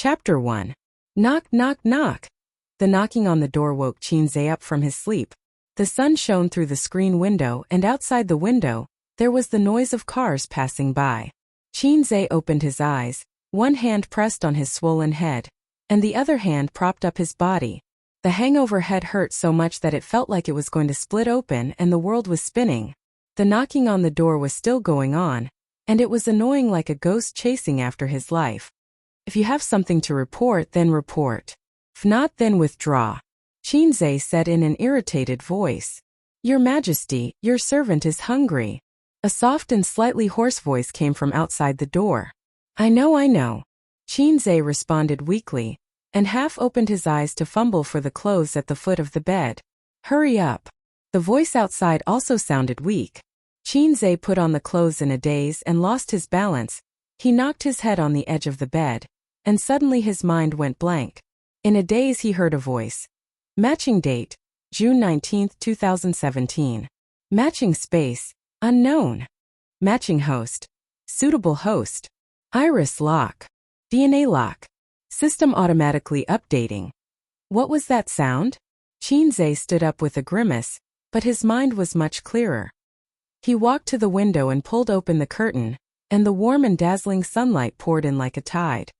Chapter 1. Knock, knock, knock. The knocking on the door woke Qinzhe up from his sleep. The sun shone through the screen window, and outside the window, there was the noise of cars passing by. Qinzhe opened his eyes, one hand pressed on his swollen head, and the other hand propped up his body. The hangover head hurt so much that it felt like it was going to split open and the world was spinning. The knocking on the door was still going on, and it was annoying like a ghost chasing after his life. If you have something to report, then report. If not, then withdraw. Qinzhe said in an irritated voice. Your Majesty, your servant is hungry. A soft and slightly hoarse voice came from outside the door. I know. Qinzhe responded weakly, and half opened his eyes to fumble for the clothes at the foot of the bed. Hurry up. The voice outside also sounded weak. Qinzhe put on the clothes in a daze and lost his balance. He knocked his head on the edge of the bed, and suddenly his mind went blank. In a daze he heard a voice. Matching date, June 19, 2017. Matching space, unknown. Matching host, suitable host. Iris lock. DNA lock. System automatically updating. What was that sound? Qinzhe stood up with a grimace, but his mind was much clearer. He walked to the window and pulled open the curtain, and the warm and dazzling sunlight poured in like a tide.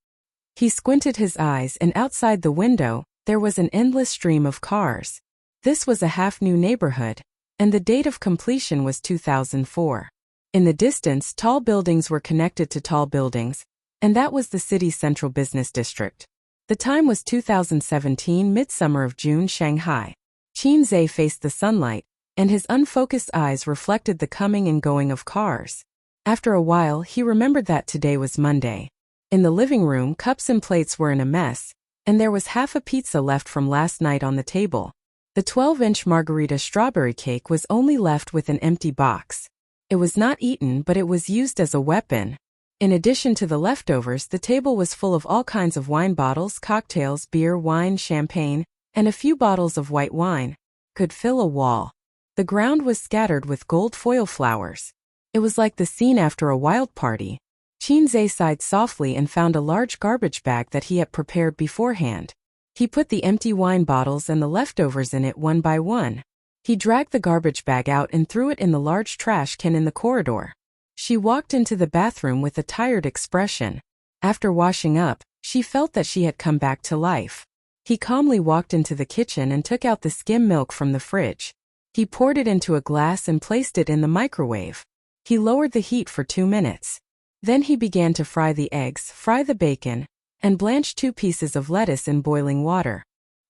He squinted his eyes, and outside the window, there was an endless stream of cars. This was a half-new neighborhood, and the date of completion was 2004. In the distance, tall buildings were connected to tall buildings, and that was the city's central business district. The time was 2017, midsummer of June, Shanghai. Qinzhe faced the sunlight, and his unfocused eyes reflected the coming and going of cars. After a while, he remembered that today was Monday. In the living room, cups and plates were in a mess, and there was half a pizza left from last night on the table. The 12-inch margarita strawberry cake was only left with an empty box. It was not eaten, but it was used as a weapon. In addition to the leftovers, the table was full of all kinds of wine bottles, cocktails, beer, wine, champagne, and a few bottles of white wine. Could fill a wall. The ground was scattered with gold foil flowers. It was like the scene after a wild party. Qinzhe sighed softly and found a large garbage bag that he had prepared beforehand. He put the empty wine bottles and the leftovers in it one by one. He dragged the garbage bag out and threw it in the large trash can in the corridor. She walked into the bathroom with a tired expression. After washing up, she felt that she had come back to life. He calmly walked into the kitchen and took out the skim milk from the fridge. He poured it into a glass and placed it in the microwave. He lowered the heat for 2 minutes. Then he began to fry the eggs, fry the bacon, and blanch 2 pieces of lettuce in boiling water.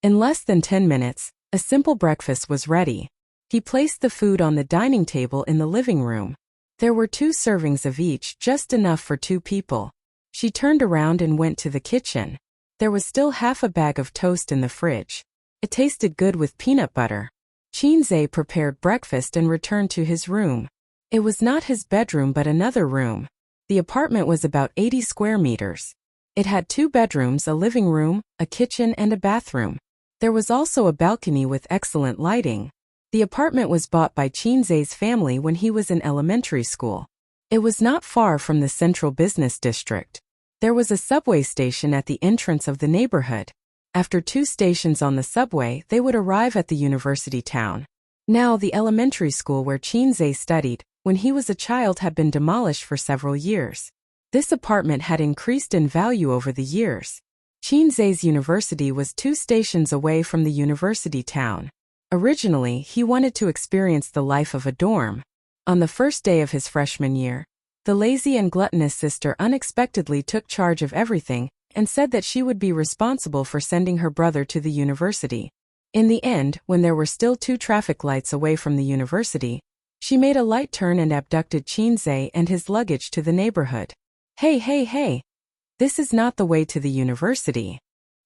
In less than 10 minutes, a simple breakfast was ready. He placed the food on the dining table in the living room. There were 2 servings of each, just enough for 2 people. She turned around and went to the kitchen. There was still half a bag of toast in the fridge. It tasted good with peanut butter. Qinzhe prepared breakfast and returned to his room. It was not his bedroom but another room. The apartment was about 80 square meters. It had 2 bedrooms, a living room, a kitchen, and a bathroom. There was also a balcony with excellent lighting. The apartment was bought by Qinzhe's family when he was in elementary school. It was not far from the central business district. There was a subway station at the entrance of the neighborhood. After 2 stations on the subway, they would arrive at the university town. Now, the elementary school where Qinzhe studied when he was a child had been demolished for several years. This apartment had increased in value over the years. Qinzhe's university was 2 stations away from the university town. Originally, he wanted to experience the life of a dorm. On the first day of his freshman year, the lazy and gluttonous sister unexpectedly took charge of everything and said that she would be responsible for sending her brother to the university. In the end, when there were still 2 traffic lights away from the university, she made a light turn and abducted Qinzhe and his luggage to the neighborhood. Hey. This is not the way to the university.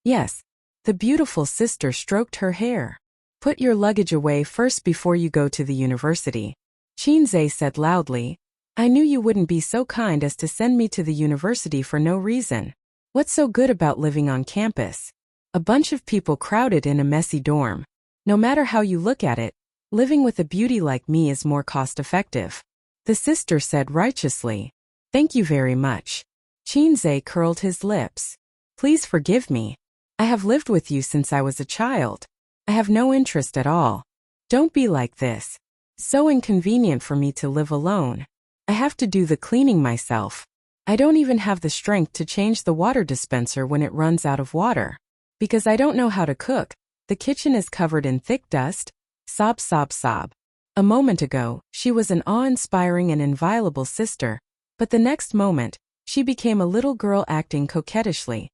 Yes. The beautiful sister stroked her hair. Put your luggage away first before you go to the university. Qinzhe said loudly. I knew you wouldn't be so kind as to send me to the university for no reason. What's so good about living on campus? A bunch of people crowded in a messy dorm. No matter how you look at it, living with a beauty like me is more cost-effective. The sister said righteously. Thank you very much. Qinzhe curled his lips. Please forgive me. I have lived with you since I was a child. I have no interest at all. Don't be like this. So inconvenient for me to live alone. I have to do the cleaning myself. I don't even have the strength to change the water dispenser when it runs out of water. Because I don't know how to cook, the kitchen is covered in thick dust. Sob, sob, sob. A moment ago, she was an awe-inspiring and inviolable sister, but the next moment, she became a little girl acting coquettishly.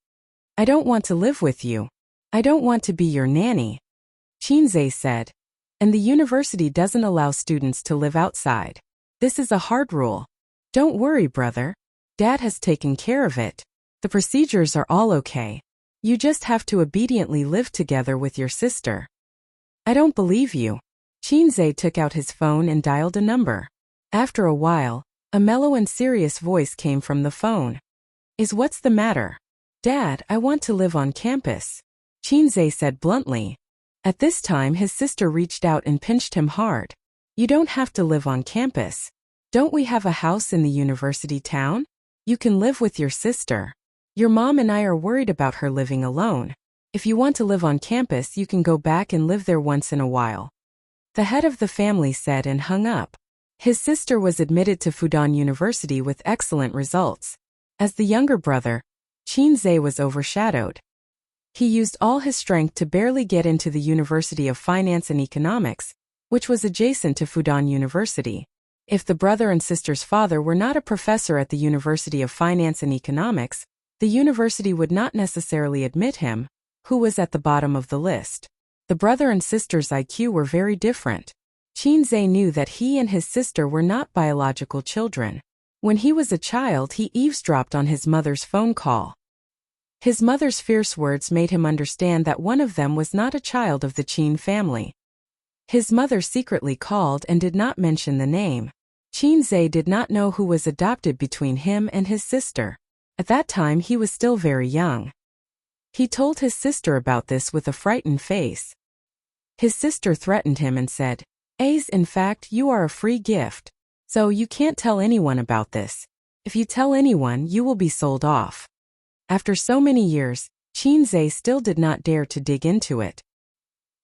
I don't want to live with you. I don't want to be your nanny, Chinze said. And the university doesn't allow students to live outside. This is a hard rule. Don't worry, brother. Dad has taken care of it. The procedures are all okay. You just have to obediently live together with your sister. I don't believe you. Chinze took out his phone and dialed a number. After a while, a mellow and serious voice came from the phone. What's the matter? Dad, I want to live on campus, Chinze said bluntly. At this time his sister reached out and pinched him hard. You don't have to live on campus. Don't we have a house in the university town? You can live with your sister. Your mom and I are worried about her living alone. If you want to live on campus, you can go back and live there once in a while. The head of the family said and hung up. His sister was admitted to Fudan University with excellent results. As the younger brother, Chinze was overshadowed. He used all his strength to barely get into the University of Finance and Economics, which was adjacent to Fudan University. If the brother and sister's father were not a professor at the University of Finance and Economics, the university would not necessarily admit him, who was at the bottom of the list. The brother and sister's IQ were very different. Chinze knew that he and his sister were not biological children. When he was a child, he eavesdropped on his mother's phone call. His mother's fierce words made him understand that one of them was not a child of the Chin family. His mother secretly called and did not mention the name. Chinze did not know who was adopted between him and his sister. At that time he was still very young. He told his sister about this with a frightened face. His sister threatened him and said, in fact, you are a free gift. So you can't tell anyone about this. If you tell anyone, you will be sold off. After so many years, Chinze still did not dare to dig into it.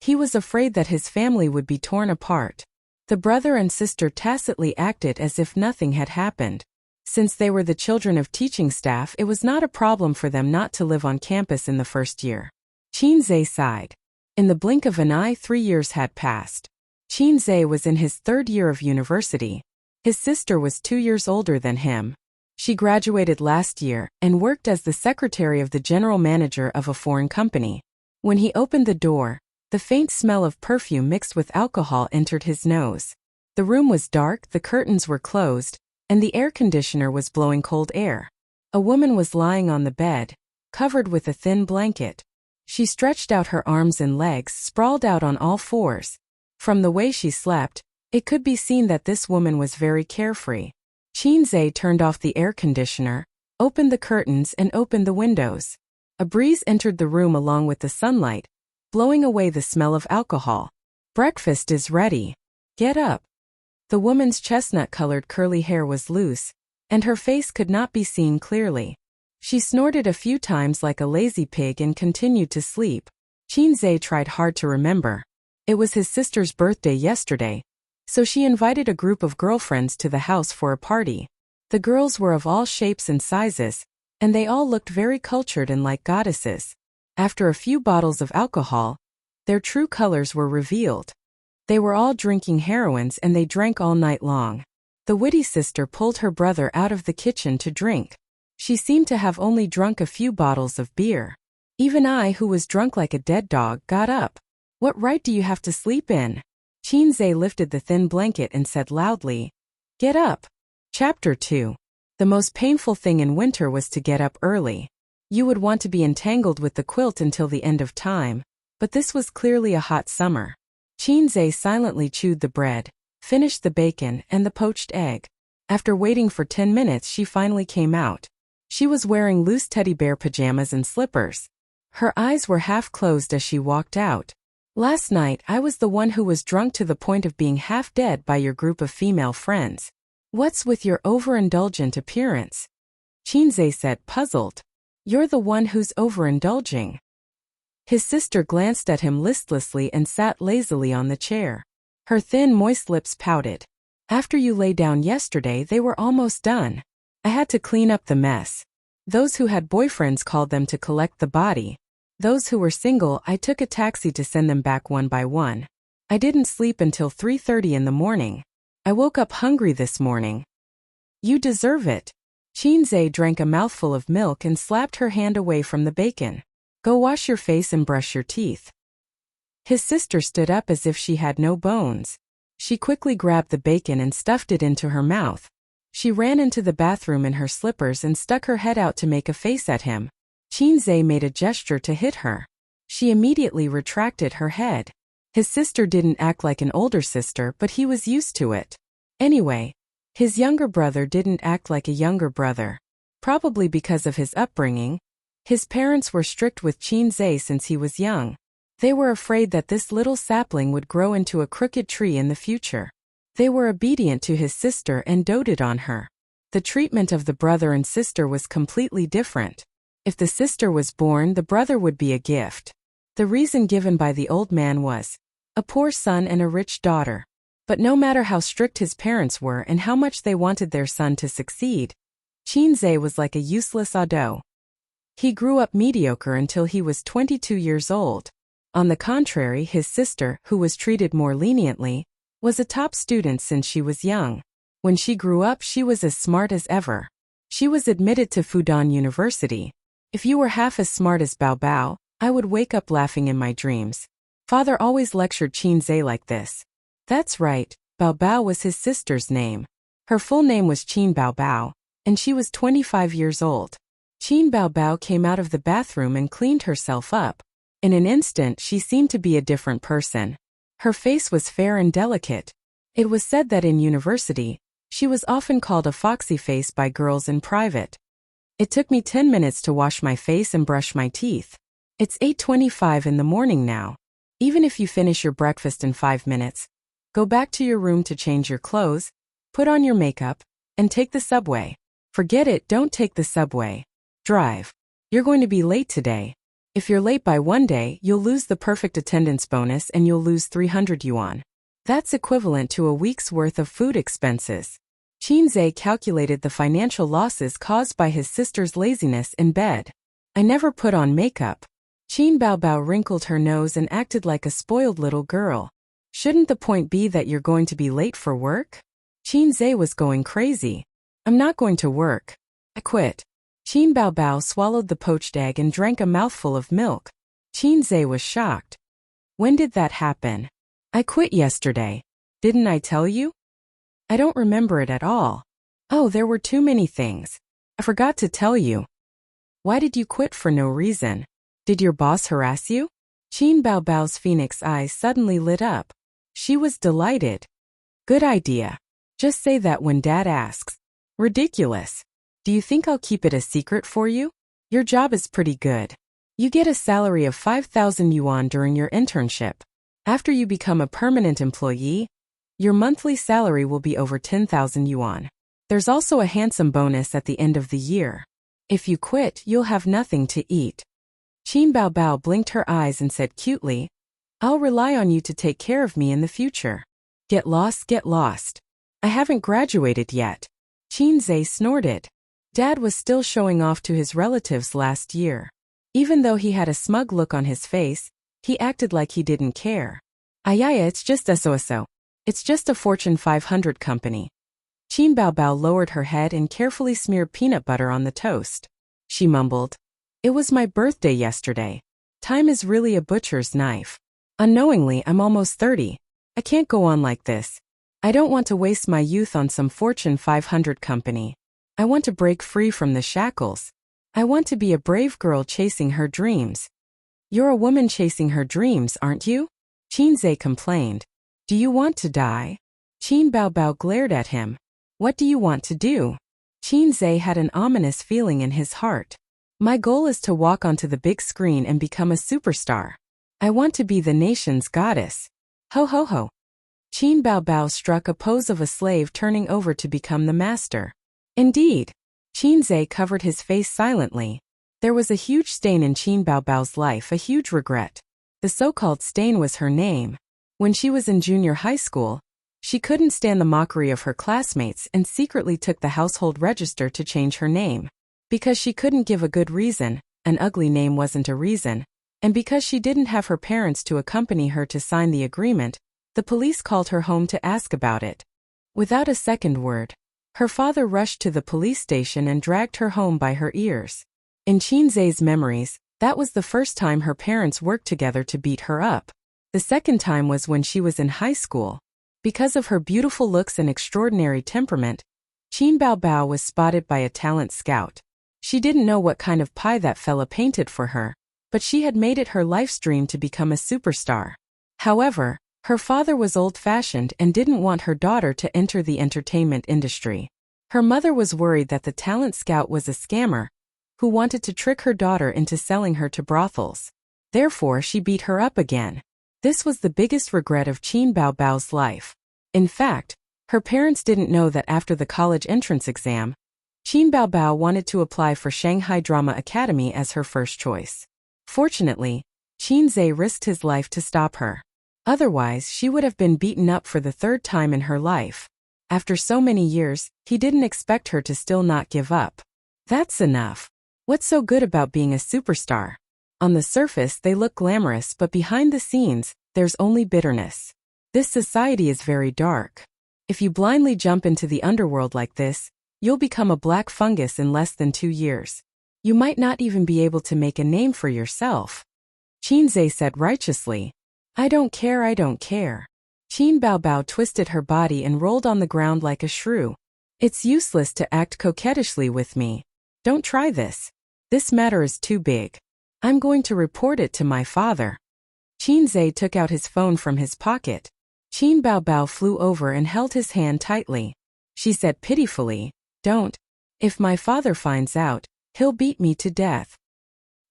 He was afraid that his family would be torn apart. The brother and sister tacitly acted as if nothing had happened. Since they were the children of teaching staff, it was not a problem for them not to live on campus in the first year. Chinze sighed. In the blink of an eye, 3 years had passed. Chinze was in his 3rd year of university. His sister was 2 years older than him. She graduated last year and worked as the secretary of the general manager of a foreign company. When he opened the door, the faint smell of perfume mixed with alcohol entered his nose. The room was dark, the curtains were closed, and the air conditioner was blowing cold air. A woman was lying on the bed, covered with a thin blanket. She stretched out her arms and legs, sprawled out on all fours. From the way she slept, it could be seen that this woman was very carefree. Chinze turned off the air conditioner, opened the curtains and opened the windows. A breeze entered the room along with the sunlight, blowing away the smell of alcohol. Breakfast is ready. Get up. The woman's chestnut-colored curly hair was loose, and her face could not be seen clearly. She snorted a few times like a lazy pig and continued to sleep. Chinze tried hard to remember. It was his sister's birthday yesterday, so she invited a group of girlfriends to the house for a party. The girls were of all shapes and sizes, and they all looked very cultured and like goddesses. After a few bottles of alcohol, their true colors were revealed. They were all drinking heroines and they drank all night long. The witty sister pulled her brother out of the kitchen to drink. She seemed to have only drunk a few bottles of beer. Even I, who was drunk like a dead dog, got up. What right do you have to sleep in? Chinze lifted the thin blanket and said loudly, Get up. Chapter 2. The most painful thing in winter was to get up early. You would want to be entangled with the quilt until the end of time, but this was clearly a hot summer. Chinze silently chewed the bread, finished the bacon and the poached egg. After waiting for 10 minutes, she finally came out. She was wearing loose teddy bear pajamas and slippers. Her eyes were half closed as she walked out. Last night I was the one who was drunk to the point of being half dead by your group of female friends. What's with your overindulgent appearance? Chinze said, puzzled. You're the one who's overindulging. His sister glanced at him listlessly and sat lazily on the chair. Her thin, moist lips pouted. After you lay down yesterday, they were almost done. I had to clean up the mess. Those who had boyfriends called them to collect the body. Those who were single, I took a taxi to send them back one by one. I didn't sleep until 3:30 in the morning. I woke up hungry this morning. You deserve it. Chinze drank a mouthful of milk and slapped her hand away from the bacon. Go wash your face and brush your teeth. His sister stood up as if she had no bones. She quickly grabbed the bacon and stuffed it into her mouth. She ran into the bathroom in her slippers and stuck her head out to make a face at him. Chinze made a gesture to hit her. She immediately retracted her head. His sister didn't act like an older sister, but he was used to it. Anyway, his younger brother didn't act like a younger brother. Probably because of his upbringing. His parents were strict with Chinze since he was young. They were afraid that this little sapling would grow into a crooked tree in the future. They were obedient to his sister and doted on her. The treatment of the brother and sister was completely different. If the sister was born, the brother would be a gift. The reason given by the old man was a poor son and a rich daughter. But no matter how strict his parents were and how much they wanted their son to succeed, Chinze was like a useless ado. He grew up mediocre until he was 22 years old. On the contrary, his sister, who was treated more leniently, was a top student since she was young. When she grew up, she was as smart as ever. She was admitted to Fudan University. If you were half as smart as Bao Bao, I would wake up laughing in my dreams. Father always lectured Chinze like this. That's right, Bao Bao was his sister's name. Her full name was Qin Bao Bao, and she was 25 years old. Qin Bao Bao came out of the bathroom and cleaned herself up. In an instant, she seemed to be a different person. Her face was fair and delicate. It was said that in university, she was often called a foxy face by girls in private. It took me 10 minutes to wash my face and brush my teeth. It's 8:25 in the morning now. Even if you finish your breakfast in 5 minutes, go back to your room to change your clothes, put on your makeup, and take the subway. Forget it, don't take the subway. Drive. You're going to be late today. If you're late by 1 day, you'll lose the perfect attendance bonus and you'll lose 300 yuan. That's equivalent to a week's worth of food expenses. Chinze calculated the financial losses caused by his sister's laziness in bed. I never put on makeup. Qin Bao Bao wrinkled her nose and acted like a spoiled little girl. Shouldn't the point be that you're going to be late for work? Chinze was going crazy. I'm not going to work. I quit. Qin Bao Bao swallowed the poached egg and drank a mouthful of milk. Chinze was shocked. When did that happen? I quit yesterday. Didn't I tell you? I don't remember it at all. Oh, there were too many things. I forgot to tell you. Why did you quit for no reason? Did your boss harass you? Qin Bao Bao's phoenix eyes suddenly lit up. She was delighted. Good idea. Just say that when Dad asks. Ridiculous. Do you think I'll keep it a secret for you? Your job is pretty good. You get a salary of 5,000 yuan during your internship. After you become a permanent employee, your monthly salary will be over 10,000 yuan. There's also a handsome bonus at the end of the year. If you quit, you'll have nothing to eat. Qin Bao Bao blinked her eyes and said cutely, I'll rely on you to take care of me in the future. Get lost, get lost. I haven't graduated yet. Chinze snorted. Dad was still showing off to his relatives last year. Even though he had a smug look on his face, he acted like he didn't care. Ayaya, it's just SOSO. It's just a Fortune 500 company. Qin Bao Bao lowered her head and carefully smeared peanut butter on the toast. She mumbled, It was my birthday yesterday. Time is really a butcher's knife. Unknowingly, I'm almost 30. I can't go on like this. I don't want to waste my youth on some Fortune 500 company. I want to break free from the shackles. I want to be a brave girl chasing her dreams. You're a woman chasing her dreams, aren't you? Chinze complained. Do you want to die? Qin Bao Bao glared at him. What do you want to do? Chinze had an ominous feeling in his heart. My goal is to walk onto the big screen and become a superstar. I want to be the nation's goddess. Ho ho ho. Qin Bao Bao struck a pose of a slave turning over to become the master. Indeed. Chinze covered his face silently. There was a huge stain in Qin Baobao's life, a huge regret. The so-called stain was her name. When she was in junior high school, she couldn't stand the mockery of her classmates and secretly took the household register to change her name. Because she couldn't give a good reason, an ugly name wasn't a reason, and because she didn't have her parents to accompany her to sign the agreement, the police called her home to ask about it. Without a second word, her father rushed to the police station and dragged her home by her ears. In Qin Zhe's memories, that was the first time her parents worked together to beat her up. The second time was when she was in high school. Because of her beautiful looks and extraordinary temperament, Qin Baobao was spotted by a talent scout. She didn't know what kind of pie that fella painted for her, but she had made it her life's dream to become a superstar. However, her father was old-fashioned and didn't want her daughter to enter the entertainment industry. Her mother was worried that the talent scout was a scammer who wanted to trick her daughter into selling her to brothels. Therefore, she beat her up again. This was the biggest regret of Qin Baobao's life. In fact, her parents didn't know that after the college entrance exam, Qin Baobao wanted to apply for Shanghai Drama Academy as her first choice. Fortunately, Qin Zhe risked his life to stop her. Otherwise, she would have been beaten up for the third time in her life. After so many years, he didn't expect her to still not give up. That's enough. What's so good about being a superstar? On the surface, they look glamorous, but behind the scenes, there's only bitterness. This society is very dark. If you blindly jump into the underworld like this, you'll become a black fungus in less than 2 years. You might not even be able to make a name for yourself. Qin Zhe said righteously, I don't care, I don't care. Qin Baobao twisted her body and rolled on the ground like a shrew. It's useless to act coquettishly with me. Don't try this. This matter is too big. I'm going to report it to my father. Qin Zhe took out his phone from his pocket. Qin Baobao flew over and held his hand tightly. She said pitifully, Don't. If my father finds out, he'll beat me to death.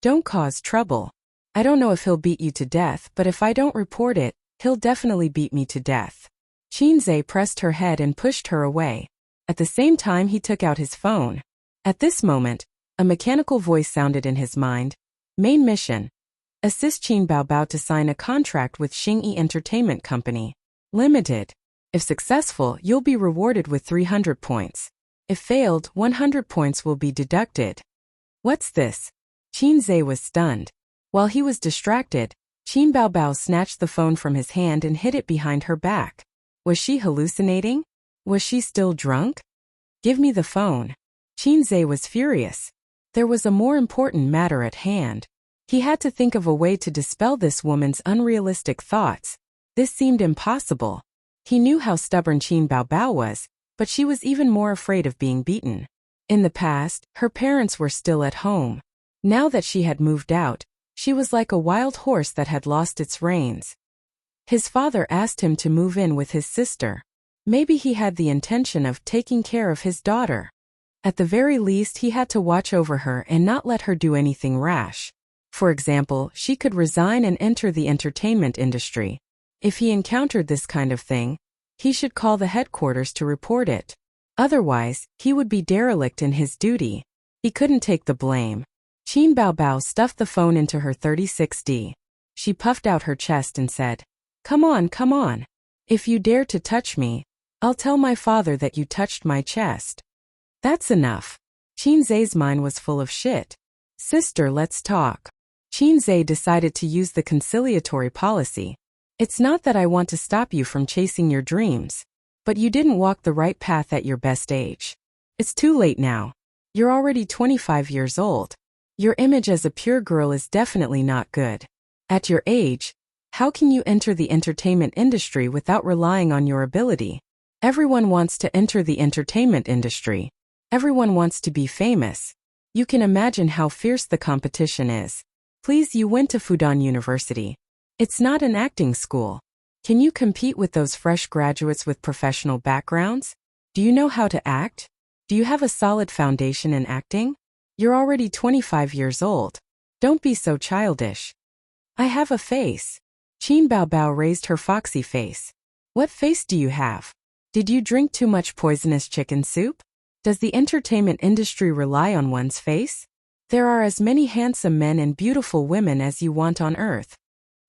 Don't cause trouble. I don't know if he'll beat you to death, but if I don't report it, he'll definitely beat me to death. Qin Zhe pressed her head and pushed her away. At the same time, he took out his phone. At this moment, a mechanical voice sounded in his mind. Main mission. Assist Qin Baobao to sign a contract with Xingyi Entertainment Company, Limited. If successful, you'll be rewarded with 300 points. If failed, 100 points will be deducted. What's this? Qin Zhe was stunned. While he was distracted, Qin Baobao snatched the phone from his hand and hid it behind her back. Was she hallucinating? Was she still drunk? Give me the phone. Qin Zhe was furious. There was a more important matter at hand. He had to think of a way to dispel this woman's unrealistic thoughts. This seemed impossible. He knew how stubborn Qin Baobao was, but she was even more afraid of being beaten. In the past, her parents were still at home. Now that she had moved out, she was like a wild horse that had lost its reins. His father asked him to move in with his sister. Maybe he had the intention of taking care of his daughter. At the very least, he had to watch over her and not let her do anything rash. For example, she could resign and enter the entertainment industry. If he encountered this kind of thing, he should call the headquarters to report it. Otherwise, he would be derelict in his duty. He couldn't take the blame. Qin Baobao stuffed the phone into her 36D. She puffed out her chest and said, Come on, come on. If you dare to touch me, I'll tell my father that you touched my chest. That's enough. Qin Zhe's mind was full of shit. Sister, let's talk. Qin Zhe decided to use the conciliatory policy. It's not that I want to stop you from chasing your dreams, but you didn't walk the right path at your best age. It's too late now. You're already 25 years old. Your image as a pure girl is definitely not good. At your age, how can you enter the entertainment industry without relying on your ability? Everyone wants to enter the entertainment industry. Everyone wants to be famous. You can imagine how fierce the competition is. Please, you went to Fudan University. It's not an acting school. Can you compete with those fresh graduates with professional backgrounds? Do you know how to act? Do you have a solid foundation in acting? You're already 25 years old. Don't be so childish. I have a face. Qin Baobao raised her foxy face. What face do you have? Did you drink too much poisonous chicken soup? Does the entertainment industry rely on one's face? There are as many handsome men and beautiful women as you want on Earth.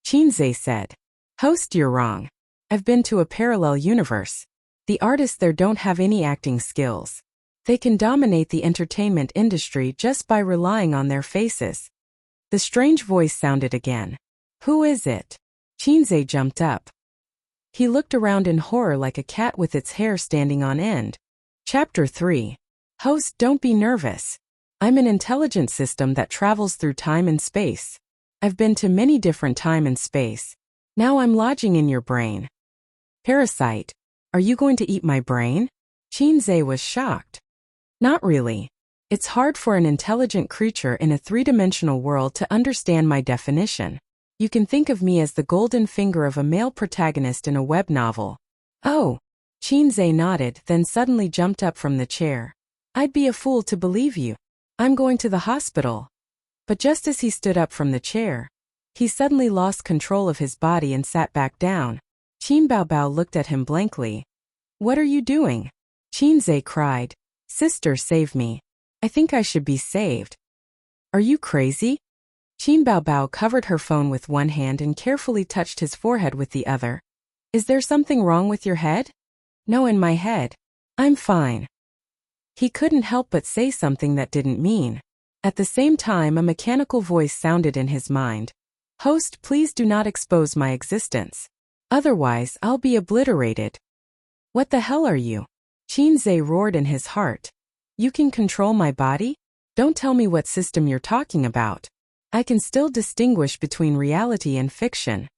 Chinze said. Host, you're wrong. I've been to a parallel universe. The artists there don't have any acting skills. They can dominate the entertainment industry just by relying on their faces. The strange voice sounded again. Who is it? Chinze jumped up. He looked around in horror like a cat with its hair standing on end. Chapter 3. Host, don't be nervous. I'm an intelligent system that travels through time and space. I've been to many different time and space. Now I'm lodging in your brain. Parasite, are you going to eat my brain? Chinze was shocked. Not really. It's hard for an intelligent creature in a three-dimensional world to understand my definition. You can think of me as the golden finger of a male protagonist in a web novel. Oh. Chinze nodded, then suddenly jumped up from the chair. I'd be a fool to believe you. I'm going to the hospital. But just as he stood up from the chair, he suddenly lost control of his body and sat back down. Qin Baobao looked at him blankly. What are you doing? Chinze cried. Sister, save me. I think I should be saved. Are you crazy? Qin Baobao covered her phone with one hand and carefully touched his forehead with the other. Is there something wrong with your head? No, in my head. I'm fine. He couldn't help but say something that didn't mean. At the same time, a mechanical voice sounded in his mind. Host, please do not expose my existence. Otherwise, I'll be obliterated. What the hell are you? Chinze roared in his heart. You can control my body? Don't tell me what system you're talking about. I can still distinguish between reality and fiction.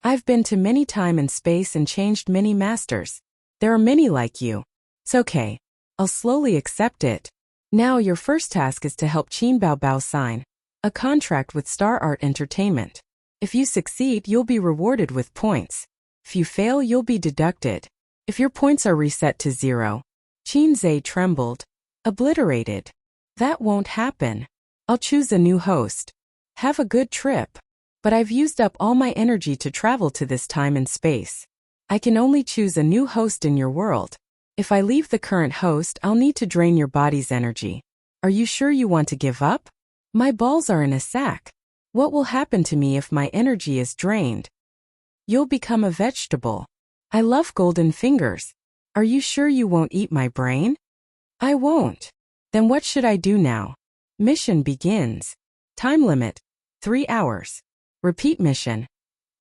I've been to many time and space and changed many masters. There are many like you. It's okay. I'll slowly accept it. Now your first task is to help Qin Baobao sign a contract with Star Art Entertainment. If you succeed, you'll be rewarded with points. If you fail, you'll be deducted. If your points are reset to 0, Chinze trembled. Obliterated. That won't happen. I'll choose a new host. Have a good trip. But I've used up all my energy to travel to this time and space. I can only choose a new host in your world. If I leave the current host, I'll need to drain your body's energy. Are you sure you want to give up? My balls are in a sack. What will happen to me if my energy is drained? You'll become a vegetable. I love golden fingers. Are you sure you won't eat my brain? I won't. Then what should I do now? Mission begins. Time limit, 3 hours. Repeat mission.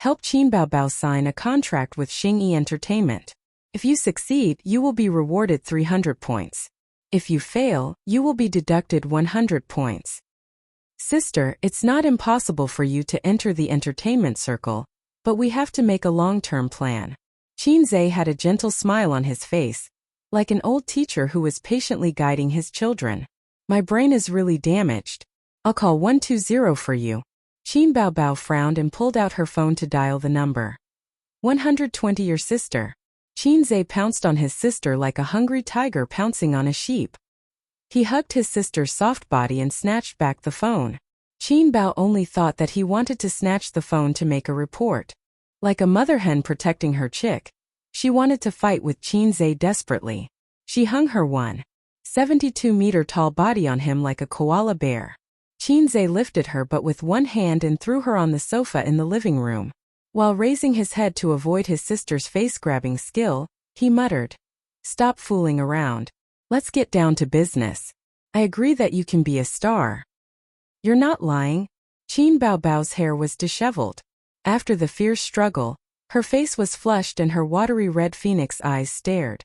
Help Qin Baobao sign a contract with Xingyi Entertainment. If you succeed, you will be rewarded 300 points. If you fail, you will be deducted 100 points. Sister, it's not impossible for you to enter the entertainment circle, but we have to make a long-term plan. Chinze had a gentle smile on his face, like an old teacher who was patiently guiding his children. My brain is really damaged. I'll call 120 for you. Qin Baobao frowned and pulled out her phone to dial the number. 120, your sister. Chinze pounced on his sister like a hungry tiger pouncing on a sheep. He hugged his sister's soft body and snatched back the phone. Qin Bao only thought that he wanted to snatch the phone to make a report. Like a mother hen protecting her chick, she wanted to fight with Chinze desperately. She hung her 172-meter-tall body on him like a koala bear. Chinze lifted her but with one hand and threw her on the sofa in the living room. While raising his head to avoid his sister's face-grabbing skill, he muttered, "Stop fooling around. Let's get down to business. I agree that you can be a star." You're not lying. Qin Baobao's hair was disheveled. After the fierce struggle, her face was flushed and her watery red phoenix eyes stared.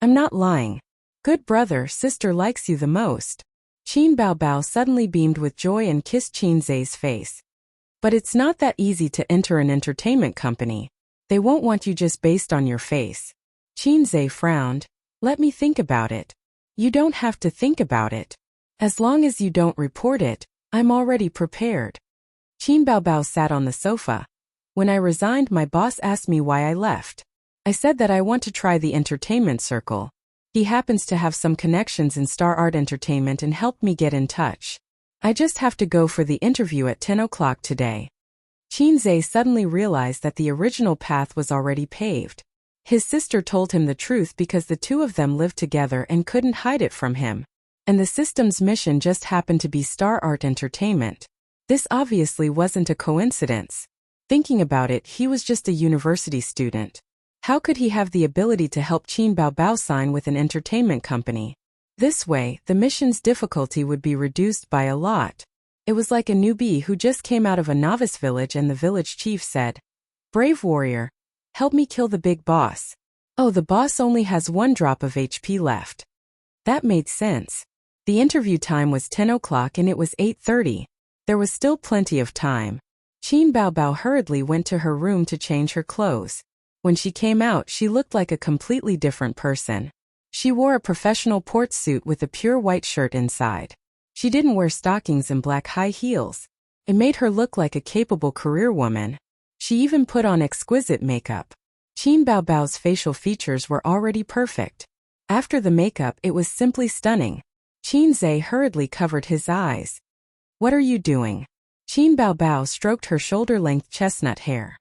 I'm not lying. Good brother, sister likes you the most. Qin Baobao suddenly beamed with joy and kissed Chinze's face. But it's not that easy to enter an entertainment company. They won't want you just based on your face. Chinze frowned. Let me think about it. You don't have to think about it. As long as you don't report it, I'm already prepared. Qin Baobao sat on the sofa. When I resigned, my boss asked me why I left. I said that I want to try the entertainment circle. He happens to have some connections in Star Art Entertainment and helped me get in touch. I just have to go for the interview at 10 o'clock today. Chinze suddenly realized that the original path was already paved. His sister told him the truth because the two of them lived together and couldn't hide it from him. And the system's mission just happened to be Star Art Entertainment. This obviously wasn't a coincidence. Thinking about it, he was just a university student. How could he have the ability to help Qin Baobao sign with an entertainment company? This way, the mission's difficulty would be reduced by a lot. It was like a newbie who just came out of a novice village and the village chief said, "Brave warrior, help me kill the big boss." Oh, the boss only has 1 drop of HP left. That made sense. The interview time was 10 o'clock and it was 8:30. There was still plenty of time. Qin Baobao hurriedly went to her room to change her clothes. When she came out, she looked like a completely different person. She wore a professional port suit with a pure white shirt inside. She didn't wear stockings and black high heels. It made her look like a capable career woman. She even put on exquisite makeup. Qin Baobao's facial features were already perfect. After the makeup, it was simply stunning. Qin Zhe hurriedly covered his eyes. "What are you doing?" Qin Baobao stroked her shoulder-length chestnut hair.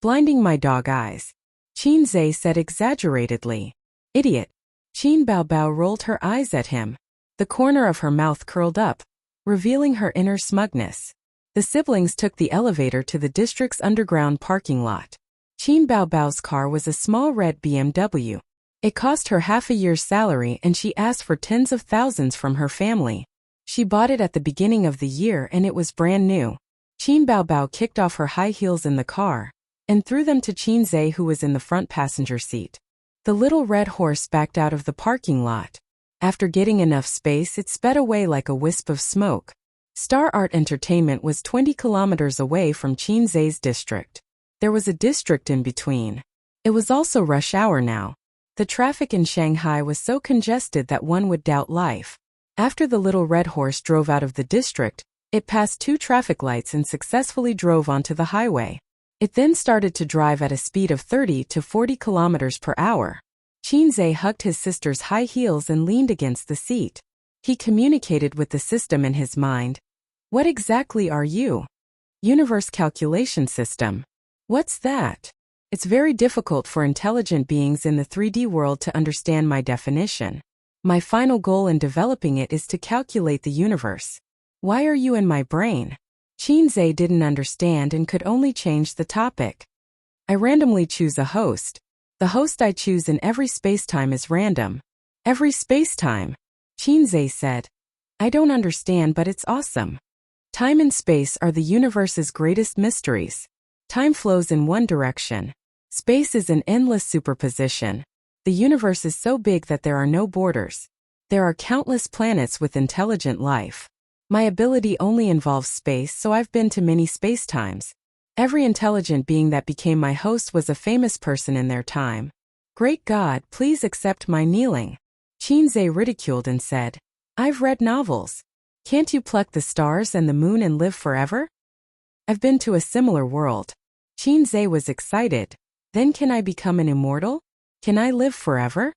"Blinding my dog eyes," Qin Zhe said exaggeratedly. "Idiot." Qin Baobao rolled her eyes at him. The corner of her mouth curled up, revealing her inner smugness. The siblings took the elevator to the district's underground parking lot. Qin Baobao's car was a small red BMW. It cost her half a year's salary and she asked for tens of thousands from her family. She bought it at the beginning of the year and it was brand new. Qin Baobao kicked off her high heels in the car and threw them to Qin Zhe, who was in the front passenger seat. The little red horse backed out of the parking lot. After getting enough space, it sped away like a wisp of smoke. Star Art Entertainment was 20 kilometers away from Qin Zhe's district. There was a district in between. It was also rush hour now. The traffic in Shanghai was so congested that one would doubt life. After the little red horse drove out of the district, it passed 2 traffic lights and successfully drove onto the highway. It then started to drive at a speed of 30 to 40 kilometers per hour. Qin Zhe hugged his sister's high heels and leaned against the seat. He communicated with the system in his mind. "What exactly are you?" "Universe calculation system." "What's that?" "It's very difficult for intelligent beings in the 3D world to understand my definition. My final goal in developing it is to calculate the universe." "Why are you in my brain?" Qin Zhe didn't understand and could only change the topic. "I randomly choose a host. The host I choose in every spacetime is random." "Every spacetime?" Qin Zhe said. "I don't understand, but it's awesome. Time and space are the universe's greatest mysteries. Time flows in one direction. Space is an endless superposition. The universe is so big that there are no borders. There are countless planets with intelligent life. My ability only involves space, so I've been to many spacetimes. Every intelligent being that became my host was a famous person in their time. Great God, please accept my kneeling." Qin Zhe ridiculed and said, "I've read novels. Can't you pluck the stars and the moon and live forever?" "I've been to a similar world." Qin Zhe was excited. "Then can I become an immortal? Can I live forever?"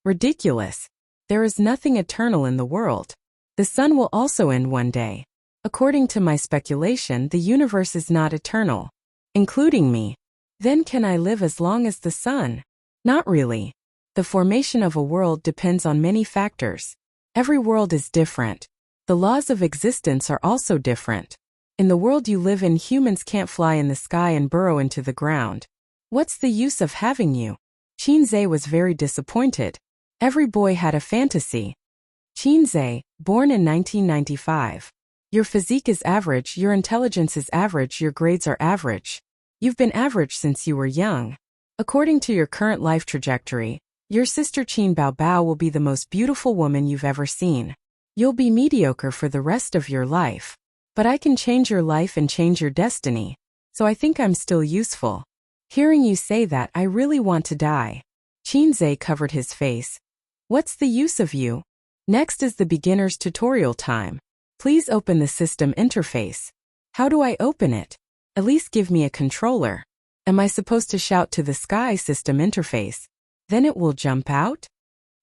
"Ridiculous. There is nothing eternal in the world. The sun will also end one day. According to my speculation, the universe is not eternal, including me. Then can I live as long as the sun? Not really. The formation of a world depends on many factors. Every world is different. The laws of existence are also different. In the world you live in, humans can't fly in the sky and burrow into the ground. What's the use of having you?" Qin Zhe was very disappointed. Every boy had a fantasy. Qin Zhe, born in 1995. Your physique is average, your intelligence is average, your grades are average. You've been average since you were young. According to your current life trajectory, your sister Qin Baobao will be the most beautiful woman you've ever seen. You'll be mediocre for the rest of your life. But I can change your life and change your destiny, so I think I'm still useful. Hearing you say that, I really want to die." Qin Zhe covered his face. "What's the use of you? Next is the beginner's tutorial time. Please open the system interface." "How do I open it? At least give me a controller." "Am I supposed to shout to the sky system interface? Then it will jump out?"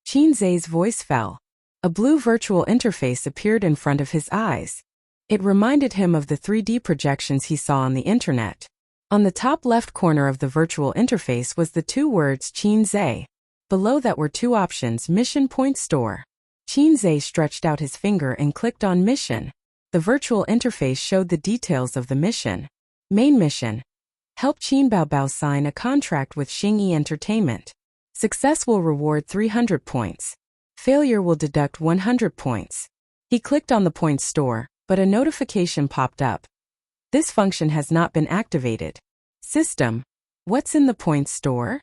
Qin Zhe's voice fell. A blue virtual interface appeared in front of his eyes. It reminded him of the 3D projections he saw on the internet. On the top left corner of the virtual interface was the 2 words Qin Zhe. Below that were 2 options: Mission Point Store. Qinze stretched out his finger and clicked on Mission. The virtual interface showed the details of the mission. Main mission. Help Qin Baobao sign a contract with Xingyi Entertainment. Success will reward 300 points. Failure will deduct 100 points. He clicked on the points store, but a notification popped up. This function has not been activated. System. What's in the points store?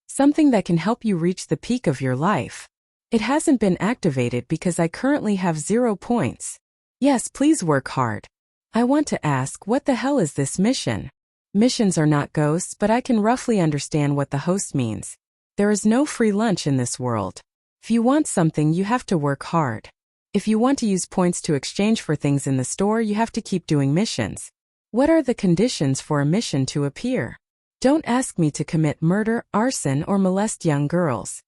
Something that can help you reach the peak of your life. It hasn't been activated because I currently have 0 points. Yes, please work hard. I want to ask, what the hell is this mission? Missions are not ghosts, but I can roughly understand what the host means. There is no free lunch in this world. If you want something, you have to work hard. If you want to use points to exchange for things in the store, you have to keep doing missions. What are the conditions for a mission to appear? Don't ask me to commit murder, arson, or molest young girls.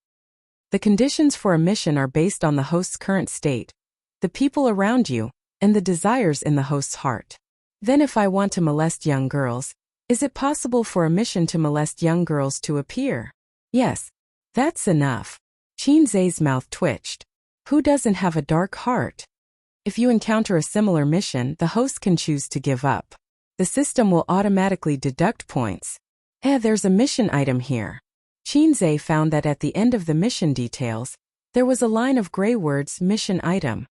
The conditions for a mission are based on the host's current state, the people around you, and the desires in the host's heart. Then if I want to molest young girls, is it possible for a mission to molest young girls to appear? Yes, that's enough. Qinze's mouth twitched. Who doesn't have a dark heart? If you encounter a similar mission, the host can choose to give up. The system will automatically deduct points. There's a mission item here. Qinze found that at the end of the mission details, there was a line of gray words, mission item.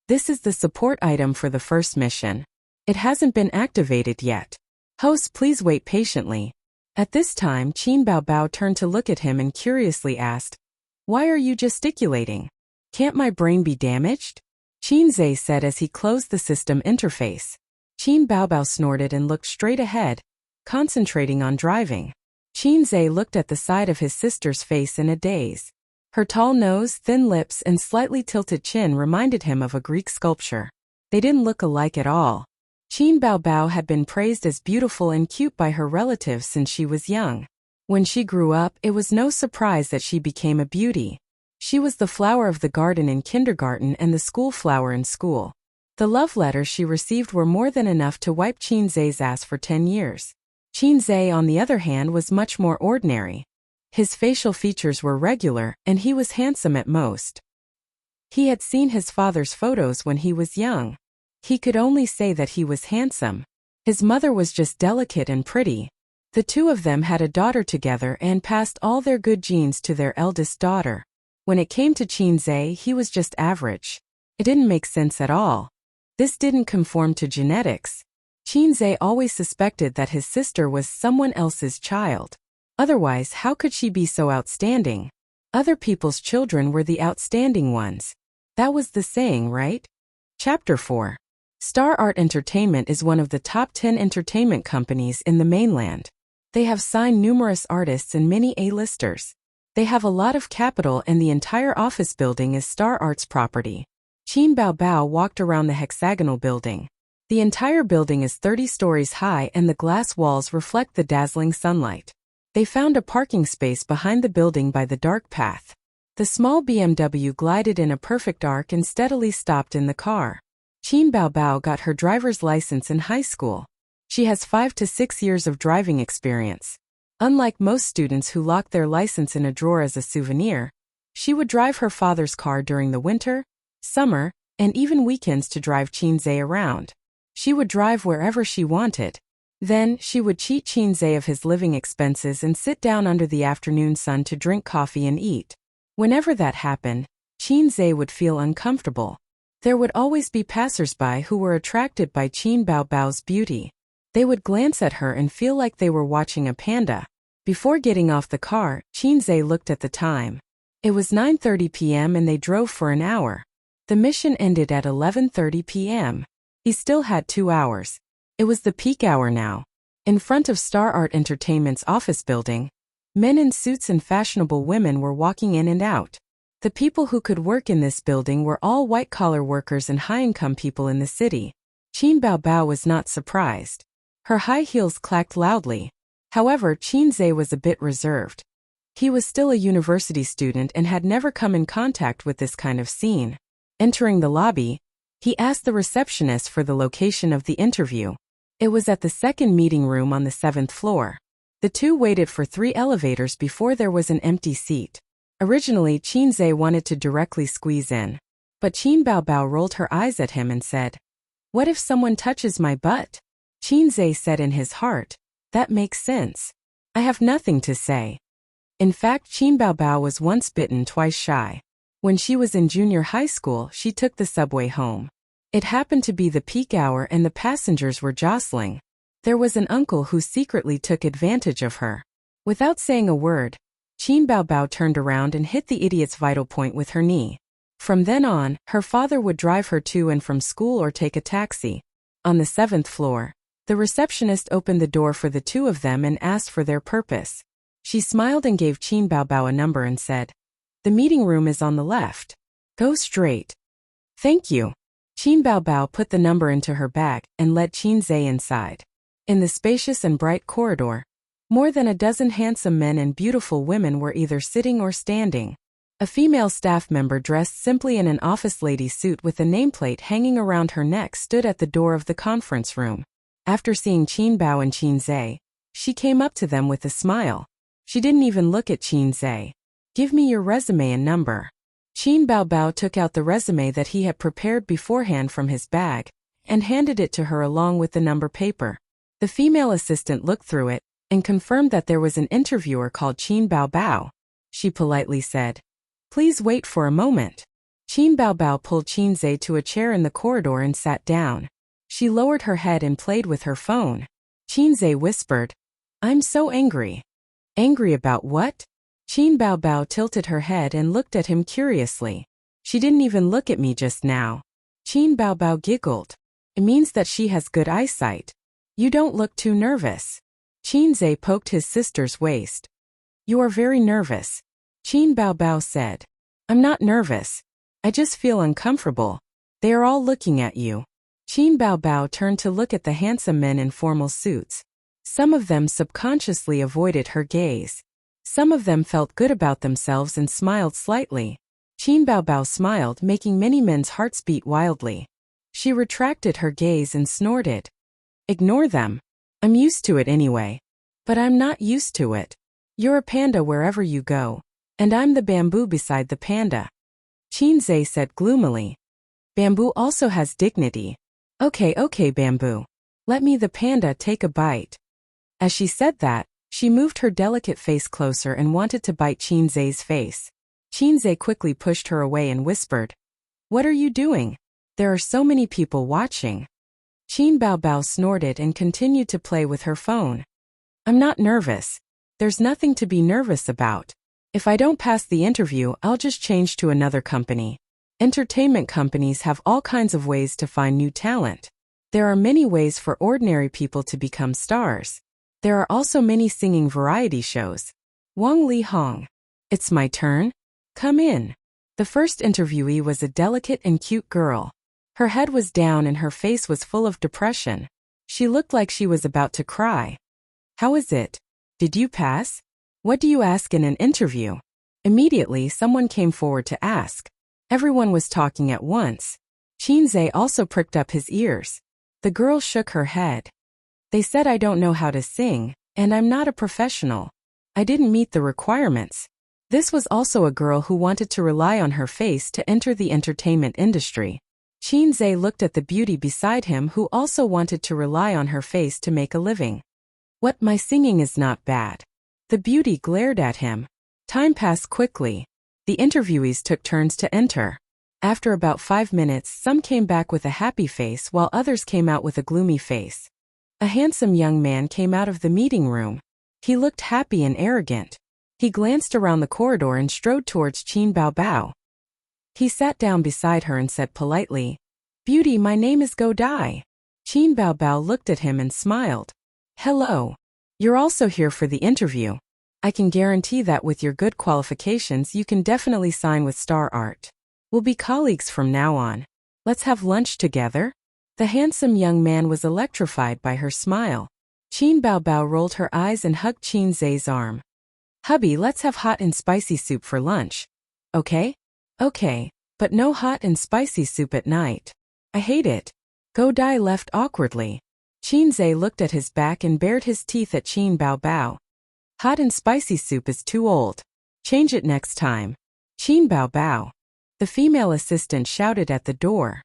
This is the support item for the first mission. It hasn't been activated yet. Host, please wait patiently. At this time, Qin Baobao turned to look at him and curiously asked, "Why are you gesticulating? Can't my brain be damaged?" Qinze said as he closed the system interface. Qin Baobao snorted and looked straight ahead, concentrating on driving. Qinze looked at the side of his sister's face in a daze. Her tall nose, thin lips, and slightly tilted chin reminded him of a Greek sculpture. They didn't look alike at all. Qin Baobao had been praised as beautiful and cute by her relatives since she was young. When she grew up, it was no surprise that she became a beauty. She was the flower of the garden in kindergarten and the school flower in school. The love letters she received were more than enough to wipe Qinze's ass for 10 years. Qinze, on the other hand, was much more ordinary. His facial features were regular, and he was handsome at most. He had seen his father's photos when he was young. He could only say that he was handsome. His mother was just delicate and pretty. The two of them had a daughter together and passed all their good genes to their eldest daughter. When it came to Qinze, he was just average. It didn't make sense at all. This didn't conform to genetics. Qinze always suspected that his sister was someone else's child. Otherwise, how could she be so outstanding? Other people's children were the outstanding ones. That was the saying, right? Chapter 4. Star Art Entertainment is one of the top 10 entertainment companies in the mainland. They have signed numerous artists and many A-listers. They have a lot of capital and the entire office building is Star Art's property. Qin Baobao walked around the hexagonal building. The entire building is 30 stories high and the glass walls reflect the dazzling sunlight. They found a parking space behind the building by the dark path. The small BMW glided in a perfect arc and steadily stopped in the car. Qin Baobao got her driver's license in high school. She has 5 to 6 years of driving experience. Unlike most students who lock their license in a drawer as a souvenir, she would drive her father's car during the winter, summer, and even weekends to drive Qinze around. She would drive wherever she wanted. Then, she would cheat Qinze of his living expenses and sit down under the afternoon sun to drink coffee and eat. Whenever that happened, Qinze would feel uncomfortable. There would always be passers-by who were attracted by Qin Baobao's beauty. They would glance at her and feel like they were watching a panda. Before getting off the car, Qinze looked at the time. It was 9:30 p.m. and they drove for an hour. The mission ended at 11:30 p.m. He still had 2 hours. It was the peak hour now. In front of Star Art Entertainment's office building, men in suits and fashionable women were walking in and out. The people who could work in this building were all white-collar workers and high-income people in the city. Qin Baobao was not surprised. Her high heels clacked loudly. However, Qinze was a bit reserved. He was still a university student and had never come in contact with this kind of scene. Entering the lobby, he asked the receptionist for the location of the interview. It was at the second meeting room on the 7th floor. The two waited for 3 elevators before there was an empty seat. Originally, Qinze wanted to directly squeeze in. But Qin Bao Bao rolled her eyes at him and said, "What if someone touches my butt?" Qin Zhe said in his heart, "That makes sense. I have nothing to say." In fact, Qin Bao Bao was once bitten, twice shy. When she was in junior high school, she took the subway home. It happened to be the peak hour and the passengers were jostling. There was an uncle who secretly took advantage of her. Without saying a word, Qin Bao Bao turned around and hit the idiot's vital point with her knee. From then on, her father would drive her to and from school or take a taxi. On the 7th floor, the receptionist opened the door for the two of them and asked for their purpose. She smiled and gave Qin Bao Bao a number and said, "The meeting room is on the left. Go straight." "Thank you." Qin Bao Bao put the number into her bag and led Qin Zhe inside. In the spacious and bright corridor, more than a dozen handsome men and beautiful women were either sitting or standing. A female staff member dressed simply in an office lady suit with a nameplate hanging around her neck stood at the door of the conference room. After seeing Qin Bao and Qin Zhe, she came up to them with a smile. She didn't even look at Qin Zhe. "Give me your resume and number." Qin Bao Bao took out the resume that he had prepared beforehand from his bag and handed it to her along with the number paper. The female assistant looked through it and confirmed that there was an interviewer called Qin Bao Bao. She politely said, "Please wait for a moment." Qin Bao Bao pulled Qin Zhe to a chair in the corridor and sat down. She lowered her head and played with her phone. Qin Zhe whispered, "I'm so angry." "Angry about what?" Qin Bao Bao tilted her head and looked at him curiously. "She didn't even look at me just now." Qin Bao Bao giggled. "It means that she has good eyesight. You don't look too nervous." Qin Zhe poked his sister's waist. "You are very nervous." Qin Bao Bao said, "I'm not nervous. I just feel uncomfortable. They are all looking at you." Qin Bao Bao turned to look at the handsome men in formal suits. Some of them subconsciously avoided her gaze. Some of them felt good about themselves and smiled slightly. Qin Bao Bao smiled, making many men's hearts beat wildly. She retracted her gaze and snorted. "Ignore them. I'm used to it anyway." "But I'm not used to it. You're a panda wherever you go. And I'm the bamboo beside the panda." Qin Zhe said gloomily. "Bamboo also has dignity." Okay, bamboo. Let me the panda take a bite." As she said that, she moved her delicate face closer and wanted to bite Qin Zhe's face. Qin Zhe quickly pushed her away and whispered, "What are you doing? There are so many people watching." Qin Bao Bao snorted and continued to play with her phone. "I'm not nervous. There's nothing to be nervous about. If I don't pass the interview, I'll just change to another company. Entertainment companies have all kinds of ways to find new talent. There are many ways for ordinary people to become stars. There are also many singing variety shows." Wang Li Hong. "It's my turn? Come in." The first interviewee was a delicate and cute girl. Her head was down and her face was full of depression. She looked like she was about to cry. "How is it? Did you pass? What do you ask in an interview?" Immediately, someone came forward to ask. Everyone was talking at once. Qin Zhe also pricked up his ears. The girl shook her head. "They said I don't know how to sing, and I'm not a professional. I didn't meet the requirements." This was also a girl who wanted to rely on her face to enter the entertainment industry. Qin Zhe looked at the beauty beside him who also wanted to rely on her face to make a living. "What, my singing is not bad?" The beauty glared at him. Time passed quickly. The interviewees took turns to enter. After about 5 minutes, some came back with a happy face while others came out with a gloomy face. A handsome young man came out of the meeting room. He looked happy and arrogant. He glanced around the corridor and strode towards Qin Bao Bao. He sat down beside her and said politely, "Beauty, my name is Go Dai." Qin Bao Bao looked at him and smiled. "Hello. You're also here for the interview. I can guarantee that with your good qualifications you can definitely sign with Star Art. We'll be colleagues from now on. Let's have lunch together." The handsome young man was electrified by her smile. Qin Bao Bao rolled her eyes and hugged Qin Zhe's arm. "Hubby, let's have hot and spicy soup for lunch. Okay? Okay, but no hot and spicy soup at night. I hate it." Go Dai left awkwardly. Qin Zhe looked at his back and bared his teeth at Qin Bao Bao. "Hot and spicy soup is too old. Change it next time." Qin Bao Bao. The female assistant shouted at the door.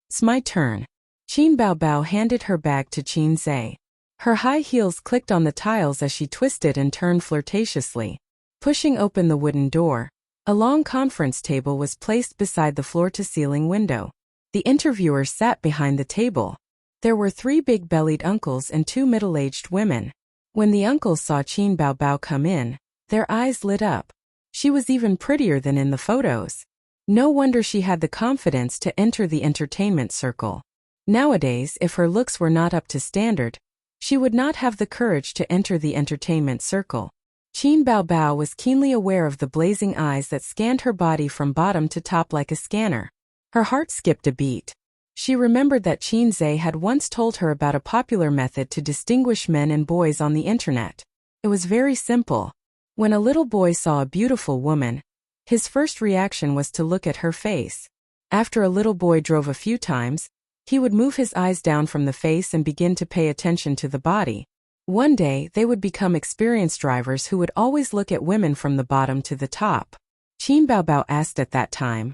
It's my turn. Qin Baobao handed her bag to Qin Zhe. Her high heels clicked on the tiles as she twisted and turned flirtatiously. Pushing open the wooden door, a long conference table was placed beside the floor-to-ceiling window. The interviewers sat behind the table. There were 3 big-bellied uncles and 2 middle-aged women. When the uncles saw Qin Baobao come in, their eyes lit up. She was even prettier than in the photos. No wonder she had the confidence to enter the entertainment circle. Nowadays, if her looks were not up to standard, she would not have the courage to enter the entertainment circle. Qin Baobao was keenly aware of the blazing eyes that scanned her body from bottom to top like a scanner. Her heart skipped a beat. She remembered that Qin Zhe had once told her about a popular method to distinguish men and boys on the internet. It was very simple. When a little boy saw a beautiful woman, his first reaction was to look at her face. After a little boy drove a few times, he would move his eyes down from the face and begin to pay attention to the body. One day, they would become experienced drivers who would always look at women from the bottom to the top. Qin Baobao asked at that time,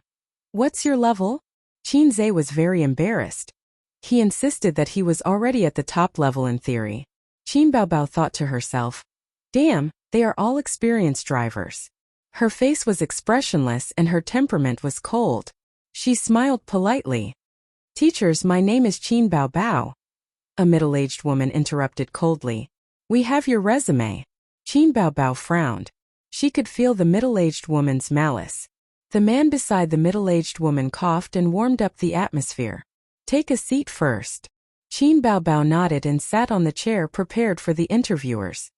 "What's your level?" Qin Zhe was very embarrassed. He insisted that he was already at the top level in theory. Qin Baobao thought to herself, "Damn, they are all experienced drivers." Her face was expressionless and her temperament was cold. She smiled politely. "Teachers, my name is Qin Baobao." A middle-aged woman interrupted coldly. "We have your resume." Qin Baobao frowned. She could feel the middle-aged woman's malice. The man beside the middle-aged woman coughed and warmed up the atmosphere. "Take a seat first." Qin Baobao nodded and sat on the chair prepared for the interviewers.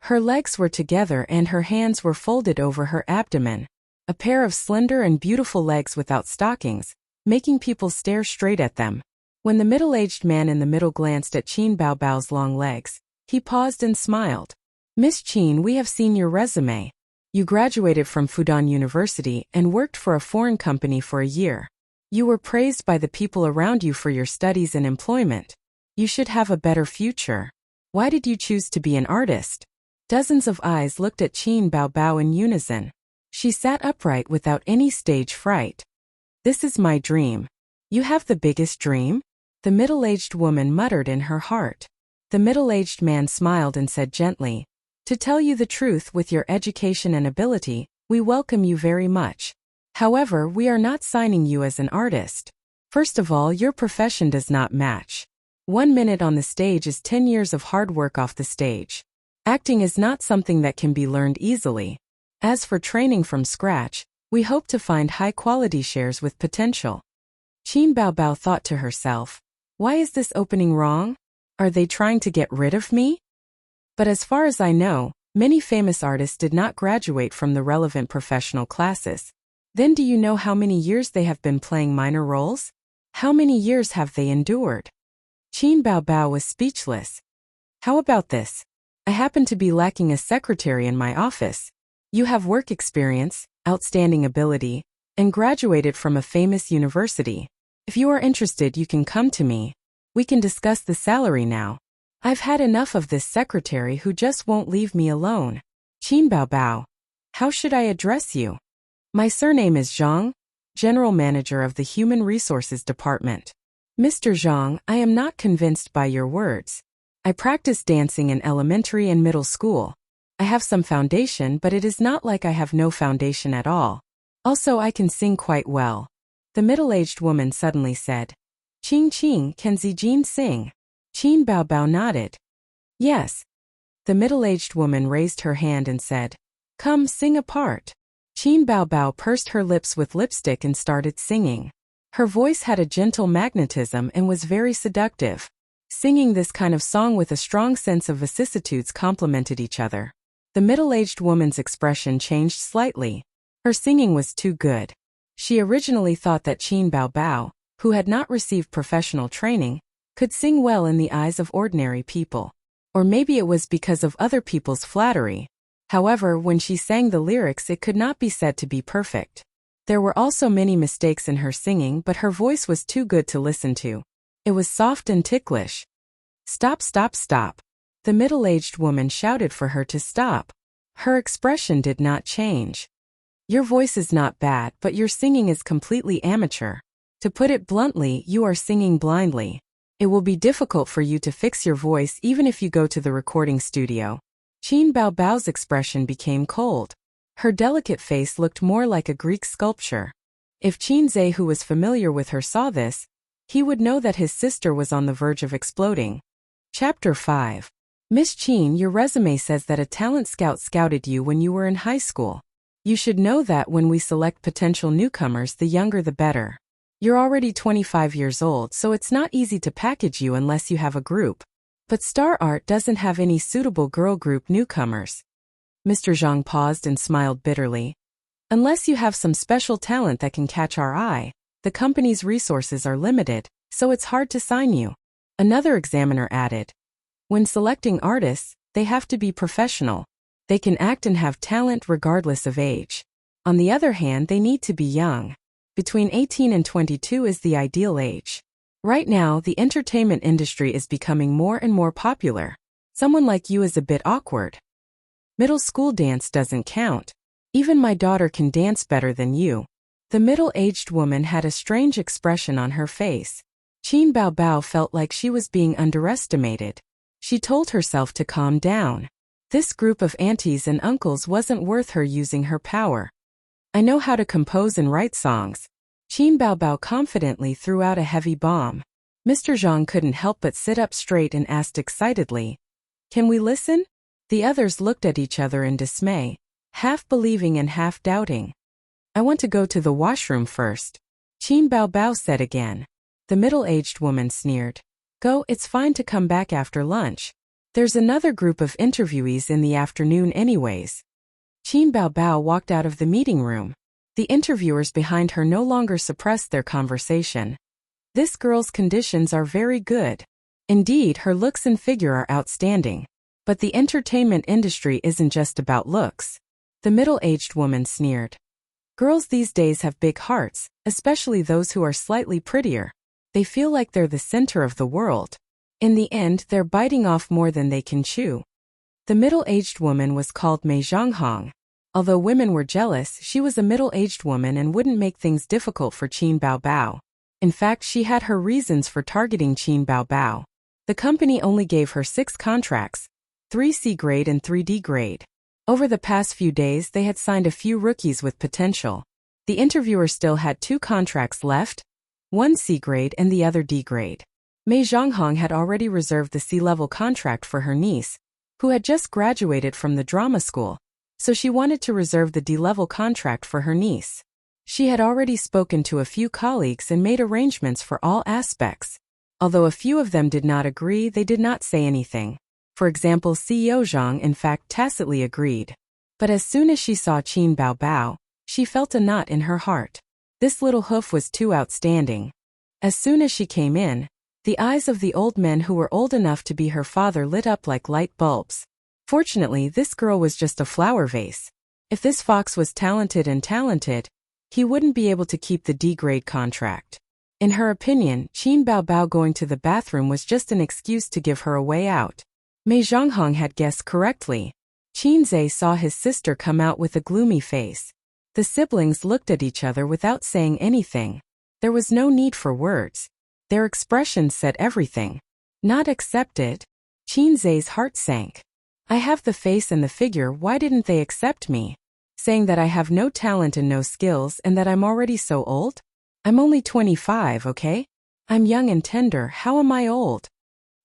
Her legs were together and her hands were folded over her abdomen. A pair of slender and beautiful legs without stockings, making people stare straight at them. When the middle-aged man in the middle glanced at Qin Baobao's long legs, he paused and smiled. "Miss Qin, we have seen your resume. You graduated from Fudan University and worked for a foreign company for a year. You were praised by the people around you for your studies and employment. You should have a better future. Why did you choose to be an artist?" Dozens of eyes looked at Qin Baobao in unison. She sat upright without any stage fright. "This is my dream." "You have the biggest dream?" The middle-aged woman muttered in her heart. The middle-aged man smiled and said gently, "To tell you the truth, with your education and ability, we welcome you very much. However, we are not signing you as an artist. First of all, your profession does not match. 1 minute on the stage is 10 years of hard work off the stage. Acting is not something that can be learned easily. As for training from scratch, we hope to find high-quality shares with potential." Qin Baobao thought to herself, "Why is this opening wrong? Are they trying to get rid of me?" But as far as I know, many famous artists did not graduate from the relevant professional classes. Then do you know how many years they have been playing minor roles? How many years have they endured? Qin Baobao was speechless. "How about this? I happen to be lacking a secretary in my office. You have work experience, outstanding ability, and graduated from a famous university. If you are interested, you can come to me. We can discuss the salary now. I've had enough of this secretary who just won't leave me alone." "Qin Baobao, how should I address you?" "My surname is Zhang, General Manager of the Human Resources Department." "Mr. Zhang, I am not convinced by your words. I practiced dancing in elementary and middle school. I have some foundation, but it is not like I have no foundation at all. Also, I can sing quite well." The middle-aged woman suddenly said, "Qing Qing, can Zijin sing?" Qin Baobao nodded. "Yes." The middle-aged woman raised her hand and said, "Come, sing a part." Qin Baobao pursed her lips with lipstick and started singing. Her voice had a gentle magnetism and was very seductive. Singing this kind of song with a strong sense of vicissitudes complemented each other. The middle-aged woman's expression changed slightly. Her singing was too good. She originally thought that Qin Baobao, who had not received professional training, could sing well in the eyes of ordinary people. Or maybe it was because of other people's flattery. However, when she sang the lyrics, it could not be said to be perfect. There were also many mistakes in her singing, but her voice was too good to listen to. It was soft and ticklish. "Stop, stop, stop." The middle-aged woman shouted for her to stop. Her expression did not change. Your voice is not bad, but your singing is completely amateur. To put it bluntly, you are singing blindly. It will be difficult for you to fix your voice even if you go to the recording studio. Qin Baobao's expression became cold. Her delicate face looked more like a Greek sculpture. If Qin Zhe, who was familiar with her, saw this, he would know that his sister was on the verge of exploding. Chapter 5. Miss Qin, your resume says that a talent scout scouted you when you were in high school. You should know that when we select potential newcomers, the younger the better. You're already 25 years old, so it's not easy to package you unless you have a group. But Star Art doesn't have any suitable girl group newcomers. Mr. Zhang paused and smiled bitterly. Unless you have some special talent that can catch our eye, the company's resources are limited, so it's hard to sign you. Another examiner added. When selecting artists, they have to be professional. They can act and have talent regardless of age. On the other hand, they need to be young. Between 18 and 22 is the ideal age. Right now, the entertainment industry is becoming more and more popular. Someone like you is a bit awkward. Middle school dance doesn't count. Even my daughter can dance better than you. The middle-aged woman had a strange expression on her face. Qin Baobao felt like she was being underestimated. She told herself to calm down. This group of aunties and uncles wasn't worth her using her power. I know how to compose and write songs. Qin Baobao confidently threw out a heavy bomb. Mr. Zhang couldn't help but sit up straight and asked excitedly, "Can we listen?" The others looked at each other in dismay, half believing and half doubting. "I want to go to the washroom first," Qin Baobao said again. The middle-aged woman sneered. "Go, it's fine to come back after lunch. There's another group of interviewees in the afternoon anyways." Qin Baobao walked out of the meeting room. The interviewers behind her no longer suppressed their conversation. This girl's conditions are very good. Indeed, her looks and figure are outstanding. But the entertainment industry isn't just about looks. The middle-aged woman sneered. Girls these days have big hearts, especially those who are slightly prettier. They feel like they're the center of the world. In the end, they're biting off more than they can chew. The middle-aged woman was called Mei Zhonghong. Although women were jealous, she was a middle-aged woman and wouldn't make things difficult for Qin Baobao. In fact, she had her reasons for targeting Qin Baobao. The company only gave her 6 contracts, 3 C grade and 3 D grade. Over the past few days, they had signed a few rookies with potential. The interviewer still had 2 contracts left, 1 C grade and the other D grade. Mei Zhonghong had already reserved the C-level contract for her niece, who had just graduated from the drama school, so she wanted to reserve the D-level contract for her niece. She had already spoken to a few colleagues and made arrangements for all aspects. Although a few of them did not agree, they did not say anything. For example, CEO Zhang in fact tacitly agreed. But as soon as she saw Qin Baobao, she felt a knot in her heart. This little hoof was too outstanding. As soon as she came in, the eyes of the old men who were old enough to be her father lit up like light bulbs. Fortunately, this girl was just a flower vase. If this fox was talented, he wouldn't be able to keep the D-grade contract. In her opinion, Qin Baobao going to the bathroom was just an excuse to give her a way out. Mei Zhonghong had guessed correctly. Qin Zhe saw his sister come out with a gloomy face. The siblings looked at each other without saying anything. There was no need for words. Their expressions said everything. Not accepted? Qin Zhe's heart sank. I have the face and the figure, why didn't they accept me? Saying that I have no talent and no skills and that I'm already so old? I'm only 25, okay? I'm young and tender, how am I old?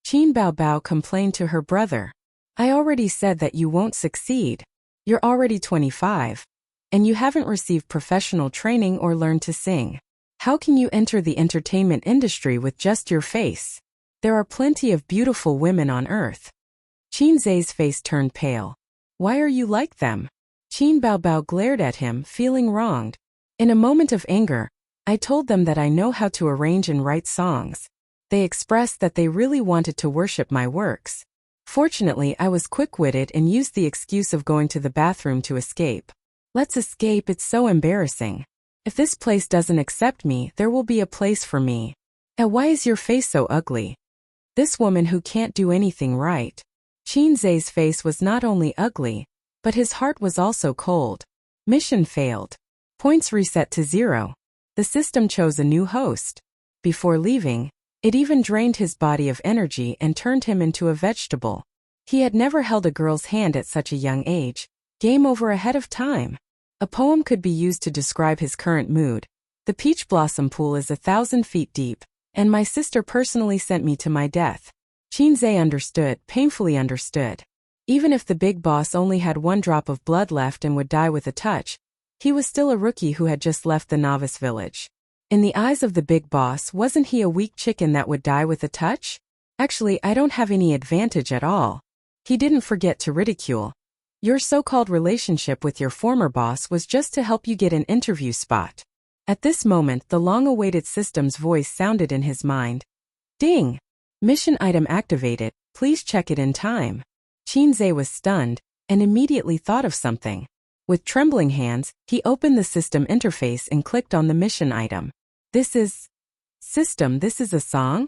Qin Baobao complained to her brother. I already said that you won't succeed. You're already 25. And you haven't received professional training or learned to sing. How can you enter the entertainment industry with just your face? There are plenty of beautiful women on earth. Qin Zhe's face turned pale. Why are you like them? Qin Baobao glared at him, feeling wronged. In a moment of anger, I told them that I know how to arrange and write songs. They expressed that they really wanted to worship my works. Fortunately, I was quick-witted and used the excuse of going to the bathroom to escape. Let's escape, it's so embarrassing. If this place doesn't accept me, there will be a place for me. And why is your face so ugly? This woman who can't do anything right. Qin Zhe's face was not only ugly, but his heart was also cold. Mission failed. Points reset to 0. The system chose a new host. Before leaving, it even drained his body of energy and turned him into a vegetable. He had never held a girl's hand at such a young age. Game over ahead of time. A poem could be used to describe his current mood. The peach blossom pool is 1,000 feet deep, and my sister personally sent me to my death. Qinzhe understood, painfully understood. Even if the big boss only had 1 drop of blood left and would die with a touch, he was still a rookie who had just left the novice village. In the eyes of the big boss, wasn't he a weak chicken that would die with a touch? Actually, I don't have any advantage at all. He didn't forget to ridicule. Your so-called relationship with your former boss was just to help you get an interview spot. At this moment, the long-awaited system's voice sounded in his mind. Ding! Mission item activated, please check it in time. Qinzhe was stunned, and immediately thought of something. With trembling hands, he opened the system interface and clicked on the mission item. This is... System, this is a song?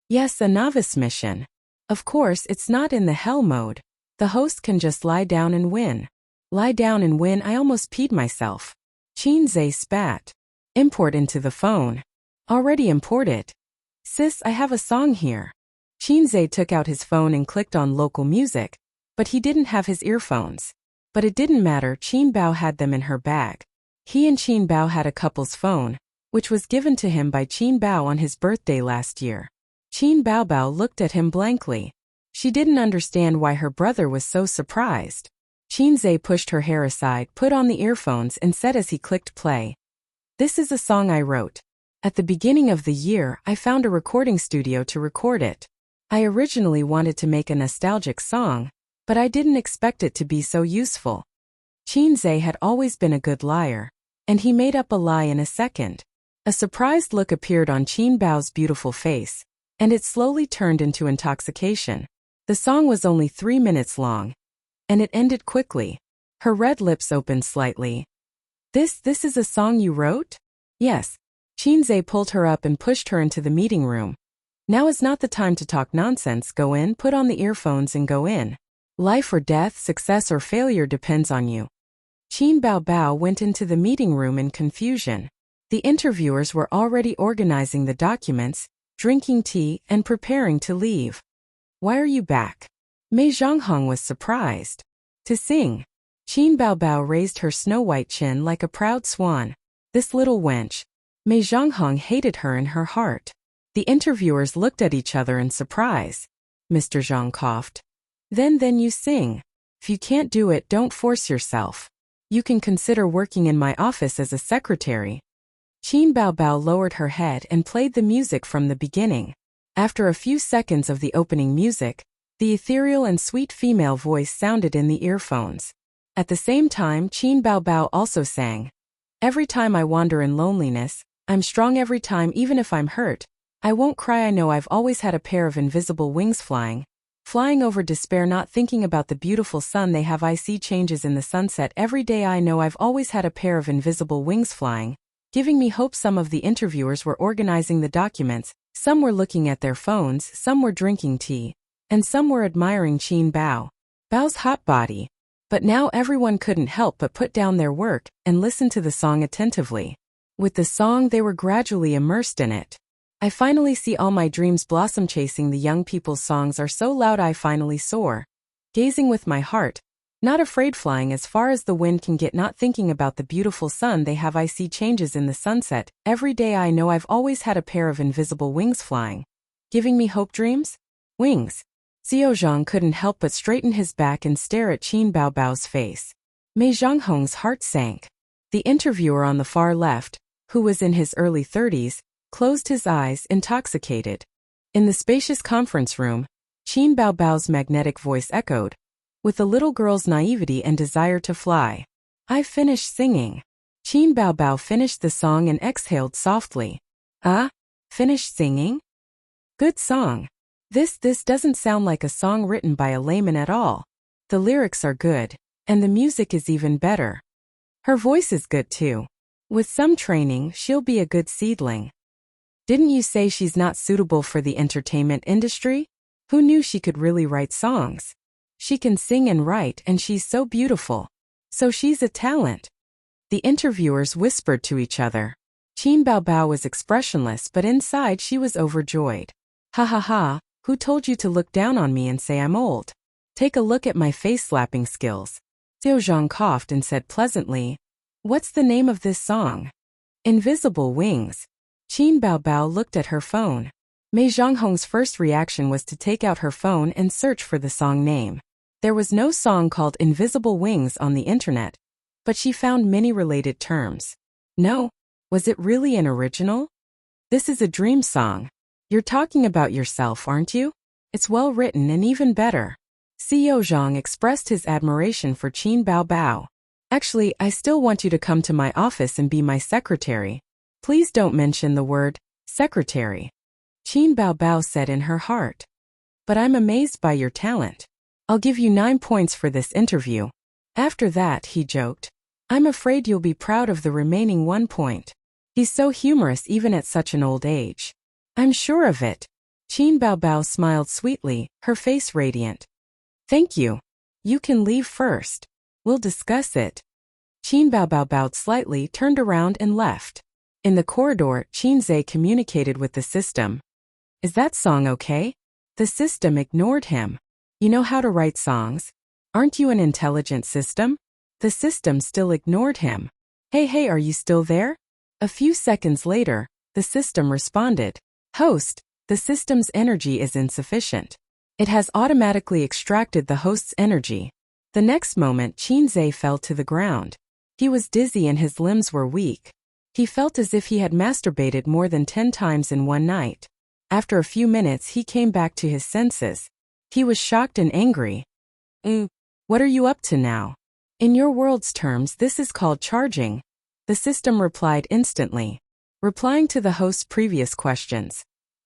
Yes, a novice mission. Of course, it's not in the hell mode. The host can just lie down and win. Lie down and win, I almost peed myself. Qinzhe spat. Import into the phone. Already imported. Sis, I have a song here. Qinzhe took out his phone and clicked on local music, but he didn't have his earphones. But it didn't matter, Qin Bao had them in her bag. He and Qin Bao had a couple's phone, which was given to him by Qin Bao on his birthday last year. Qin Bao looked at him blankly. She didn't understand why her brother was so surprised. Qinzhe pushed her hair aside, put on the earphones and said as he clicked play. This is a song I wrote. At the beginning of the year, I found a recording studio to record it. I originally wanted to make a nostalgic song, but I didn't expect it to be so useful. Qinzhe had always been a good liar, and he made up a lie in a second. A surprised look appeared on Qin Bao's beautiful face, and it slowly turned into intoxication. The song was only 3 minutes long, and it ended quickly. Her red lips opened slightly. This is a song you wrote? Yes. Qinzhe pulled her up and pushed her into the meeting room. Now is not the time to talk nonsense, go in, put on the earphones and go in. Life or death, success or failure depends on you. Qin Bao went into the meeting room in confusion. The interviewers were already organizing the documents, drinking tea, and preparing to leave. Why are you back? Mei Zhonghong was surprised. To sing. Qin Bao raised her snow-white chin like a proud swan. This little wench. Mei Zhonghong hated her in her heart. The interviewers looked at each other in surprise. Mr. Zhang coughed. Then you sing. If you can't do it, don't force yourself. You can consider working in my office as a secretary. Qin Bao lowered her head and played the music from the beginning. After a few seconds of the opening music, the ethereal and sweet female voice sounded in the earphones. At the same time, Qin Bao also sang. Every time I wander in loneliness, I'm strong every time even if I'm hurt. I won't cry, I know I've always had a pair of invisible wings flying over despair, not thinking about the beautiful sun they have. I see changes in the sunset every day. I know I've always had a pair of invisible wings flying, giving me hope. Some of the interviewers were organizing the documents, some were looking at their phones, some were drinking tea, and some were admiring Qin Bao's hot body. But now everyone couldn't help but put down their work and listen to the song attentively. With the song, they were gradually immersed in it. I finally see all my dreams blossom. Chasing the young people's songs are so loud I finally soar. Gazing with my heart, not afraid, flying as far as the wind can get, not thinking about the beautiful sun they have. I see changes in the sunset every day. I know I've always had a pair of invisible wings flying, giving me hope. Dreams? Wings. Xiaozhang couldn't help but straighten his back and stare at Qin Bao's face. Mei Zhonghong's heart sank. The interviewer on the far left, who was in his early 30s, closed his eyes, intoxicated. In the spacious conference room, Qin Bao's magnetic voice echoed, with the little girl's naivety and desire to fly. I've finished singing. Qin Bao finished the song and exhaled softly. Finished singing? Good song. This doesn't sound like a song written by a layman at all. The lyrics are good, and the music is even better. Her voice is good too. With some training, she'll be a good seedling. Didn't you say she's not suitable for the entertainment industry? Who knew she could really write songs? She can sing and write, and she's so beautiful. So she's a talent. The interviewers whispered to each other. Qin Baobao was expressionless, but inside she was overjoyed. Ha ha ha, who told you to look down on me and say I'm old? Take a look at my face-slapping skills. Xiao Zhang coughed and said pleasantly, "What's the name of this song?" Invisible Wings. Qin Baobao looked at her phone. Mei Zhanghong's first reaction was to take out her phone and search for the song name. There was no song called Invisible Wings on the internet, but she found many related terms. No, was it really an original? This is a dream song. You're talking about yourself, aren't you? It's well written and even better. Xiao Zhang expressed his admiration for Qin Baobao. Actually, I still want you to come to my office and be my secretary. Please don't mention the word secretary. Qin Baobao said in her heart. But I'm amazed by your talent. I'll give you 9 points for this interview. After that, he joked, I'm afraid you'll be proud of the remaining 1 point. He's so humorous even at such an old age. I'm sure of it. Qin Baobao smiled sweetly, her face radiant. Thank you. You can leave first. We'll discuss it. Qin Baobao bowed slightly, turned around and left. In the corridor, Qin Zhe communicated with the system. Is that song okay? The system ignored him. You know how to write songs? Aren't you an intelligent system? The system still ignored him. Hey, are you still there? A few seconds later, the system responded. Host, the system's energy is insufficient. It has automatically extracted the host's energy. The next moment, Qin Zhe fell to the ground. He was dizzy and his limbs were weak. He felt as if he had masturbated more than 10 times in one night. After a few minutes, he came back to his senses. He was shocked and angry. What are you up to now? In your world's terms, this is called charging. The system replied instantly, replying to the host's previous questions.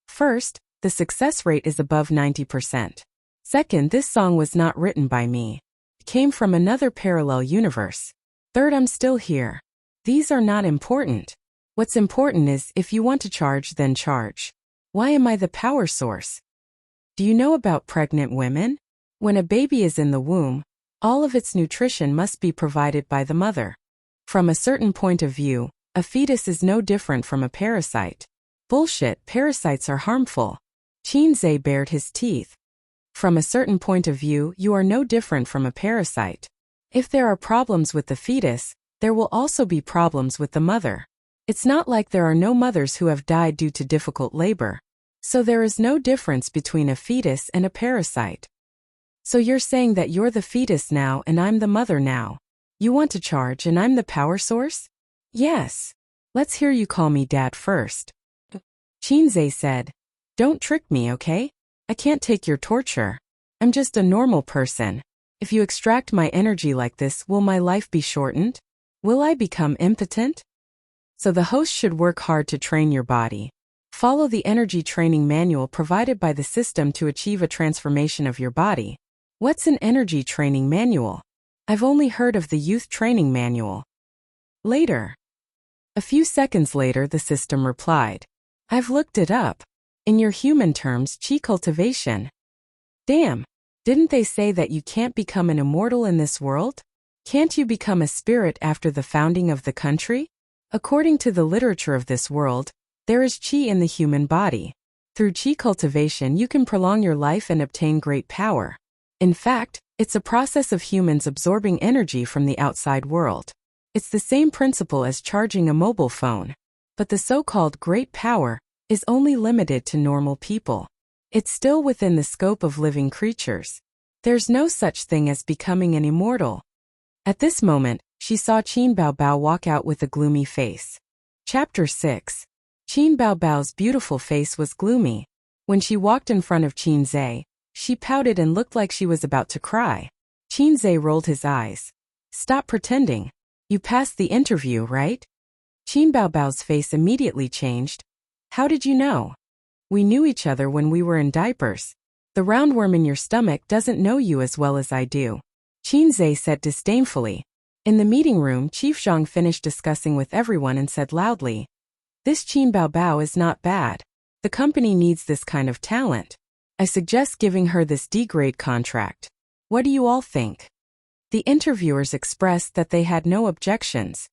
First, the success rate is above 90%. Second, this song was not written by me. It came from another parallel universe. Third, I'm still here. These are not important. What's important is, if you want to charge, then charge. Why am I the power source? Do you know about pregnant women? When a baby is in the womb, all of its nutrition must be provided by the mother. From a certain point of view, a fetus is no different from a parasite. Bullshit, parasites are harmful. Qin Zhe bared his teeth. From a certain point of view, you are no different from a parasite. If there are problems with the fetus, there will also be problems with the mother. It's not like there are no mothers who have died due to difficult labor. So there is no difference between a fetus and a parasite. So you're saying that you're the fetus now and I'm the mother now. You want to charge and I'm the power source? Yes. Let's hear you call me Dad first. Qin Zhe said, Don't trick me, okay? I can't take your torture. I'm just a normal person. If you extract my energy like this, will my life be shortened? Will I become impotent? So the host should work hard to train your body. Follow the energy training manual provided by the system to achieve a transformation of your body. What's an energy training manual? I've only heard of the youth training manual. Later. A few seconds later, the system replied. I've looked it up. In your human terms, chi cultivation. Damn, didn't they say that you can't become an immortal in this world? Can't you become a spirit after the founding of the country? According to the literature of this world, there is chi in the human body. Through chi cultivation, you can prolong your life and obtain great power. In fact, it's a process of humans absorbing energy from the outside world. It's the same principle as charging a mobile phone. But the so-called great power is only limited to normal people. It's still within the scope of living creatures. There's no such thing as becoming an immortal. At this moment, she saw Qin Baobao walk out with a gloomy face. Chapter 6. Qin Baobao's beautiful face was gloomy. When she walked in front of Qin Zhe, she pouted and looked like she was about to cry. Qin Zhe rolled his eyes. Stop pretending. You passed the interview, right? Qin Baobao's face immediately changed. How did you know? We knew each other when we were in diapers. The roundworm in your stomach doesn't know you as well as I do. Qin Zhe said disdainfully. In the meeting room, Chief Zhang finished discussing with everyone and said loudly, This Qin Baobao is not bad. The company needs this kind of talent. I suggest giving her this D-grade contract. What do you all think? The interviewers expressed that they had no objections.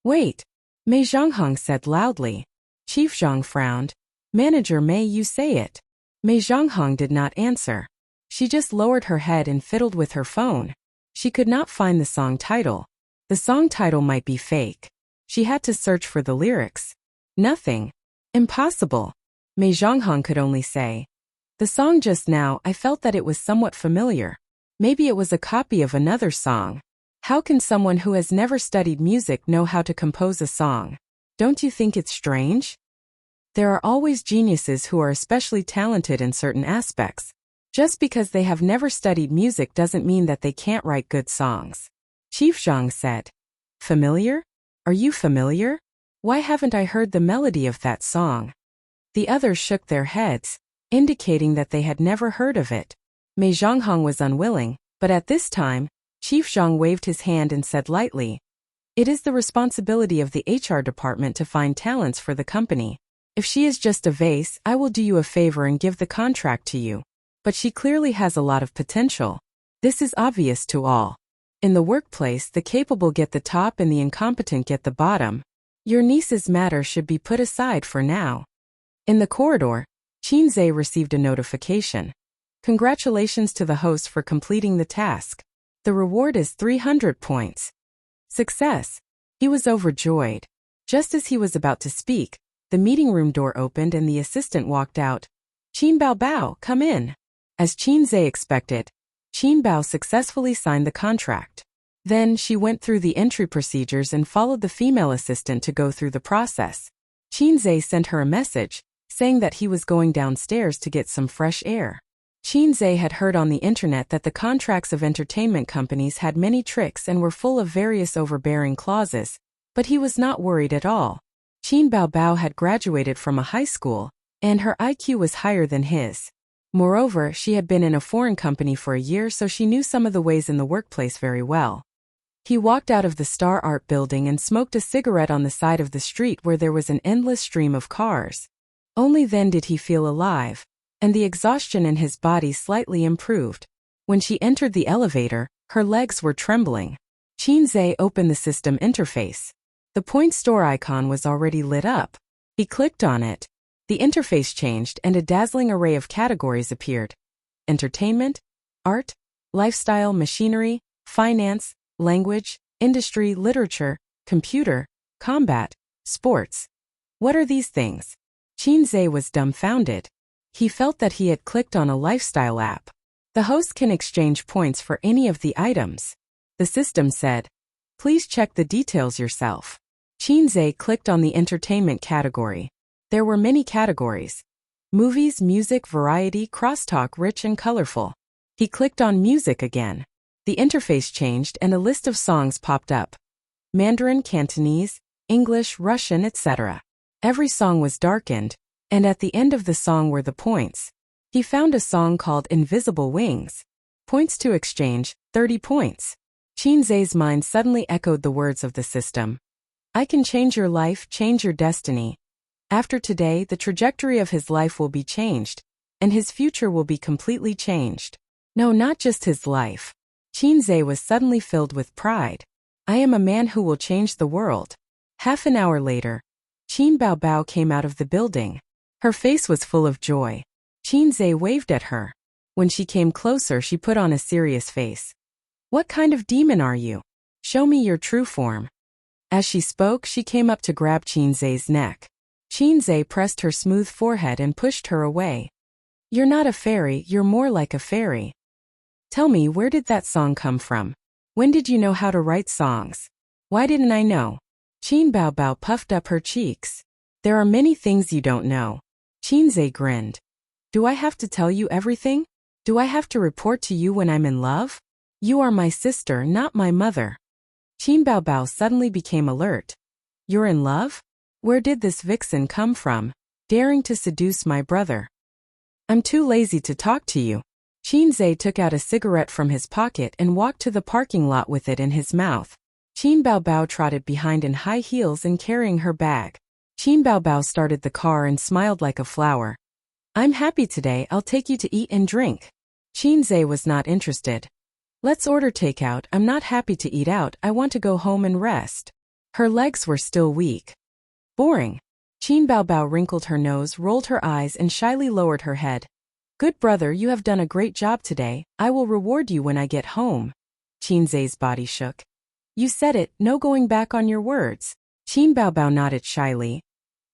Wait, Mei Zhonghong said loudly. Chief Zhang frowned. Manager Mei, you say it. Mei Zhonghong did not answer. She just lowered her head and fiddled with her phone. She could not find the song title. The song title might be fake. She had to search for the lyrics. Nothing. Impossible. Mei Zhonghong could only say. The song just now, I felt that it was somewhat familiar. Maybe it was a copy of another song. How can someone who has never studied music know how to compose a song? Don't you think it's strange? There are always geniuses who are especially talented in certain aspects. Just because they have never studied music doesn't mean that they can't write good songs. Chief Zhang said. Familiar? Are you familiar? Why haven't I heard the melody of that song? The others shook their heads, indicating that they had never heard of it. Mei Zhonghong was unwilling, but at this time, Chief Zhang waved his hand and said lightly, "It is the responsibility of the HR department to find talents for the company. If she is just a vase, I will do you a favor and give the contract to you. But she clearly has a lot of potential. This is obvious to all. In the workplace, the capable get the top and the incompetent get the bottom. Your niece's matter should be put aside for now." In the corridor, Qin Zhe received a notification. Congratulations to the host for completing the task. The reward is 300 points. Success. He was overjoyed. Just as he was about to speak, the meeting room door opened and the assistant walked out. Qin Bao Bao, come in. As Qin Zhe expected, Qin Bao successfully signed the contract. Then she went through the entry procedures and followed the female assistant to go through the process. Qin Zhe sent her a message, saying that he was going downstairs to get some fresh air. Qin Zhe had heard on the internet that the contracts of entertainment companies had many tricks and were full of various overbearing clauses, but he was not worried at all. Qin Bao Bao had graduated from a high school, and her IQ was higher than his. Moreover, she had been in a foreign company for a year, so she knew some of the ways in the workplace very well. He walked out of the Star Art building and smoked a cigarette on the side of the street where there was an endless stream of cars. Only then did he feel alive, and the exhaustion in his body slightly improved. When she entered the elevator, her legs were trembling. Qin Zhe opened the system interface. The point store icon was already lit up. He clicked on it. The interface changed and a dazzling array of categories appeared. Entertainment, art, lifestyle, machinery, finance, language, industry, literature, computer, combat, sports. What are these things? Qin Zhe was dumbfounded. He felt that he had clicked on a lifestyle app. The host can exchange points for any of the items. The system said, "Please check the details yourself." Qin Zhe clicked on the entertainment category. There were many categories. Movies, music, variety, crosstalk, rich and colorful. He clicked on music again. The interface changed and a list of songs popped up. Mandarin, Cantonese, English, Russian, etc. Every song was darkened, and at the end of the song were the points. He found a song called Invisible Wings. Points to exchange, 30 points. Qin Zhe's mind suddenly echoed the words of the system. I can change your life, change your destiny. After today, the trajectory of his life will be changed, and his future will be completely changed. No, not just his life. Qin Zhe was suddenly filled with pride. I am a man who will change the world. Half an hour later, Qin Bao Bao came out of the building. Her face was full of joy. Qin Zhe waved at her. When she came closer, she put on a serious face. What kind of demon are you? Show me your true form. As she spoke, she came up to grab Qin Zhe's neck. Qin Zhe pressed her smooth forehead and pushed her away. You're not a fairy, you're more like a fairy. Tell me, where did that song come from? When did you know how to write songs? Why didn't I know? Qin Bao Bao puffed up her cheeks. There are many things you don't know. Qin Zhe grinned. Do I have to tell you everything? Do I have to report to you when I'm in love? You are my sister, not my mother. Qin Bao Bao suddenly became alert. You're in love? Where did this vixen come from, daring to seduce my brother? I'm too lazy to talk to you. Qin Zhe took out a cigarette from his pocket and walked to the parking lot with it in his mouth. Qin Bao Bao trotted behind in high heels and carrying her bag. Qin Bao Bao started the car and smiled like a flower. I'm happy today, I'll take you to eat and drink. Qin Zhe was not interested. Let's order takeout, I'm not happy to eat out, I want to go home and rest. Her legs were still weak. Boring. Qin Baobao wrinkled her nose, rolled her eyes, and shyly lowered her head. Good brother, you have done a great job today. I will reward you when I get home. Qin Zai's body shook. You said it, no going back on your words. Qin Baobao nodded shyly.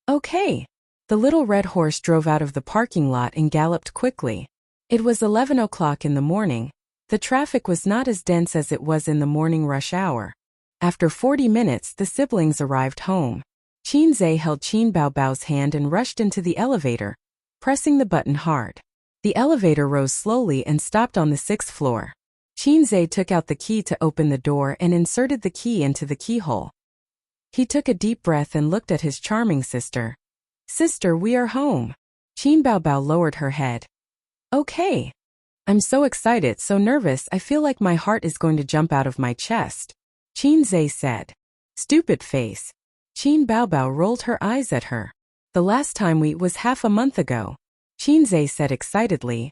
Okay. The little red horse drove out of the parking lot and galloped quickly. It was 11 o'clock in the morning. The traffic was not as dense as it was in the morning rush hour. After 40 minutes, the siblings arrived home. Qin Zai held Qin Baobao's hand and rushed into the elevator, pressing the button hard. The elevator rose slowly and stopped on the 6th floor. Qin Zai took out the key to open the door and inserted the key into the keyhole. He took a deep breath and looked at his charming sister. Sister, we are home. Qin Baobao lowered her head. Okay. I'm so excited, so nervous, I feel like my heart is going to jump out of my chest. Qin Zai said. Stupid face. Qin Baobao rolled her eyes at her. The last time we was half a month ago. Qin Zai said excitedly.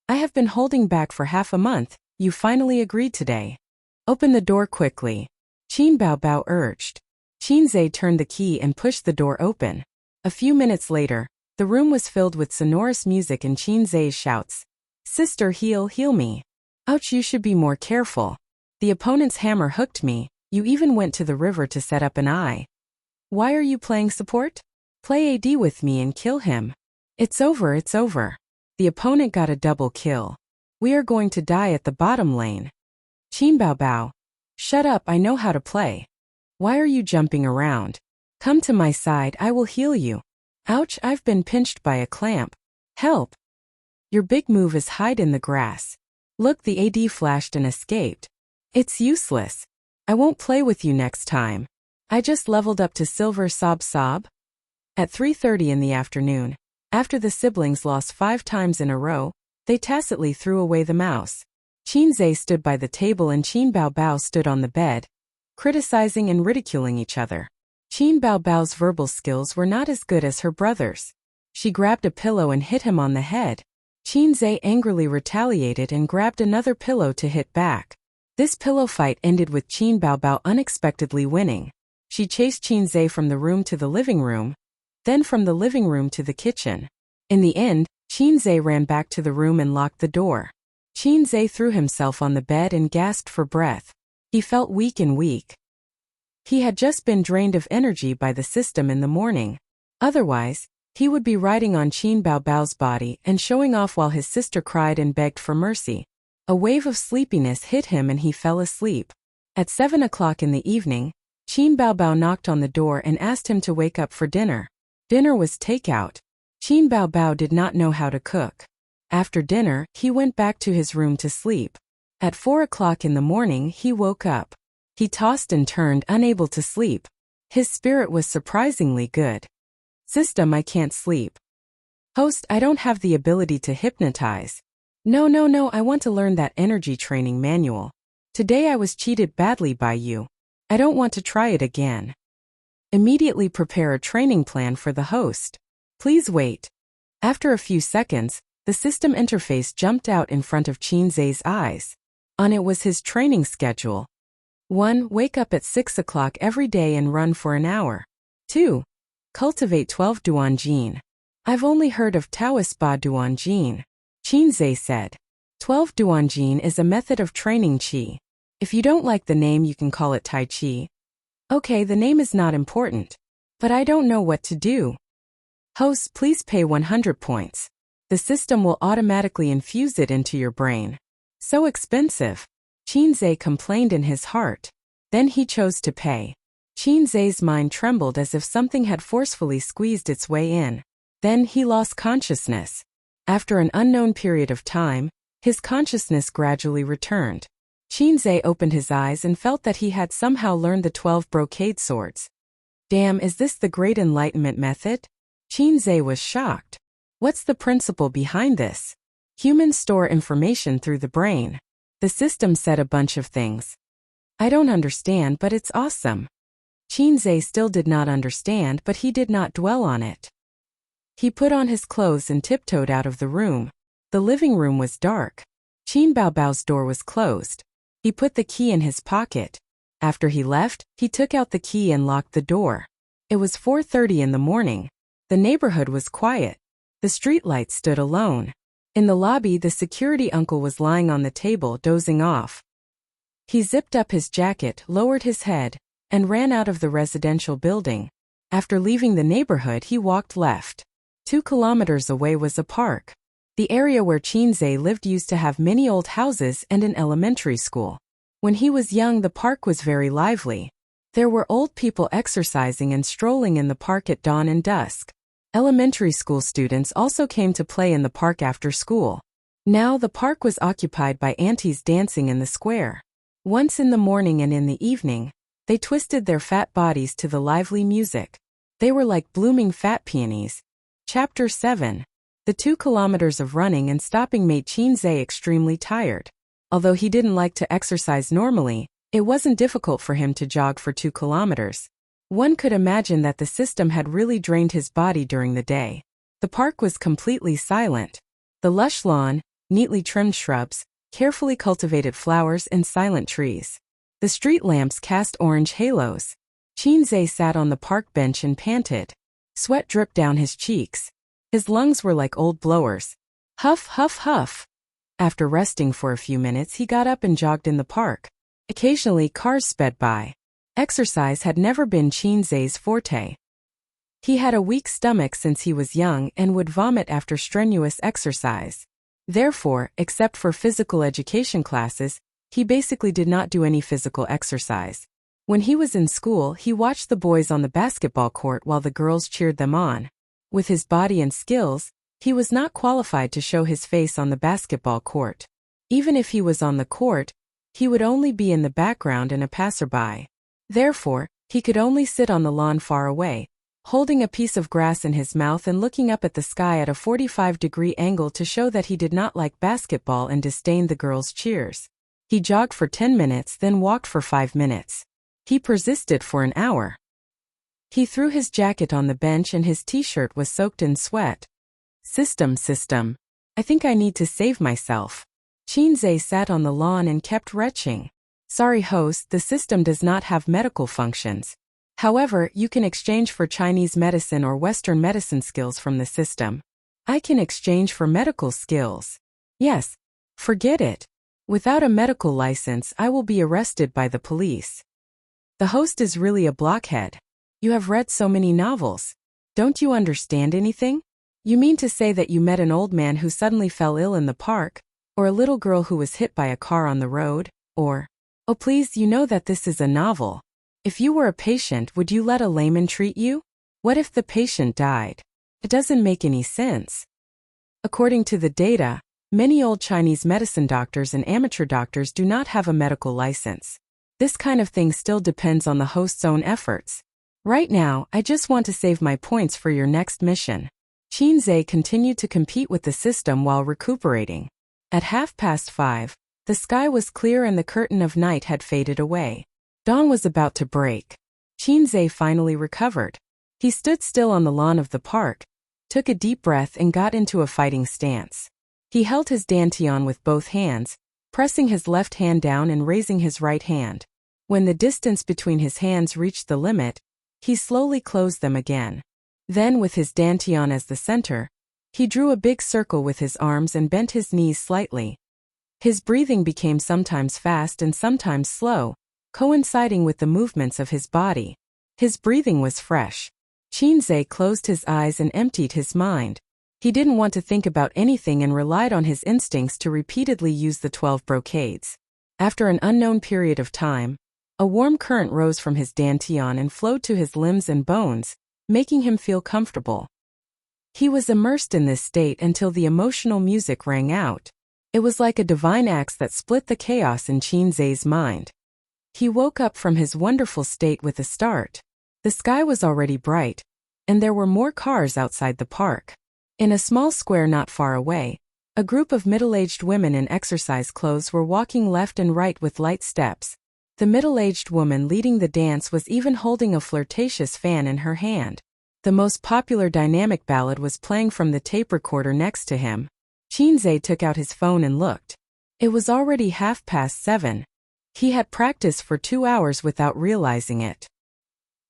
I have been holding back for half a month, you finally agreed today. Open the door quickly. Qin Baobao urged. Qin Zai turned the key and pushed the door open. A few minutes later, the room was filled with sonorous music and Qin Zai's shouts. Sister, heal me. Ouch, you should be more careful. The opponent's hammer hooked me, you even went to the river to set up an eye. Why are you playing support? Play AD with me and kill him. It's over, it's over. The opponent got a double kill. We are going to die at the bottom lane. Qin Baobao. Shut up, I know how to play. Why are you jumping around? Come to my side, I will heal you. Ouch, I've been pinched by a clamp. Help. Your big move is hide in the grass. Look, the AD flashed and escaped. It's useless. I won't play with you next time. I just leveled up to silver sob. At 3:30 in the afternoon, after the siblings lost 5 times in a row, they tacitly threw away the mouse. Qin Zai stood by the table and Qin Baobao stood on the bed, criticizing and ridiculing each other. Qin Baobao's verbal skills were not as good as her brother's. She grabbed a pillow and hit him on the head. Qin Zai angrily retaliated and grabbed another pillow to hit back. This pillow fight ended with Qin Baobao unexpectedly winning. She chased Qin Zai from the room to the living room, then from the living room to the kitchen. In the end, Qin Zai ran back to the room and locked the door. Qin Zai threw himself on the bed and gasped for breath. He felt weak and weak. He had just been drained of energy by the system in the morning. Otherwise, he would be riding on Qin Baobao's body and showing off while his sister cried and begged for mercy. A wave of sleepiness hit him and he fell asleep. At 7 o'clock in the evening, Qin Baobao knocked on the door and asked him to wake up for dinner. Dinner was takeout. Qin Baobao did not know how to cook. After dinner, he went back to his room to sleep. At 4 o'clock in the morning, he woke up. He tossed and turned, unable to sleep. His spirit was surprisingly good. System, I can't sleep. Host, I don't have the ability to hypnotize. No, I want to learn that energy training manual. Today I was cheated badly by you. I don't want to try it again. Immediately prepare a training plan for the host. Please wait. After a few seconds, the system interface jumped out in front of Qin Zai's eyes. On it was his training schedule. 1. Wake up at 6 o'clock every day and run for an hour. 2. Cultivate 12 Duanjin. I've only heard of Taoist Ba Duanjin. Qin Zai said. 12 Duanjin is a method of training qi. If you don't like the name, you can call it Tai Chi. Okay, the name is not important. But I don't know what to do. Host, please pay 100 points. The system will automatically infuse it into your brain. So expensive. Qin Zai complained in his heart. Then he chose to pay. Qin Zai's mind trembled as if something had forcefully squeezed its way in. Then he lost consciousness. After an unknown period of time, his consciousness gradually returned. Qin Zai opened his eyes and felt that he had somehow learned the 12 brocade swords. Damn, is this the Great Enlightenment method? Qin Zai was shocked. What's the principle behind this? Humans store information through the brain. The system said a bunch of things. I don't understand, but it's awesome. Qin Zai still did not understand, but he did not dwell on it. He put on his clothes and tiptoed out of the room. The living room was dark. Qin Baobao's door was closed. He put the key in his pocket. After he left, he took out the key and locked the door. It was 4:30 in the morning. The neighborhood was quiet. The streetlights stood alone. In the lobby, the security uncle was lying on the table, dozing off. He zipped up his jacket, lowered his head, and ran out of the residential building. After leaving the neighborhood, he walked left. 2 kilometers away was a park. The area where Qinze lived used to have many old houses and an elementary school. When he was young, the park was very lively. There were old people exercising and strolling in the park at dawn and dusk. Elementary school students also came to play in the park after school. Now the park was occupied by aunties dancing in the square. Once in the morning and in the evening, they twisted their fat bodies to the lively music. They were like blooming fat peonies. Chapter 7. The 2 kilometers of running and stopping made Qinze extremely tired. Although he didn't like to exercise normally, it wasn't difficult for him to jog for 2 kilometers. One could imagine that the system had really drained his body during the day. The park was completely silent. The lush lawn, neatly trimmed shrubs, carefully cultivated flowers and silent trees. The street lamps cast orange halos. Qinze sat on the park bench and panted. Sweat dripped down his cheeks. His lungs were like old blowers. Huff, huff, huff. After resting for a few minutes, he got up and jogged in the park. Occasionally, cars sped by. Exercise had never been Qinze's forte. He had a weak stomach since he was young and would vomit after strenuous exercise. Therefore, except for physical education classes, he basically did not do any physical exercise. When he was in school, he watched the boys on the basketball court while the girls cheered them on. With his body and skills, he was not qualified to show his face on the basketball court. Even if he was on the court, he would only be in the background and a passerby. Therefore, he could only sit on the lawn far away, holding a piece of grass in his mouth and looking up at the sky at a 45-degree angle to show that he did not like basketball and disdained the girls' cheers. He jogged for 10 minutes, then walked for 5 minutes. He persisted for an hour. He threw his jacket on the bench and his t-shirt was soaked in sweat. System. I think I need to save myself. Qinze sat on the lawn and kept retching. Sorry host, the system does not have medical functions. However, you can exchange for Chinese medicine or Western medicine skills from the system. I can exchange for medical skills. Yes. Forget it. Without a medical license, I will be arrested by the police. The host is really a blockhead. You have read so many novels. Don't you understand anything? You mean to say that you met an old man who suddenly fell ill in the park, or a little girl who was hit by a car on the road, or... Oh please, you know that this is a novel. If you were a patient, would you let a layman treat you? What if the patient died? It doesn't make any sense. According to the data, many old Chinese medicine doctors and amateur doctors do not have a medical license. This kind of thing still depends on the host's own efforts. Right now, I just want to save my points for your next mission. Qinze continued to compete with the system while recuperating. At 5:30, the sky was clear and the curtain of night had faded away. Dawn was about to break. Qinze finally recovered. He stood still on the lawn of the park, took a deep breath and got into a fighting stance. He held his dantian with both hands, pressing his left hand down and raising his right hand. When the distance between his hands reached the limit, he slowly closed them again. Then, with his dantian as the center, he drew a big circle with his arms and bent his knees slightly. His breathing became sometimes fast and sometimes slow, coinciding with the movements of his body. His breathing was fresh. Qinze closed his eyes and emptied his mind. He didn't want to think about anything and relied on his instincts to repeatedly use the 12 brocades. After an unknown period of time, a warm current rose from his dantian and flowed to his limbs and bones, making him feel comfortable. He was immersed in this state until the emotional music rang out. It was like a divine axe that split the chaos in Qinze's mind. He woke up from his wonderful state with a start. The sky was already bright, and there were more cars outside the park. In a small square not far away, a group of middle-aged women in exercise clothes were walking left and right with light steps. The middle-aged woman leading the dance was even holding a flirtatious fan in her hand. The most popular dynamic ballad was playing from the tape recorder next to him. Qinze took out his phone and looked. It was already 7:30. He had practiced for 2 hours without realizing it.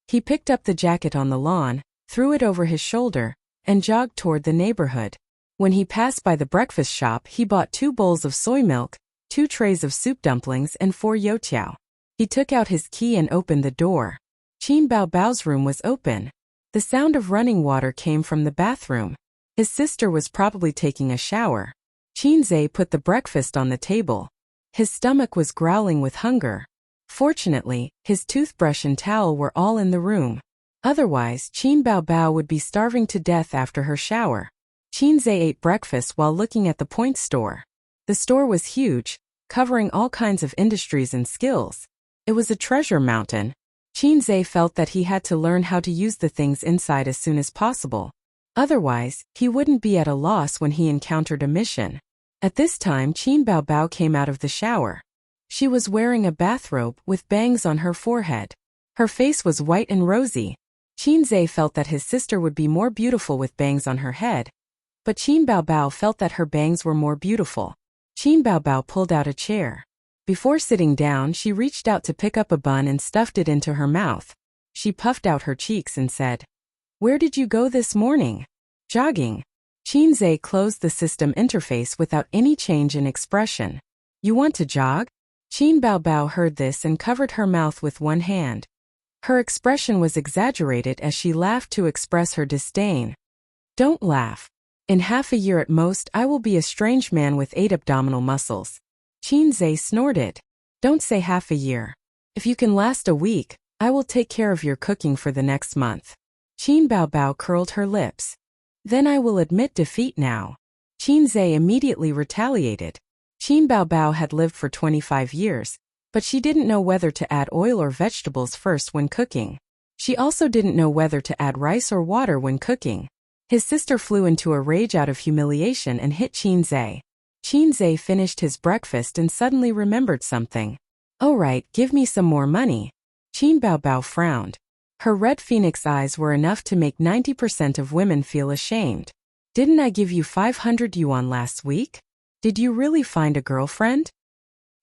He picked up the jacket on the lawn, threw it over his shoulder, and jogged toward the neighborhood. When he passed by the breakfast shop, he bought 2 bowls of soy milk, 2 trays of soup dumplings, and 4 youtiao. He took out his key and opened the door. Qin Baobao's room was open. The sound of running water came from the bathroom. His sister was probably taking a shower. Qin Zhe put the breakfast on the table. His stomach was growling with hunger. Fortunately, his toothbrush and towel were all in the room. Otherwise, Qin Baobao would be starving to death after her shower. Qin Zhe ate breakfast while looking at the point store. The store was huge, covering all kinds of industries and skills. It was a treasure mountain. Qin Zhe felt that he had to learn how to use the things inside as soon as possible. Otherwise, he wouldn't be at a loss when he encountered a mission. At this time, Qin Baobao came out of the shower. She was wearing a bathrobe with bangs on her forehead. Her face was white and rosy. Qin Zhe felt that his sister would be more beautiful with bangs on her head. But Qin Baobao felt that her bangs were more beautiful. Qin Baobao pulled out a chair. Before sitting down, she reached out to pick up a bun and stuffed it into her mouth. She puffed out her cheeks and said, "Where did you go this morning?" "Jogging." Qin Zhe closed the system interface without any change in expression. "You want to jog?" Qin Baobao heard this and covered her mouth with one hand. Her expression was exaggerated as she laughed to express her disdain. "Don't laugh. In half a year at most, I will be a strange man with 8 abdominal muscles." Qin Zhe snorted. "Don't say half a year. If you can last a week, I will take care of your cooking for the next month." Qin Baobao curled her lips. "Then I will admit defeat now." Qin Zhe immediately retaliated. Qin Baobao had lived for 25 years, but she didn't know whether to add oil or vegetables first when cooking. She also didn't know whether to add rice or water when cooking. His sister flew into a rage out of humiliation and hit Qin Zhe. Qin Zhe finished his breakfast and suddenly remembered something. "Oh right, give me some more money." Qin Baobao frowned. Her red phoenix eyes were enough to make 90% of women feel ashamed. "Didn't I give you 500 yuan last week? Did you really find a girlfriend?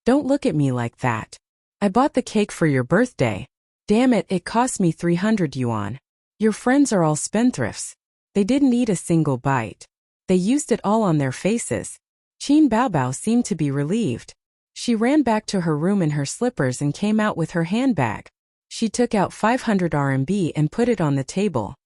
Don't look at me like that. I bought the cake for your birthday. Damn it, it cost me 300 yuan. Your friends are all spendthrifts. They didn't eat a single bite. They used it all on their faces." Qin Baobao seemed to be relieved. She ran back to her room in her slippers and came out with her handbag. She took out 500 RMB and put it on the table.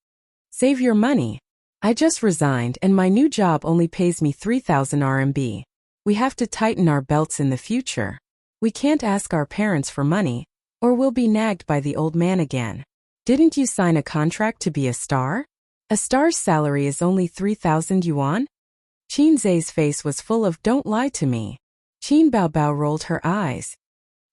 "Save your money. I just resigned and my new job only pays me 3,000 RMB. We have to tighten our belts in the future. We can't ask our parents for money, or we'll be nagged by the old man again. Didn't you sign a contract to be a star? A star's salary is only 3,000 yuan? Qin Zhe's face was full of "don't lie to me." Qin Baobao rolled her eyes.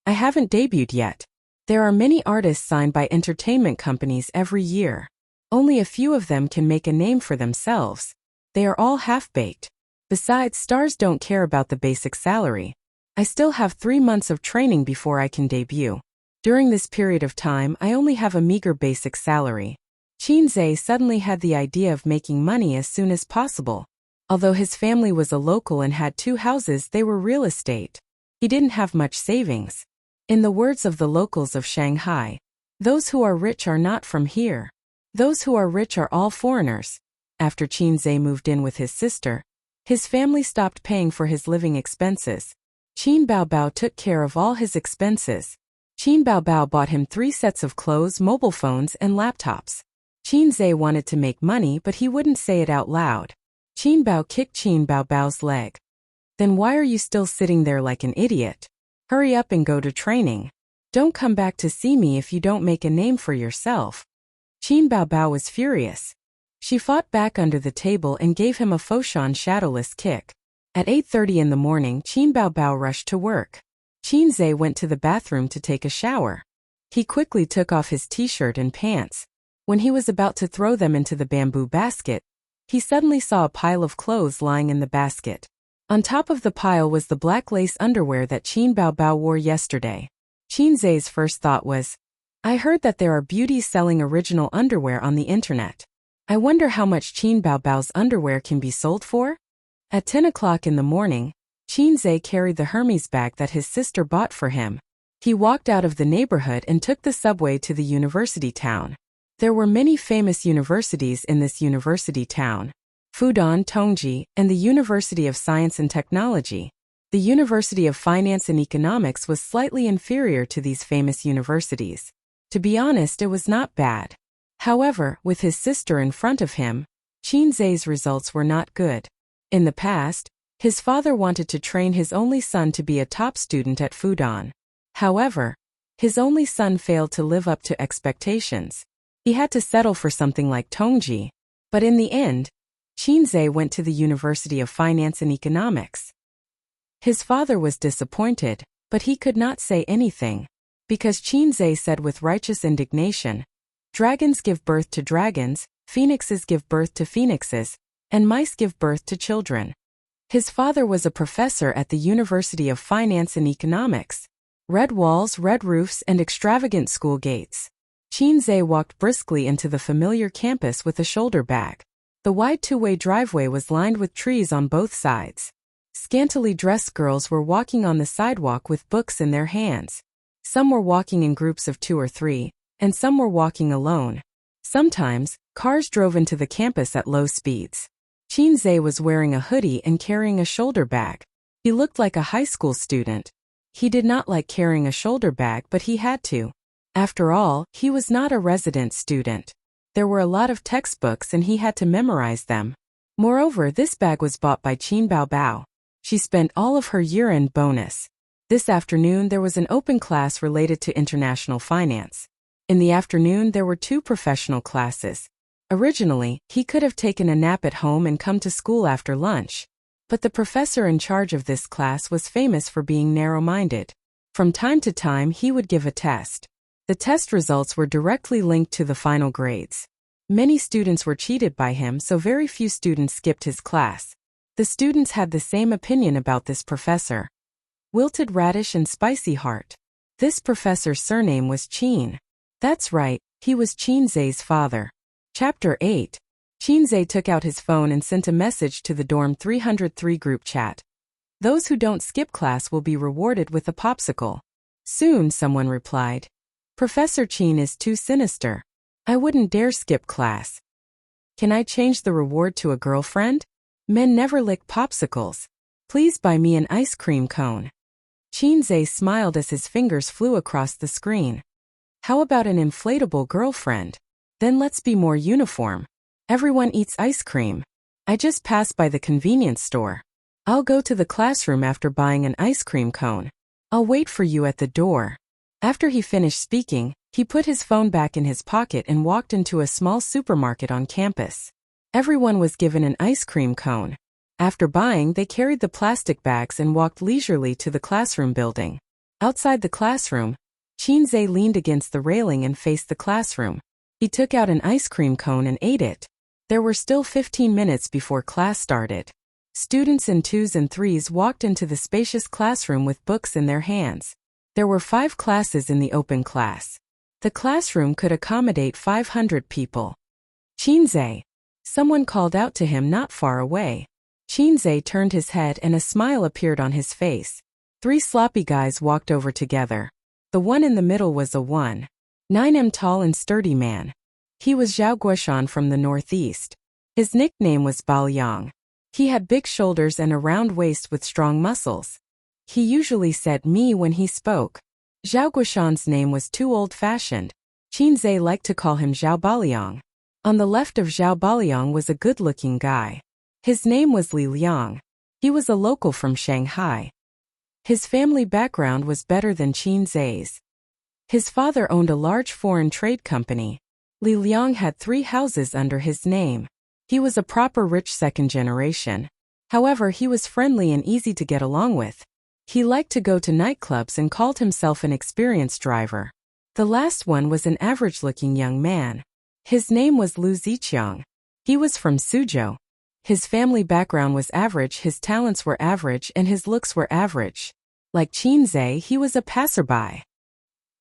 "I haven't debuted yet. There are many artists signed by entertainment companies every year. Only a few of them can make a name for themselves. They are all half-baked. Besides, stars don't care about the basic salary. I still have 3 months of training before I can debut. During this period of time, I only have a meager basic salary." Qin Zhe suddenly had the idea of making money as soon as possible. Although his family was a local and had 2 houses, they were real estate. He didn't have much savings. In the words of the locals of Shanghai, "Those who are rich are not from here. Those who are rich are all foreigners." After Qin Zhe moved in with his sister, his family stopped paying for his living expenses. Qin Baobao took care of all his expenses. Qin Baobao bought him 3 sets of clothes, mobile phones, and laptops. Qin Zhe wanted to make money, but he wouldn't say it out loud. Qin Bao kicked Qin Baobao's leg. "Then why are you still sitting there like an idiot? Hurry up and go to training. Don't come back to see me if you don't make a name for yourself." Qin Baobao was furious. She fought back under the table and gave him a Foshan shadowless kick. At 8:30 in the morning, Qin Baobao rushed to work. Qin Zhe went to the bathroom to take a shower. He quickly took off his t-shirt and pants. When he was about to throw them into the bamboo basket, he suddenly saw a pile of clothes lying in the basket. On top of the pile was the black lace underwear that Qin Baobao wore yesterday. Qin Zhe's first thought was, "I heard that there are beauties selling original underwear on the internet. I wonder how much Qin Baobao's underwear can be sold for?" At 10 o'clock in the morning, Qin Zhe carried the Hermes bag that his sister bought for him. He walked out of the neighborhood and took the subway to the university town. There were many famous universities in this university town: Fudan, Tongji, and the University of Science and Technology. The University of Finance and Economics was slightly inferior to these famous universities. To be honest, it was not bad. However, with his sister in front of him, Qin Zhe's results were not good. In the past, his father wanted to train his only son to be a top student at Fudan. However, his only son failed to live up to expectations. He had to settle for something like Tongji. But in the end, Qin Zhe went to the University of Finance and Economics. His father was disappointed, but he could not say anything, because Qin Zhe said with righteous indignation, "Dragons give birth to dragons, phoenixes give birth to phoenixes, and mice give birth to children." His father was a professor at the University of Finance and Economics. Red walls, red roofs, and extravagant school gates. Qin Zhe walked briskly into the familiar campus with a shoulder bag. The wide two-way driveway was lined with trees on both sides. Scantily dressed girls were walking on the sidewalk with books in their hands. Some were walking in groups of 2 or 3, and some were walking alone. Sometimes, cars drove into the campus at low speeds. Qin Zhe was wearing a hoodie and carrying a shoulder bag. He looked like a high school student. He did not like carrying a shoulder bag, but he had to. After all, he was not a resident student. There were a lot of textbooks and he had to memorize them. Moreover, this bag was bought by Qin Baobao. She spent all of her year-end bonus. This afternoon there was an open class related to international finance. In the afternoon there were 2 professional classes. Originally, he could have taken a nap at home and come to school after lunch. But the professor in charge of this class was famous for being narrow-minded. From time to time he would give a test. The test results were directly linked to the final grades. Many students were cheated by him, so very few students skipped his class. The students had the same opinion about this professor. Wilted radish and spicy heart. This professor's surname was Qin. That's right, he was Qin Zhe's father. Chapter 8. Qin Zhe took out his phone and sent a message to the dorm 303 group chat. "Those who don't skip class will be rewarded with a popsicle." Soon someone replied, "Professor Qin is too sinister. I wouldn't dare skip class. Can I change the reward to a girlfriend? Men never lick popsicles. Please buy me an ice cream cone." Qin Zhe smiled as his fingers flew across the screen. "How about an inflatable girlfriend? Then let's be more uniform. Everyone eats ice cream. I just passed by the convenience store. I'll go to the classroom after buying an ice cream cone. I'll wait for you at the door." After he finished speaking, he put his phone back in his pocket and walked into a small supermarket on campus. Everyone was given an ice cream cone. After buying, they carried the plastic bags and walked leisurely to the classroom building. Outside the classroom, Qin Zhe leaned against the railing and faced the classroom. He took out an ice cream cone and ate it. There were still 15 minutes before class started. Students in 2s and 3s walked into the spacious classroom with books in their hands. There were 5 classes in the open class. The classroom could accommodate 500 people. "Qin Zhe." Someone called out to him not far away. Qin Zhe turned his head and a smile appeared on his face. 3 sloppy guys walked over together. The one in the middle was a 1.9 tall and sturdy man. He was Zhao Guoshan from the northeast. His nickname was Baoliang. He had big shoulders and a round waist with strong muscles. He usually said "me" when he spoke. Zhao Guoshan's name was too old-fashioned. Qin Zhe liked to call him Zhao Baoliang. On the left of Zhao Baoliang was a good-looking guy. His name was Li Liang. He was a local from Shanghai. His family background was better than Qin Zhe's. His father owned a large foreign trade company. Li Liang had 3 houses under his name. He was a proper rich second generation. However, he was friendly and easy to get along with. He liked to go to nightclubs and called himself an experienced driver. The last one was an average-looking young man. His name was Lu Ziqiang. He was from Suzhou. His family background was average, his talents were average, and his looks were average. Like Qin Zhe, he was a passerby.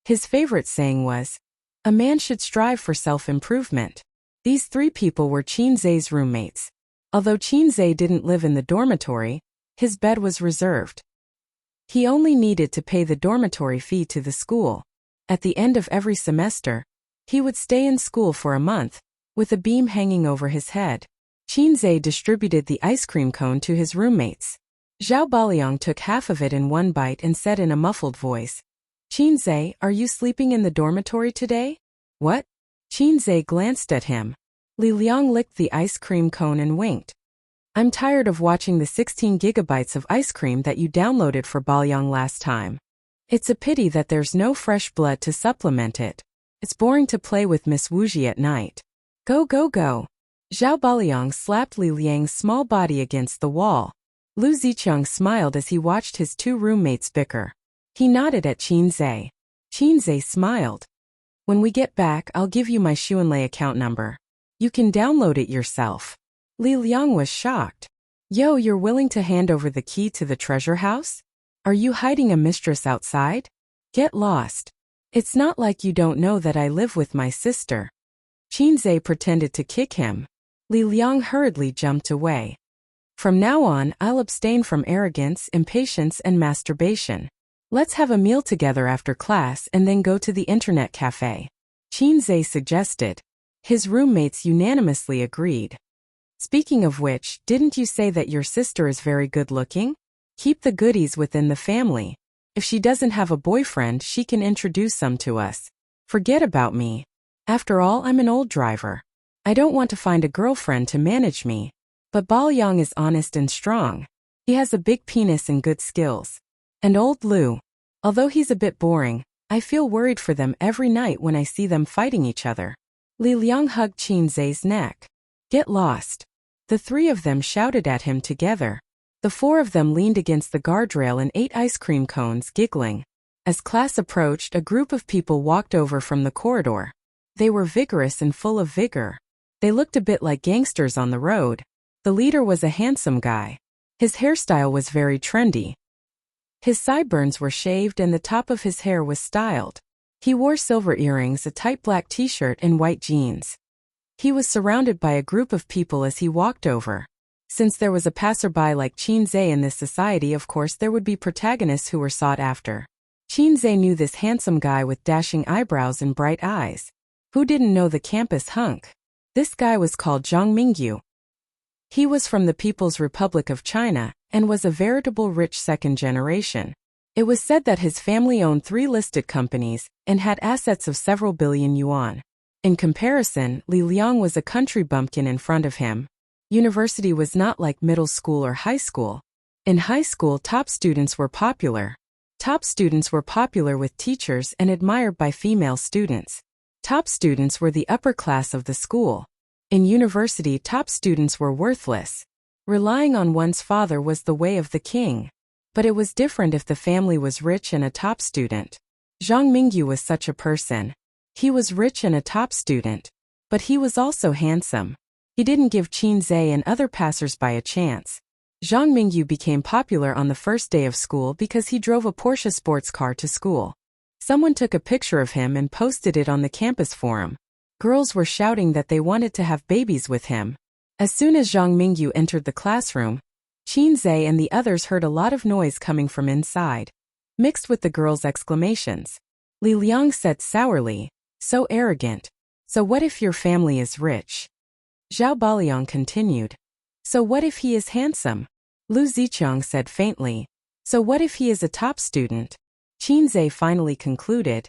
His favorite saying was, "A man should strive for self-improvement." These 3 people were Qin Zhe's roommates. Although Qin Zhe didn't live in the dormitory, his bed was reserved. He only needed to pay the dormitory fee to the school. At the end of every semester, he would stay in school for a month, with a beam hanging over his head. Qinzhe distributed the ice cream cone to his roommates. Zhao Baliang took half of it in one bite and said in a muffled voice, "Qinzhe, are you sleeping in the dormitory today?" "What?" Qinzhe glanced at him. Li Liang licked the ice cream cone and winked. "I'm tired of watching the 16 gigabytes of ice cream that you downloaded for Baliang last time. It's a pity that there's no fresh blood to supplement it. It's boring to play with Miss Wuji at night. Go, go, go." Zhao Baliang slapped Li Liang's small body against the wall. Lu Zicheng smiled as he watched his two roommates bicker. He nodded at Qinzhe. Qinzhe smiled. "When we get back, I'll give you my Xuanlei account number. You can download it yourself." Li Liang was shocked. "Yo, you're willing to hand over the key to the treasure house? Are you hiding a mistress outside? Get lost. It's not like you don't know that I live with my sister." Qinzhe pretended to kick him. Li Liang hurriedly jumped away. "From now on, I'll abstain from arrogance, impatience, and masturbation. Let's have a meal together after class and then go to the internet cafe," Qinzhe suggested. His roommates unanimously agreed. "Speaking of which, didn't you say that your sister is very good looking? Keep the goodies within the family. If she doesn't have a boyfriend, she can introduce some to us. Forget about me. After all, I'm an old driver. I don't want to find a girlfriend to manage me. But Baliang is honest and strong. He has a big penis and good skills. And old Lu, although he's a bit boring, I feel worried for them every night when I see them fighting each other." Li Liang hugged Qinzhe's neck. "Get lost." The three of them shouted at him together. The four of them leaned against the guardrail and ate ice cream cones, giggling. As class approached, a group of people walked over from the corridor. They were vigorous and full of vigor. They looked a bit like gangsters on the road. The leader was a handsome guy. His hairstyle was very trendy. His sideburns were shaved and the top of his hair was styled. He wore silver earrings, a tight black t-shirt, and white jeans. He was surrounded by a group of people as he walked over. Since there was a passerby like Qinzhe in this society, of course there would be protagonists who were sought after. Qinzhe knew this handsome guy with dashing eyebrows and bright eyes. Who didn't know the campus hunk? This guy was called Zhang Mingyu. He was from the People's Republic of China and was a veritable rich second generation. It was said that his family owned 3 listed companies and had assets of several billion yuan. In comparison, Li Liang was a country bumpkin in front of him. University was not like middle school or high school. In high school, top students were popular. Top students were popular with teachers and admired by female students. Top students were the upper class of the school. In university, top students were worthless. Relying on one's father was the way of the king. But it was different if the family was rich and a top student. Zhang Mingyu was such a person. He was rich and a top student. But he was also handsome. He didn't give Qinzhe and other passers-by a chance. Zhang Mingyu became popular on the first day of school because he drove a Porsche sports car to school. Someone took a picture of him and posted it on the campus forum. Girls were shouting that they wanted to have babies with him. As soon as Zhang Mingyu entered the classroom, Qinzhe and the others heard a lot of noise coming from inside, mixed with the girls' exclamations. Li Liang said sourly, "So arrogant. So what if your family is rich?" Zhao Baliang continued. "So what if he is handsome?" Lu Zicheng said faintly. "So what if he is a top student?" Qinzhe finally concluded.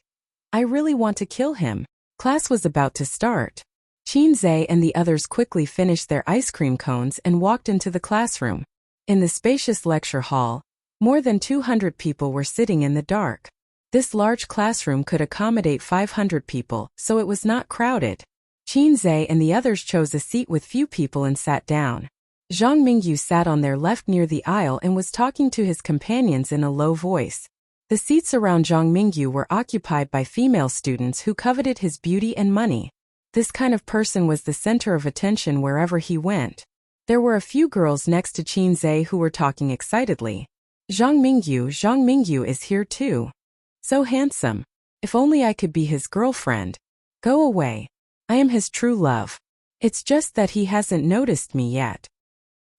"I really want to kill him." Class was about to start. Qinzhe and the others quickly finished their ice cream cones and walked into the classroom. In the spacious lecture hall, more than 200 people were sitting in the dark. This large classroom could accommodate 500 people, so it was not crowded. Qinzhe and the others chose a seat with few people and sat down. Zhang Mingyu sat on their left near the aisle and was talking to his companions in a low voice. The seats around Zhang Mingyu were occupied by female students who coveted his beauty and money. This kind of person was the center of attention wherever he went. There were a few girls next to Qinzhe who were talking excitedly. Zhang Mingyu is here too. So handsome. If only I could be his girlfriend. Go away. I am his true love. It's just that he hasn't noticed me yet.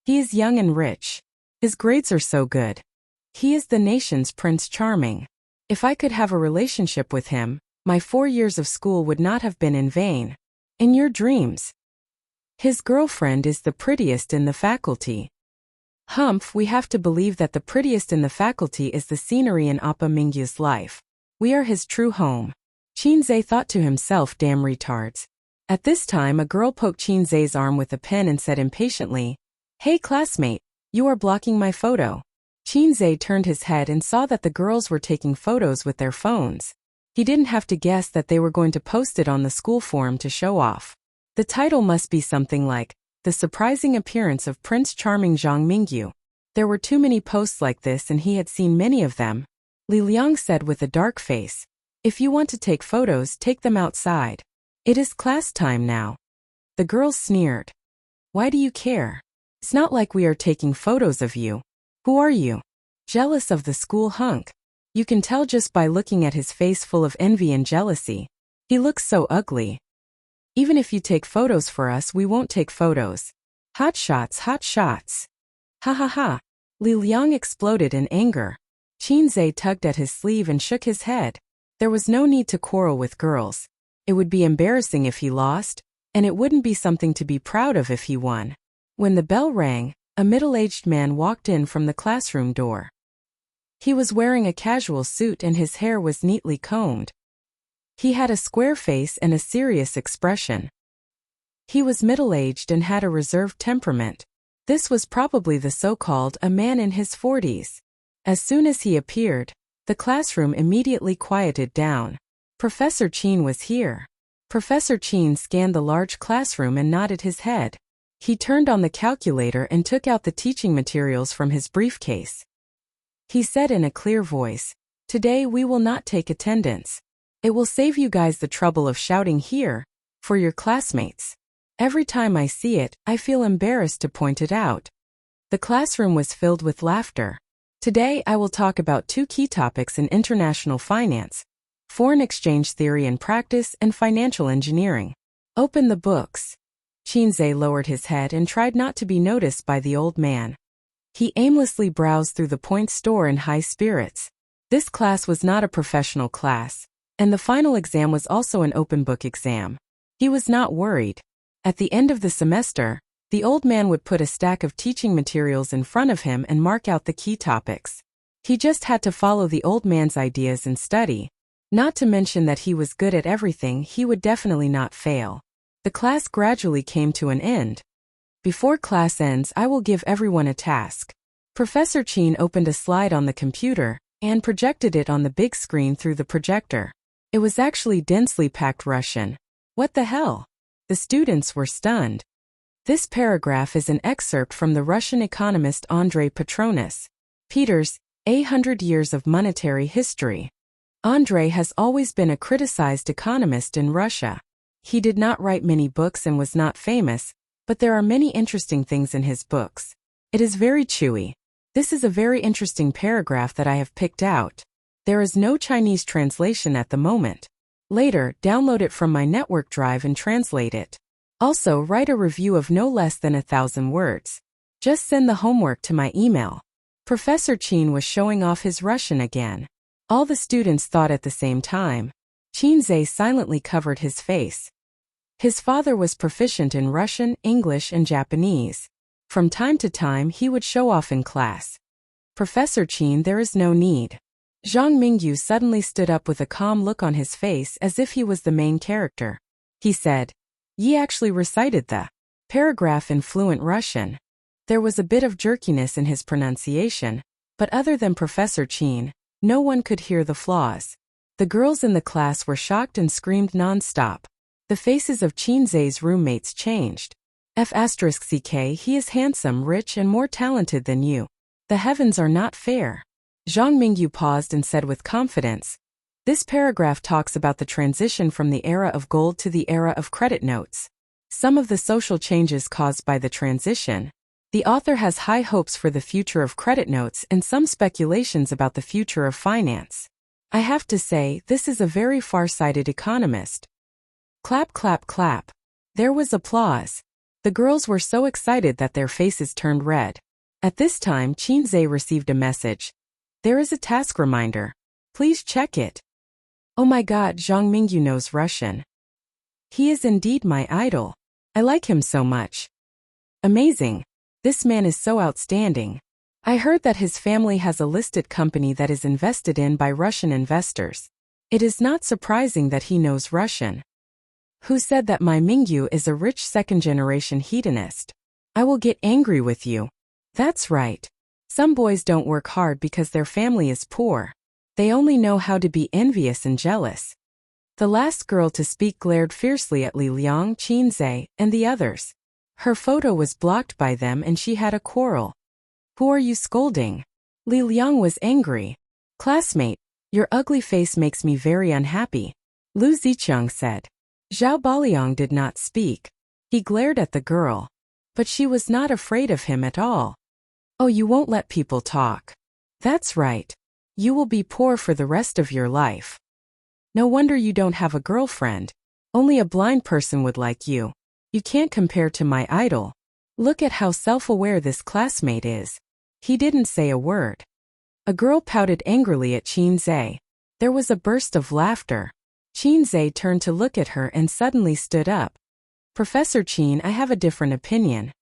He is young and rich. His grades are so good. He is the nation's Prince Charming. If I could have a relationship with him, my 4 years of school would not have been in vain. In your dreams. His girlfriend is the prettiest in the faculty. Humph, we have to believe that the prettiest in the faculty is the scenery in Appa Mingyu's life. We are his true home. Qinzhe thought to himself, damn retards. At this time a girl poked Qinzhe's arm with a pen and said impatiently, "Hey classmate, you are blocking my photo." Qinzhe turned his head and saw that the girls were taking photos with their phones. He didn't have to guess that they were going to post it on the school forum to show off. The title must be something like, "The Surprising Appearance of Prince Charming Zhang Mingyu." There were too many posts like this and he had seen many of them. Li Liang said with a dark face, "If you want to take photos, take them outside. It is class time now." The girls sneered. "Why do you care? It's not like we are taking photos of you. Who are you? Jealous of the school hunk? You can tell just by looking at his face full of envy and jealousy. He looks so ugly. Even if you take photos for us, we won't take photos. Hot shots, hot shots." Ha ha ha. Li Liang exploded in anger. Qinzhe tugged at his sleeve and shook his head. There was no need to quarrel with girls. It would be embarrassing if he lost, and it wouldn't be something to be proud of if he won. When the bell rang, a middle-aged man walked in from the classroom door. He was wearing a casual suit and his hair was neatly combed. He had a square face and a serious expression. He was middle-aged and had a reserved temperament. This was probably the so-called a man in his 40s. As soon as he appeared, the classroom immediately quieted down. Professor Qin was here. Professor Qin scanned the large classroom and nodded his head. He turned on the calculator and took out the teaching materials from his briefcase. He said in a clear voice, "Today we will not take attendance. It will save you guys the trouble of shouting here, for your classmates. Every time I see it, I feel embarrassed to point it out." The classroom was filled with laughter. Today I will talk about 2 key topics in international finance: foreign exchange theory and practice, and financial engineering. Open the books. Qinzhe lowered his head and tried not to be noticed by the old man. He aimlessly browsed through the point store in high spirits. This class was not a professional class, and the final exam was also an open book exam. He was not worried. At the end of the semester, the old man would put a stack of teaching materials in front of him and mark out the key topics. He just had to follow the old man's ideas and study. Not to mention that he was good at everything, he would definitely not fail. The class gradually came to an end. Before class ends, I will give everyone a task. Professor Qin opened a slide on the computer and projected it on the big screen through the projector. It was actually densely packed Russian. What the hell? The students were stunned. This paragraph is an excerpt from the Russian economist Andrei Petronas. Peter's 800 Years of Monetary History. Andrei has always been a criticized economist in Russia. He did not write many books and was not famous, but there are many interesting things in his books. It is very chewy. This is a very interesting paragraph that I have picked out. There is no Chinese translation at the moment. Later, download it from my network drive and translate it. Also, write a review of no less than 1,000 words. Just send the homework to my email. Professor Qin was showing off his Russian again. All the students thought at the same time. Qinzhe silently covered his face. His father was proficient in Russian, English, and Japanese. From time to time, he would show off in class. Professor Qin, there is no need. Zhang Mingyu suddenly stood up with a calm look on his face as if he was the main character. He said, "Ye actually recited the paragraph in fluent Russian." There was a bit of jerkiness in his pronunciation, but other than Professor Qin, no one could hear the flaws. The girls in the class were shocked and screamed non-stop. The faces of Qinzhe's roommates changed. F*ck, he is handsome, rich, and more talented than you. The heavens are not fair. Zhang Mingyu paused and said with confidence, "This paragraph talks about the transition from the era of gold to the era of credit notes. Some of the social changes caused by the transition. The author has high hopes for the future of credit notes and some speculations about the future of finance. I have to say, this is a very far-sighted economist." Clap, clap, clap. There was applause. The girls were so excited that their faces turned red. At this time, Qinzhe received a message. There is a task reminder. Please check it. Oh my god, Zhang Mingyu knows Russian. He is indeed my idol. I like him so much. Amazing. This man is so outstanding. I heard that his family has a listed company that is invested in by Russian investors. It is not surprising that he knows Russian. Who said that my Mingyu is a rich second-generation hedonist? I will get angry with you. That's right. Some boys don't work hard because their family is poor. They only know how to be envious and jealous. The last girl to speak glared fiercely at Li Liang, Qin Zhe, and the others. Her photo was blocked by them and she had a quarrel. Who are you scolding? Li Liang was angry. Classmate, your ugly face makes me very unhappy, Lu Zicheng said. Zhao Baliang did not speak. He glared at the girl. But she was not afraid of him at all. Oh, you won't let people talk. That's right. You will be poor for the rest of your life. No wonder you don't have a girlfriend. Only a blind person would like you. You can't compare to my idol. Look at how self-aware this classmate is. He didn't say a word. A girl pouted angrily at Qin Zhe. There was a burst of laughter. Qin Zhe turned to look at her and suddenly stood up. Professor Qin, I have a different opinion.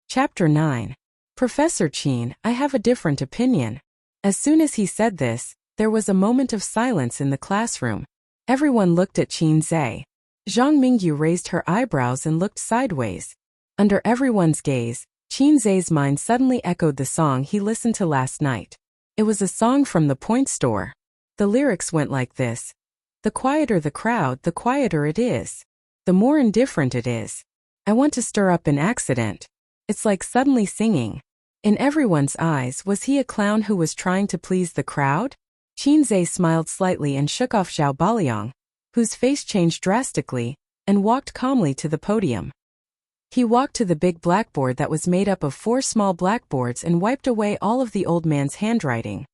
Chapter 9. Professor Qin, I have a different opinion. As soon as he said this, there was a moment of silence in the classroom. Everyone looked at Qin Zhe. Zhang Mingyu raised her eyebrows and looked sideways. Under everyone's gaze, Qin Zhe's mind suddenly echoed the song he listened to last night. It was a song from the Point Store. The lyrics went like this. The quieter the crowd, the quieter it is. The more indifferent it is. I want to stir up an accident. It's like suddenly singing. In everyone's eyes, was he a clown who was trying to please the crowd? Qin Zhe smiled slightly and shook off Zhao Baliang, whose face changed drastically, and walked calmly to the podium. He walked to the big blackboard that was made up of 4 small blackboards and wiped away all of the old man's handwriting.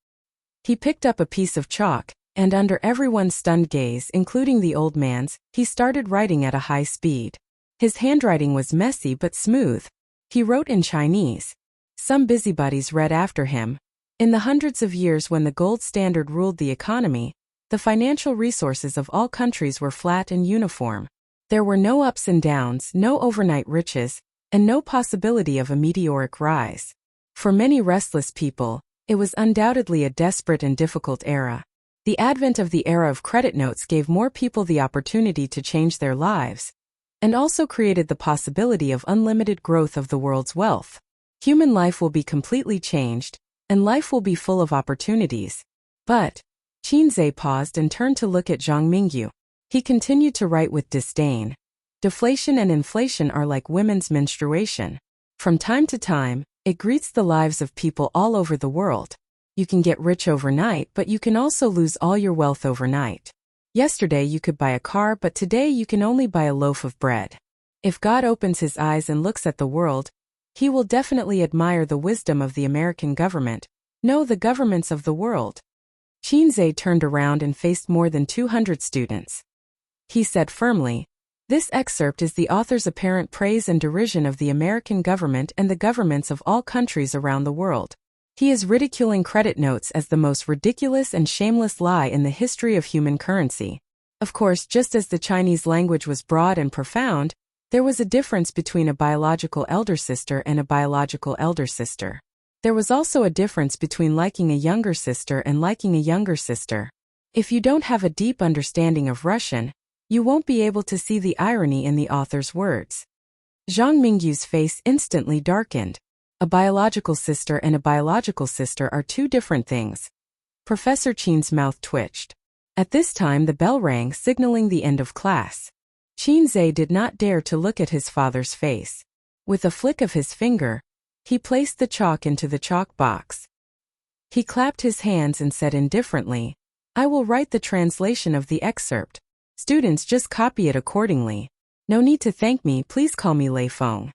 He picked up a piece of chalk, and under everyone's stunned gaze, including the old man's, he started writing at a high speed. His handwriting was messy but smooth. He wrote in Chinese. Some busybodies read after him. In the hundreds of years when the gold standard ruled the economy, the financial resources of all countries were flat and uniform. There were no ups and downs, no overnight riches, and no possibility of a meteoric rise. For many restless people, it was undoubtedly a desperate and difficult era. The advent of the era of credit notes gave more people the opportunity to change their lives, and also created the possibility of unlimited growth of the world's wealth. Human life will be completely changed, and life will be full of opportunities. But, Qin Zhe paused and turned to look at Zhang Mingyu. He continued to write with disdain. Deflation and inflation are like women's menstruation. From time to time, it greets the lives of people all over the world. You can get rich overnight, but you can also lose all your wealth overnight. Yesterday you could buy a car, but today you can only buy a loaf of bread. If God opens his eyes and looks at the world, he will definitely admire the wisdom of the American government. No, the governments of the world. Qin Zhe turned around and faced more than 200 students. He said firmly, "This excerpt is the author's apparent praise and derision of the American government and the governments of all countries around the world. He is ridiculing credit notes as the most ridiculous and shameless lie in the history of human currency." Of course, just as the Chinese language was broad and profound, there was a difference between a biological elder sister and a biological elder sister. There was also a difference between liking a younger sister and liking a younger sister. If you don't have a deep understanding of Russian, you won't be able to see the irony in the author's words. Zhang Mingyu's face instantly darkened. A biological sister and a biological sister are 2 different things. Professor Qin's mouth twitched. At this time the bell rang, signaling the end of class. Qin Zhe did not dare to look at his father's face. With a flick of his finger, he placed the chalk into the chalk box. He clapped his hands and said indifferently, "I will write the translation of the excerpt. Students, just copy it accordingly. No need to thank me, please call me Lei Feng."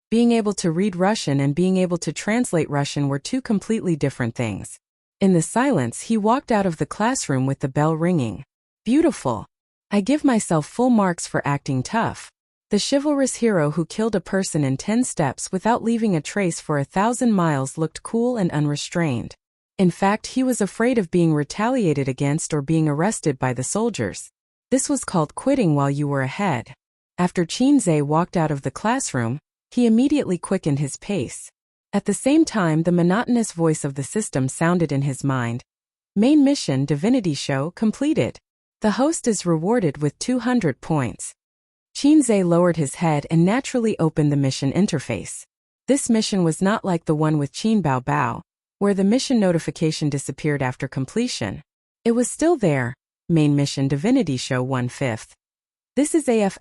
Being able to read Russian and being able to translate Russian were 2 completely different things. In the silence, he walked out of the classroom with the bell ringing. Beautiful. I give myself full marks for acting tough. The chivalrous hero who killed a person in 10 steps without leaving a trace for 1,000 miles looked cool and unrestrained. In fact, he was afraid of being retaliated against or being arrested by the soldiers. This was called quitting while you were ahead. After Qinzhe walked out of the classroom, he immediately quickened his pace. At the same time, the monotonous voice of the system sounded in his mind. Main mission divinity show completed. The host is rewarded with 200 points. Qinzhe lowered his head and naturally opened the mission interface. This mission was not like the one with Qin Bao Bao, where the mission notification disappeared after completion. It was still there. Main mission divinity show 1/5. This is AF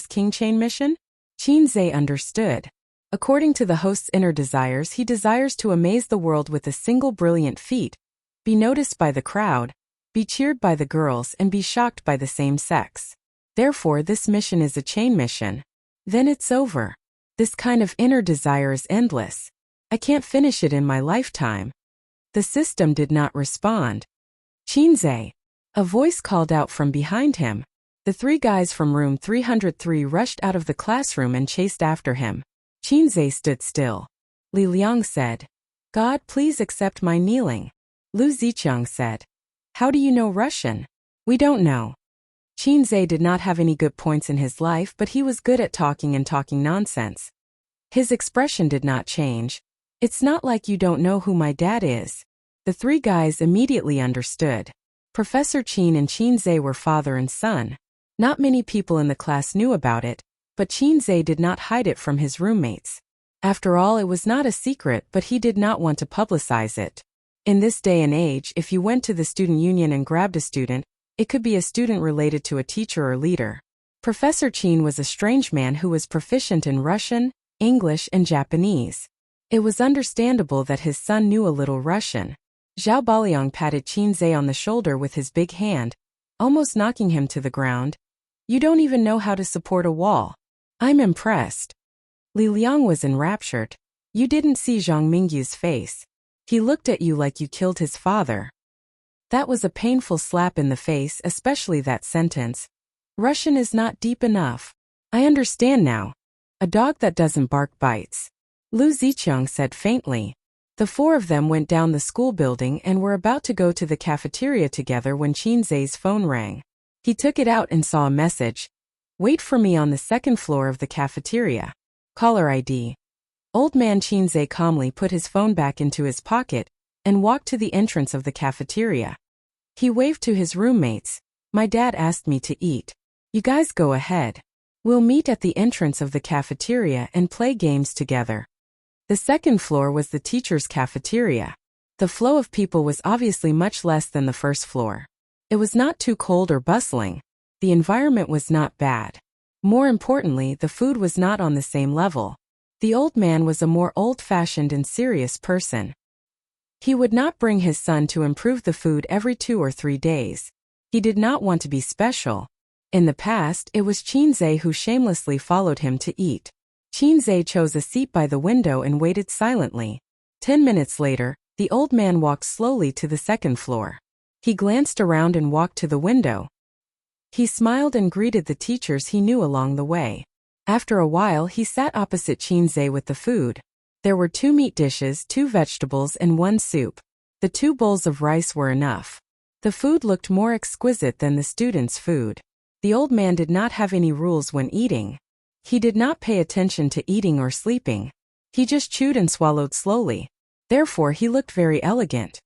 * King Chain mission? Qinzhe understood. According to the host's inner desires, he desires to amaze the world with a single brilliant feat, be noticed by the crowd, be cheered by the girls, and be shocked by the same sex. Therefore, this mission is a chain mission. Then it's over. This kind of inner desire is endless. I can't finish it in my lifetime. The system did not respond. Qinzhe. A voice called out from behind him. The three guys from room 303 rushed out of the classroom and chased after him. Qinzhe stood still. Li Liang said, "God, please accept my kneeling." Lu Ziqiang said, "How do you know Russian?" "We don't know." Qinzhe did not have any good points in his life, but he was good at talking and talking nonsense. His expression did not change. "It's not like you don't know who my dad is." The three guys immediately understood. Professor Qin and Qinzhe were father and son. Not many people in the class knew about it, but Qinzhe did not hide it from his roommates. After all, it was not a secret, but he did not want to publicize it. In this day and age, if you went to the student union and grabbed a student, it could be a student related to a teacher or leader. Professor Qin was a strange man who was proficient in Russian, English, and Japanese. It was understandable that his son knew a little Russian. Zhao Baliang patted Qinzhe on the shoulder with his big hand, almost knocking him to the ground. "You don't even know how to support a wall. I'm impressed." Li Liang was enraptured. "You didn't see Zhang Mingyu's face. He looked at you like you killed his father." That was a painful slap in the face, especially that sentence. "Russian is not deep enough. I understand now. A dog that doesn't bark bites." Lu Ziqiang said faintly. The four of them went down the school building and were about to go to the cafeteria together when Qinzhe's phone rang. He took it out and saw a message. "Wait for me on the second floor of the cafeteria. Caller ID." Old man Qinzhe calmly put his phone back into his pocket and walked to the entrance of the cafeteria. He waved to his roommates. "My dad asked me to eat. You guys go ahead. We'll meet at the entrance of the cafeteria and play games together." The second floor was the teacher's cafeteria. The flow of people was obviously much less than the first floor. It was not too cold or bustling. The environment was not bad. More importantly, the food was not on the same level. The old man was a more old-fashioned and serious person. He would not bring his son to improve the food every 2 or 3 days. He did not want to be special. In the past, it was Qinzhe who shamelessly followed him to eat. Qinzhe chose a seat by the window and waited silently. 10 minutes later, the old man walked slowly to the second floor. He glanced around and walked to the window. He smiled and greeted the teachers he knew along the way. After a while, he sat opposite Qinzhe with the food. There were 2 meat dishes, 2 vegetables, and 1 soup. The 2 bowls of rice were enough. The food looked more exquisite than the students' food. The old man did not have any rules when eating. He did not pay attention to eating or sleeping. He just chewed and swallowed slowly. Therefore, he looked very elegant.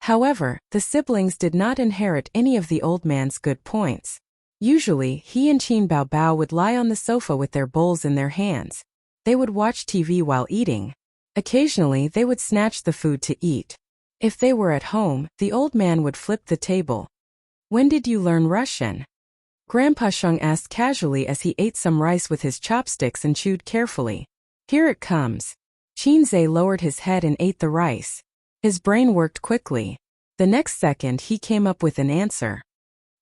However, the siblings did not inherit any of the old man's good points. Usually, he and Qin Bao Bao would lie on the sofa with their bowls in their hands. They would watch TV while eating. Occasionally, they would snatch the food to eat. If they were at home, the old man would flip the table. "When did you learn Russian?" Grandpa Sheng asked casually as he ate some rice with his chopsticks and chewed carefully. "Here it comes." Qinzhe lowered his head and ate the rice. His brain worked quickly. The next second he came up with an answer.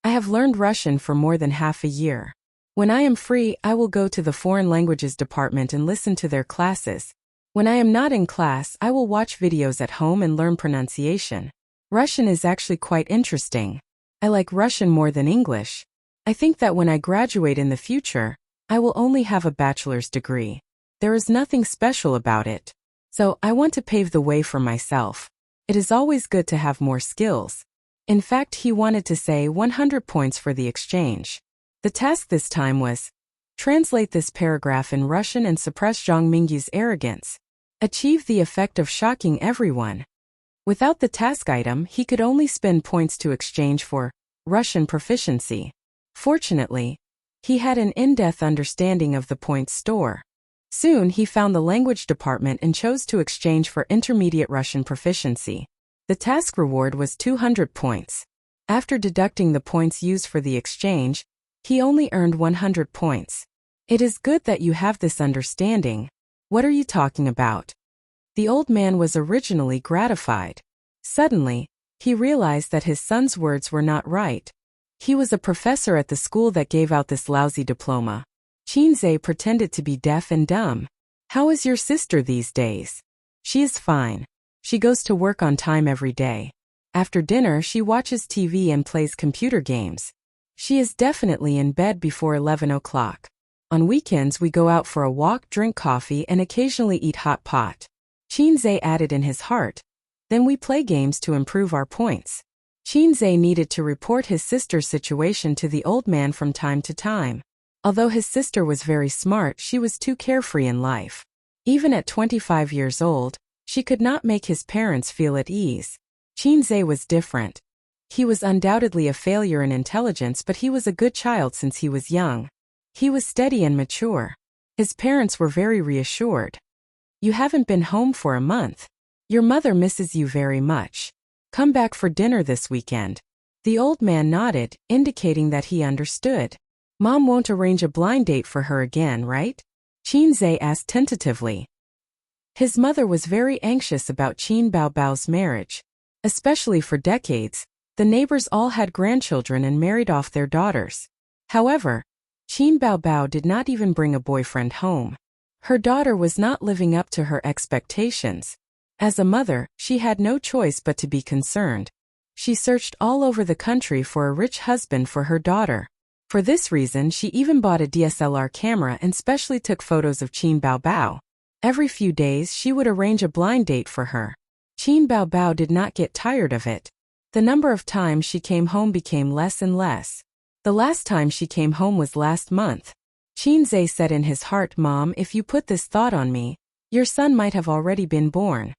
"I have learned Russian for more than half a year. When I am free, I will go to the foreign languages department and listen to their classes. When I am not in class, I will watch videos at home and learn pronunciation. Russian is actually quite interesting. I like Russian more than English. I think that when I graduate in the future, I will only have a bachelor's degree. There is nothing special about it. So, I want to pave the way for myself. It is always good to have more skills. In fact, he wanted to say 100 points for the exchange. The task this time was, translate this paragraph in Russian and suppress Zhang Mingyu's arrogance. Achieve the effect of shocking everyone. Without the task item, he could only spend points to exchange for Russian proficiency. Fortunately, he had an in-depth understanding of the points store. Soon he found the language department and chose to exchange for intermediate Russian proficiency. The task reward was 200 points. After deducting the points used for the exchange, he only earned 100 points. It is good that you have this understanding. What are you talking about? The old man was originally gratified. Suddenly, he realized that his son's words were not right. He was a professor at the school that gave out this lousy diploma. Qinze pretended to be deaf and dumb. How is your sister these days? She is fine. She goes to work on time every day. After dinner, she watches TV and plays computer games. She is definitely in bed before 11 o'clock. On weekends, we go out for a walk, drink coffee, and occasionally eat hot pot. Qinze added in his heart. Then we play games to improve our points. Qinze needed to report his sister's situation to the old man from time to time. Although his sister was very smart, she was too carefree in life. Even at 25 years old, she could not make his parents feel at ease. Qinze was different. He was undoubtedly a failure in intelligence, but he was a good child since he was young. He was steady and mature. His parents were very reassured. You haven't been home for a month. Your mother misses you very much. Come back for dinner this weekend. The old man nodded, indicating that he understood. Mom won't arrange a blind date for her again, right? Qinze asked tentatively. His mother was very anxious about Qin Baobao's marriage. Especially for decades, the neighbors all had grandchildren and married off their daughters. However, Qin Baobao did not even bring a boyfriend home. Her daughter was not living up to her expectations. As a mother, she had no choice but to be concerned. She searched all over the country for a rich husband for her daughter. For this reason, she even bought a DSLR camera and specially took photos of Qin Baobao. Every few days, she would arrange a blind date for her. Qin Baobao did not get tired of it. The number of times she came home became less and less. The last time she came home was last month. Qinze said in his heart, Mom, if you put this thought on me, your son might have already been born.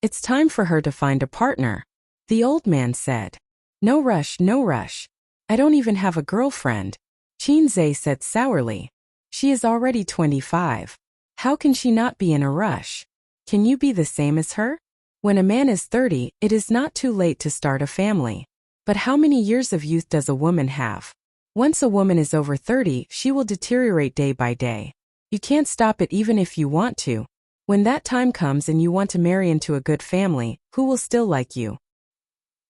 It's time for her to find a partner. The old man said. No rush, no rush. I don't even have a girlfriend. Qinze said sourly. She is already 25. How can she not be in a rush? Can you be the same as her? When a man is 30, it is not too late to start a family. But how many years of youth does a woman have? Once a woman is over 30, she will deteriorate day by day. You can't stop it even if you want to. When that time comes and you want to marry into a good family, who will still like you?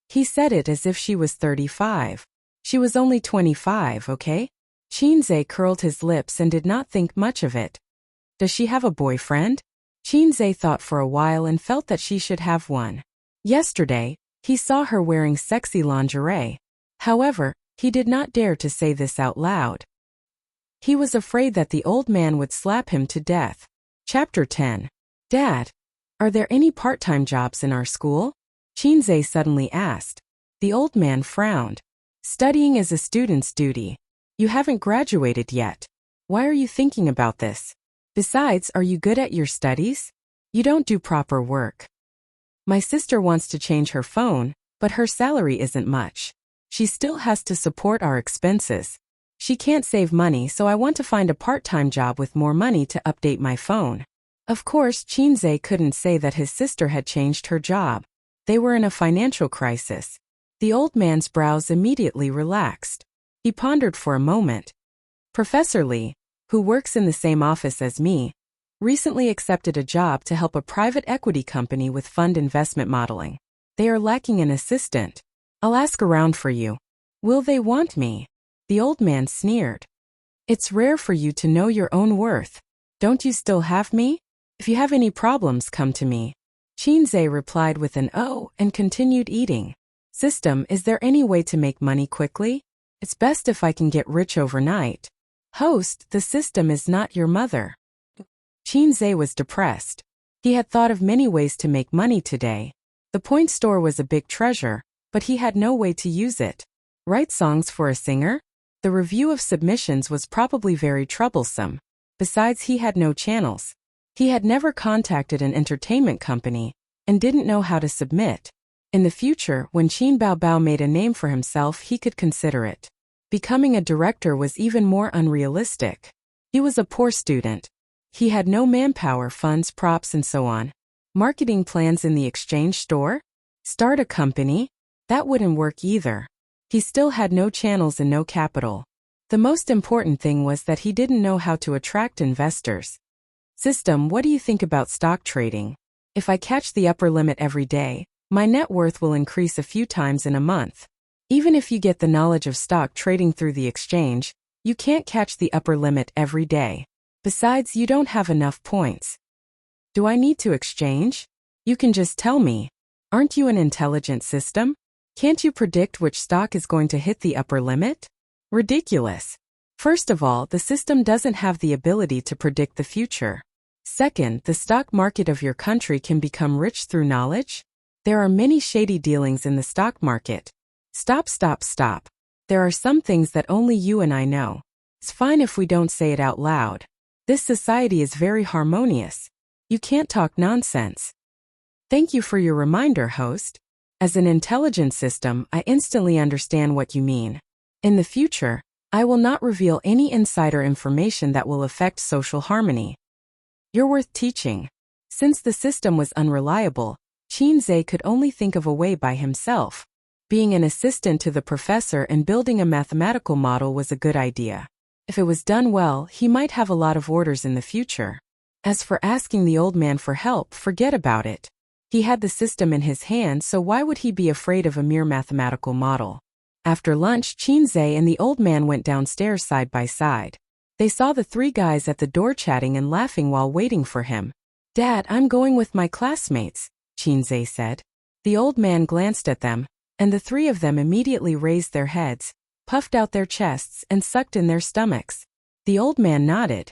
He said it as if she was 35. She was only 25, okay? Qinze curled his lips and did not think much of it. Does she have a boyfriend? Qinze thought for a while and felt that she should have one. Yesterday, he saw her wearing sexy lingerie. However, he did not dare to say this out loud. He was afraid that the old man would slap him to death. Chapter 10. Dad, are there any part-time jobs in our school? Qinze suddenly asked. The old man frowned. Studying is a student's duty. You haven't graduated yet. Why are you thinking about this? Besides, are you good at your studies? You don't do proper work. My sister wants to change her phone, but her salary isn't much. She still has to support our expenses. She can't save money, so I want to find a part-time job with more money to update my phone. Of course, Qinze couldn't say that his sister had changed her job. They were in a financial crisis. The old man's brows immediately relaxed. He pondered for a moment. Professor Lee, who works in the same office as me, recently accepted a job to help a private equity company with fund investment modeling. They are lacking an assistant. I'll ask around for you. Will they want me? The old man sneered. It's rare for you to know your own worth. Don't you still have me? If you have any problems, come to me. Qinze replied with an "oh" and continued eating. System, is there any way to make money quickly? It's best if I can get rich overnight. Host, the system is not your mother. Qinze was depressed. He had thought of many ways to make money today. The point store was a big treasure, but he had no way to use it. Write songs for a singer? The review of submissions was probably very troublesome. Besides, he had no channels. He had never contacted an entertainment company and didn't know how to submit. In the future, when Qin Baobao made a name for himself, he could consider it. Becoming a director was even more unrealistic. He was a poor student. He had no manpower, funds, props, and so on. Marketing plans in the exchange store? Start a company? That wouldn't work either. He still had no channels and no capital. The most important thing was that he didn't know how to attract investors. System, what do you think about stock trading? If I catch the upper limit every day, my net worth will increase a few times in a month. Even if you get the knowledge of stock trading through the exchange, you can't catch the upper limit every day. Besides, you don't have enough points. Do I need to exchange? You can just tell me. Aren't you an intelligent system? Can't you predict which stock is going to hit the upper limit? Ridiculous. First of all, the system doesn't have the ability to predict the future. Second, the stock market of your country can become rich through knowledge. There are many shady dealings in the stock market. Stop. There are some things that only you and I know. It's fine if we don't say it out loud. This society is very harmonious. You can't talk nonsense. Thank you for your reminder, host. As an intelligent system, I instantly understand what you mean. In the future, I will not reveal any insider information that will affect social harmony. You're worth teaching. Since the system was unreliable, Qin Zhe could only think of a way by himself. Being an assistant to the professor and building a mathematical model was a good idea. If it was done well, he might have a lot of orders in the future. As for asking the old man for help, forget about it. He had the system in his hand, so why would he be afraid of a mere mathematical model? After lunch, Qin Zhe and the old man went downstairs side by side. They saw the three guys at the door chatting and laughing while waiting for him. Dad, I'm going with my classmates, Qin Zhe said. The old man glanced at them, and the three of them immediately raised their heads, puffed out their chests, and sucked in their stomachs. The old man nodded.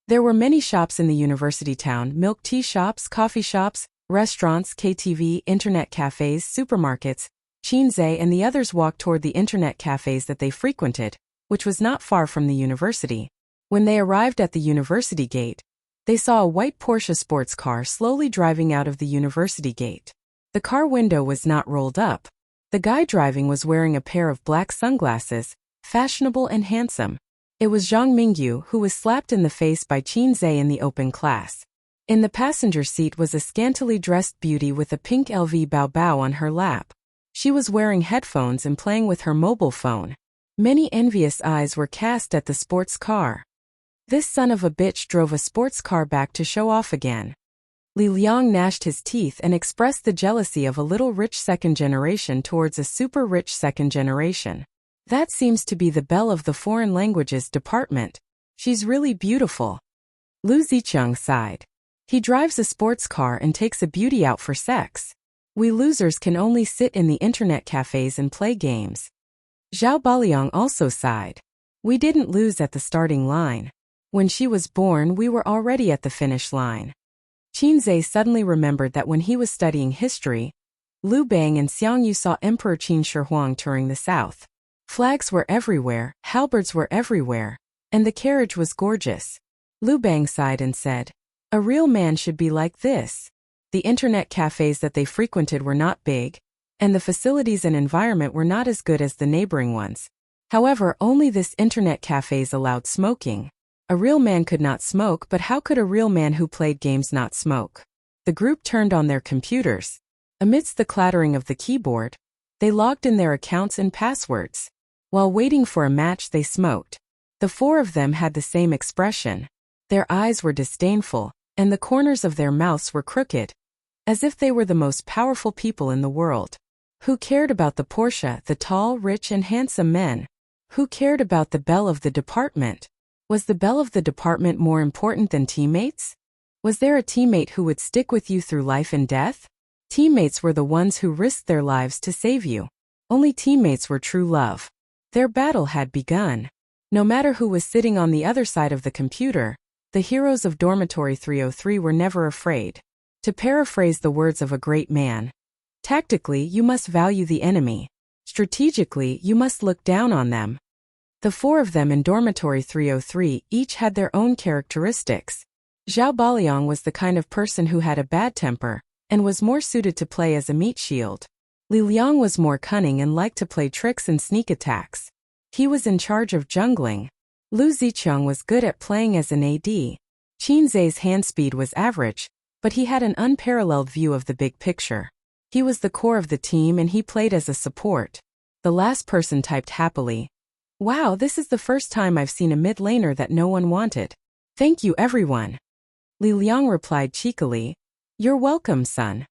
There were many shops in the university town: milk tea shops, coffee shops, restaurants, KTV, internet cafes, supermarkets. Qin Zhe and the others walked toward the internet cafes that they frequented, which was not far from the university. When they arrived at the university gate, they saw a white Porsche sports car slowly driving out of the university gate. The car window was not rolled up. The guy driving was wearing a pair of black sunglasses, fashionable and handsome. It was Zhang Mingyu, who was slapped in the face by Qin Zhe in the open class. In the passenger seat was a scantily dressed beauty with a pink LV Baobao on her lap. She was wearing headphones and playing with her mobile phone. Many envious eyes were cast at the sports car. This son of a bitch drove a sports car back to show off again. Li Liang gnashed his teeth and expressed the jealousy of a little rich second generation towards a super rich second generation. That seems to be the belle of the foreign languages department. She's really beautiful. Lu Zicheng sighed. He drives a sports car and takes a beauty out for sex. We losers can only sit in the internet cafes and play games. Zhao Baliang also sighed. We didn't lose at the starting line. When she was born, we were already at the finish line. Qin Zhe suddenly remembered that when he was studying history, Liu Bang and Xiang Yu saw Emperor Qin Shi Huang touring the south. Flags were everywhere, halberds were everywhere, and the carriage was gorgeous. Liu Bang sighed and said, "A real man should be like this." The internet cafes that they frequented were not big, and the facilities and environment were not as good as the neighboring ones. However, only this internet cafes allowed smoking. A real man could not smoke, but how could a real man who played games not smoke? The group turned on their computers. Amidst the clattering of the keyboard, they logged in their accounts and passwords. While waiting for a match, they smoked. The four of them had the same expression. Their eyes were disdainful, and the corners of their mouths were crooked, as if they were the most powerful people in the world. Who cared about the Porsche, the tall, rich, and handsome men? Who cared about the belle of the department? Was the belle of the department more important than teammates? Was there a teammate who would stick with you through life and death? Teammates were the ones who risked their lives to save you. Only teammates were true love. Their battle had begun. No matter who was sitting on the other side of the computer, the heroes of Dormitory 303 were never afraid. To paraphrase the words of a great man, tactically you must value the enemy. Strategically you must look down on them. The four of them in dormitory 303 each had their own characteristics. Zhao Baliang was the kind of person who had a bad temper, and was more suited to play as a meat shield. Li Liang was more cunning and liked to play tricks and sneak attacks. He was in charge of jungling. Lu Ziqiang was good at playing as an AD. Qin Zai's hand speed was average, but he had an unparalleled view of the big picture. He was the core of the team and he played as a support. The last person typed happily, "Wow, this is the first time I've seen a mid laner that no one wanted. Thank you everyone." Li Liang replied cheekily, "You're welcome, son."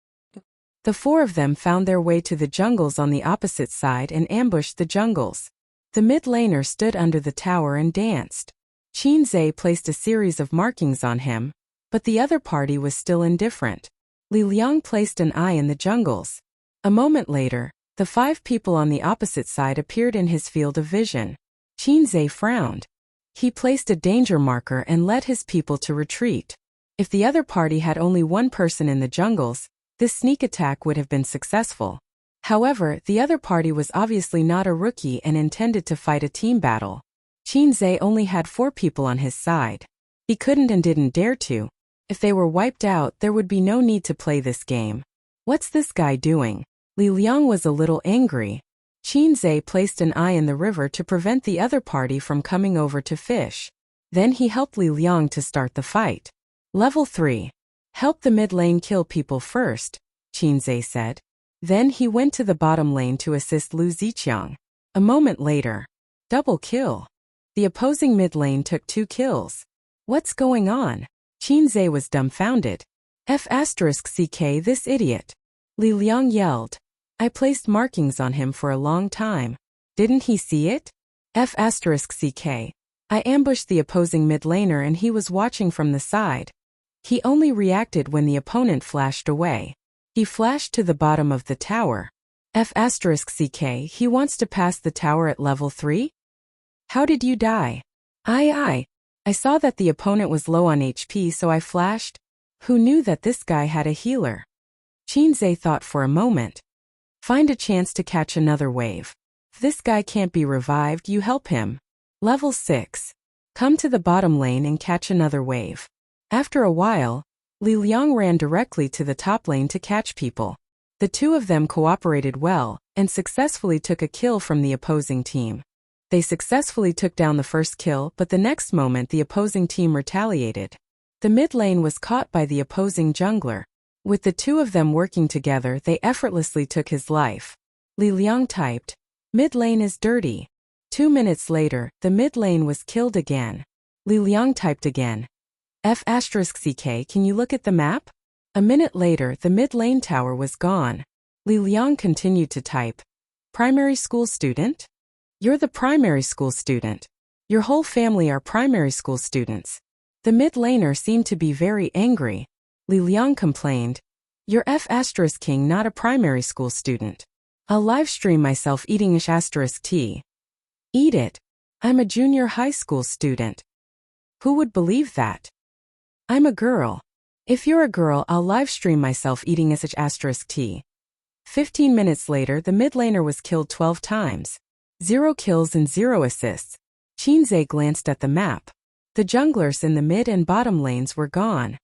The four of them found their way to the jungles on the opposite side and ambushed the jungles. The mid laner stood under the tower and danced. Qin Zai placed a series of markings on him, but the other party was still indifferent. Li Liang placed an eye in the jungles. A moment later, the five people on the opposite side appeared in his field of vision. Qin Zai frowned. He placed a danger marker and led his people to retreat. If the other party had only one person in the jungles, this sneak attack would have been successful. However, the other party was obviously not a rookie and intended to fight a team battle. Qin Zai only had 4 people on his side. He couldn't and didn't dare to. If they were wiped out, there would be no need to play this game. What's this guy doing? Li Liang was a little angry. Qin Zai placed an eye in the river to prevent the other party from coming over to fish. Then he helped Li Liang to start the fight. Level 3. Help the mid lane kill people first, Qin Zai said. Then he went to the bottom lane to assist Lu Ziqiang. A moment later, double kill. The opposing mid lane took 2 kills. What's going on? Qin Zai was dumbfounded. F***ck this idiot. Li Liang yelled. I placed markings on him for a long time. Didn't he see it? F***ck. I ambushed the opposing mid laner and he was watching from the side. He only reacted when the opponent flashed away. He flashed to the bottom of the tower. F***ck he wants to pass the tower at level 3? How did you die? I saw that the opponent was low on HP so I flashed. Who knew that this guy had a healer? Qin Zai thought for a moment. Find a chance to catch another wave. If this guy can't be revived, you help him. Level 6. Come to the bottom lane and catch another wave. After a while, Li Liang ran directly to the top lane to catch people. The two of them cooperated well, and successfully took a kill from the opposing team. They successfully took down the first kill, but the next moment the opposing team retaliated. The mid lane was caught by the opposing jungler. With the two of them working together, they effortlessly took his life. Li Liang typed, "Mid lane is dirty." 2 minutes later, the mid lane was killed again. Li Liang typed again, F***ck can you look at the map? A minute later, the mid lane tower was gone. Li Liang continued to type, Primary school student? You're the primary school student. Your whole family are primary school students. The mid laner seemed to be very angry. Li Liang complained, You're F***king not a primary school student. I'll live stream myself eating **tea. Eat it. I'm a junior high school student. Who would believe that? I'm a girl. If you're a girl, I'll live stream myself eating **tea. 15 minutes later, the mid laner was killed 12 times. 0 kills and 0 assists. Qin Zai glanced at the map. The junglers in the mid and bottom lanes were gone.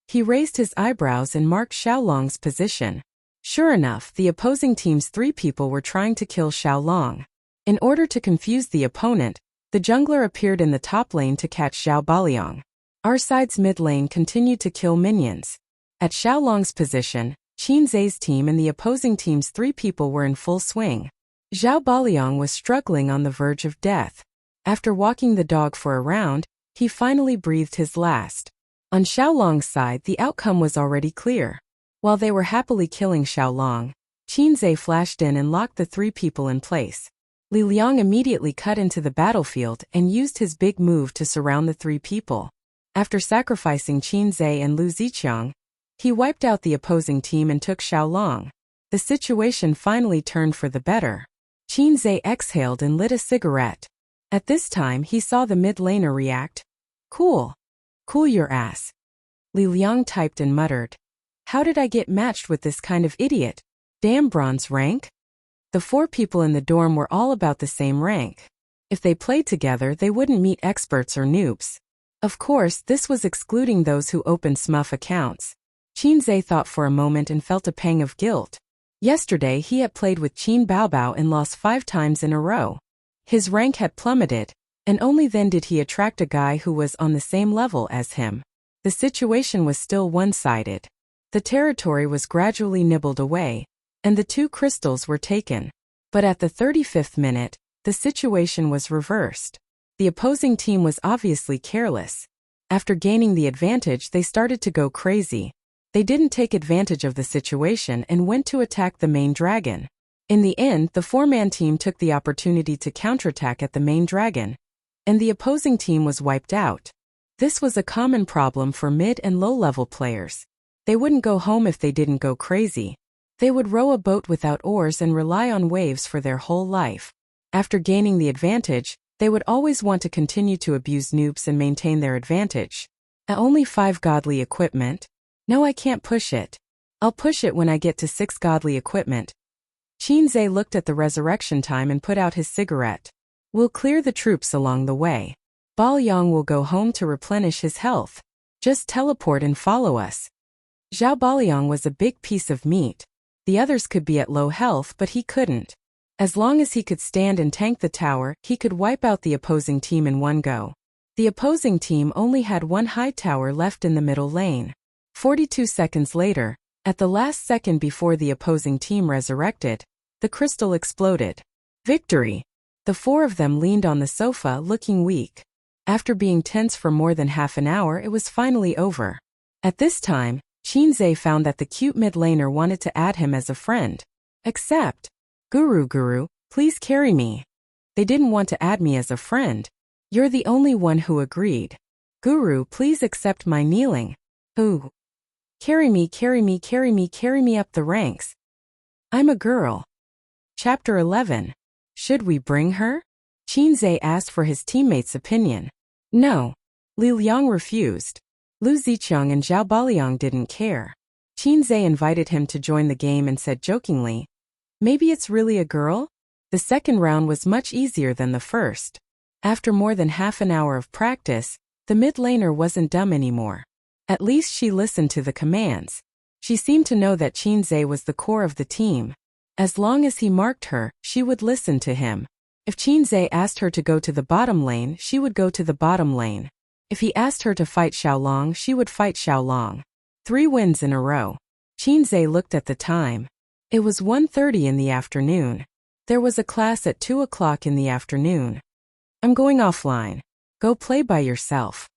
He raised his eyebrows and marked Xiaolong's position. Sure enough, the opposing team's 3 people were trying to kill Xiaolong. In order to confuse the opponent, the jungler appeared in the top lane to catch Zhao Baliang. Our side's mid lane continued to kill minions. At Xiaolong's position, Qin Zai's team and the opposing team's 3 people were in full swing. Zhao Baliang was struggling on the verge of death. After walking the dog for a round, he finally breathed his last. On Xiaolong's side, the outcome was already clear. While they were happily killing Xiaolong, Qin Zai flashed in and locked the 3 people in place. Li Liang immediately cut into the battlefield and used his big move to surround the 3 people. After sacrificing Qin Zai and Lu Ziqiang, he wiped out the opposing team and took Xiaolong. The situation finally turned for the better. Qin Zai exhaled and lit a cigarette. At this time, he saw the mid laner react. Cool. Cool your ass. Li Liang typed and muttered. How did I get matched with this kind of idiot? Damn bronze rank? The 4 people in the dorm were all about the same rank. If they played together, they wouldn't meet experts or noobs. Of course, this was excluding those who opened smurf accounts. Qinze thought for a moment and felt a pang of guilt. Yesterday he had played with Qin Baobao and lost 5 times in a row. His rank had plummeted, and only then did he attract a guy who was on the same level as him. The situation was still one-sided. The territory was gradually nibbled away, and the 2 crystals were taken. But at the 35th minute, the situation was reversed. The opposing team was obviously careless. After gaining the advantage, they started to go crazy. They didn't take advantage of the situation and went to attack the main dragon. In the end, the 4-man team took the opportunity to counterattack at the main dragon, and the opposing team was wiped out. This was a common problem for mid and low-level players. They wouldn't go home if they didn't go crazy. They would row a boat without oars and rely on waves for their whole life. After gaining the advantage, they would always want to continue to abuse noobs and maintain their advantage. Only 5 godly equipment? No, I can't push it. I'll push it when I get to 6 godly equipment. Qinze looked at the resurrection time and put out his cigarette. We'll clear the troops along the way. Baoyang will go home to replenish his health. Just teleport and follow us. Zhao Baoyang was a big piece of meat. The others could be at low health, but he couldn't. As long as he could stand and tank the tower, he could wipe out the opposing team in one go. The opposing team only had 1 high tower left in the middle lane. 42 seconds later, at the last second before the opposing team resurrected, the crystal exploded. Victory! The 4 of them leaned on the sofa looking weak. After being tense for more than half an hour, it was finally over. At this time, Qinze found that the cute mid-laner wanted to add him as a friend. Accept. Guru, please carry me. They didn't want to add me as a friend. You're the only one who agreed. Guru, please accept my kneeling. Ooh. Carry me up the ranks. I'm a girl. Chapter 11. Should we bring her? Qinze asked for his teammates' opinion. No. Li Liang refused. Lu Ziqiang and Zhao Baoyang didn't care. Qinze invited him to join the game and said jokingly, maybe it's really a girl? The second round was much easier than the first. After more than half an hour of practice, the mid-laner wasn't dumb anymore. At least she listened to the commands. She seemed to know that Qinze was the core of the team. As long as he marked her, she would listen to him. If Qinze asked her to go to the bottom lane, she would go to the bottom lane. If he asked her to fight Xiaolong, she would fight Xiaolong. 3 wins in a row. Qinze looked at the time. It was 1:30 in the afternoon. There was a class at 2 o'clock in the afternoon. I'm going offline. Go play by yourself.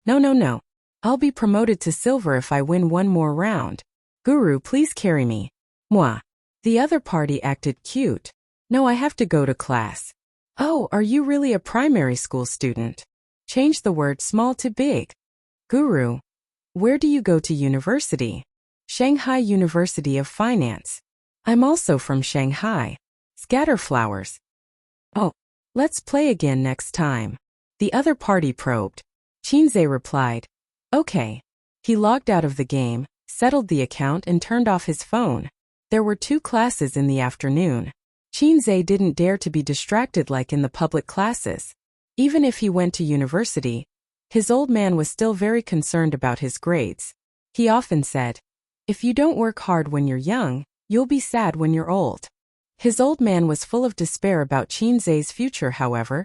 No. I'll be promoted to silver if I win 1 more round. Guru, please carry me. Moi. The other party acted cute. No, I have to go to class. Oh, are you really a primary school student? Change the word small to big. Guru. Where do you go to university? Shanghai University of Finance. I'm also from Shanghai. Scatterflowers. Oh, let's play again next time. The other party probed. Qinze replied, okay. He logged out of the game, settled the account and turned off his phone. There were 2 classes in the afternoon. Qinze didn't dare to be distracted like in the public classes. Even if he went to university, his old man was still very concerned about his grades. He often said, if you don't work hard when you're young, you'll be sad when you're old. His old man was full of despair about Qinze's future, however.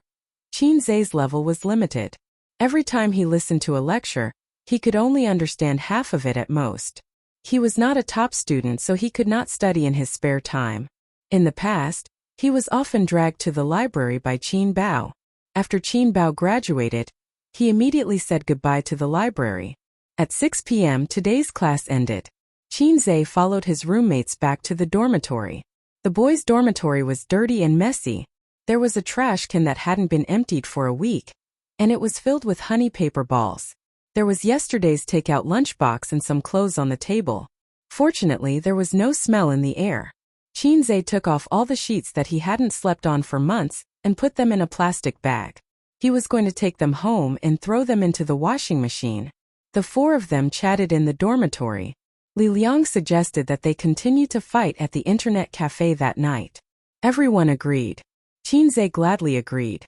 Qinze's level was limited. Every time he listened to a lecture, he could only understand half of it at most. He was not a top student, so he could not study in his spare time. In the past, he was often dragged to the library by Qin Bao. After Qin Bao graduated, he immediately said goodbye to the library. At 6 p.m. today's class ended. Qinze followed his roommates back to the dormitory. The boys' dormitory was dirty and messy. There was a trash can that hadn't been emptied for a week, and it was filled with honey paper balls. There was yesterday's takeout lunchbox and some clothes on the table. Fortunately, there was no smell in the air. Qinze took off all the sheets that he hadn't slept on for months and put them in a plastic bag. He was going to take them home and throw them into the washing machine. The 4 of them chatted in the dormitory. Li Liang suggested that they continue to fight at the internet cafe that night. Everyone agreed. Qinze gladly agreed.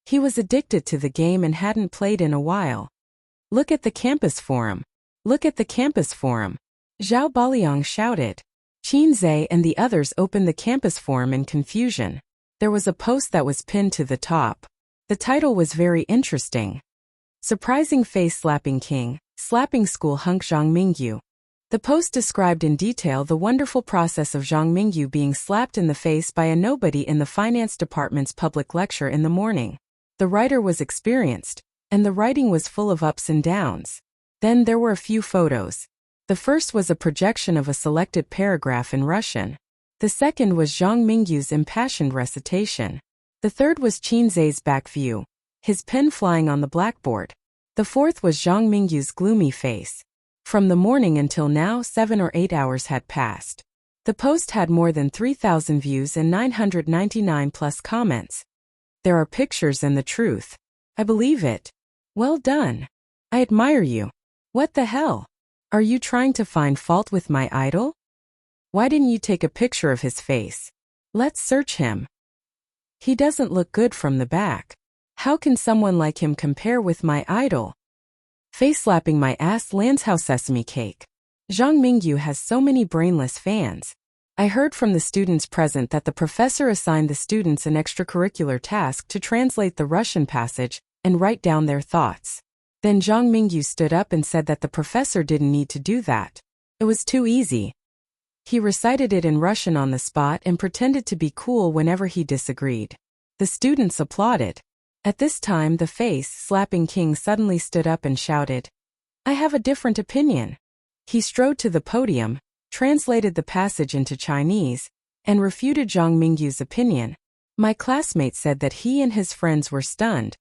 He was addicted to the game and hadn't played in a while. Look at the campus forum. Look at the campus forum. Zhao Baliang shouted. Qinze and the others opened the campus forum in confusion. There was a post that was pinned to the top. The title was very interesting. Surprising face-slapping king, slapping school hunk Zhang Mingyu. The post described in detail the wonderful process of Zhang Mingyu being slapped in the face by a nobody in the finance department's public lecture in the morning. The writer was experienced, and the writing was full of ups and downs. Then there were a few photos. The first was a projection of a selected paragraph in Russian. The second was Zhang Mingyu's impassioned recitation. The third was Qinze's back view, his pen flying on the blackboard. The fourth was Zhang Mingyu's gloomy face. From the morning until now, 7 or 8 hours had passed. The post had more than 3,000 views and 999 plus comments. There are pictures and the truth. I believe it. Well done. I admire you. What the hell? Are you trying to find fault with my idol? Why didn't you take a picture of his face? Let's search him. He doesn't look good from the back. How can someone like him compare with my idol? Face-slapping my ass lands how sesame cake. Zhang Mingyu has so many brainless fans. I heard from the students present that the professor assigned the students an extracurricular task to translate the Russian passage and write down their thoughts. Then Zhang Mingyu stood up and said that the professor didn't need to do that. It was too easy. He recited it in Russian on the spot and pretended to be cool whenever he disagreed. The students applauded. At this time, the face-slapping king suddenly stood up and shouted, "I have a different opinion." He strode to the podium, translated the passage into Chinese, and refuted Zhang Mingyu's opinion. My classmate said that he and his friends were stunned.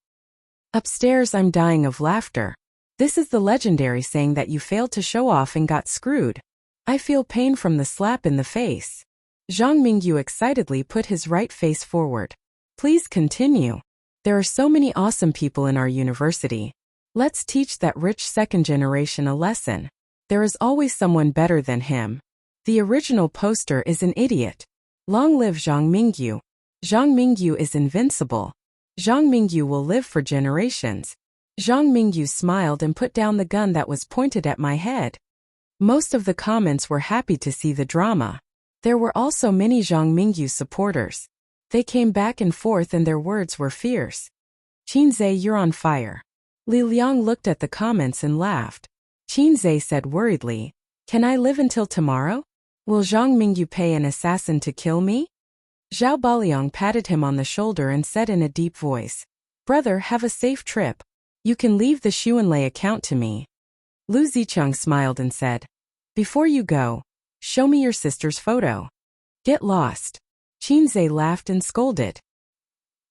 Upstairs, I'm dying of laughter. This is the legendary saying that you failed to show off and got screwed. I feel pain from the slap in the face. Zhang Mingyu excitedly put his right face forward. Please continue. There are so many awesome people in our university. Let's teach that rich second generation a lesson. There is always someone better than him. The original poster is an idiot. Long live Zhang Mingyu. Zhang Mingyu is invincible. Zhang Mingyu will live for generations. Zhang Mingyu smiled and put down the gun that was pointed at my head. Most of the comments were happy to see the drama. There were also many Zhang Mingyu supporters. They came back and forth and their words were fierce. Qinze, you're on fire. Li Liang looked at the comments and laughed. Qinze said worriedly, can I live until tomorrow? Will Zhang Mingyu pay an assassin to kill me? Zhao Baliang patted him on the shoulder and said in a deep voice, Brother, have a safe trip. You can leave the Xuanlei account to me. Lu Zicheng smiled and said, Before you go, show me your sister's photo. Get lost. Qinze laughed and scolded.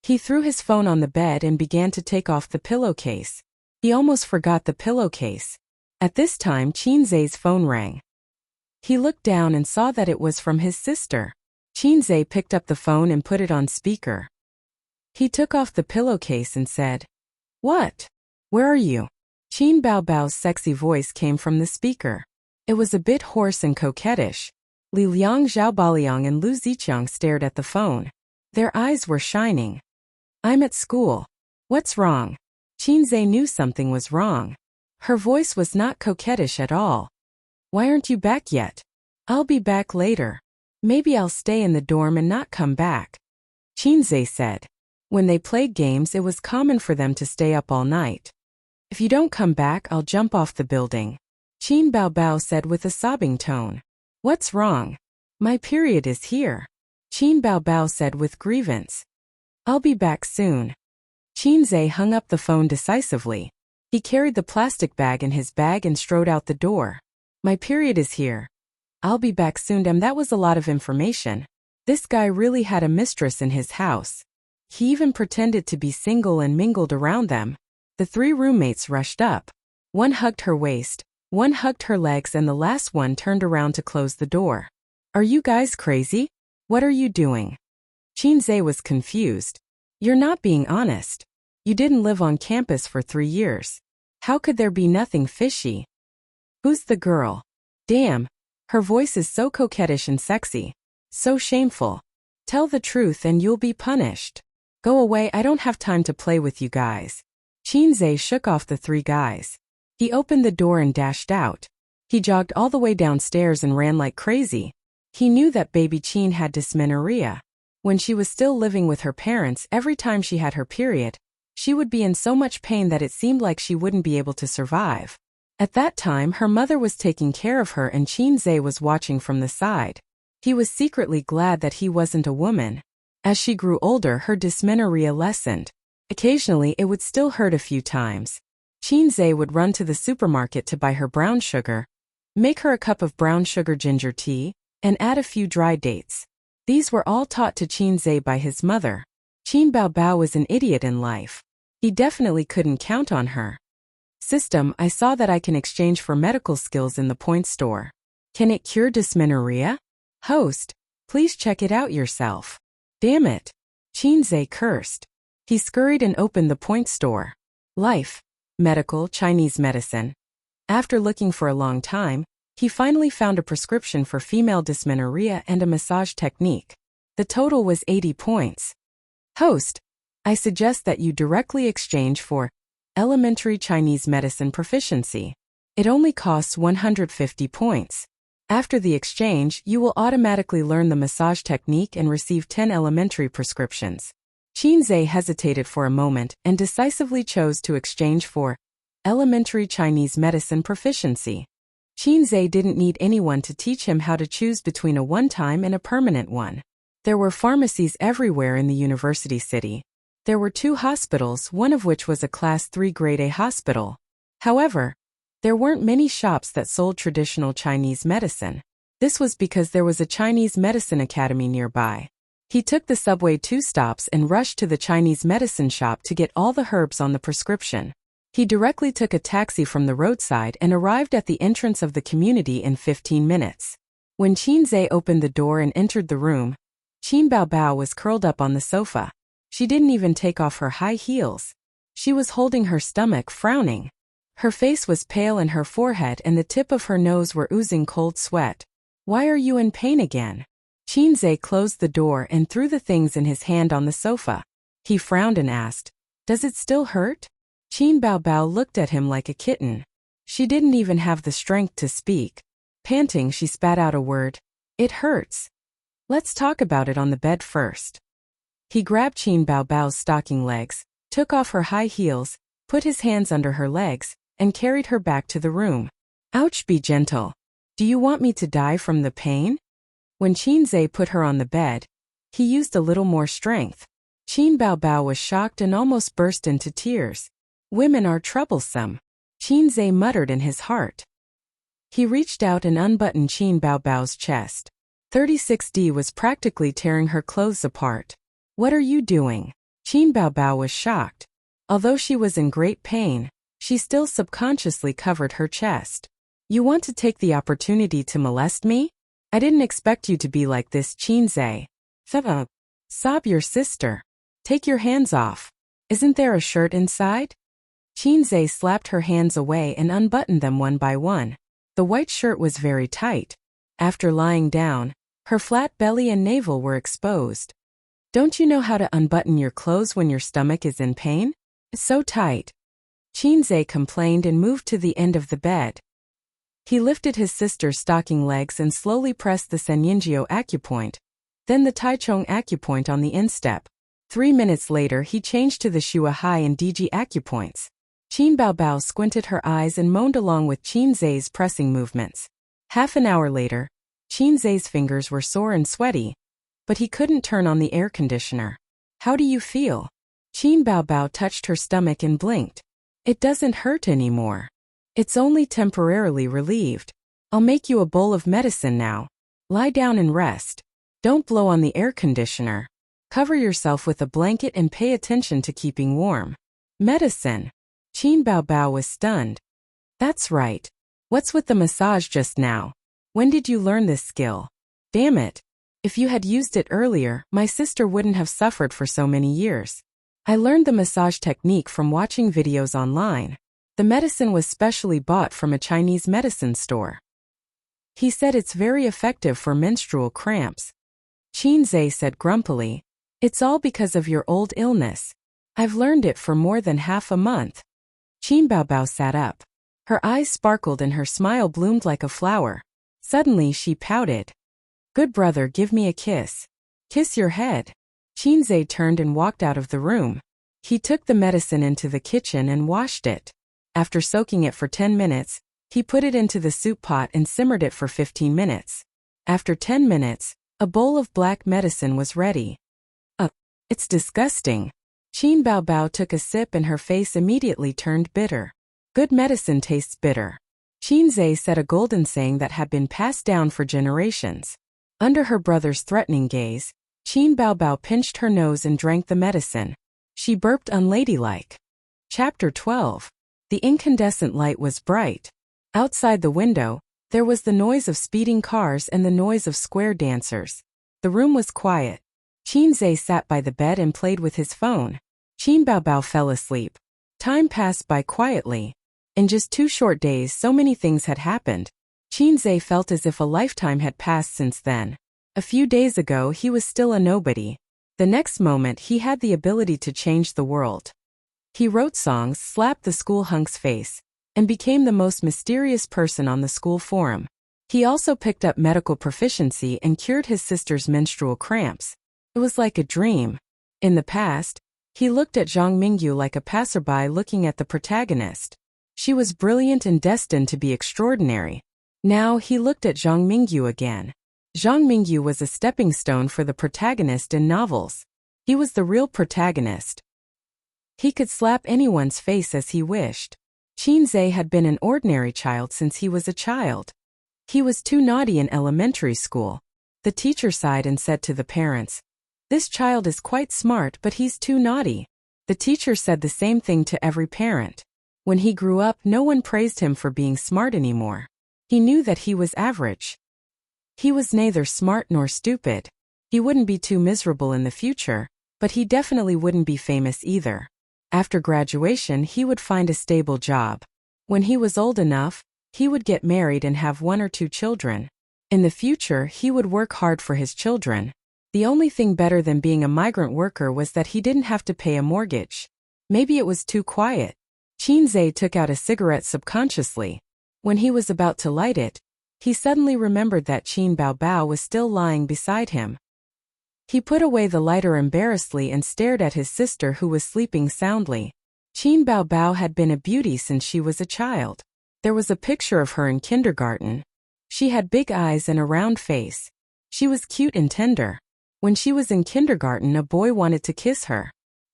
He threw his phone on the bed and began to take off the pillowcase. He almost forgot the pillowcase. At this time, Qinze's phone rang. He looked down and saw that it was from his sister. Qinze picked up the phone and put it on speaker. He took off the pillowcase and said, What? Where are you? Qin Baobao's sexy voice came from the speaker. It was a bit hoarse and coquettish. Li Liang, Zhao Baliang and Lu Zicheng stared at the phone. Their eyes were shining. I'm at school. What's wrong? Qinze knew something was wrong. Her voice was not coquettish at all. Why aren't you back yet? I'll be back later. Maybe I'll stay in the dorm and not come back. Qinze said. When they played games, it was common for them to stay up all night. If you don't come back, I'll jump off the building. Qin Baobao said with a sobbing tone. What's wrong? My period is here. Qin Baobao said with grievance. I'll be back soon. Qinze hung up the phone decisively. He carried the plastic bag in his bag and strode out the door. My period is here. I'll be back soon. Damn, that was a lot of information. This guy really had a mistress in his house. He even pretended to be single and mingled around them. The three roommates rushed up. One hugged her waist, one hugged her legs, and the last one turned around to close the door. Are you guys crazy? What are you doing? Qinze was confused. You're not being honest. You didn't live on campus for 3 years. How could there be nothing fishy? Who's the girl? Damn. Her voice is so coquettish and sexy. So shameful. Tell the truth and you'll be punished. Go away, I don't have time to play with you guys. Qinzhe shook off the three guys. He opened the door and dashed out. He jogged all the way downstairs and ran like crazy. He knew that baby Qin had dysmenorrhea. When she was still living with her parents, every time she had her period, she would be in so much pain that it seemed like she wouldn't be able to survive. At that time, her mother was taking care of her and Qinzhe was watching from the side. He was secretly glad that he wasn't a woman. As she grew older, her dysmenorrhea lessened. Occasionally, it would still hurt a few times. Qinzhe would run to the supermarket to buy her brown sugar, make her a cup of brown sugar ginger tea, and add a few dry dates. These were all taught to Qinzhe by his mother. Qin Baobao was an idiot in life. He definitely couldn't count on her. System, I saw that I can exchange for medical skills in the point store. Can it cure dysmenorrhea? Host, please check it out yourself. Damn it. Qinzhe cursed. He scurried and opened the point store. Life. Medical, Chinese medicine. After looking for a long time, he finally found a prescription for female dysmenorrhea and a massage technique. The total was 80 points. Host, I suggest that you directly exchange for elementary Chinese medicine proficiency. It only costs 150 points. After the exchange, you will automatically learn the massage technique and receive 10 elementary prescriptions. Qinzhe hesitated for a moment and decisively chose to exchange for elementary Chinese medicine proficiency. Qinzhe didn't need anyone to teach him how to choose between a one-time and a permanent one. There were pharmacies everywhere in the university city. There were 2 hospitals, one of which was a Class 3 Grade A hospital. However, there weren't many shops that sold traditional Chinese medicine. This was because there was a Chinese medicine academy nearby. He took the subway 2 stops and rushed to the Chinese medicine shop to get all the herbs on the prescription. He directly took a taxi from the roadside and arrived at the entrance of the community in 15 minutes. When Qinzhe opened the door and entered the room, Qin Baobao was curled up on the sofa. She didn't even take off her high heels. She was holding her stomach, frowning. Her face was pale and her forehead and the tip of her nose were oozing cold sweat. Why are you in pain again? Qinzhe closed the door and threw the things in his hand on the sofa. He frowned and asked, "Does it still hurt?" Qin Baobao looked at him like a kitten. She didn't even have the strength to speak. Panting, she spat out a word. "It hurts. Let's talk about it on the bed first." He grabbed Qin Baobao's stocking legs, took off her high heels, put his hands under her legs, and carried her back to the room. "Ouch, be gentle. Do you want me to die from the pain?" When Qinzhe put her on the bed, he used a little more strength. Qin Baobao was shocked and almost burst into tears. Women are troublesome, Qinzhe muttered in his heart. He reached out and unbuttoned Qin Baobao's chest. 36D was practically tearing her clothes apart. "What are you doing?" Qin Baobao was shocked. Although she was in great pain, she still subconsciously covered her chest. "You want to take the opportunity to molest me? I didn't expect you to be like this, Qinzhe." Sob your sister. Take your hands off. Isn't there a shirt inside? Qinzhe slapped her hands away and unbuttoned them one by one. The white shirt was very tight. After lying down, her flat belly and navel were exposed. "Don't you know how to unbutton your clothes when your stomach is in pain? It's so tight." Qinzhe complained and moved to the end of the bed. He lifted his sister's stocking legs and slowly pressed the Senyingio acupoint, then the Taichung acupoint on the instep. 3 minutes later he changed to the Shuahai and Diji acupoints. Qin Baobao squinted her eyes and moaned along with Qinzhe's pressing movements. Half an hour later, Qinzhe's fingers were sore and sweaty, but he couldn't turn on the air conditioner. "How do you feel?" Qin Baobao touched her stomach and blinked. "It doesn't hurt anymore. It's only temporarily relieved. I'll make you a bowl of medicine now. Lie down and rest. Don't blow on the air conditioner. Cover yourself with a blanket and pay attention to keeping warm." "Medicine?" Qin Baobao was stunned. "That's right. What's with the massage just now? When did you learn this skill? Damn it. If you had used it earlier, my sister wouldn't have suffered for so many years. I learned the massage technique from watching videos online. The medicine was specially bought from a Chinese medicine store." He said it's very effective for menstrual cramps. Qinzhe said grumpily, "It's all because of your old illness. I've learned it for more than half a month." Qin Baobao sat up. Her eyes sparkled and her smile bloomed like a flower. Suddenly she pouted. "Good brother, give me a kiss." "Kiss your head." Qinzhe turned and walked out of the room. He took the medicine into the kitchen and washed it. After soaking it for 10 minutes, he put it into the soup pot and simmered it for 15 minutes. After 10 minutes, a bowl of black medicine was ready. It's disgusting." Qin Baobao took a sip and her face immediately turned bitter. Good medicine tastes bitter. Qinzhe said a golden saying that had been passed down for generations. Under her brother's threatening gaze, Qin Baobao pinched her nose and drank the medicine. She burped unladylike. Chapter 12. The incandescent light was bright. Outside the window, there was the noise of speeding cars and the noise of square dancers. The room was quiet. Qinzhe sat by the bed and played with his phone. Qin Baobao fell asleep. Time passed by quietly. In just 2 short days so many things had happened. Qinzhe felt as if a lifetime had passed since then. A few days ago he was still a nobody. The next moment he had the ability to change the world. He wrote songs, slapped the school hunk's face, and became the most mysterious person on the school forum. He also picked up medical proficiency and cured his sister's menstrual cramps. It was like a dream. In the past, he looked at Zhang Mingyu like a passerby looking at the protagonist. She was brilliant and destined to be extraordinary. Now he looked at Zhang Mingyu again. Zhang Mingyu was a stepping stone for the protagonist in novels. He was the real protagonist. He could slap anyone's face as he wished. Qinzhe had been an ordinary child since he was a child. He was too naughty in elementary school. The teacher sighed and said to the parents, "This child is quite smart, but he's too naughty." The teacher said the same thing to every parent. When he grew up, no one praised him for being smart anymore. He knew that he was average. He was neither smart nor stupid. He wouldn't be too miserable in the future, but he definitely wouldn't be famous either. After graduation, he would find a stable job. When he was old enough, he would get married and have 1 or 2 children. In the future, he would work hard for his children. The only thing better than being a migrant worker was that he didn't have to pay a mortgage. Maybe it was too quiet. Qinzhe took out a cigarette subconsciously. When he was about to light it, he suddenly remembered that Qin Baobao was still lying beside him. He put away the lighter embarrassedly and stared at his sister who was sleeping soundly. Qin Baobao had been a beauty since she was a child. There was a picture of her in kindergarten. She had big eyes and a round face. She was cute and tender. When she was in kindergarten, a boy wanted to kiss her.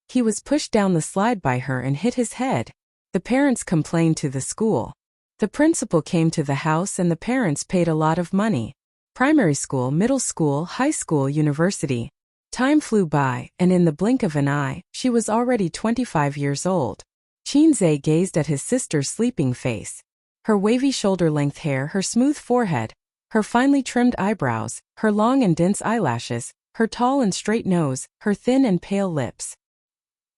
He was pushed down the slide by her and hit his head. The parents complained to the school. The principal came to the house and the parents paid a lot of money. Primary school, middle school, high school, university. Time flew by, and in the blink of an eye, she was already 25 years old. Qinzhe gazed at his sister's sleeping face. Her wavy shoulder-length hair, her smooth forehead, her finely trimmed eyebrows, her long and dense eyelashes, her tall and straight nose, her thin and pale lips.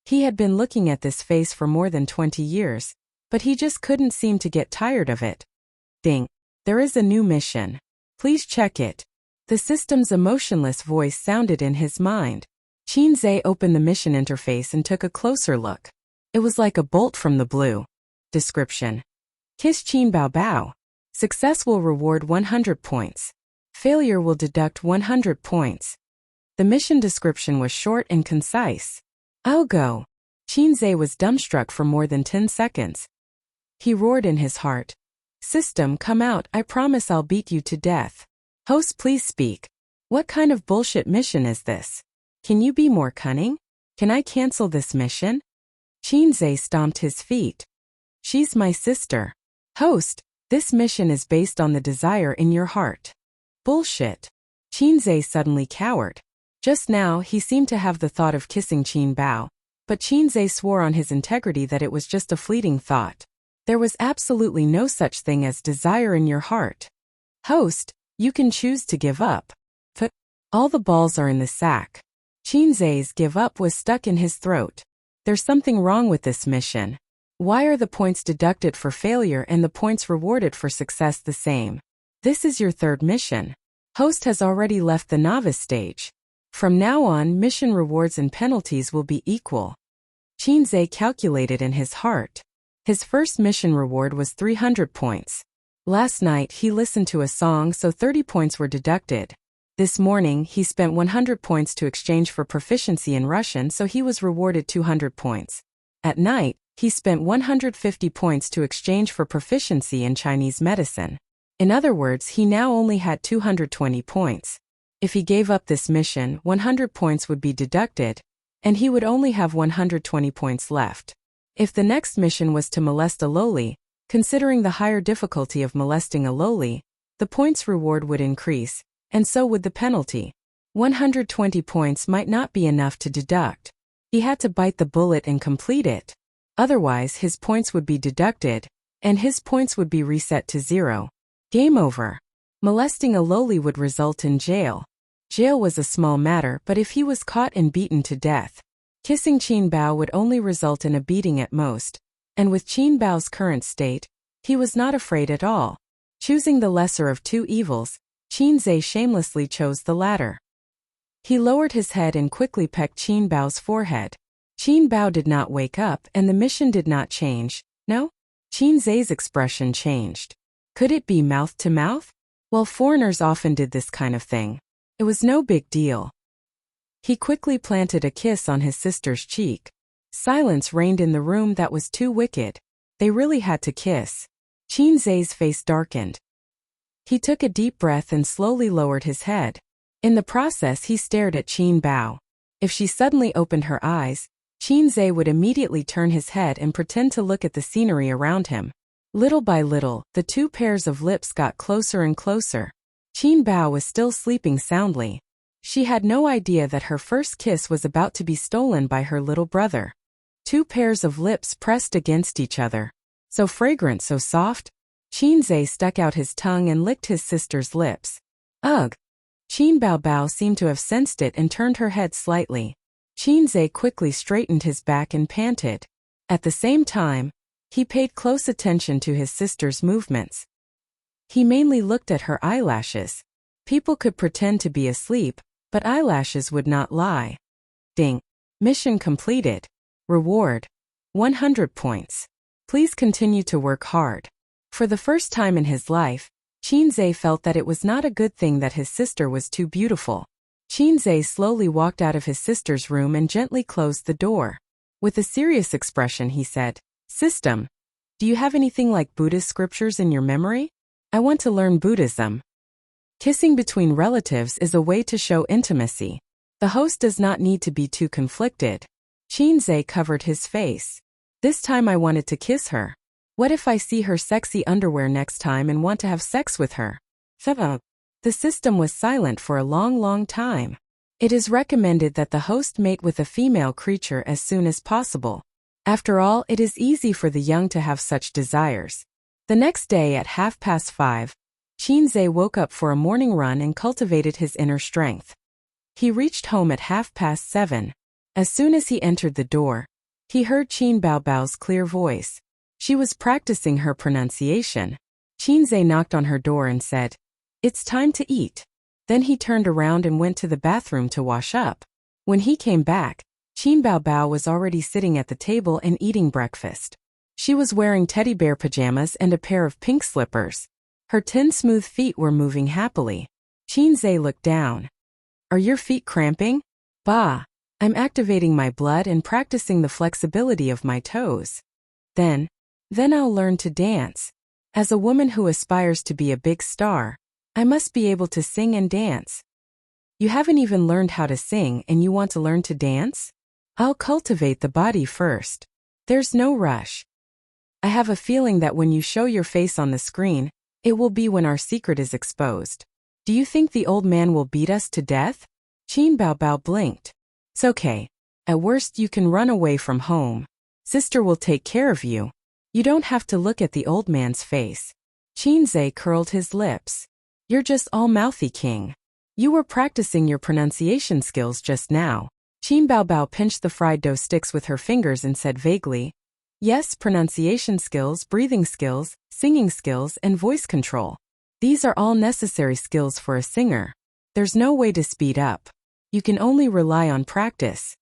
He had been looking at this face for more than 20 years, but he just couldn't seem to get tired of it. Ding! There is a new mission. Please check it. The system's emotionless voice sounded in his mind. Qinzhe opened the mission interface and took a closer look. It was like a bolt from the blue. Description: Kiss Qin Baobao. Success will reward 100 points. Failure will deduct 100 points. The mission description was short and concise. I'll go. Qinzhe was dumbstruck for more than 10 seconds. He roared in his heart. System, come out, I promise I'll beat you to death. Host, please speak. What kind of bullshit mission is this? Can you be more cunning? Can I cancel this mission? Qinzhe stomped his feet. She's my sister. Host, this mission is based on the desire in your heart. Bullshit. Qinzhe suddenly cowered. Just now, he seemed to have the thought of kissing Qin Bao, but Qinzhe swore on his integrity that it was just a fleeting thought. There was absolutely no such thing as desire in your heart. Host, you can choose to give up. But all the balls are in the sack. Qinzhe's give up was stuck in his throat. There's something wrong with this mission. Why are the points deducted for failure and the points rewarded for success the same? This is your third mission. Host has already left the novice stage. From now on, mission rewards and penalties will be equal. Qinzhe calculated in his heart. His first mission reward was 300 points. Last night he listened to a song, so 30 points were deducted. This morning he spent 100 points to exchange for proficiency in Russian, so he was rewarded 200 points. At night, he spent 150 points to exchange for proficiency in Chinese medicine. In other words, he now only had 220 points. If he gave up this mission, 100 points would be deducted, and he would only have 120 points left. If the next mission was to molest a loli, considering the higher difficulty of molesting a loli, the points reward would increase, and so would the penalty. 120 points might not be enough to deduct. He had to bite the bullet and complete it. Otherwise, his points would be deducted, and his points would be reset to 0. Game over. Molesting a loli would result in jail. Jail was a small matter, but if he was caught and beaten to death, kissing Qin Bao would only result in a beating at most, and with Qin Bao's current state, he was not afraid at all. Choosing the lesser of two evils, Qinzhe shamelessly chose the latter. He lowered his head and quickly pecked Qin Bao's forehead. Qin Bao did not wake up, and the mission did not change. No? Qinzhe's expression changed. Could it be mouth to mouth? Well, foreigners often did this kind of thing. It was no big deal. He quickly planted a kiss on his sister's cheek. Silence reigned in the room. That was too wicked. They really had to kiss. Qinzhe's face darkened. He took a deep breath and slowly lowered his head. In the process, he stared at Qin Bao. If she suddenly opened her eyes, Qinzhe would immediately turn his head and pretend to look at the scenery around him. Little by little, the two pairs of lips got closer and closer. Qin Bao was still sleeping soundly. She had no idea that her first kiss was about to be stolen by her little brother. Two pairs of lips pressed against each other. So fragrant, so soft. Qinzhe stuck out his tongue and licked his sister's lips. Ugh! Qin Bao seemed to have sensed it and turned her head slightly. Qinzhe quickly straightened his back and panted. At the same time, he paid close attention to his sister's movements. He mainly looked at her eyelashes. People could pretend to be asleep, but eyelashes would not lie. Ding. Mission completed. Reward. 100 points. Please continue to work hard. For the first time in his life, Qinzhe felt that it was not a good thing that his sister was too beautiful. Qinzhe slowly walked out of his sister's room and gently closed the door. With a serious expression, he said, "System, do you have anything like Buddhist scriptures in your memory? I want to learn Buddhism." Kissing between relatives is a way to show intimacy. The host does not need to be too conflicted. Qinzhe covered his face. This time I wanted to kiss her. What if I see her sexy underwear next time and want to have sex with her? The system was silent for a long time. It is recommended that the host mate with a female creature as soon as possible. After all, it is easy for the young to have such desires. The next day at 5:30, Qinzhe woke up for a morning run and cultivated his inner strength. He reached home at 7:30. As soon as he entered the door, he heard Qin Bao's clear voice. She was practicing her pronunciation. Qinzhe knocked on her door and said, "It's time to eat." Then he turned around and went to the bathroom to wash up. When he came back, Qin Bao was already sitting at the table and eating breakfast. She was wearing teddy bear pajamas and a pair of pink slippers. Her 10 smooth feet were moving happily. Qinzhe looked down. "Are your feet cramping?" "Bah, I'm activating my blood and practicing the flexibility of my toes. Then I'll learn to dance. As a woman who aspires to be a big star, I must be able to sing and dance." "You haven't even learned how to sing and you want to learn to dance?" "I'll cultivate the body first. There's no rush. I have a feeling that when you show your face on the screen, it will be when our secret is exposed. Do you think the old man will beat us to death?" Qin Bao blinked. "It's okay. At worst you can run away from home. Sister will take care of you. You don't have to look at the old man's face." Qinzhe curled his lips. "You're just all mouthy, king. You were practicing your pronunciation skills just now." Qin Bao pinched the fried dough sticks with her fingers and said vaguely, "Yes, pronunciation skills, breathing skills, singing skills, and voice control. These are all necessary skills for a singer. There's no way to speed up. You can only rely on practice.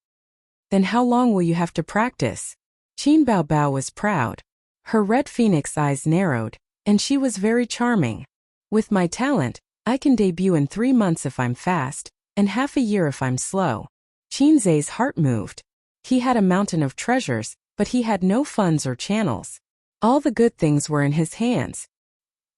Then how long will you have to practice? Qin Baobao was proud. Her red phoenix eyes narrowed, and she was very charming. With my talent, I can debut in 3 months if I'm fast, and half a year if I'm slow. Qin Zai's heart moved. He had a mountain of treasures, but he had no funds or channels. All the good things were in his hands.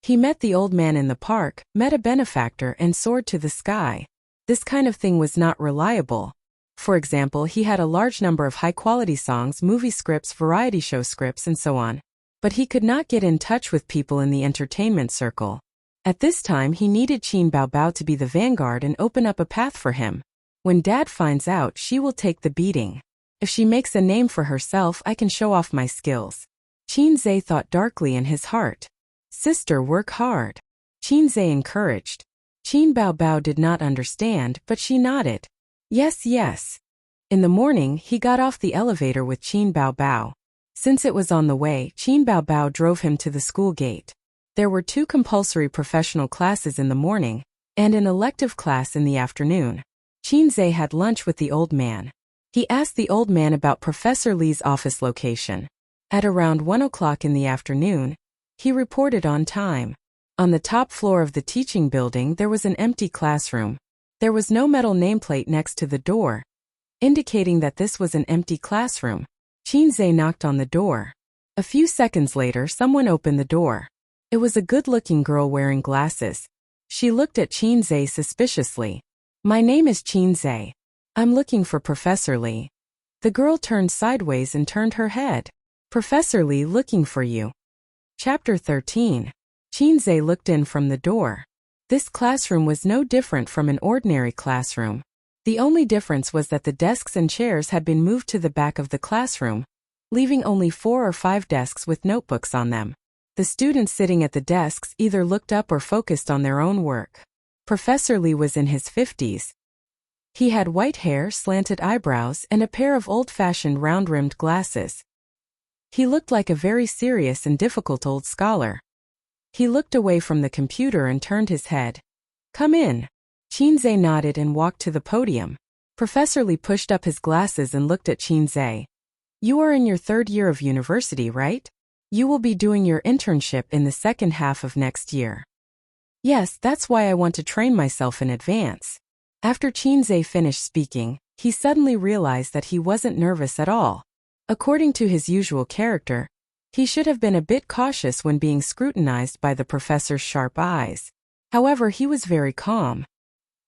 He met the old man in the park, met a benefactor, and soared to the sky. This kind of thing was not reliable. For example, he had a large number of high-quality songs, movie scripts, variety show scripts, and so on. But he could not get in touch with people in the entertainment circle. At this time he needed Qin Baobao to be the vanguard and open up a path for him. When Dad finds out, she will take the beating. If she makes a name for herself, I can show off my skills. Qin Zai thought darkly in his heart. Sister, work hard. Qin Zai encouraged. Qin Baobao did not understand, but she nodded. Yes, yes. In the morning, he got off the elevator with Qin Baobao. Since it was on the way, Qin Baobao drove him to the school gate. There were 2 compulsory professional classes in the morning, and an elective class in the afternoon. Qin Zai had lunch with the old man. He asked the old man about Professor Li's office location. At around 1 o'clock in the afternoon, he reported on time. On the top floor of the teaching building there was an empty classroom. There was no metal nameplate next to the door, indicating that this was an empty classroom. Qin Zai knocked on the door. A few seconds later, someone opened the door. It was a good-looking girl wearing glasses. She looked at Qin Zai suspiciously. My name is Qin Zai. I'm looking for Professor Li. The girl turned sideways and turned her head. Professor Li looking for you. Chapter 13. Qin Zai looked in from the door. This classroom was no different from an ordinary classroom. The only difference was that the desks and chairs had been moved to the back of the classroom, leaving only 4 or 5 desks with notebooks on them. The students sitting at the desks either looked up or focused on their own work. Professor Li was in his 50s. He had white hair, slanted eyebrows, and a pair of old-fashioned round-rimmed glasses. He looked like a very serious and difficult old scholar. He looked away from the computer and turned his head. Come in. Qin Zai nodded and walked to the podium. Professor Li pushed up his glasses and looked at Qin Zai. You are in your 3rd year of university, right? You will be doing your internship in the second half of next year. Yes, that's why I want to train myself in advance. After Qin Zai finished speaking, he suddenly realized that he wasn't nervous at all. According to his usual character, he should have been a bit cautious when being scrutinized by the professor's sharp eyes. However, he was very calm.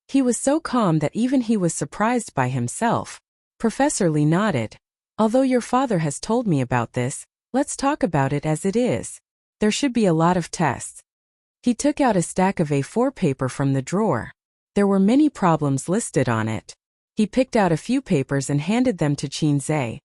He was so calm that even he was surprised by himself. Professor Li nodded. Although your father has told me about this, let's talk about it as it is. There should be a lot of tests. He took out a stack of A4 paper from the drawer. There were many problems listed on it. He picked out a few papers and handed them to Qin Zai.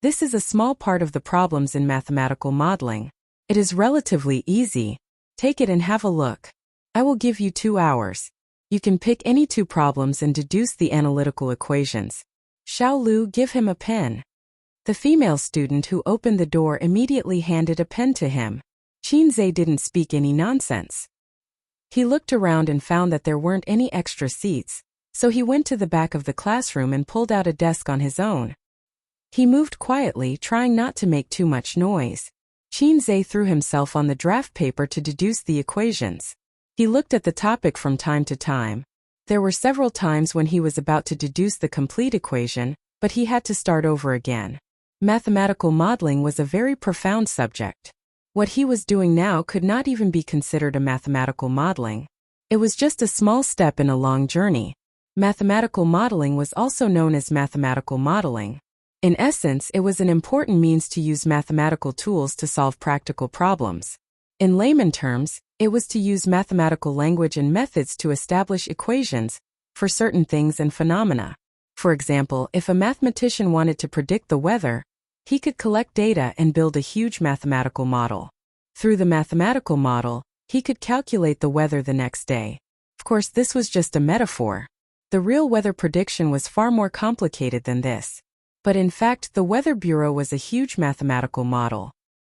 This is a small part of the problems in mathematical modeling. It is relatively easy. Take it and have a look. I will give you 2 hours. You can pick any 2 problems and deduce the analytical equations. Xiao Lu, give him a pen. The female student who opened the door immediately handed a pen to him. Qin Zai didn't speak any nonsense. He looked around and found that there weren't any extra seats, so he went to the back of the classroom and pulled out a desk on his own. He moved quietly, trying not to make too much noise. Qin Zai threw himself on the draft paper to deduce the equations. He looked at the topic from time to time. There were several times when he was about to deduce the complete equation, but he had to start over again. Mathematical modeling was a very profound subject. What he was doing now could not even be considered a mathematical modeling. It was just a small step in a long journey. Mathematical modeling was also known as mathematical modeling. In essence, it was an important means to use mathematical tools to solve practical problems. In layman terms, it was to use mathematical language and methods to establish equations for certain things and phenomena. For example, if a mathematician wanted to predict the weather, he could collect data and build a huge mathematical model. Through the mathematical model, he could calculate the weather the next day. Of course, this was just a metaphor. The real weather prediction was far more complicated than this. But in fact, the Weather Bureau was a huge mathematical model.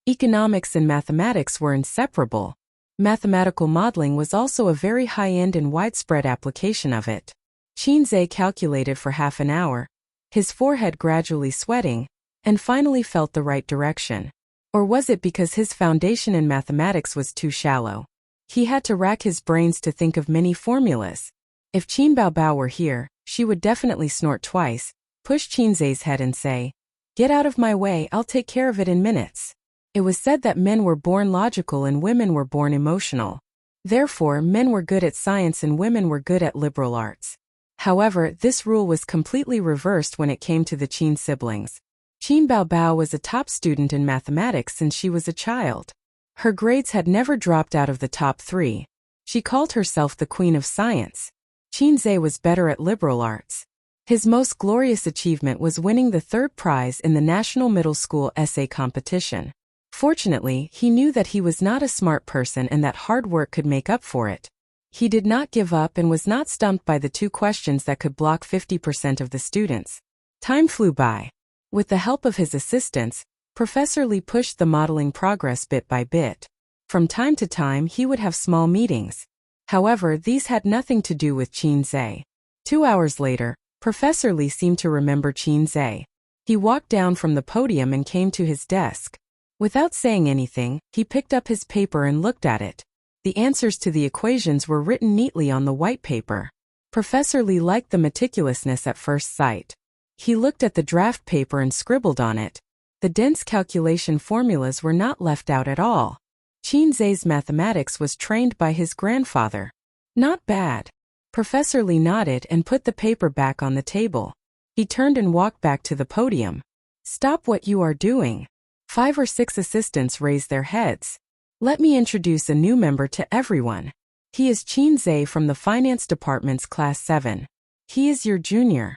Economics and mathematics were inseparable. Mathematical modeling was also a very high-end and widespread application of it. Qinze calculated for half an hour, his forehead gradually sweating, and finally felt the right direction. Or was it because his foundation in mathematics was too shallow? He had to rack his brains to think of many formulas. If Qin Baobao were here, she would definitely snort twice, push Qinze's head and say, "Get out of my way, I'll take care of it in minutes." It was said that men were born logical and women were born emotional. Therefore, men were good at science and women were good at liberal arts. However, this rule was completely reversed when it came to the Qin siblings. Qin Baobao was a top student in mathematics since she was a child. Her grades had never dropped out of the top 3. She called herself the Queen of Science. Qinze was better at liberal arts. His most glorious achievement was winning the 3rd prize in the National Middle School Essay Competition. Fortunately, he knew that he was not a smart person and that hard work could make up for it. He did not give up and was not stumped by the 2 questions that could block 50% of the students. Time flew by. With the help of his assistants, Professor Li pushed the modeling progress bit by bit. From time to time he would have small meetings. However, these had nothing to do with Qinze. 2 hours later, Professor Li seemed to remember Qinze. He walked down from the podium and came to his desk. Without saying anything, he picked up his paper and looked at it. The answers to the equations were written neatly on the white paper. Professor Li liked the meticulousness at first sight. He looked at the draft paper and scribbled on it. The dense calculation formulas were not left out at all. Qinze's mathematics was trained by his grandfather. Not bad. Professor Li nodded and put the paper back on the table. He turned and walked back to the podium. "Stop what you are doing." 5 or 6 assistants raised their heads. "Let me introduce a new member to everyone. He is Qinze from the Finance Department's Class 7. He is your junior."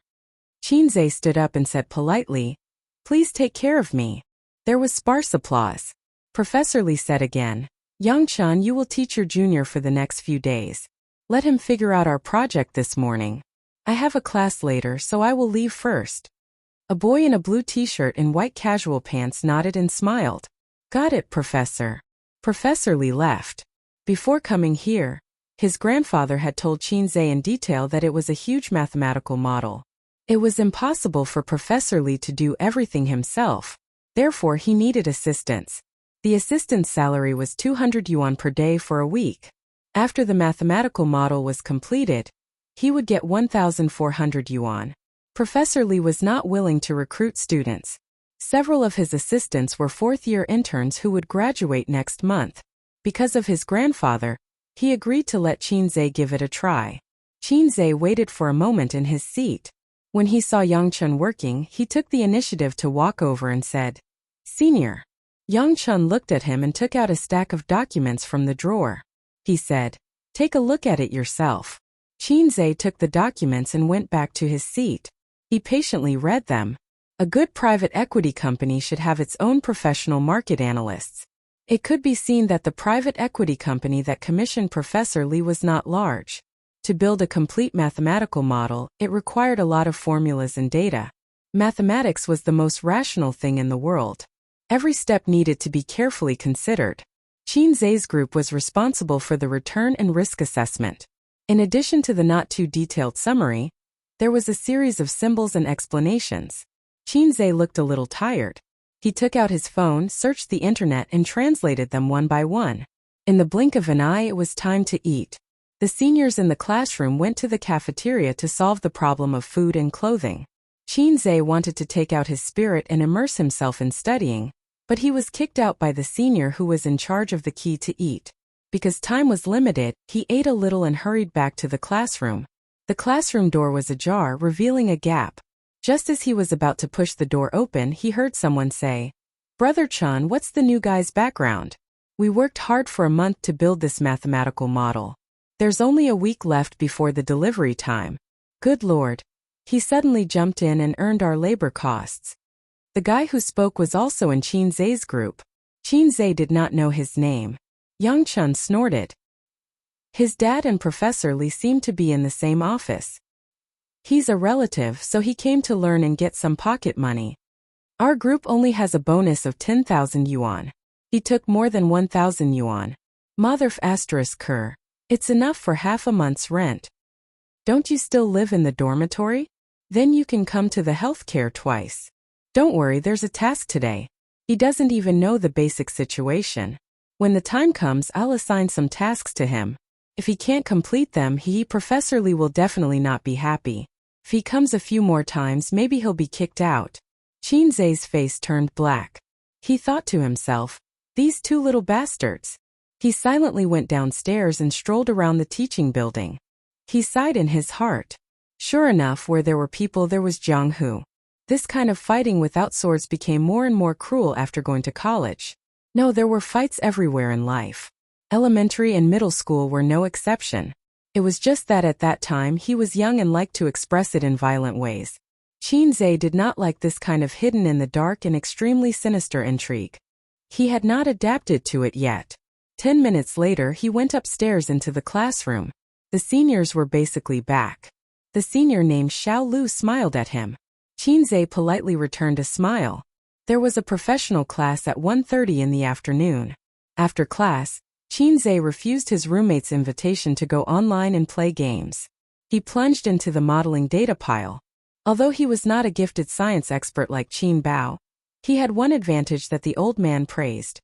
Qinze stood up and said politely, "Please take care of me." There was sparse applause. Professor Li said again, "Yang-chan, you will teach your junior for the next few days. Let him figure out our project this morning. I have a class later, so I will leave first." A boy in a blue t-shirt and white casual pants nodded and smiled. "Got it, Professor." Professor Li left. Before coming here, his grandfather had told Qinze in detail that it was a huge mathematical model. It was impossible for Professor Li to do everything himself. Therefore, he needed assistance. The assistant's salary was 200 yuan per day for a week. After the mathematical model was completed, he would get 1,400 yuan. Professor Li was not willing to recruit students. Several of his assistants were 4th-year interns who would graduate next month. Because of his grandfather, he agreed to let Qinze give it a try. Qinze waited for a moment in his seat. When he saw Yang-chun working, he took the initiative to walk over and said, "Senior." Yang-chun looked at him and took out a stack of documents from the drawer. He said, "Take a look at it yourself." Qinze took the documents and went back to his seat. He patiently read them. A good private equity company should have its own professional market analysts. It could be seen that the private equity company that commissioned Professor Li was not large. To build a complete mathematical model, it required a lot of formulas and data. Mathematics was the most rational thing in the world. Every step needed to be carefully considered. Qinze's group was responsible for the return and risk assessment. In addition to the not too detailed summary, there was a series of symbols and explanations. Qinze looked a little tired. He took out his phone, searched the internet and translated them one by one. In the blink of an eye, it was time to eat. The seniors in the classroom went to the cafeteria to solve the problem of food and clothing. Qinze wanted to take out his spirit and immerse himself in studying, but he was kicked out by the senior who was in charge of the key to eat. Because time was limited, he ate a little and hurried back to the classroom. The classroom door was ajar, revealing a gap. Just as he was about to push the door open, he heard someone say, "Brother Chan, what's the new guy's background? We worked hard for a month to build this mathematical model. There's only a week left before the delivery time. Good Lord. He suddenly jumped in and earned our labor costs." The guy who spoke was also in Qinze's group. Qinze did not know his name. Yang-chun snorted. His dad and Professor Li seemed to be in the same office. He's a relative, so he came to learn and get some pocket money. Our group only has a bonus of 10,000 yuan. He took more than 1,000 yuan. Mother asterisk cur. It's enough for half a month's rent. Don't you still live in the dormitory? Then you can come to the healthcare twice. Don't worry, there's a task today. He doesn't even know the basic situation. When the time comes, I'll assign some tasks to him. If he can't complete them, Professor Lee will definitely not be happy. If he comes a few more times, maybe he'll be kicked out. Qin Zhe's face turned black. He thought to himself, these two little bastards. He silently went downstairs and strolled around the teaching building. He sighed in his heart. Sure enough, where there were people, there was Jiang Hu. This kind of fighting without swords became more and more cruel after going to college. No, there were fights everywhere in life. Elementary and middle school were no exception. It was just that at that time he was young and liked to express it in violent ways. Qin Zhe did not like this kind of hidden in the dark and extremely sinister intrigue. He had not adapted to it yet. 10 minutes later, he went upstairs into the classroom. The seniors were basically back. The senior named Xiao Lu smiled at him. Qin Zhe politely returned a smile. There was a professional class at 1:30 in the afternoon. After class, Qin Zhe refused his roommate's invitation to go online and play games. He plunged into the modeling data pile. Although he was not a gifted science expert like Qin Bao, he had one advantage that the old man praised.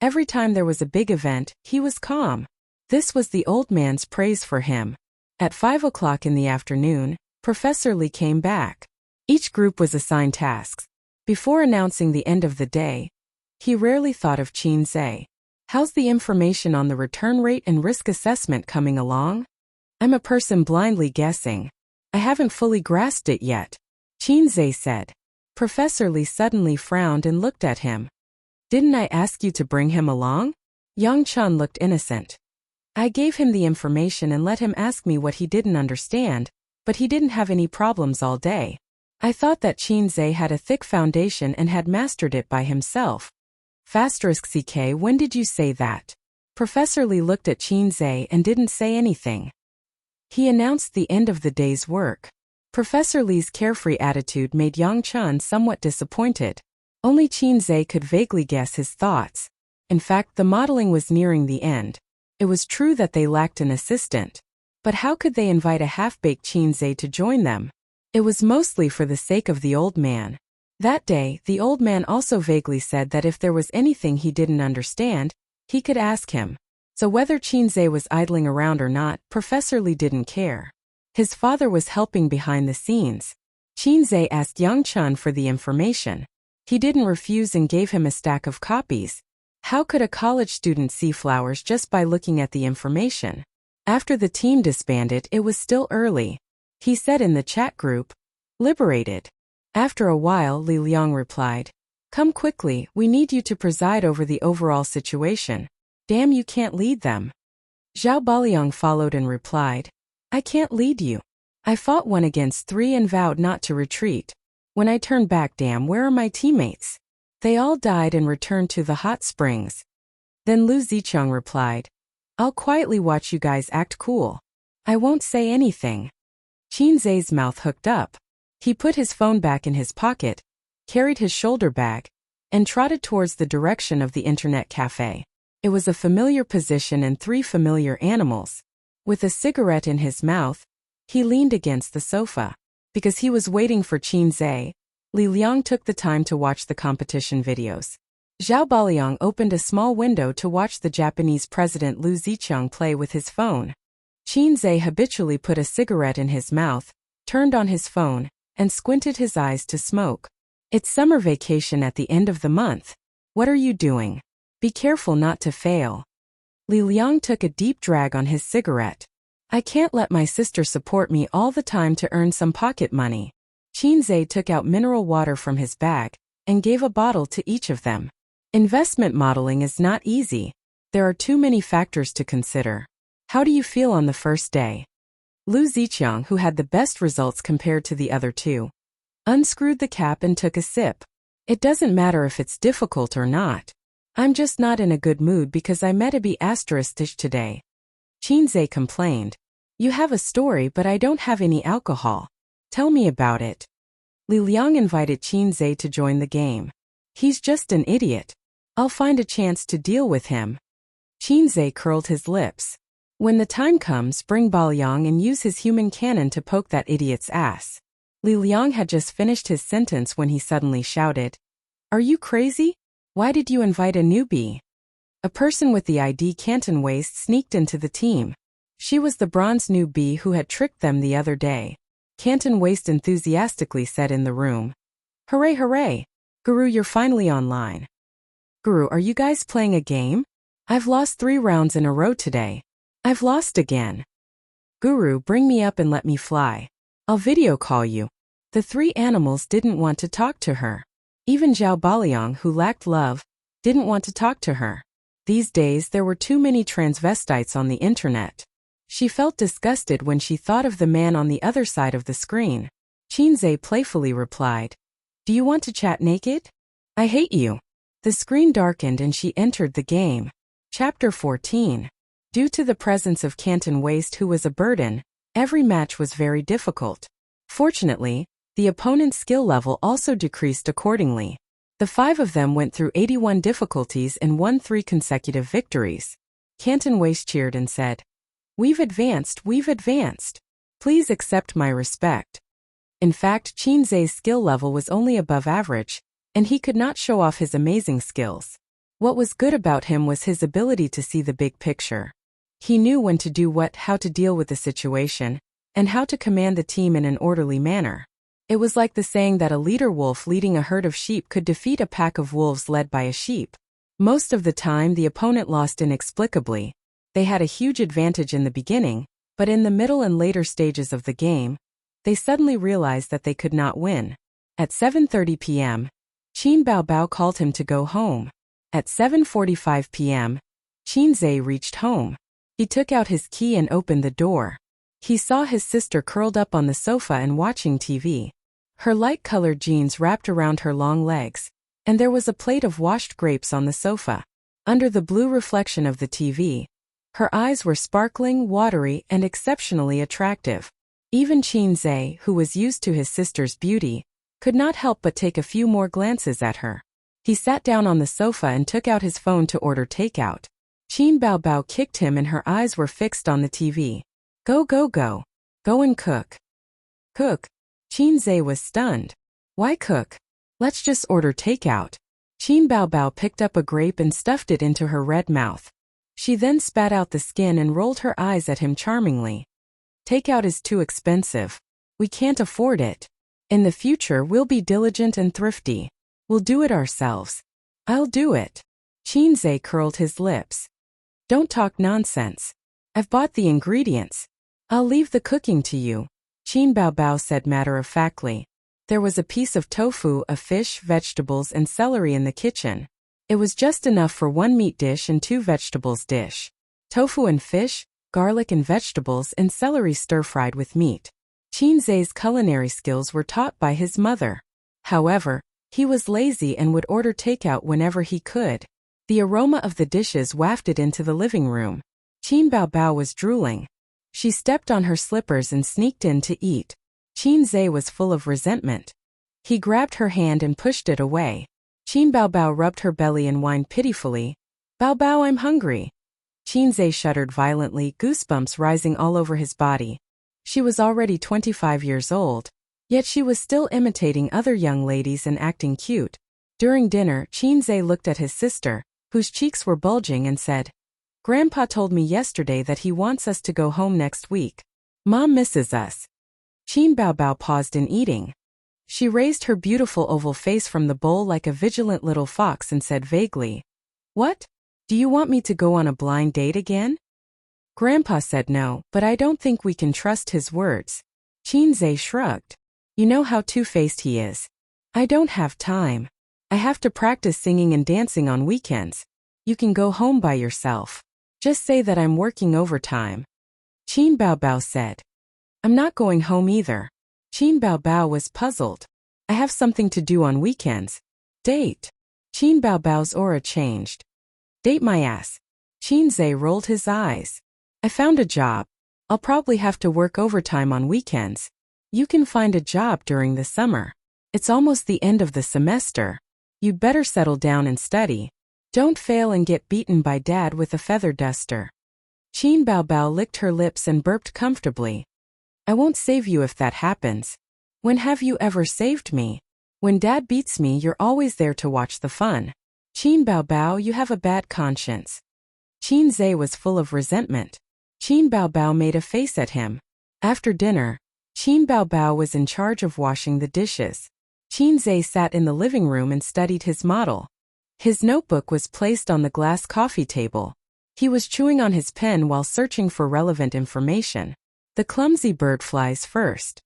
Every time there was a big event, he was calm. This was the old man's praise for him. At 5 o'clock in the afternoon, Professor Lee came back. Each group was assigned tasks. Before announcing the end of the day, he rarely thought of Qin Zhe. How's the information on the return rate and risk assessment coming along? I'm a person blindly guessing. I haven't fully grasped it yet, Qin Zhe said. Professor Lee suddenly frowned and looked at him. Didn't I ask you to bring him along? Yang Chun looked innocent. I gave him the information and let him ask me what he didn't understand, but he didn't have any problems all day. I thought that Qin Zhe had a thick foundation and had mastered it by himself. *CK, when did you say that? Professor Lee looked at Qin Zhe and didn't say anything. He announced the end of the day's work. Professor Lee's carefree attitude made Yang Chun somewhat disappointed. Only Qin Zhe could vaguely guess his thoughts. In fact, the modeling was nearing the end. It was true that they lacked an assistant. But how could they invite a half-baked Qin Zhe to join them? It was mostly for the sake of the old man. That day, the old man also vaguely said that if there was anything he didn't understand, he could ask him. So whether Qin Zhe was idling around or not, Professor Lee didn't care. His father was helping behind the scenes. Qin Zhe asked Yang Chun for the information. He didn't refuse and gave him a stack of copies. How could a college student see flowers just by looking at the information? After the team disbanded, it was still early. He said in the chat group, "Liberated." After a while, Li Liang replied, "Come quickly, we need you to preside over the overall situation. Damn, you can't lead them." Zhao Baliang followed and replied, "I can't lead you. I fought 1 against 3 and vowed not to retreat. When I turned back, damn, where are my teammates? They all died and returned to the hot springs." Then Lu Zicheng replied, "I'll quietly watch you guys act cool. I won't say anything." Qin Zhe's mouth hooked up. He put his phone back in his pocket, carried his shoulder bag, and trotted towards the direction of the internet cafe. It was a familiar position and 3 familiar animals. With a cigarette in his mouth, he leaned against the sofa. Because he was waiting for Qin Zhe, Li Liang took the time to watch the competition videos. Zhao Baliang opened a small window to watch the Japanese president Lu Zicheng play with his phone. Qin Zhe habitually put a cigarette in his mouth, turned on his phone, and squinted his eyes to smoke. "It's summer vacation at the end of the month. What are you doing? Be careful not to fail." Li Liang took a deep drag on his cigarette. "I can't let my sister support me all the time to earn some pocket money." Qin Zhe took out mineral water from his bag and gave a bottle to each of them. Investment modeling is not easy. There are too many factors to consider. How do you feel on the first day? Lu Zicheng, who had the best results compared to the other two, unscrewed the cap and took a sip. "It doesn't matter if it's difficult or not. I'm just not in a good mood because I met a B** today." Qin Zhe complained. "You have a story, but I don't have any alcohol. Tell me about it." Li Liang invited Qin Zhe to join the game. "He's just an idiot. I'll find a chance to deal with him." Qinzhe curled his lips. When the time comes, bring Baoyang and use his human cannon to poke that idiot's ass. Li Liang had just finished his sentence when he suddenly shouted, Are you crazy? Why did you invite a newbie? A person with the ID Canton waist sneaked into the team. She was the bronze newbie who had tricked them the other day. Canton waist enthusiastically said in the room. Hooray, hooray! Guru, you're finally online. Guru, are you guys playing a game? I've lost 3 rounds in a row today. I've lost again. Guru, bring me up and let me fly. I'll video call you. The 3 animals didn't want to talk to her. Even Zhao Baoliang, who lacked love, didn't want to talk to her. These days there were too many transvestites on the internet. She felt disgusted when she thought of the man on the other side of the screen. Qinzhe playfully replied, Do you want to chat naked? I hate you. The screen darkened and she entered the game. Chapter 14. Due to the presence of Canton Waist, who was a burden, every match was very difficult. Fortunately, the opponent's skill level also decreased accordingly. The 5 of them went through 81 difficulties and won 3 consecutive victories. Canton Waist cheered and said, We've advanced, we've advanced. Please accept my respect. In fact, Qinzhe's skill level was only above average, and he could not show off his amazing skills. What was good about him was his ability to see the big picture. He knew when to do what, how to deal with the situation, and how to command the team in an orderly manner. It was like the saying that a leader wolf leading a herd of sheep could defeat a pack of wolves led by a sheep. Most of the time the opponent lost inexplicably. They had a huge advantage in the beginning, but in the middle and later stages of the game, they suddenly realized that they could not win. At 7:30 p.m., Qin Baobao called him to go home. At 7:45 p.m., Qinzhe reached home. He took out his key and opened the door. He saw his sister curled up on the sofa and watching TV. Her light-colored jeans wrapped around her long legs, and there was a plate of washed grapes on the sofa. Under the blue reflection of the TV, her eyes were sparkling, watery, and exceptionally attractive. Even Qinzhe, who was used to his sister's beauty, could not help but take a few more glances at her. He sat down on the sofa and took out his phone to order takeout. Qin Baobao kicked him and her eyes were fixed on the TV. Go, go, go. Go and cook. Cook? Qinzhe was stunned. Why cook? Let's just order takeout. Qin Baobao picked up a grape and stuffed it into her red mouth. She then spat out the skin and rolled her eyes at him charmingly. Takeout is too expensive. We can't afford it. In the future we'll be diligent and thrifty. We'll do it ourselves. I'll do it. Qinzhe curled his lips. Don't talk nonsense. I've bought the ingredients. I'll leave the cooking to you, Qin Baobao said matter-of-factly. There was a piece of tofu, a fish, vegetables, and celery in the kitchen. It was just enough for 1 meat dish and 2 vegetables dish. Tofu and fish, garlic and vegetables, and celery stir-fried with meat. Qinzhe's culinary skills were taught by his mother. However, he was lazy and would order takeout whenever he could. The aroma of the dishes wafted into the living room. Qin Baobao was drooling. She stepped on her slippers and sneaked in to eat. Qinzhe was full of resentment. He grabbed her hand and pushed it away. Qin Baobao rubbed her belly and whined pitifully. Baobao, I'm hungry. Qinzhe shuddered violently, goosebumps rising all over his body. She was already 25 years old, yet she was still imitating other young ladies and acting cute. During dinner, Qinzhe looked at his sister, whose cheeks were bulging, and said, Grandpa told me yesterday that he wants us to go home next week. Mom misses us. Qin Baobao paused in eating. She raised her beautiful oval face from the bowl like a vigilant little fox and said vaguely, What? Do you want me to go on a blind date again? Grandpa said no, but I don't think we can trust his words. Qinzhe shrugged. You know how two-faced he is. I don't have time. I have to practice singing and dancing on weekends. You can go home by yourself. Just say that I'm working overtime. Qin Baobao said. I'm not going home either. Qin Baobao was puzzled. I have something to do on weekends. Date. Qin Baobao's aura changed. Date my ass. Qinzhe rolled his eyes. I found a job. I'll probably have to work overtime on weekends. You can find a job during the summer. It's almost the end of the semester. You'd better settle down and study. Don't fail and get beaten by Dad with a feather duster. Qin Baobao licked her lips and burped comfortably. I won't save you if that happens. When have you ever saved me? When Dad beats me, you're always there to watch the fun. Qin Baobao, you have a bad conscience. Qin Zhe was full of resentment. Qin Baobao made a face at him. After dinner, Qin Baobao was in charge of washing the dishes. Qin Zhe sat in the living room and studied his model. His notebook was placed on the glass coffee table. He was chewing on his pen while searching for relevant information. The clumsy bird flies first.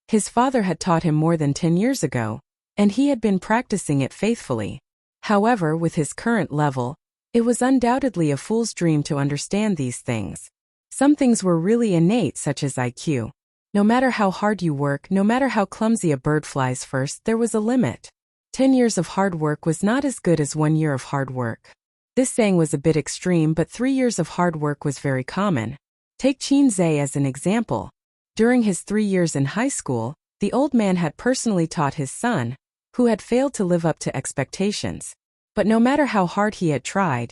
His father had taught him more than 10 years ago, and he had been practicing it faithfully. However, with his current level, it was undoubtedly a fool's dream to understand these things. Some things were really innate, such as IQ. No matter how hard you work, no matter how clumsy a bird flies first, there was a limit. 10 years of hard work was not as good as 1 year of hard work. This saying was a bit extreme, but 3 years of hard work was very common. Take Qin Zhe as an example. During his 3 years in high school, the old man had personally taught his son, who had failed to live up to expectations. But no matter how hard he had tried,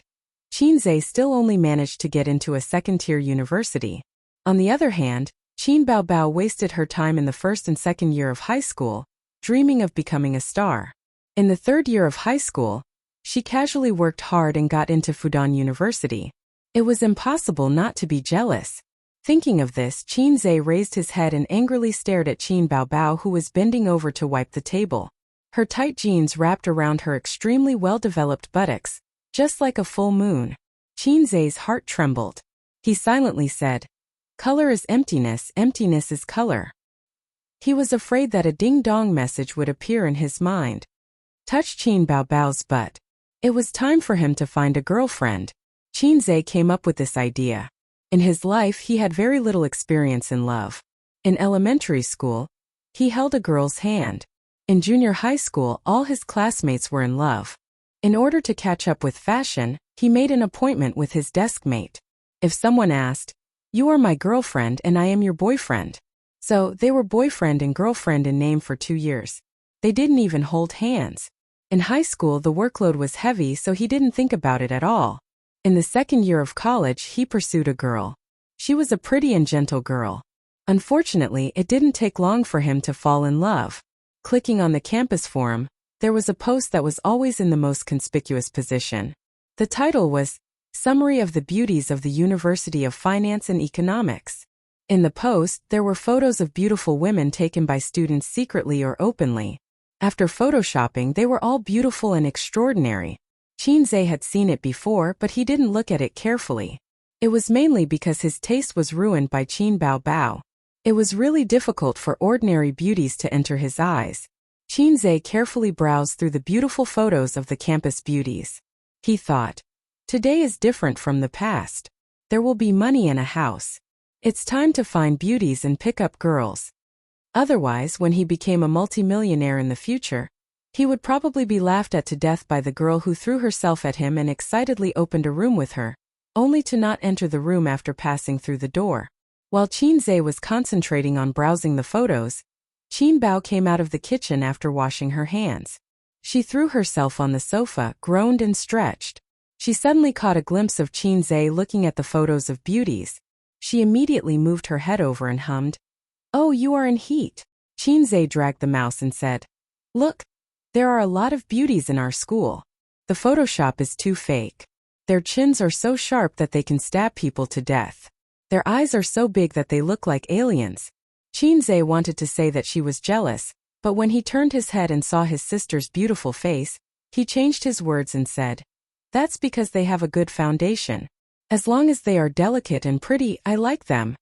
Qin Zhe still only managed to get into a second-tier university. On the other hand, Qin Baobao wasted her time in the first and second year of high school, dreaming of becoming a star. In the third year of high school, she casually worked hard and got into Fudan University. It was impossible not to be jealous. Thinking of this, Qin Zhe raised his head and angrily stared at Qin Baobao, who was bending over to wipe the table. Her tight jeans wrapped around her extremely well-developed buttocks, just like a full moon. Qin Zhe's heart trembled. He silently said, "Color is emptiness, emptiness is color." He was afraid that a ding-dong message would appear in his mind. Touch Qin Baobao's butt. It was time for him to find a girlfriend. Qin Zhe came up with this idea. In his life, he had very little experience in love. In elementary school, he held a girl's hand. In junior high school, all his classmates were in love. In order to catch up with fashion, he made an appointment with his desk mate. If someone asked, "You are my girlfriend and I am your boyfriend." So, they were boyfriend and girlfriend in name for 2 years. They didn't even hold hands. In high school, the workload was heavy, so he didn't think about it at all. In the second year of college, he pursued a girl. She was a pretty and gentle girl. Unfortunately, it didn't take long for him to fall in love. Clicking on the campus forum, there was a post that was always in the most conspicuous position. The title was, "Summary of the Beauties of the University of Finance and Economics." In the post, there were photos of beautiful women taken by students secretly or openly. After photoshopping, they were all beautiful and extraordinary. Qin Zhe had seen it before, but he didn't look at it carefully. It was mainly because his taste was ruined by Qin Baobao. It was really difficult for ordinary beauties to enter his eyes. Qin Zhe carefully browsed through the beautiful photos of the campus beauties. He thought, "Today is different from the past. There will be money and a house. It's time to find beauties and pick up girls." Otherwise, when he became a multimillionaire in the future, he would probably be laughed at to death by the girl who threw herself at him and excitedly opened a room with her, only to not enter the room after passing through the door. While Qin Zhe was concentrating on browsing the photos, Qin Bao came out of the kitchen after washing her hands. She threw herself on the sofa, groaned and stretched. She suddenly caught a glimpse of Qin Zhe looking at the photos of beauties. She immediately moved her head over and hummed, "Oh, you are in heat." Qin Zhe dragged the mouse and said, "Look, there are a lot of beauties in our school. The Photoshop is too fake. Their chins are so sharp that they can stab people to death. Their eyes are so big that they look like aliens." Qin Zhe wanted to say that she was jealous, but when he turned his head and saw his sister's beautiful face, he changed his words and said, "That's because they have a good foundation. As long as they are delicate and pretty, I like them.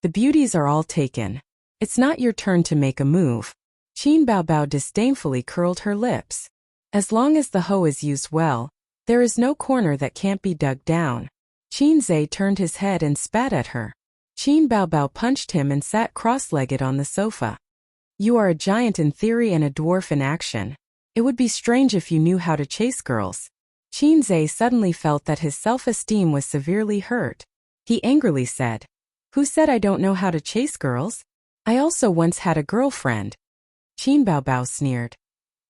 The beauties are all taken. It's not your turn to make a move." Qin Baobao disdainfully curled her lips. As long as the hoe is used well, there is no corner that can't be dug down. Qin Zhe turned his head and spat at her. Qin Baobao punched him and sat cross-legged on the sofa. "You are a giant in theory and a dwarf in action. It would be strange if you knew how to chase girls." Qin Zhe suddenly felt that his self-esteem was severely hurt. He angrily said, "Who said I don't know how to chase girls? I also once had a girlfriend." Qin Baobao sneered.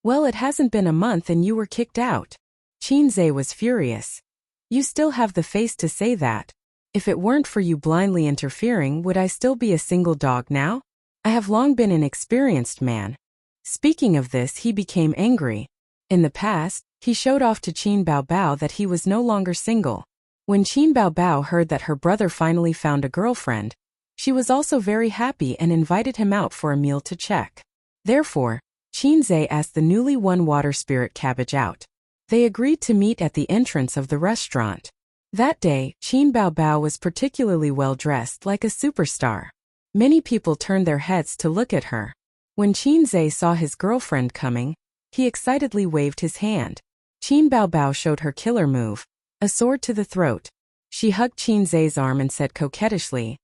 "Well, it hasn't been a month and you were kicked out." Qinze was furious. You still have the face to say that. If it weren't for you blindly interfering, would I still be a single dog now? I have long been an experienced man. Speaking of this, he became angry. In the past, he showed off to Qin Baobao that he was no longer single. When Qin Baobao heard that her brother finally found a girlfriend, she was also very happy and invited him out for a meal to check. Therefore, Qinze asked the newly won water spirit Cabbage out. They agreed to meet at the entrance of the restaurant. That day, Qin Baobao was particularly well dressed, like a superstar. Many people turned their heads to look at her. When Qinze saw his girlfriend coming, he excitedly waved his hand. Qin Baobao showed her killer move, a sword to the throat. She hugged Qinze's arm and said coquettishly,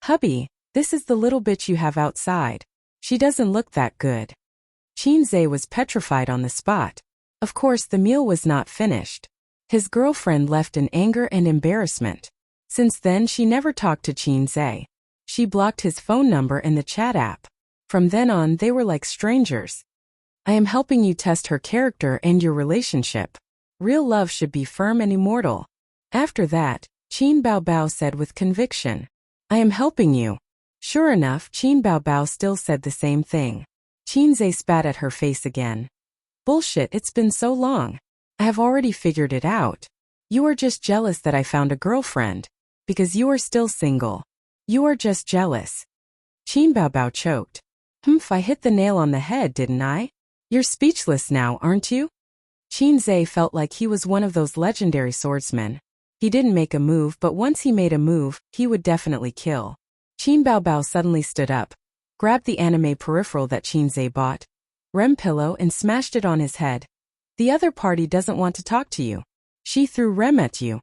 "Hubby, this is the little bitch you have outside. She doesn't look that good." Qinze was petrified on the spot. Of course, the meal was not finished. His girlfriend left in anger and embarrassment. Since then, she never talked to Qinze. She blocked his phone number in the chat app. From then on, they were like strangers. I am helping you test her character and your relationship. Real love should be firm and immortal. After that, Qin Baobao said with conviction, I am helping you. Sure enough, Qin Baobao still said the same thing. Qinze spat at her face again. Bullshit, it's been so long. I have already figured it out. You are just jealous that I found a girlfriend. Because you are still single. You are just jealous. Qin Baobao choked. I hit the nail on the head, didn't I? You're speechless now, aren't you? Qinze felt like he was one of those legendary swordsmen. He didn't make a move, but once he made a move, he would definitely kill. Qin Baobao suddenly stood up, grabbed the anime peripheral that Qinze bought, Rem pillow, and smashed it on his head. The other party doesn't want to talk to you. She threw Rem at you.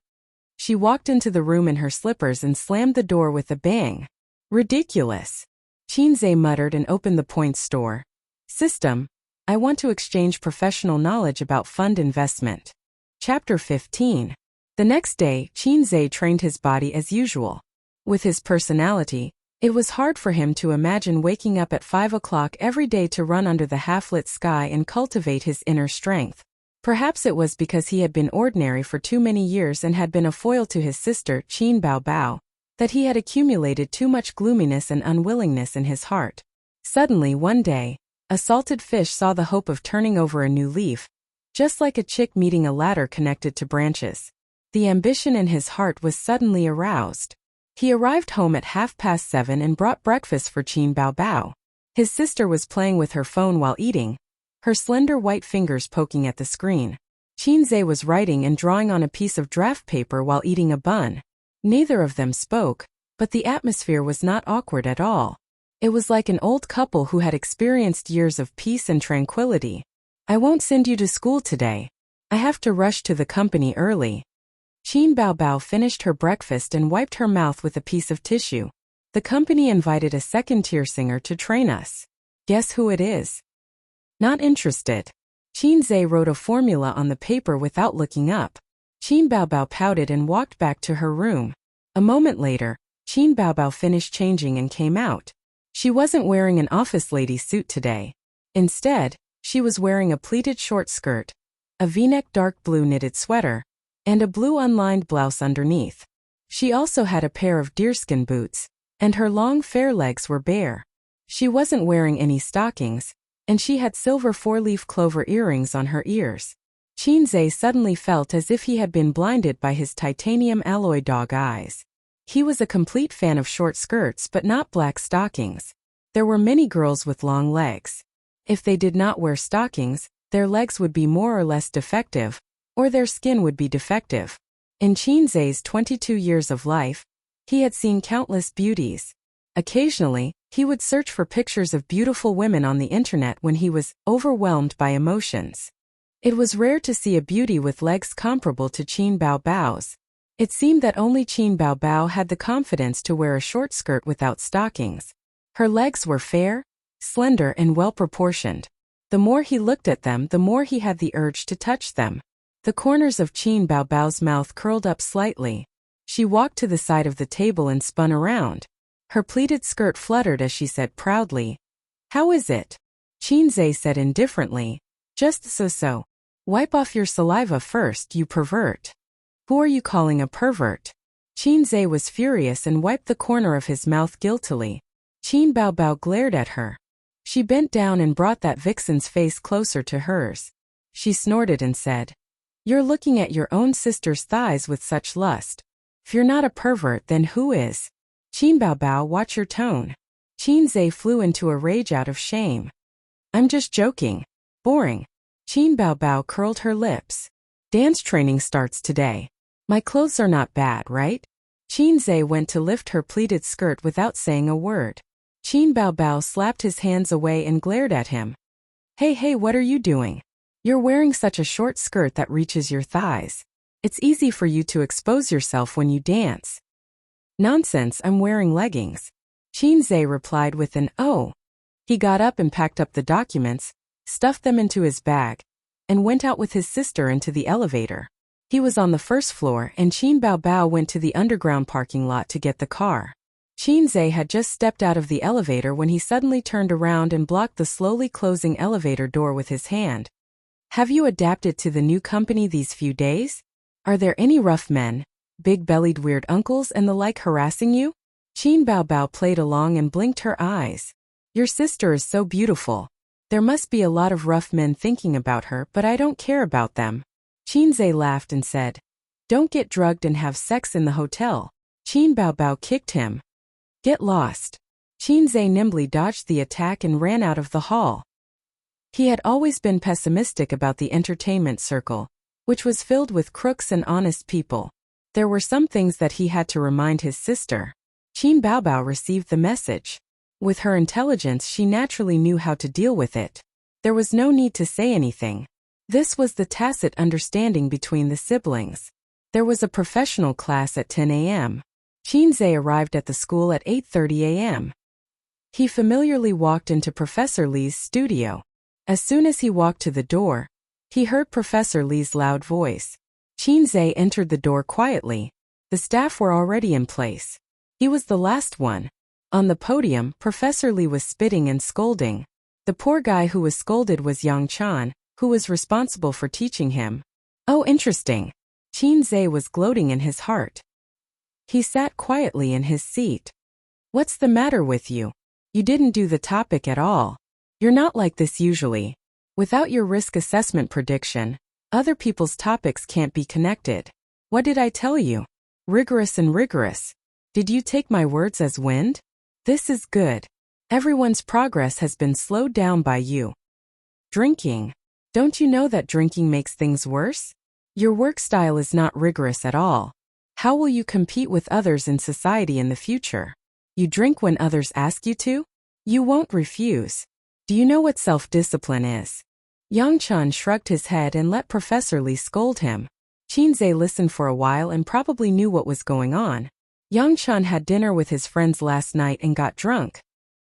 She walked into the room in her slippers and slammed the door with a bang. Ridiculous. Qinze muttered and opened the points store. System. I want to exchange professional knowledge about fund investment. Chapter 15. The next day, Qinze trained his body as usual. With his personality, it was hard for him to imagine waking up at 5 o'clock every day to run under the half-lit sky and cultivate his inner strength. Perhaps it was because he had been ordinary for too many years and had been a foil to his sister, Qin Baobao, that he had accumulated too much gloominess and unwillingness in his heart. Suddenly, one day, a salted fish saw the hope of turning over a new leaf, just like a chick meeting a ladder connected to branches. The ambition in his heart was suddenly aroused. He arrived home at 7:30 and brought breakfast for Qin Baobao. His sister was playing with her phone while eating, her slender white fingers poking at the screen. Qinze was writing and drawing on a piece of draft paper while eating a bun. Neither of them spoke, but the atmosphere was not awkward at all. It was like an old couple who had experienced years of peace and tranquility. I won't send you to school today. I have to rush to the company early. Qin Baobao finished her breakfast and wiped her mouth with a piece of tissue. The company invited a second-tier singer to train us. Guess who it is? Not interested. Qinze wrote a formula on the paper without looking up. Qin Baobao pouted and walked back to her room. A moment later, Qin Baobao finished changing and came out. She wasn't wearing an office lady suit today. Instead, she was wearing a pleated short skirt, a V-neck dark blue knitted sweater, and a blue unlined blouse underneath. She also had a pair of deerskin boots, and her long fair legs were bare. She wasn't wearing any stockings, and she had silver four-leaf clover earrings on her ears. Qinze suddenly felt as if he had been blinded by his titanium alloy dog eyes. He was a complete fan of short skirts but not black stockings. There were many girls with long legs. If they did not wear stockings, their legs would be more or less defective, or their skin would be defective. In Qinze's 22 years of life, he had seen countless beauties. Occasionally, he would search for pictures of beautiful women on the internet when he was overwhelmed by emotions. It was rare to see a beauty with legs comparable to Qin Baobao's. It seemed that only Qin Baobao had the confidence to wear a short skirt without stockings. Her legs were fair, slender, and well-proportioned. The more he looked at them, the more he had the urge to touch them. The corners of Qin Baobao's mouth curled up slightly. She walked to the side of the table and spun around. Her pleated skirt fluttered as she said proudly, "How is it?" Qinze said indifferently, "Just so-so." Wipe off your saliva first, you pervert. Who are you calling a pervert? Qin Zhe was furious and wiped the corner of his mouth guiltily. Qin Baobao glared at her. She bent down and brought that vixen's face closer to hers. She snorted and said, "You're looking at your own sister's thighs with such lust. If you're not a pervert, then who is? Qin Baobao, watch your tone." Qin Zhe flew into a rage out of shame. "I'm just joking. Boring." Qin Baobao curled her lips. "Dance training starts today. My clothes are not bad, right?" Qin Zhe went to lift her pleated skirt without saying a word. Qin Baobao slapped his hands away and glared at him. Hey, what are you doing? You're wearing such a short skirt that reaches your thighs. It's easy for you to expose yourself when you dance." "Nonsense, I'm wearing leggings." Qin Zhe replied with an "oh." He got up and packed up the documents, stuffed them into his bag, and went out with his sister into the elevator. He was on the first floor and Qin Baobao went to the underground parking lot to get the car. Qin Zhe had just stepped out of the elevator when he suddenly turned around and blocked the slowly closing elevator door with his hand. "Have you adapted to the new company these few days? Are there any rough men, big-bellied weird uncles and the like harassing you?" Qin Baobao played along and blinked her eyes. "Your sister is so beautiful. There must be a lot of rough men thinking about her, but I don't care about them." Qin Zhe laughed and said, "Don't get drugged and have sex in the hotel." Qin Baobao kicked him. "Get lost." Qin Zhe nimbly dodged the attack and ran out of the hall. He had always been pessimistic about the entertainment circle, which was filled with crooks and honest people. There were some things that he had to remind his sister. Qin Baobao received the message. With her intelligence, she naturally knew how to deal with it. There was no need to say anything. This was the tacit understanding between the siblings. There was a professional class at 10 a.m. Qin Zhe arrived at the school at 8:30 a.m. He familiarly walked into Professor Li's studio. As soon as he walked to the door, he heard Professor Li's loud voice. Qin Zhe entered the door quietly. The staff were already in place. He was the last one. On the podium, Professor Li was spitting and scolding. The poor guy who was scolded was Yang Chan, who was responsible for teaching him. "Oh, interesting." Qin Zhe was gloating in his heart. He sat quietly in his seat. "What's the matter with you? You didn't do the topic at all. You're not like this usually. Without your risk assessment prediction, other people's topics can't be connected. What did I tell you? Rigorous and rigorous. Did you take my words as wind? This is good. Everyone's progress has been slowed down by you. Drinking. Don't you know that drinking makes things worse? Your work style is not rigorous at all. How will you compete with others in society in the future? You drink when others ask you to? You won't refuse. Do you know what self-discipline is?" Yang Chan shrugged his head and let Professor Li scold him. Qin Zhe listened for a while and probably knew what was going on. Yang Chan had dinner with his friends last night and got drunk.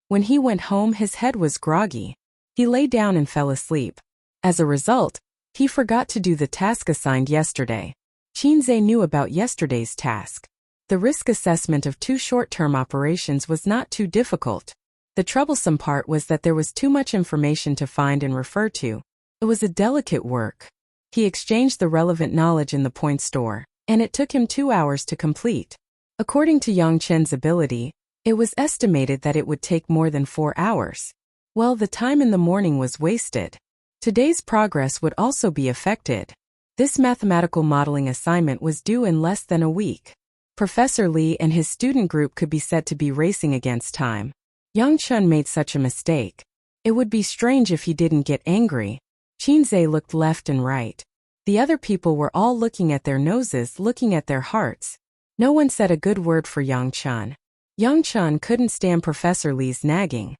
When he went home, his head was groggy. He lay down and fell asleep. As a result, he forgot to do the task assigned yesterday. Qin Zhe knew about yesterday's task. The risk assessment of 2 short-term operations was not too difficult. The troublesome part was that there was too much information to find and refer to. It was a delicate work. He exchanged the relevant knowledge in the point store, and it took him 2 hours to complete. According to Yang Chen's ability, it was estimated that it would take more than 4 hours. Well, the time in the morning was wasted. Today's progress would also be affected. This mathematical modeling assignment was due in less than a week. Professor Li and his student group could be said to be racing against time. Yang Chen made such a mistake. It would be strange if he didn't get angry. Qin Zhe looked left and right. The other people were all looking at their noses, looking at their hearts. No one said a good word for Yang Chen. Yang Chen couldn't stand Professor Li's nagging.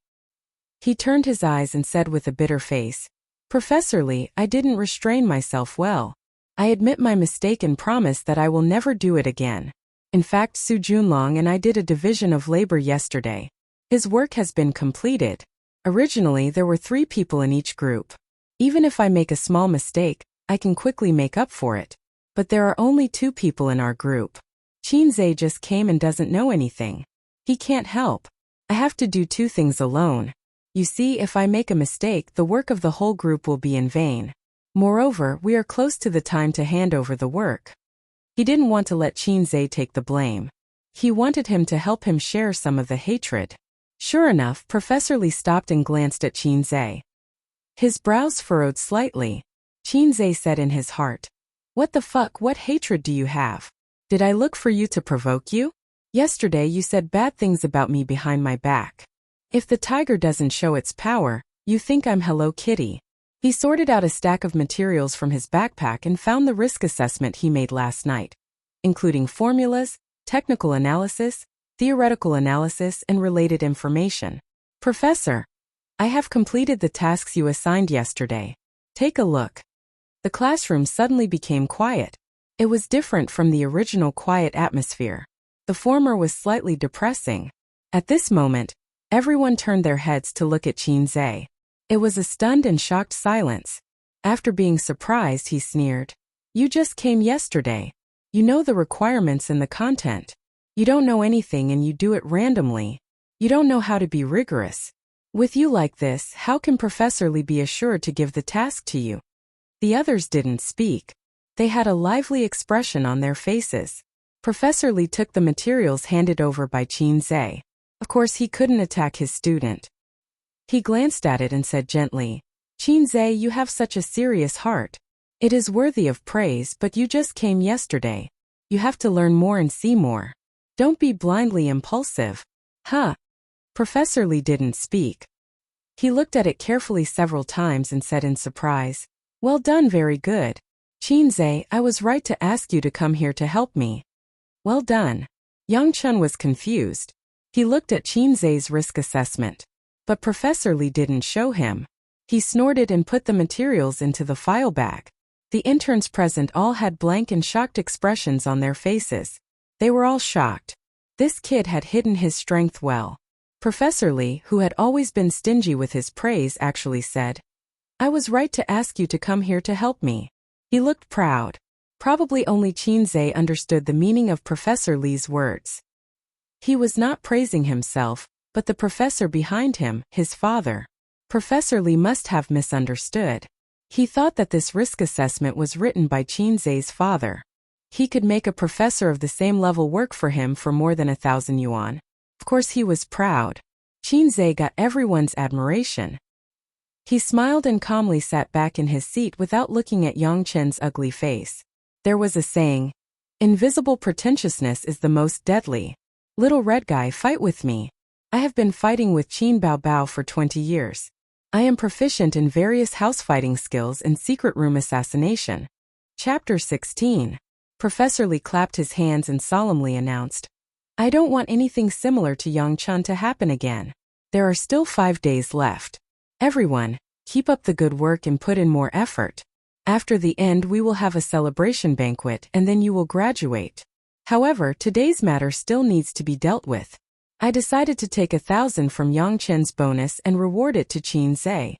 He turned his eyes and said with a bitter face, "Professor Li, I didn't restrain myself well. I admit my mistake and promise that I will never do it again. In fact, Su Junlong and I did a division of labor yesterday. His work has been completed. Originally, there were 3 people in each group. Even if I make a small mistake, I can quickly make up for it. But there are only 2 people in our group. Qin Zhe just came and doesn't know anything. He can't help. I have to do 2 things alone. You see, if I make a mistake, the work of the whole group will be in vain. Moreover, we are close to the time to hand over the work. He didn't want to let Qinzhe take the blame. He wanted him to help him share some of the hatred. Sure enough, Professor Li stopped and glanced at Qinzhe. His brows furrowed slightly. Qinzhe said in his heart, "What the fuck, what hatred do you have? Did I look for you to provoke you? Yesterday you said bad things about me behind my back. If the tiger doesn't show its power, you think I'm Hello Kitty." He sorted out a stack of materials from his backpack and found the risk assessment he made last night, including formulas, technical analysis, theoretical analysis, and related information. "Professor, I have completed the tasks you assigned yesterday. Take a look." The classroom suddenly became quiet. It was different from the original quiet atmosphere. The former was slightly depressing. At this moment, everyone turned their heads to look at Qinzhe. It was a stunned and shocked silence. After being surprised, he sneered, "You just came yesterday. You know the requirements and the content. You don't know anything and you do it randomly. You don't know how to be rigorous. With you like this, how can Professor Li be assured to give the task to you?" The others didn't speak. They had a lively expression on their faces. Professor Li took the materials handed over by Qinzhe. Of course, he couldn't attack his student. He glanced at it and said gently, "Qinzhe, you have such a serious heart. It is worthy of praise, but you just came yesterday. You have to learn more and see more. Don't be blindly impulsive." "Huh?" Professor Li didn't speak. He looked at it carefully several times and said in surprise, "Well done, very good. Qinzhe, I was right to ask you to come here to help me." "Well done." Yang Chun was confused. He looked at Qinzhe's risk assessment, but Professor Li didn't show him. He snorted and put the materials into the file bag. The interns present all had blank and shocked expressions on their faces. They were all shocked. This kid had hidden his strength well. Professor Li, who had always been stingy with his praise, actually said, "I was right to ask you to come here to help me." He looked proud. Probably only Qinzhe understood the meaning of Professor Li's words. He was not praising himself, but the professor behind him, his father. Professor Li must have misunderstood. He thought that this risk assessment was written by Qinzhe's father. He could make a professor of the same level work for him for more than 1,000 yuan. Of course he was proud. Qinzhe got everyone's admiration. He smiled and calmly sat back in his seat without looking at Yang Chen's ugly face. There was a saying, "Invisible pretentiousness is the most deadly." "Little red guy, fight with me. I have been fighting with Qin Bao Bao for 20 years. I am proficient in various house fighting skills and secret room assassination." Chapter 16. Professor Li clapped his hands and solemnly announced, "I don't want anything similar to Yang Chun to happen again. There are still 5 days left. Everyone, keep up the good work and put in more effort. After the end we will have a celebration banquet and then you will graduate. However, today's matter still needs to be dealt with. I decided to take 1,000 from Yang Chen's bonus and reward it to Qinzhe."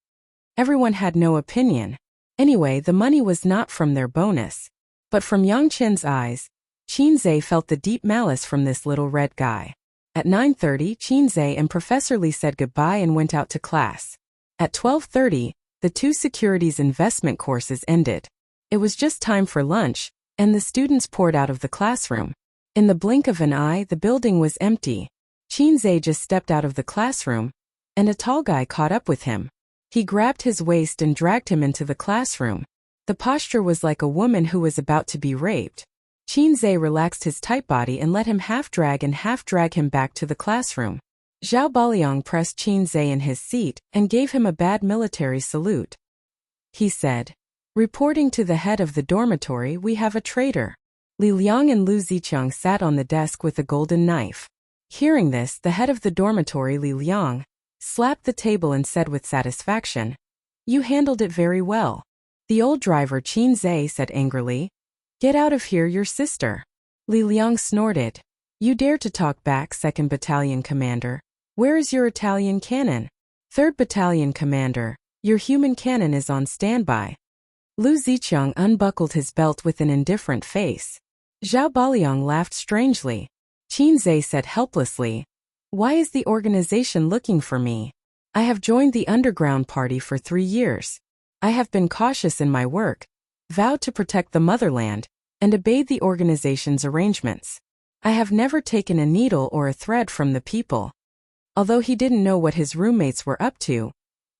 Everyone had no opinion. Anyway, the money was not from their bonus. But from Yang Chen's eyes, Qinzhe felt the deep malice from this little red guy. At 9:30, Qinzhe and Professor Li said goodbye and went out to class. At 12:30, the 2 securities investment courses ended. It was just time for lunch, and the students poured out of the classroom. In the blink of an eye, the building was empty. Qinzhe just stepped out of the classroom, and a tall guy caught up with him. He grabbed his waist and dragged him into the classroom. The posture was like a woman who was about to be raped. Qinzhe relaxed his tight body and let him half drag him back to the classroom. Zhao Baliang pressed Qinzhe in his seat and gave him a bad military salute. He said, "Reporting to the head of the dormitory, we have a traitor." Li Liang and Lu Ziqiang sat on the desk with a golden knife. Hearing this, the head of the dormitory, Li Liang, slapped the table and said with satisfaction, "You handled it very well." The old driver Qinzhe said angrily, "Get out of here, your sister." Li Liang snorted, "You dare to talk back, 2nd Battalion Commander. Where is your Italian cannon? 3rd Battalion Commander, your human cannon is on standby." Lu Ziqiang unbuckled his belt with an indifferent face. Zhao Baliang laughed strangely. Qinzhe said helplessly, "Why is the organization looking for me? I have joined the underground party for 3 years. I have been cautious in my work, vowed to protect the motherland, and obeyed the organization's arrangements. I have never taken a needle or a thread from the people. Although he didn't know what his roommates were up to,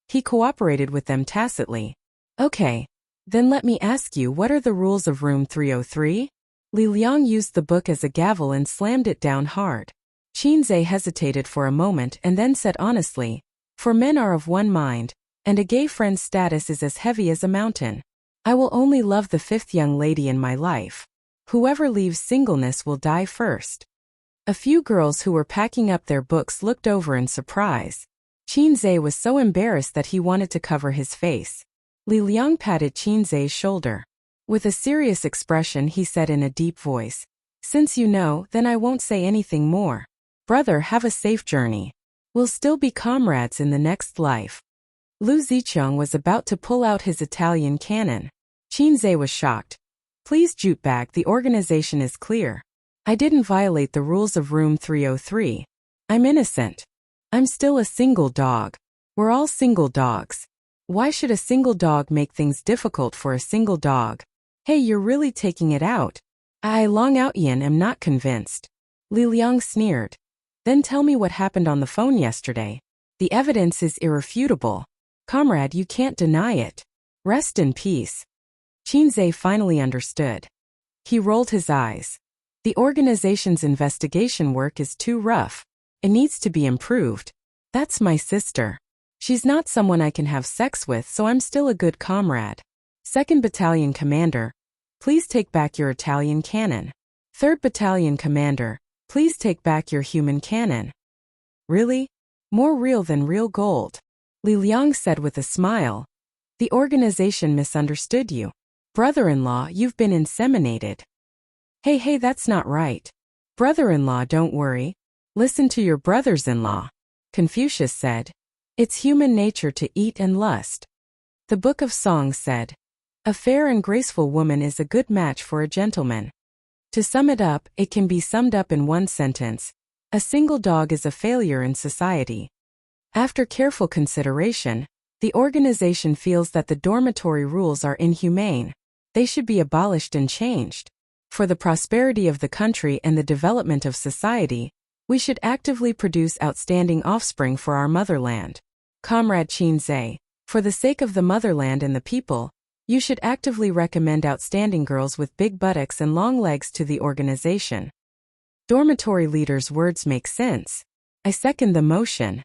he cooperated with them tacitly. Okay, then let me ask you, what are the rules of room 303? Li Liang used the book as a gavel and slammed it down hard. Qinzhe hesitated for a moment and then said honestly, for men are of one mind, and a gay friend's status is as heavy as a mountain. I will only love the fifth young lady in my life. Whoever leaves singleness will die first. A few girls who were packing up their books looked over in surprise. Qinzhe was so embarrassed that he wanted to cover his face. Li Liang patted Qinzhe's shoulder. With a serious expression he said in a deep voice, since you know, then I won't say anything more. Brother, have a safe journey. We'll still be comrades in the next life. Lu Zicheng was about to pull out his Italian cannon. Qinzhe was shocked. Please jute back, the organization is clear. I didn't violate the rules of room 303. I'm innocent. I'm still a single dog. We're all single dogs. Why should a single dog make things difficult for a single dog? Hey, you're really taking it out. I Long Out Yin am not convinced. Li Liang sneered. Then tell me what happened on the phone yesterday. The evidence is irrefutable. Comrade, you can't deny it. Rest in peace. Qinzhe finally understood. He rolled his eyes. The organization's investigation work is too rough. It needs to be improved. That's my sister. She's not someone I can have sex with, so I'm still a good comrade. 2nd Battalion Commander, please take back your Italian cannon. 3rd Battalion Commander, please take back your human cannon. Really? More real than real gold. Li Liang said with a smile. The organization misunderstood you. Brother-in-law, you've been inseminated. Hey, that's not right. Brother-in-law, don't worry. Listen to your brothers-in-law. Confucius said. It's human nature to eat and lust. The Book of Songs said, a fair and graceful woman is a good match for a gentleman. To sum it up, it can be summed up in one sentence. A single dog is a failure in society. After careful consideration, the organization feels that the dormitory rules are inhumane. They should be abolished and changed. For the prosperity of the country and the development of society, we should actively produce outstanding offspring for our motherland. Comrade Qinzhe, for the sake of the motherland and the people, you should actively recommend outstanding girls with big buttocks and long legs to the organization. Dormitory leader's words make sense. I second the motion.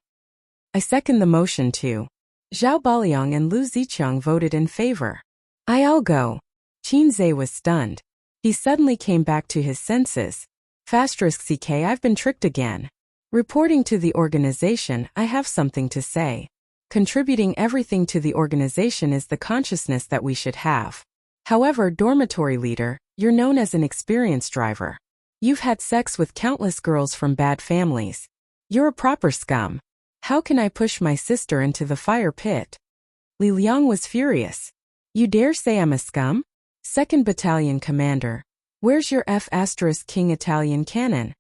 I second the motion too. Zhao Baliang and Lu Zicheng voted in favor. I'll go. Qinzhe was stunned. He suddenly came back to his senses. *CK, I've been tricked again. Reporting to the organization, I have something to say. Contributing everything to the organization is the consciousness that we should have. However, dormitory leader, you're known as an experienced driver. You've had sex with countless girls from bad families. You're a proper scum. How can I push my sister into the fire pit? Li Liang was furious. You dare say I'm a scum? 2nd Battalion Commander, where's your F*King Italian cannon?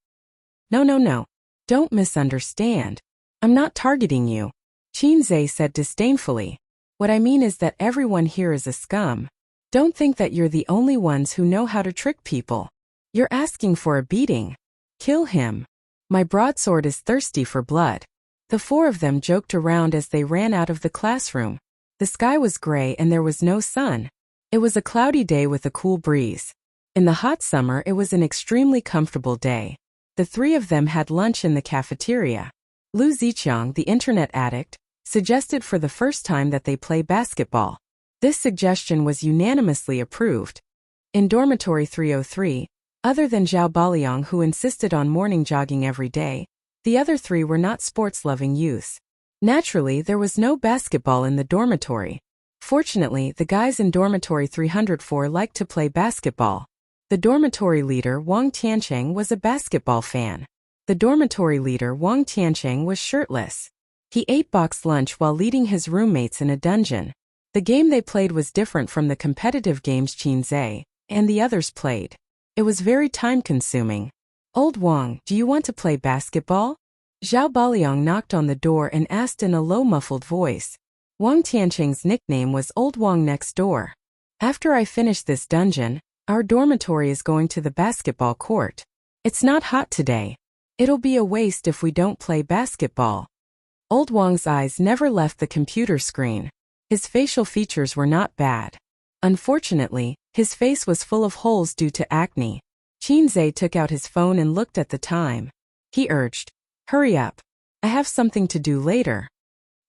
No. Don't misunderstand. I'm not targeting you. Qinzhe said disdainfully. What I mean is that everyone here is a scum. Don't think that you're the only ones who know how to trick people. You're asking for a beating. Kill him. My broadsword is thirsty for blood. The 4 of them joked around as they ran out of the classroom. The sky was gray and there was no sun. It was a cloudy day with a cool breeze. In the hot summer, it was an extremely comfortable day. The 3 of them had lunch in the cafeteria. Lu Zicheng, the internet addict, suggested for the first time that they play basketball. This suggestion was unanimously approved. In dormitory 303, other than Zhao Baliang, who insisted on morning jogging every day, the other 3 were not sports-loving youths. Naturally, there was no basketball in the dormitory. Fortunately, the guys in dormitory 304 liked to play basketball. The dormitory leader, Wang Tiancheng, was a basketball fan. The dormitory leader, Wang Tiancheng, was shirtless. He ate boxed lunch while leading his roommates in a dungeon. The game they played was different from the competitive games Qinzhe and the others played. It was very time-consuming. Old Wang, do you want to play basketball? Zhao Baliang knocked on the door and asked in a low muffled voice. Wang Tianqing's nickname was Old Wang Next Door. After I finish this dungeon, our dormitory is going to the basketball court. It's not hot today. It'll be a waste if we don't play basketball. Old Wang's eyes never left the computer screen. His facial features were not bad. Unfortunately, his face was full of holes due to acne. Qinzhe took out his phone and looked at the time. He urged, "Hurry up. I have something to do later."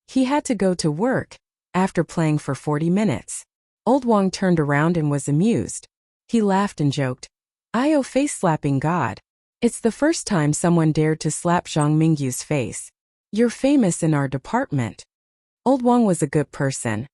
He had to go to work. After playing for 40 minutes, Old Wang turned around and was amused. He laughed and joked, "I owe face-slapping God. It's the first time someone dared to slap Zhang Mingyu's face. You're famous in our department." Old Wang was a good person.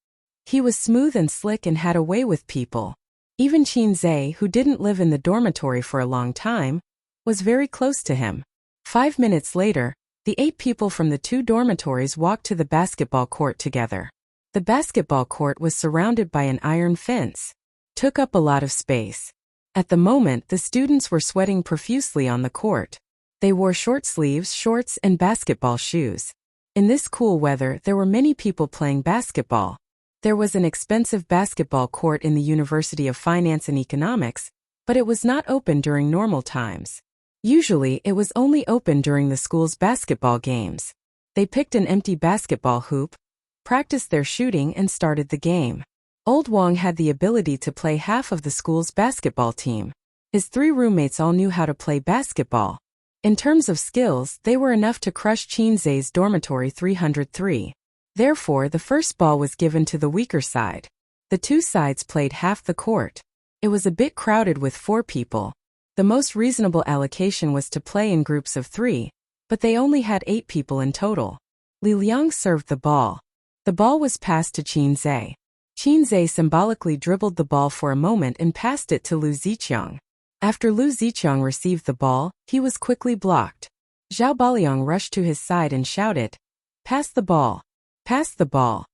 He was smooth and slick and had a way with people. Even Qinzhe, who didn't live in the dormitory for a long time, was very close to him. 5 minutes later, the 8 people from the 2 dormitories walked to the basketball court together. The basketball court was surrounded by an iron fence. Took up a lot of space. At the moment, the students were sweating profusely on the court. They wore short sleeves, shorts, and basketball shoes. In this cool weather, there were many people playing basketball. There was an expensive basketball court in the University of Finance and Economics, but it was not open during normal times. Usually, it was only open during the school's basketball games. They picked an empty basketball hoop, practiced their shooting, and started the game. Old Wang had the ability to play half of the school's basketball team. His 3 roommates all knew how to play basketball. In terms of skills, they were enough to crush Qinzhe's dormitory 303. Therefore, the first ball was given to the weaker side. The 2 sides played half the court. It was a bit crowded with 4 people. The most reasonable allocation was to play in groups of 3, but they only had 8 people in total. Li Liang served the ball. The ball was passed to Qinzhe. Qinzhe symbolically dribbled the ball for a moment and passed it to Lu Ziqiang. After Lu Ziqiang received the ball, he was quickly blocked. Zhao Baliang rushed to his side and shouted, "Pass the ball! Pass the ball!"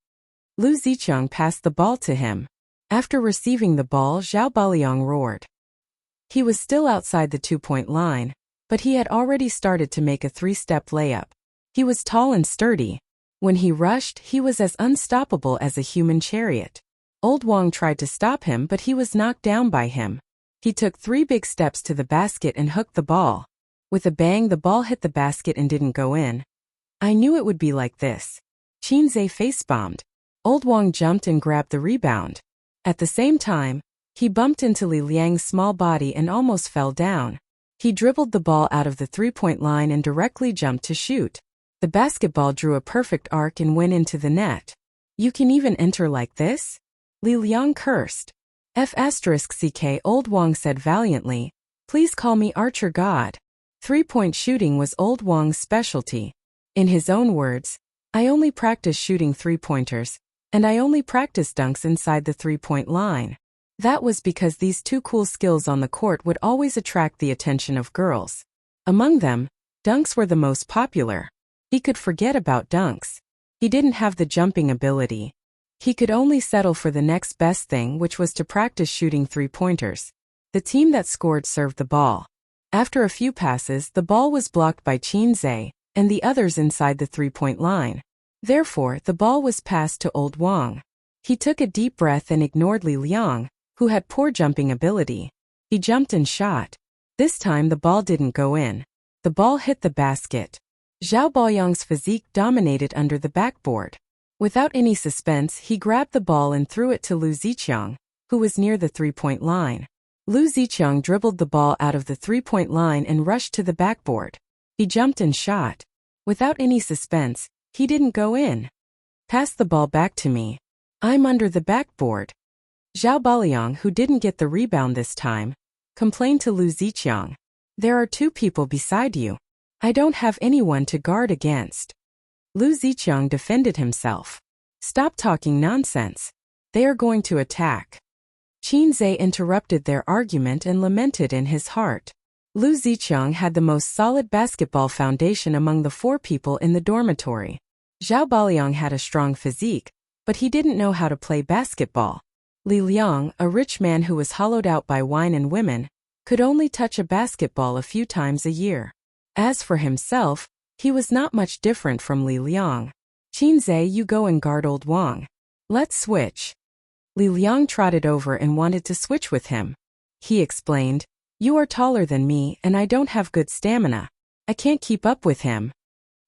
Lu Ziqiang passed the ball to him. After receiving the ball, Zhao Baliang roared. He was still outside the 2-point line, but he had already started to make a 3-step layup. He was tall and sturdy. When he rushed, he was as unstoppable as a human chariot. Old Wang tried to stop him, but he was knocked down by him. He took 3 big steps to the basket and hooked the ball. With a bang, the ball hit the basket and didn't go in. I knew it would be like this. Qinzhe face-bombed. Old Wang jumped and grabbed the rebound. At the same time, he bumped into Li Liang's small body and almost fell down. He dribbled the ball out of the 3-point line and directly jumped to shoot. The basketball drew a perfect arc and went into the net. "You can even enter like this?" Li Liang cursed. F***ck, Old Wang said valiantly, "Please call me Archer God." 3-point shooting was Old Wang's specialty. In his own words, "I only practice shooting 3-pointers, and I only practice dunks inside the 3-point line." That was because these 2 cool skills on the court would always attract the attention of girls. Among them, dunks were the most popular. He could forget about dunks. He didn't have the jumping ability. He could only settle for the next best thing, which was to practice shooting 3-pointers. The team that scored served the ball. After a few passes, the ball was blocked by Qinzhe and the others inside the 3-point line. Therefore, the ball was passed to Old Wang. He took a deep breath and ignored Li Liang, who had poor jumping ability. He jumped and shot. This time the ball didn't go in. The ball hit the basket. Zhao Baoyang's physique dominated under the backboard. Without any suspense, he grabbed the ball and threw it to Lu Ziqiang, who was near the 3-point line. Lu Ziqiang dribbled the ball out of the 3-point line and rushed to the backboard. He jumped and shot. Without any suspense, he didn't go in. "Pass the ball back to me. I'm under the backboard." Zhao Baliang, who didn't get the rebound this time, complained to Lu Ziqiang, "There are 2 people beside you. I don't have anyone to guard against." Lu Ziqiang defended himself. "Stop talking nonsense. They are going to attack." Qinzhe interrupted their argument and lamented in his heart. Lu Ziqiang had the most solid basketball foundation among the 4 people in the dormitory. Zhao Baliang had a strong physique, but he didn't know how to play basketball. Li Liang, a rich man who was hollowed out by wine and women, could only touch a basketball a few times a year. As for himself, he was not much different from Li Liang. Qinze, you go and guard old Wang. Let's switch. Li Liang trotted over and wanted to switch with him. He explained, you are taller than me and I don't have good stamina. I can't keep up with him.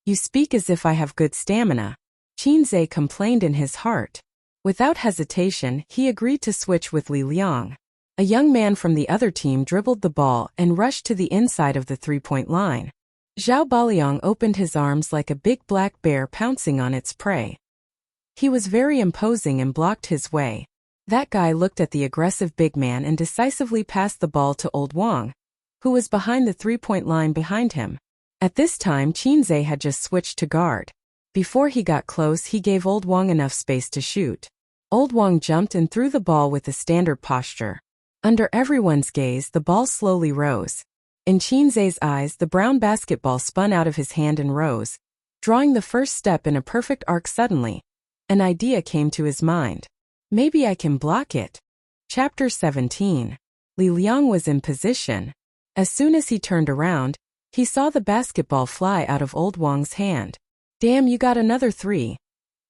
You speak as if I have good stamina. Qinze complained in his heart. Without hesitation, he agreed to switch with Li Liang. A young man from the other team dribbled the ball and rushed to the inside of the three-point line. Zhao Baliang opened his arms like a big black bear pouncing on its prey. He was very imposing and blocked his way. That guy looked at the aggressive big man and decisively passed the ball to old Wang, who was behind the three-point line behind him. At this time, Qinze had just switched to guard. Before he got close, he gave old Wang enough space to shoot. Old Wang jumped and threw the ball with the standard posture. Under everyone's gaze, the ball slowly rose. In Qinze's eyes, the brown basketball spun out of his hand and rose, drawing the first step in a perfect arc. Suddenly, an idea came to his mind. Maybe I can block it. Chapter 17. Li Liang was in position. As soon as he turned around, he saw the basketball fly out of old Wang's hand. Damn, you got another three.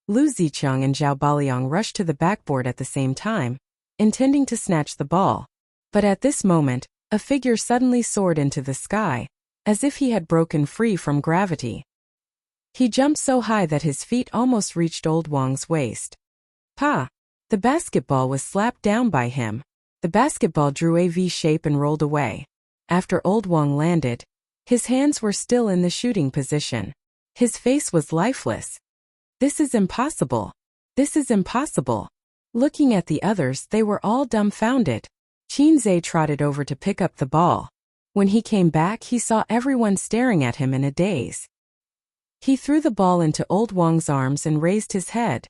Lu Ziqiang and Zhao Baliang rushed to the backboard at the same time, intending to snatch the ball. But at this moment, a figure suddenly soared into the sky, as if he had broken free from gravity. He jumped so high that his feet almost reached old Wang's waist. Pa! The basketball was slapped down by him. The basketball drew a V shape and rolled away. After old Wang landed, his hands were still in the shooting position. His face was lifeless. This is impossible. This is impossible. Looking at the others, they were all dumbfounded. Qinze trotted over to pick up the ball. When he came back, he saw everyone staring at him in a daze. He threw the ball into old Wang's arms and raised his head.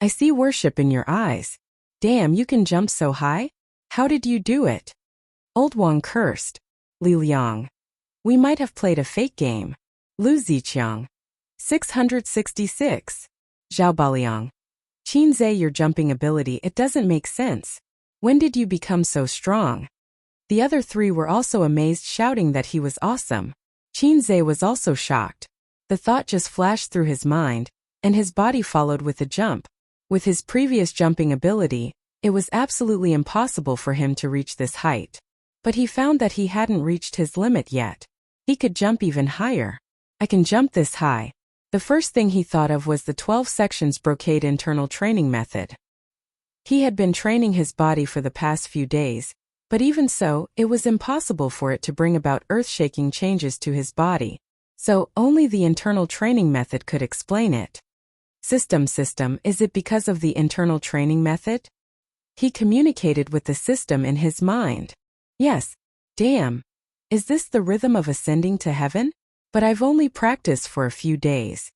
I see worship in your eyes. Damn, you can jump so high? How did you do it? Old Wang cursed. Li Liang. We might have played a fake game. Lu Ziqiang. 666. Zhao Baliang. Qinze, your jumping ability, it doesn't make sense. When did you become so strong? The other three were also amazed, shouting that he was awesome. Qinze was also shocked. The thought just flashed through his mind, and his body followed with a jump. With his previous jumping ability, it was absolutely impossible for him to reach this height. But he found that he hadn't reached his limit yet. He could jump even higher. I can jump this high. The first thing he thought of was the 12 sections brocade internal training method. He had been training his body for the past few days, but even so, it was impossible for it to bring about earth-shaking changes to his body. So, only the internal training method could explain it. System, is it because of the internal training method? He communicated with the system in his mind. Yes. Damn. Is this the rhythm of ascending to heaven? But I've only practiced for a few days.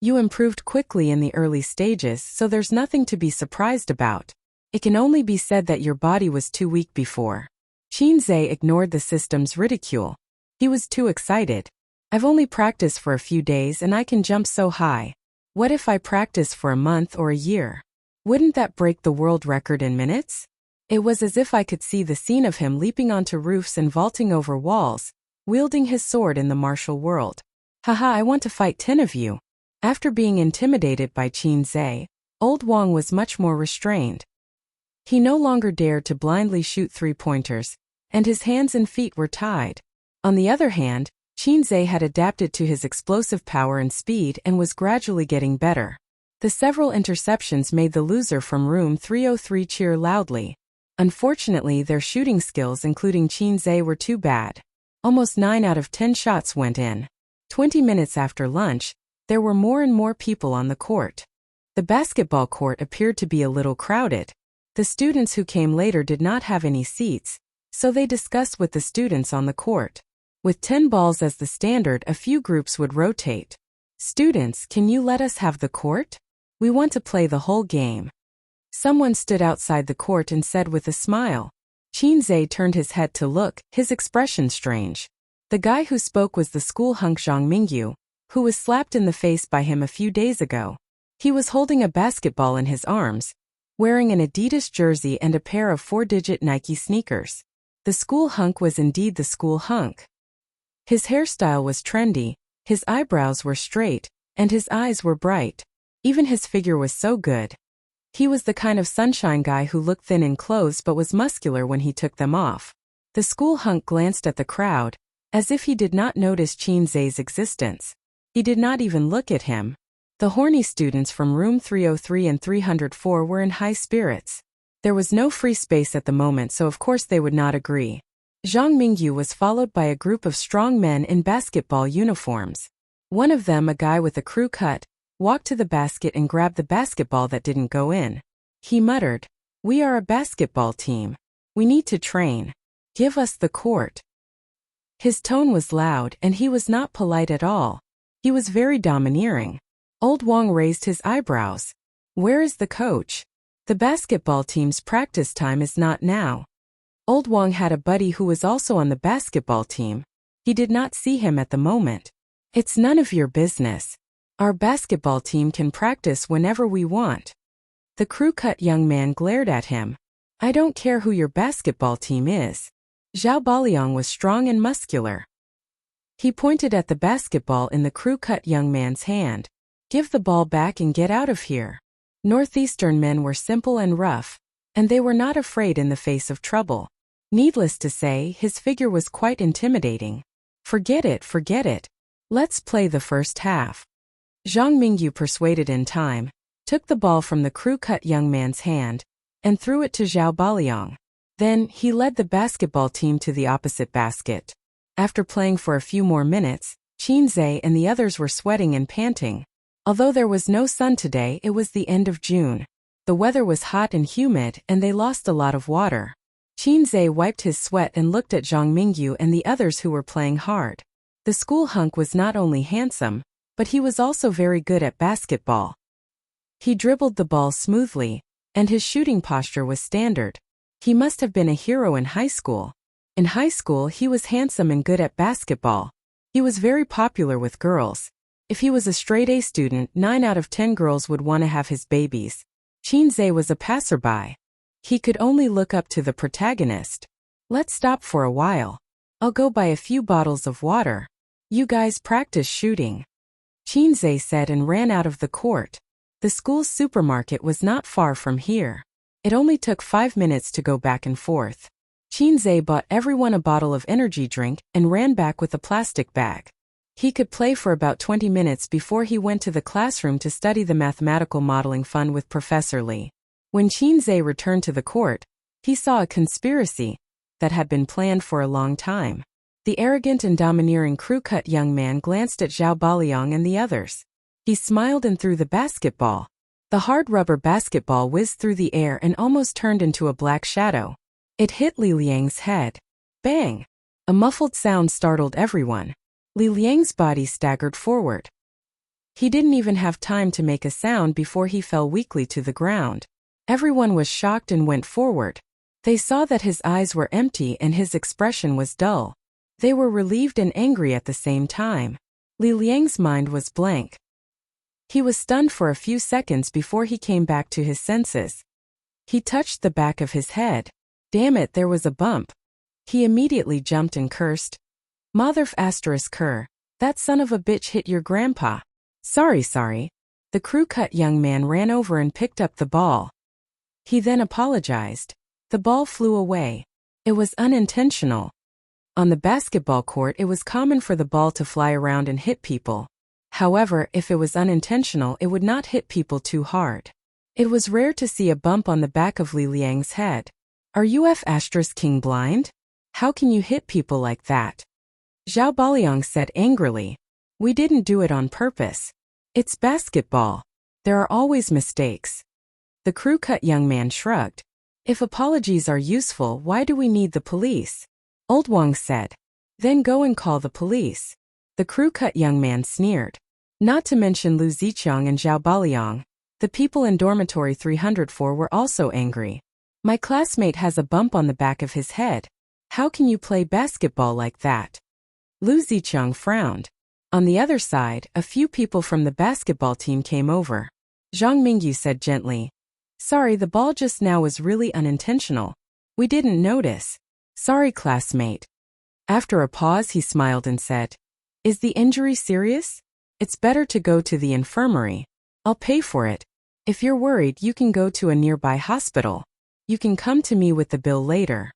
You improved quickly in the early stages, so there's nothing to be surprised about. It can only be said that your body was too weak before. Qinze ignored the system's ridicule. He was too excited. I've only practiced for a few days and I can jump so high. What if I practice for a month or a year? Wouldn't that break the world record in minutes? It was as if I could see the scene of him leaping onto roofs and vaulting over walls, wielding his sword in the martial world. Haha, I want to fight 10 of you. After being intimidated by Qinze, old Wang was much more restrained. He no longer dared to blindly shoot three-pointers, and his hands and feet were tied. On the other hand, Qinze had adapted to his explosive power and speed and was gradually getting better. The several interceptions made the loser from room 303 cheer loudly. Unfortunately, their shooting skills, including Qinze, were too bad. Almost 9 out of 10 shots went in. 20 minutes after lunch, there were more and more people on the court. The basketball court appeared to be a little crowded. The students who came later did not have any seats, so they discussed with the students on the court. With 10 balls as the standard, a few groups would rotate. Students, can you let us have the court? We want to play the whole game. Someone stood outside the court and said with a smile. Qinze turned his head to look, his expression strange. The guy who spoke was the school hunk Zhang Mingyu, who was slapped in the face by him a few days ago. He was holding a basketball in his arms, wearing an Adidas jersey and a pair of 4-digit Nike sneakers. The school hunk was indeed the school hunk. His hairstyle was trendy, his eyebrows were straight, and his eyes were bright. Even his figure was so good. He was the kind of sunshine guy who looked thin in clothes but was muscular when he took them off. The school hunk glanced at the crowd, as if he did not notice Qin Zhe's existence. He did not even look at him. The horny students from room 303 and 304 were in high spirits. There was no free space at the moment, so of course they would not agree. Zhang Mingyu was followed by a group of strong men in basketball uniforms. One of them, a guy with a crew cut, walked to the basket and grabbed the basketball that didn't go in. He muttered, "We are a basketball team. We need to train. Give us the court." His tone was loud and he was not polite at all. He was very domineering. Old Wang raised his eyebrows. "Where is the coach? The basketball team's practice time is not now." Old Wang had a buddy who was also on the basketball team. He did not see him at the moment. "It's none of your business. Our basketball team can practice whenever we want." The crew-cut young man glared at him. "I don't care who your basketball team is." Zhao Baliang was strong and muscular. He pointed at the basketball in the crew-cut young man's hand. "Give the ball back and get out of here." Northeastern men were simple and rough, and they were not afraid in the face of trouble. Needless to say, his figure was quite intimidating. Forget it. Let's play the first half." Zhang Mingyu, persuaded in time, took the ball from the crew-cut young man's hand and threw it to Zhao Baliang. Then, he led the basketball team to the opposite basket. After playing for a few more minutes, Qin Zhe and the others were sweating and panting. Although there was no sun today, it was the end of June. The weather was hot and humid and they lost a lot of water. Qin Zhe wiped his sweat and looked at Zhang Mingyu and the others who were playing hard. The school hunk was not only handsome, but he was also very good at basketball. He dribbled the ball smoothly, and his shooting posture was standard. He must have been a hero in high school. In high school, he was handsome and good at basketball. He was very popular with girls. If he was a straight-A student, 9 out of 10 girls would want to have his babies. Qin Zhe was a passerby. He could only look up to the protagonist. "Let's stop for a while. I'll go buy a few bottles of water. You guys practice shooting," Qin Zhe said and ran out of the court. The school's supermarket was not far from here. It only took 5 minutes to go back and forth. Qin Zhe bought everyone a bottle of energy drink and ran back with a plastic bag. He could play for about 20 minutes before he went to the classroom to study the mathematical modeling fun with Professor Li. When Qin Zhe returned to the court, he saw a conspiracy that had been planned for a long time. The arrogant and domineering crew-cut young man glanced at Zhao Baliang and the others. He smiled and threw the basketball. The hard rubber basketball whizzed through the air and almost turned into a black shadow. It hit Li Liang's head. Bang! A muffled sound startled everyone. Li Liang's body staggered forward. He didn't even have time to make a sound before he fell weakly to the ground. Everyone was shocked and went forward. They saw that his eyes were empty and his expression was dull. They were relieved and angry at the same time. Li Liang's mind was blank. He was stunned for a few seconds before he came back to his senses. He touched the back of his head. Damn it, there was a bump. He immediately jumped and cursed. "Motherf asterisk cur, that son of a bitch hit your grandpa." Sorry. The crew-cut young man ran over and picked up the ball. He then apologized. The ball flew away. It was unintentional. On the basketball court, it was common for the ball to fly around and hit people. However, if it was unintentional, it would not hit people too hard. It was rare to see a bump on the back of Li Liang's head. "Are you King blind? How can you hit people like that?" Zhao Baliang said angrily. "We didn't do it on purpose. It's basketball. There are always mistakes." The crew-cut young man shrugged. "If apologies are useful, why do we need the police?" Old Wang said. "Then go and call the police." The crew-cut young man sneered. Not to mention Lu Ziqiang and Zhao Baliang, the people in dormitory 304 were also angry. "My classmate has a bump on the back of his head. How can you play basketball like that?" Lu Ziqiang frowned. On the other side, a few people from the basketball team came over. Zhang Mingyu said gently, "Sorry, the ball just now was really unintentional. We didn't notice. Sorry, classmate." After a pause, he smiled and said, "Is the injury serious? It's better to go to the infirmary." I'll pay for it. If you're worried, you can go to a nearby hospital. You can come to me with the bill later.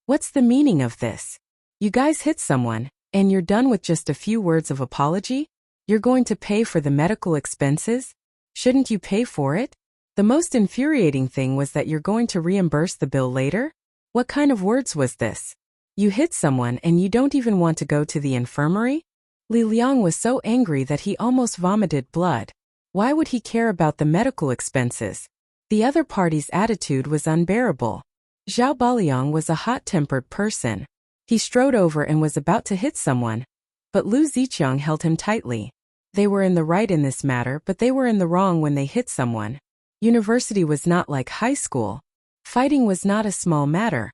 What's the meaning of this? You guys hit someone, and you're done with just a few words of apology? You're going to pay for the medical expenses? Shouldn't you pay for it? The most infuriating thing was that you're going to reimburse the bill later? What kind of words was this? You hit someone and you don't even want to go to the infirmary? Li Liang was so angry that he almost vomited blood. Why would he care about the medical expenses? The other party's attitude was unbearable. Zhao Baliang was a hot-tempered person. He strode over and was about to hit someone, but Lu Ziqiang held him tightly. They were in the right in this matter, but they were in the wrong when they hit someone. University was not like high school. Fighting was not a small matter,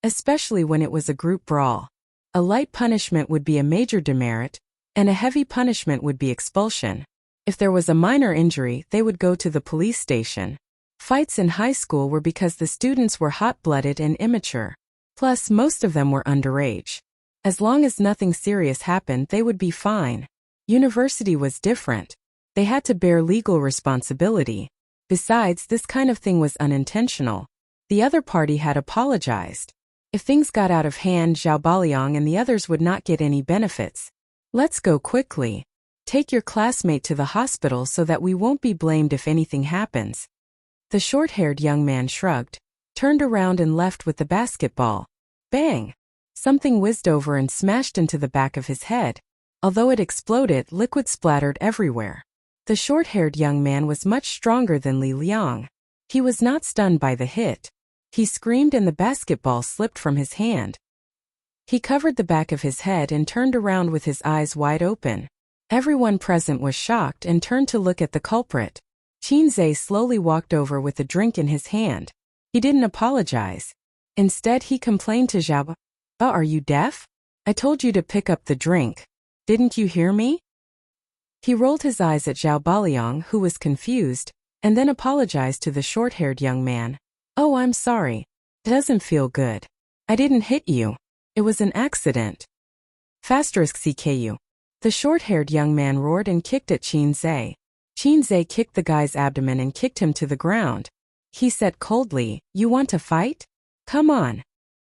especially when it was a group brawl. A light punishment would be a major demerit, and a heavy punishment would be expulsion. If there was a minor injury, they would go to the police station. Fights in high school were because the students were hot-blooded and immature. Plus, most of them were underage. As long as nothing serious happened, they would be fine. University was different. They had to bear legal responsibility. Besides, this kind of thing was unintentional. The other party had apologized. If things got out of hand, Zhao Baliang and the others would not get any benefits. Let's go quickly. Take your classmate to the hospital so that we won't be blamed if anything happens. The short-haired young man shrugged, turned around and left with the basketball. Bang! Something whizzed over and smashed into the back of his head. Although it exploded, liquid splattered everywhere. The short-haired young man was much stronger than Li Liang. He was not stunned by the hit. He screamed and the basketball slipped from his hand. He covered the back of his head and turned around with his eyes wide open. Everyone present was shocked and turned to look at the culprit. Qin Zhe slowly walked over with a drink in his hand. He didn't apologize. Instead, he complained to Zhao. Are you deaf? I told you to pick up the drink. Didn't you hear me? He rolled his eyes at Zhao Baliang, who was confused, and then apologized to the short-haired young man. Oh, I'm sorry. It doesn't feel good. I didn't hit you. It was an accident. *CKU. The short-haired young man roared and kicked at Qin Zhe. Qin Zhe kicked the guy's abdomen and kicked him to the ground. He said coldly, "You want to fight? Come on."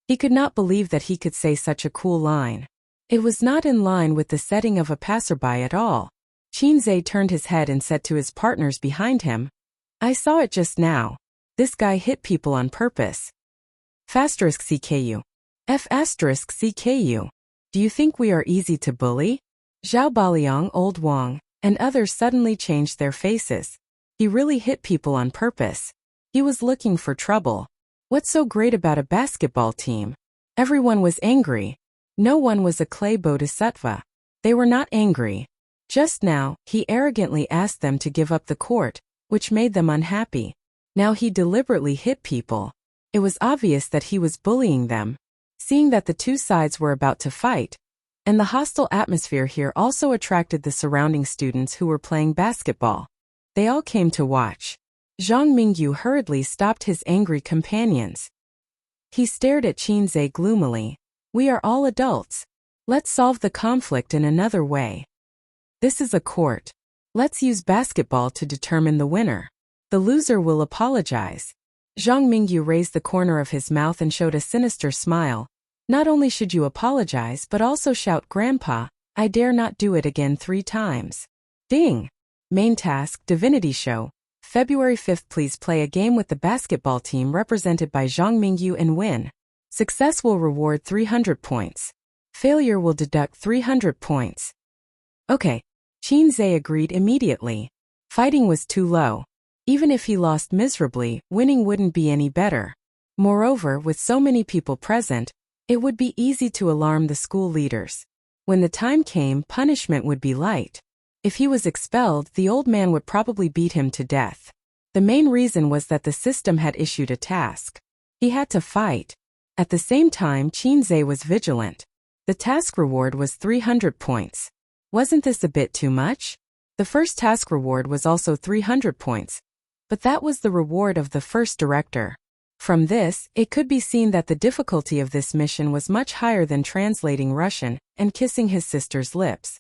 He could not believe that he could say such a cool line. It was not in line with the setting of a passerby at all. Qin Zhe turned his head and said to his partners behind him, "I saw it just now. This guy hit people on purpose." *CKU. *CKU. Do you think we are easy to bully? Zhao Baliang, Old Wang, and others suddenly changed their faces. He really hit people on purpose. He was looking for trouble. What's so great about a basketball team? Everyone was angry. No one was a clay bodhisattva. They were not angry. Just now, he arrogantly asked them to give up the court, which made them unhappy. Now he deliberately hit people. It was obvious that he was bullying them. Seeing that the two sides were about to fight, and the hostile atmosphere here also attracted the surrounding students who were playing basketball. They all came to watch. Zhang Mingyu hurriedly stopped his angry companions. He stared at Qin Zhe gloomily. We are all adults. Let's solve the conflict in another way. This is a court. Let's use basketball to determine the winner. The loser will apologize. Zhang Mingyu raised the corner of his mouth and showed a sinister smile. Not only should you apologize but also shout, "Grandpa, I dare not do it again 3 times. Ding! Main task, Divinity Show. February 5th. Please play a game with the basketball team represented by Zhang Mingyu and win. Success will reward 300 points. Failure will deduct 300 points. Okay. Qin Zhe agreed immediately. Fighting was too low. Even if he lost miserably, winning wouldn't be any better. Moreover, with so many people present, it would be easy to alarm the school leaders. When the time came, punishment would be light. If he was expelled, the old man would probably beat him to death. The main reason was that the system had issued a task. He had to fight. At the same time, Qin Zhe was vigilant. The task reward was 300 points. Wasn't this a bit too much? The first task reward was also 300 points. But that was the reward of the first director. From this, it could be seen that the difficulty of this mission was much higher than translating Russian and kissing his sister's lips.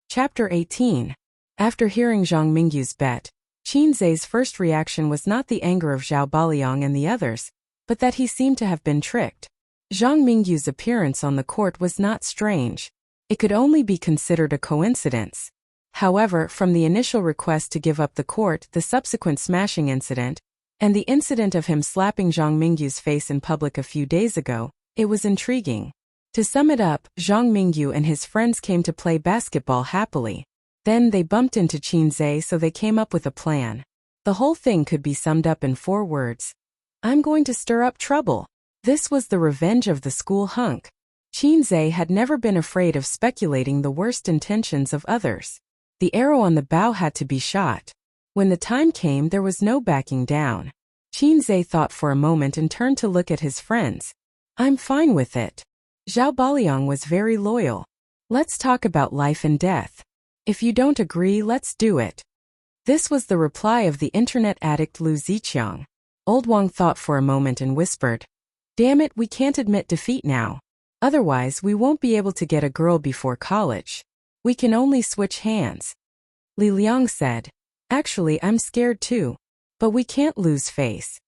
Chapter 18. After hearing Zhang Mingyu's bet, Qin Zhe's first reaction was not the anger of Zhao Baliang and the others, but that he seemed to have been tricked. Zhang Mingyu's appearance on the court was not strange. It could only be considered a coincidence. However, from the initial request to give up the court, the subsequent smashing incident, and the incident of him slapping Zhang Mingyu's face in public a few days ago, it was intriguing. To sum it up, Zhang Mingyu and his friends came to play basketball happily. Then they bumped into Qin Zhe, so they came up with a plan. The whole thing could be summed up in 4 words. I'm going to stir up trouble. This was the revenge of the school hunk. Qin Zhe had never been afraid of speculating the worst intentions of others. The arrow on the bow had to be shot. When the time came, there was no backing down. Qin Zhe thought for a moment and turned to look at his friends. I'm fine with it. Zhao Baliang was very loyal. Let's talk about life and death. If you don't agree, let's do it. This was the reply of the internet addict Lu Ziqiang. Old Wang thought for a moment and whispered, Damn it, we can't admit defeat now. Otherwise, we won't be able to get a girl before college. We can only switch hands. Li Liang said, Actually, I'm scared too. But we can't lose face.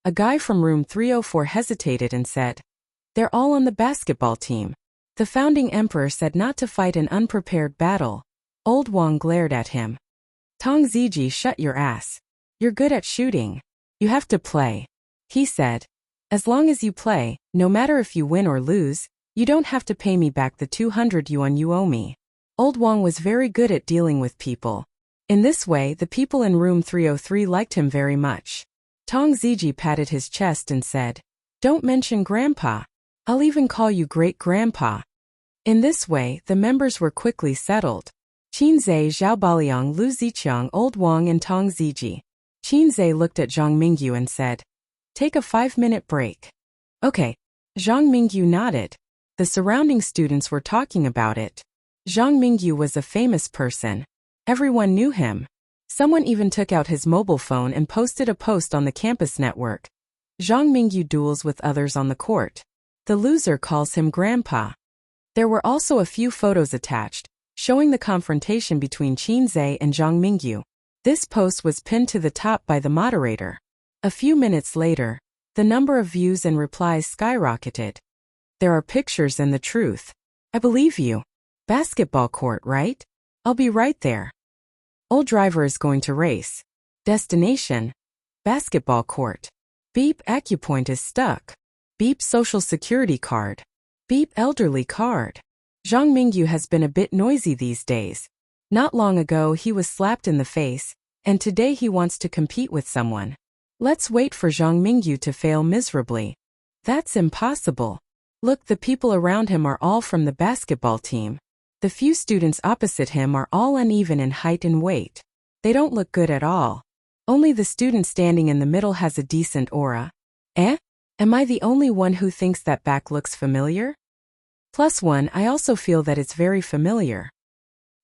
A guy from room 304 hesitated and said, They're all on the basketball team. The founding emperor said not to fight an unprepared battle. Old Wang glared at him. Tong Ziji, shut your ass. You're good at shooting. You have to play. He said, As long as you play, no matter if you win or lose, you don't have to pay me back the 200 yuan you owe me. Old Wang was very good at dealing with people. In this way, the people in room 303 liked him very much. Tong Ziji patted his chest and said, Don't mention Grandpa. I'll even call you Great-Grandpa. In this way, the members were quickly settled. Qin Zhe, Zhao Baliang, Lu Ziqiang, Old Wang and Tong Ziji. Qin Zhe looked at Zhang Mingyu and said, Take a 5-minute break. Okay. Zhang Mingyu nodded. The surrounding students were talking about it. Zhang Mingyu was a famous person. Everyone knew him. Someone even took out his mobile phone and posted a post on the campus network. Zhang Mingyu duels with others on the court. The loser calls him Grandpa. There were also a few photos attached, showing the confrontation between Qin Zhe and Zhang Mingyu. This post was pinned to the top by the moderator. A few minutes later, the number of views and replies skyrocketed. There are pictures and the truth. I believe you. Basketball court, right? I'll be right there. Old driver is going to race. Destination: basketball court. Beep, acupoint is stuck. Beep, social security card. Beep, elderly card. Zhang Mingyu has been a bit noisy these days. Not long ago he was slapped in the face, and today he wants to compete with someone. Let's wait for Zhang Mingyu to fail miserably. That's impossible. Look, the people around him are all from the basketball team. The few students opposite him are all uneven in height and weight. They don't look good at all. Only the student standing in the middle has a decent aura. Eh? Am I the only one who thinks that back looks familiar? +1, I also feel that it's very familiar.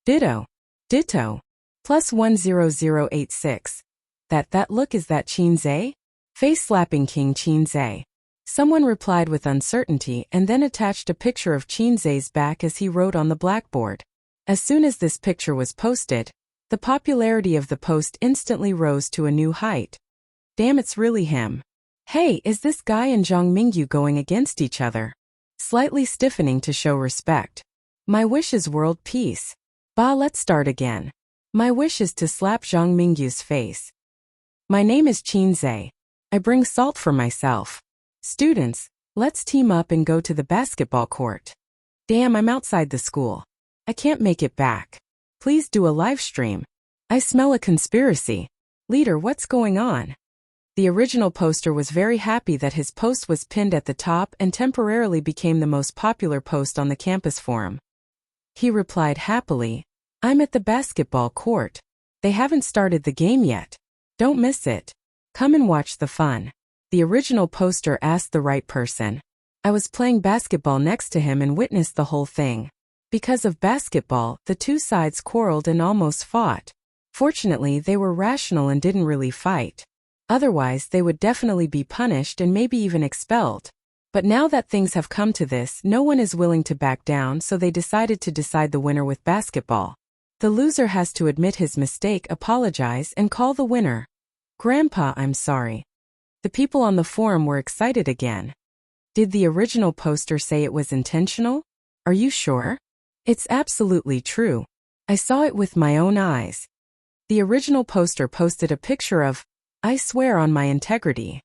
Ditto. Ditto. +10086. That look, is that Qin Zhe? Face-slapping King Qin Zhe. Someone replied with uncertainty and then attached a picture of Qin Zhe's back as he wrote on the blackboard. As soon as this picture was posted, the popularity of the post instantly rose to a new height. Damn, it's really him. Hey, is this guy and Zhang Mingyu going against each other? Slightly stiffening to show respect. My wish is world peace. Bah, let's start again. My wish is to slap Zhang Mingyu's face. My name is Qin Zhe. I bring salt for myself. Students, let's team up and go to the basketball court. Damn, I'm outside the school. I can't make it back. Please do a live stream. I smell a conspiracy. Leader, what's going on? The original poster was very happy that his post was pinned at the top and temporarily became the most popular post on the campus forum. He replied happily, I'm at the basketball court. They haven't started the game yet. Don't miss it. Come and watch the fun. The original poster asked the right person. I was playing basketball next to him and witnessed the whole thing. Because of basketball, the two sides quarreled and almost fought. Fortunately, they were rational and didn't really fight. Otherwise, they would definitely be punished and maybe even expelled. But now that things have come to this, no one is willing to back down, so they decided to decide the winner with basketball. The loser has to admit his mistake, apologize, and call the winner. Grandpa, I'm sorry. The people on the forum were excited again. Did the original poster say it was intentional? Are you sure? It's absolutely true. I saw it with my own eyes. The original poster posted a picture of, I swear on my integrity.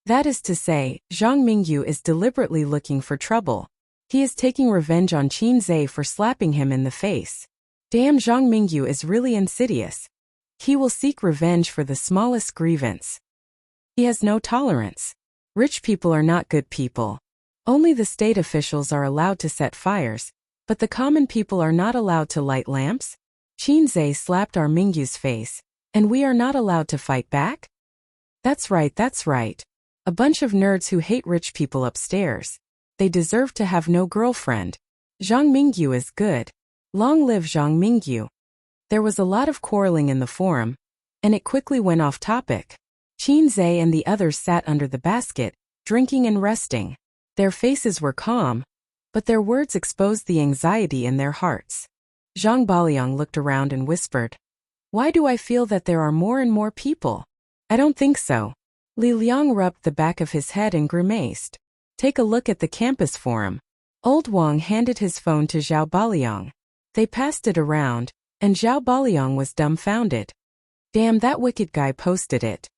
That is to say, Zhang Mingyu is deliberately looking for trouble. He is taking revenge on Qin Zhe for slapping him in the face. Damn, Zhang Mingyu is really insidious. He will seek revenge for the smallest grievance. He has no tolerance. Rich people are not good people. Only the state officials are allowed to set fires, but the common people are not allowed to light lamps? Qin Zhe slapped our Mingyu's face, and we are not allowed to fight back? That's right, that's right. A bunch of nerds who hate rich people upstairs. They deserve to have no girlfriend. Zhang Mingyu is good. Long live Zhang Mingyu. There was a lot of quarreling in the forum, and it quickly went off topic. Qin Zhe and the others sat under the basket, drinking and resting. Their faces were calm, but their words exposed the anxiety in their hearts. Zhang Baliang looked around and whispered, "Why do I feel that there are more and more people? I don't think so." Li Liang rubbed the back of his head and grimaced. "Take a look at the campus forum." Old Wang handed his phone to Zhao Baliang. They passed it around, and Zhao Baliang was dumbfounded. Damn, that wicked guy posted it.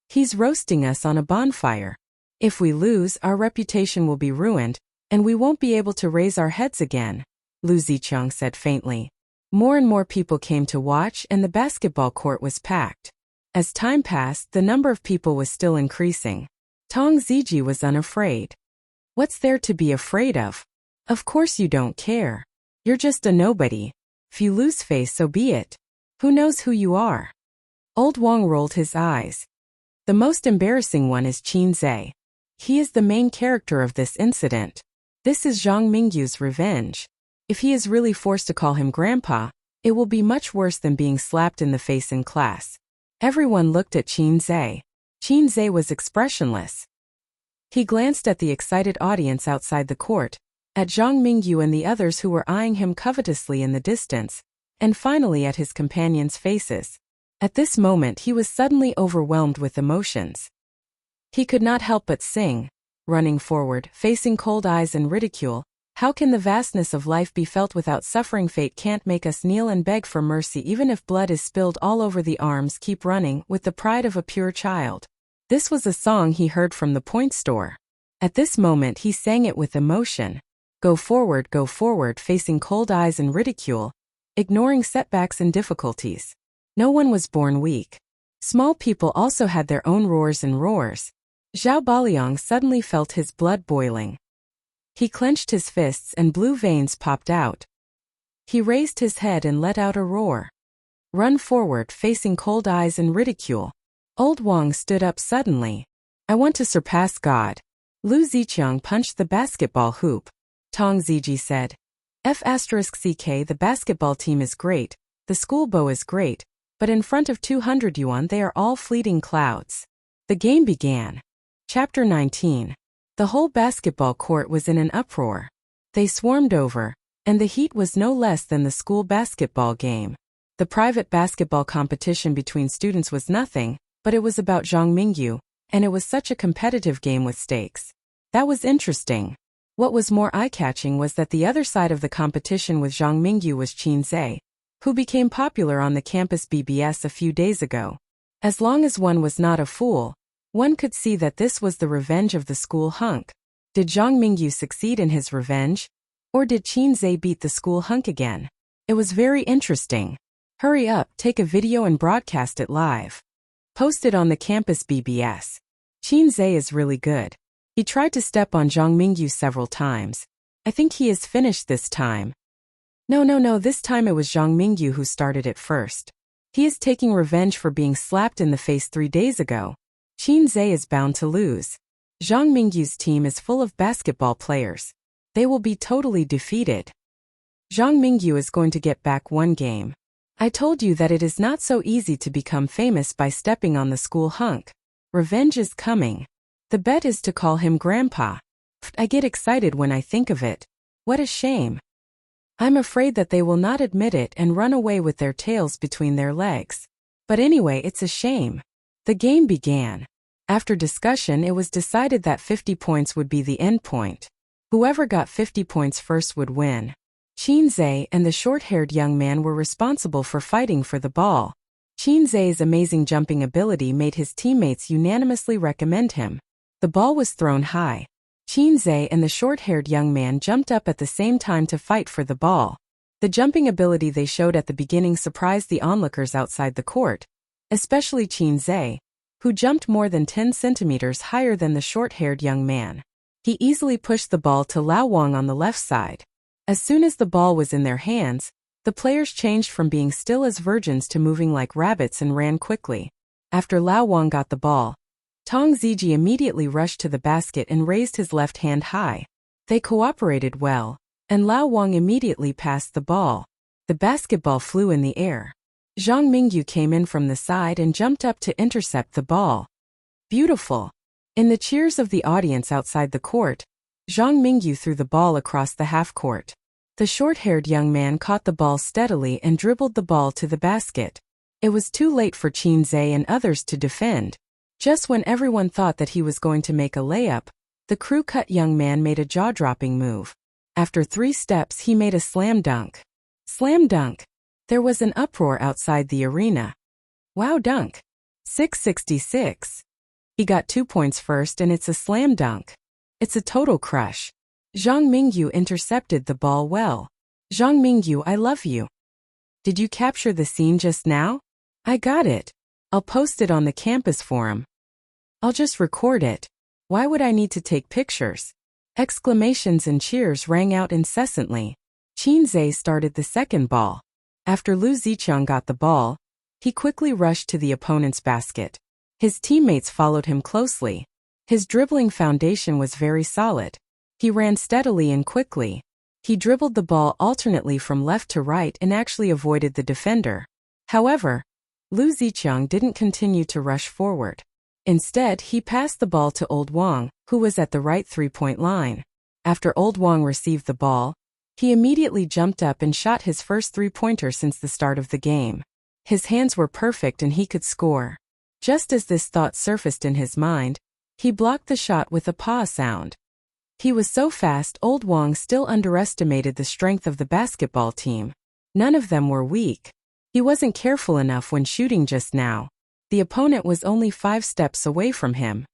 He's roasting us on a bonfire. If we lose, our reputation will be ruined, and we won't be able to raise our heads again, Lu Zicheng said faintly. More and more people came to watch, and the basketball court was packed. As time passed, the number of people was still increasing. Tong Ziji was unafraid. What's there to be afraid of? Of course you don't care. You're just a nobody. If you lose face, so be it. Who knows who you are? Old Wang rolled his eyes. The most embarrassing one is Qin Zhe. He is the main character of this incident. This is Zhang Mingyu's revenge. If he is really forced to call him grandpa, it will be much worse than being slapped in the face in class. Everyone looked at Qin Zhe. Qin Zhe was expressionless. He glanced at the excited audience outside the court, at Zhang Mingyu and the others who were eyeing him covetously in the distance, and finally at his companions' faces. At this moment he was suddenly overwhelmed with emotions. He could not help but sing, running forward, facing cold eyes and ridicule. How can the vastness of life be felt without suffering? Fate can't make us kneel and beg for mercy even if blood is spilled all over the arms. Keep running, with the pride of a pure child. This was a song he heard from the point store. At this moment he sang it with emotion. Go forward, facing cold eyes and ridicule, ignoring setbacks and difficulties. No one was born weak. Small people also had their own roars and roars. Zhao Baliang suddenly felt his blood boiling. He clenched his fists and blue veins popped out. He raised his head and let out a roar. Run forward, facing cold eyes and ridicule. Old Wang stood up suddenly. I want to surpass God. Lu Zicheng punched the basketball hoop. Tong Ziji said. F***ck, the basketball team is great, the school bow is great, but in front of 200 yuan they are all fleeting clouds. The game began. Chapter 19. The whole basketball court was in an uproar. They swarmed over, and the heat was no less than the school basketball game. The private basketball competition between students was nothing, but it was about Zhang Mingyu, and it was such a competitive game with stakes. That was interesting. What was more eye-catching was that the other side of the competition with Zhang Mingyu was Qin Zhe, who became popular on the campus BBS a few days ago. As long as one was not a fool, one could see that this was the revenge of the school hunk. Did Zhang Mingyu succeed in his revenge? Or did Qin Zhe beat the school hunk again? It was very interesting. Hurry up, take a video and broadcast it live. Post it on the campus BBS. Qin Zhe is really good. He tried to step on Zhang Mingyu several times. I think he is finished this time. No, this time it was Zhang Mingyu who started it first. He is taking revenge for being slapped in the face 3 days ago. Qin Zhe is bound to lose. Zhang Mingyu's team is full of basketball players. They will be totally defeated. Zhang Mingyu is going to get back one game. I told you that it is not so easy to become famous by stepping on the school hunk. Revenge is coming. The bet is to call him Grandpa. I get excited when I think of it. What a shame. I'm afraid that they will not admit it and run away with their tails between their legs. But anyway, it's a shame. The game began. After discussion, it was decided that 50 points would be the end point. Whoever got 50 points first would win. Qinze and the short-haired young man were responsible for fighting for the ball. Qinze's amazing jumping ability made his teammates unanimously recommend him. The ball was thrown high. Qinze and the short-haired young man jumped up at the same time to fight for the ball. The jumping ability they showed at the beginning surprised the onlookers outside the court, especially Qinze, who jumped more than 10 centimeters higher than the short-haired young man. He easily pushed the ball to Lao Wang on the left side. As soon as the ball was in their hands, the players changed from being still as virgins to moving like rabbits and ran quickly. After Lao Wang got the ball, Tong Ziji immediately rushed to the basket and raised his left hand high. They cooperated well, and Lao Wang immediately passed the ball. The basketball flew in the air. Zhang Mingyu came in from the side and jumped up to intercept the ball. Beautiful! In the cheers of the audience outside the court, Zhang Mingyu threw the ball across the half-court. The short-haired young man caught the ball steadily and dribbled the ball to the basket. It was too late for Qinze and others to defend. Just when everyone thought that he was going to make a layup, the crew-cut young man made a jaw-dropping move. After 3 steps, he made a slam dunk. Slam dunk! There was an uproar outside the arena. Wow dunk! 666. He got 2 points first and it's a slam dunk. It's a total crush. Zhang Mingyu intercepted the ball well. Zhang Mingyu, I love you. Did you capture the scene just now? I got it. I'll post it on the campus forum. I'll just record it. Why would I need to take pictures? Exclamations and cheers rang out incessantly. Qinze started the second ball. After Lu Ziqiang got the ball, he quickly rushed to the opponent's basket. His teammates followed him closely. His dribbling foundation was very solid. He ran steadily and quickly. He dribbled the ball alternately from left to right and actually avoided the defender. However, Lu Ziqiang didn't continue to rush forward. Instead, he passed the ball to Old Wang, who was at the right three-point line. After Old Wang received the ball, he immediately jumped up and shot his first three-pointer since the start of the game. His hands were perfect and he could score. Just as this thought surfaced in his mind, he blocked the shot with a pa sound. He was so fast, Old Wang still underestimated the strength of the basketball team. None of them were weak. He wasn't careful enough when shooting just now. The opponent was only 5 steps away from him.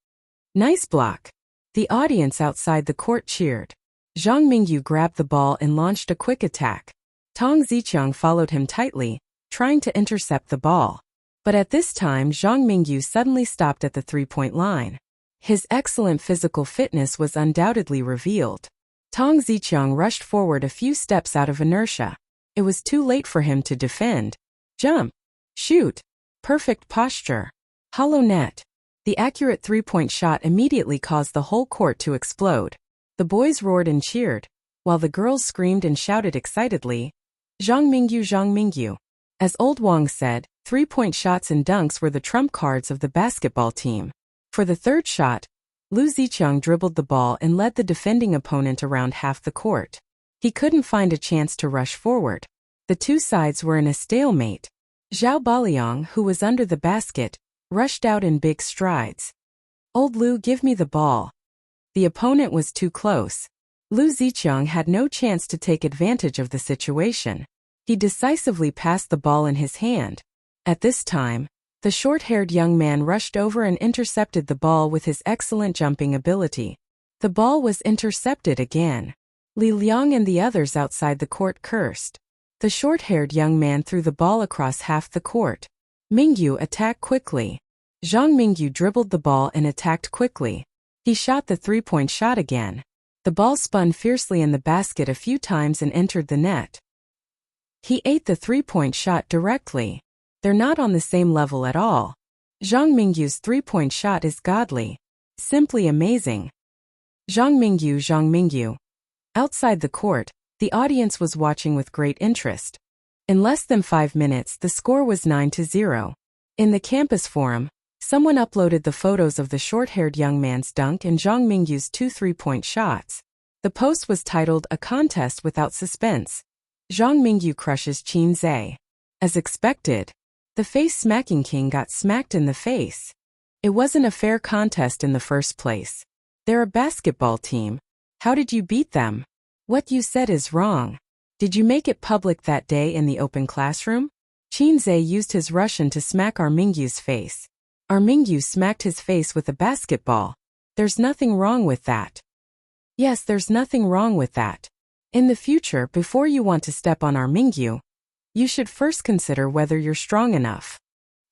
Nice block! The audience outside the court cheered. Zhang Mingyu grabbed the ball and launched a quick attack. Tong Ziqiang followed him tightly, trying to intercept the ball. But at this time, Zhang Mingyu suddenly stopped at the three-point line. His excellent physical fitness was undoubtedly revealed. Tong Ziqiang rushed forward a few steps out of inertia. It was too late for him to defend. Jump! Shoot! Perfect posture. Hollow net. The accurate three-point shot immediately caused the whole court to explode. The boys roared and cheered, while the girls screamed and shouted excitedly, Zhang Mingyu, Zhang Mingyu. As Old Wang said, three-point shots and dunks were the trump cards of the basketball team. For the third shot, Lu Ziqiang dribbled the ball and led the defending opponent around half the court. He couldn't find a chance to rush forward. The two sides were in a stalemate. Zhao Baliang, who was under the basket, rushed out in big strides. Old Lu, give me the ball. The opponent was too close. Lu Ziqiang had no chance to take advantage of the situation. He decisively passed the ball in his hand. At this time, the short-haired young man rushed over and intercepted the ball with his excellent jumping ability. The ball was intercepted again. Li Liang and the others outside the court cursed. The short-haired young man threw the ball across half the court. Mingyu attacked quickly. Zhang Mingyu dribbled the ball and attacked quickly. He shot the three-point shot again. The ball spun fiercely in the basket a few times and entered the net. He ate the three-point shot directly. They're not on the same level at all. Zhang Mingyu's three-point shot is godly. Simply amazing. Zhang Mingyu, Zhang Mingyu. Outside the court, the audience was watching with great interest. In less than 5 minutes, the score was 9-0. In the campus forum, someone uploaded the photos of the short-haired young man's dunk and Zhang Mingyu's 2 three-point shots. The post was titled, "A Contest Without Suspense." Zhang Mingyu crushes Qin Zhe. As expected, the face-smacking king got smacked in the face. It wasn't a fair contest in the first place. They're a basketball team. How did you beat them? What you said is wrong. Did you make it public that day in the open classroom? Qin Zhe used his Russian to smack Mingyu's face. Mingyu smacked his face with a basketball. There's nothing wrong with that. Yes, there's nothing wrong with that. In the future, before you want to step on Mingyu, you should first consider whether you're strong enough.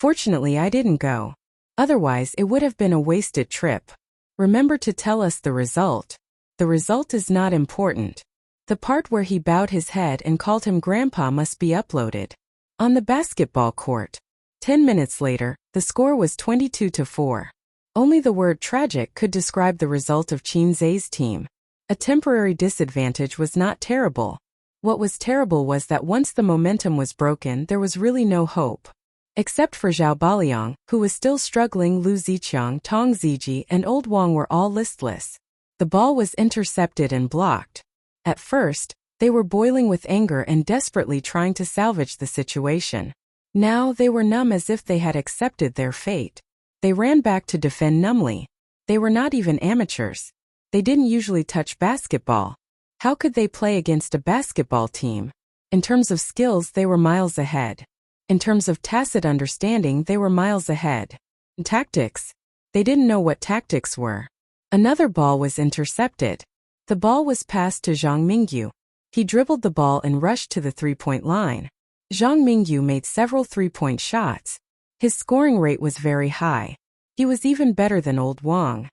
Fortunately, I didn't go. Otherwise, it would have been a wasted trip. Remember to tell us the result. The result is not important. The part where he bowed his head and called him grandpa must be uploaded. On the basketball court. 10 minutes later, the score was 22-4. Only the word tragic could describe the result of Qin Zhe's team. A temporary disadvantage was not terrible. What was terrible was that once the momentum was broken, there was really no hope. Except for Zhao Baliang, who was still struggling. Lu Ziqiang, Tong Ziji, and Old Wang were all listless. The ball was intercepted and blocked. At first, they were boiling with anger and desperately trying to salvage the situation. Now they were numb as if they had accepted their fate. They ran back to defend numbly. They were not even amateurs. They didn't usually touch basketball. How could they play against a basketball team? In terms of skills, they were miles ahead. In terms of tacit understanding, they were miles ahead. In tactics, they didn't know what tactics were. Another ball was intercepted. The ball was passed to Zhang Mingyu. He dribbled the ball and rushed to the three-point line. Zhang Mingyu made several three-point shots. His scoring rate was very high. He was even better than Old Wang.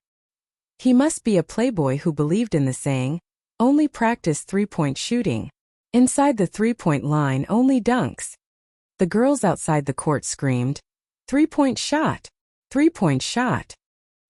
He must be a playboy who believed in the saying, only practice three-point shooting. Inside the three-point line, only dunks. The girls outside the court screamed, "Three-point shot! Three-point shot!"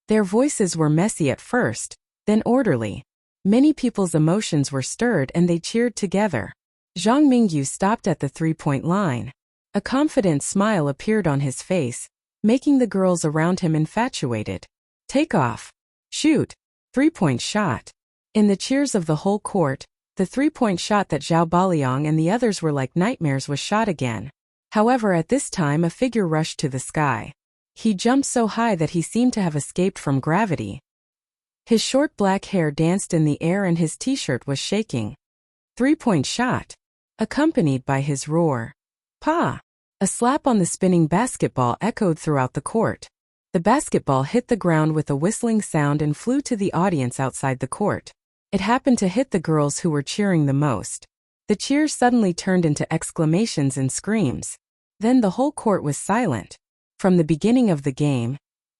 Their voices were messy at first, then orderly. Many people's emotions were stirred and they cheered together. Zhang Mingyu stopped at the three-point line. A confident smile appeared on his face, making the girls around him infatuated. Take off. Shoot. Three-point shot. In the cheers of the whole court, the three-point shot that Zhao Baliang and the others were like nightmares was shot again. However, at this time a figure rushed to the sky. He jumped so high that he seemed to have escaped from gravity. His short black hair danced in the air and his t-shirt was shaking. Three-point shot. Accompanied by his roar. Pa! A slap on the spinning basketball echoed throughout the court. The basketball hit the ground with a whistling sound and flew to the audience outside the court. It happened to hit the girls who were cheering the most. The cheers suddenly turned into exclamations and screams. Then the whole court was silent. From the beginning of the game,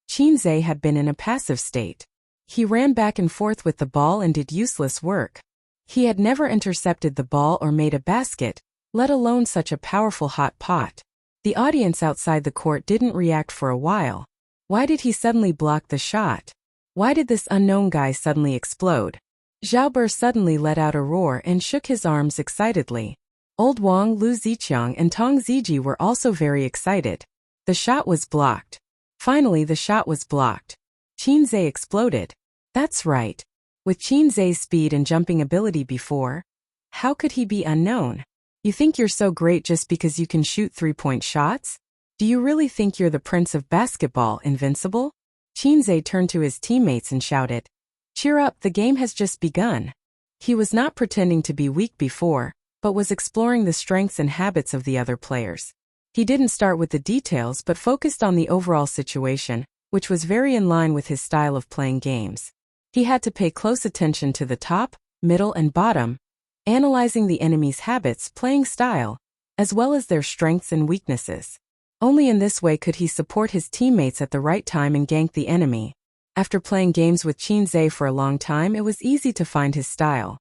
Qin Zhe had been in a passive state. He ran back and forth with the ball and did useless work. He had never intercepted the ball or made a basket, let alone such a powerful hot pot. The audience outside the court didn't react for a while. Why did he suddenly block the shot? Why did this unknown guy suddenly explode? Zhao Ber suddenly let out a roar and shook his arms excitedly. Old Wang, Lu Ziqiang, and Tong Ziji were also very excited. The shot was blocked. Finally, the shot was blocked. Qin Zhe exploded. That's right. With Qin Zhe's speed and jumping ability before, how could he be unknown? You think you're so great just because you can shoot three-point shots? Do you really think you're the prince of basketball, invincible? Qin Zhe turned to his teammates and shouted, "Cheer up, the game has just begun." He was not pretending to be weak before, but was exploring the strengths and habits of the other players. He didn't start with the details but focused on the overall situation, which was very in line with his style of playing games. He had to pay close attention to the top, middle, and bottom, analyzing the enemy's habits, playing style, as well as their strengths and weaknesses. Only in this way could he support his teammates at the right time and gank the enemy. After playing games with Qin Zhe for a long time, it was easy to find his style.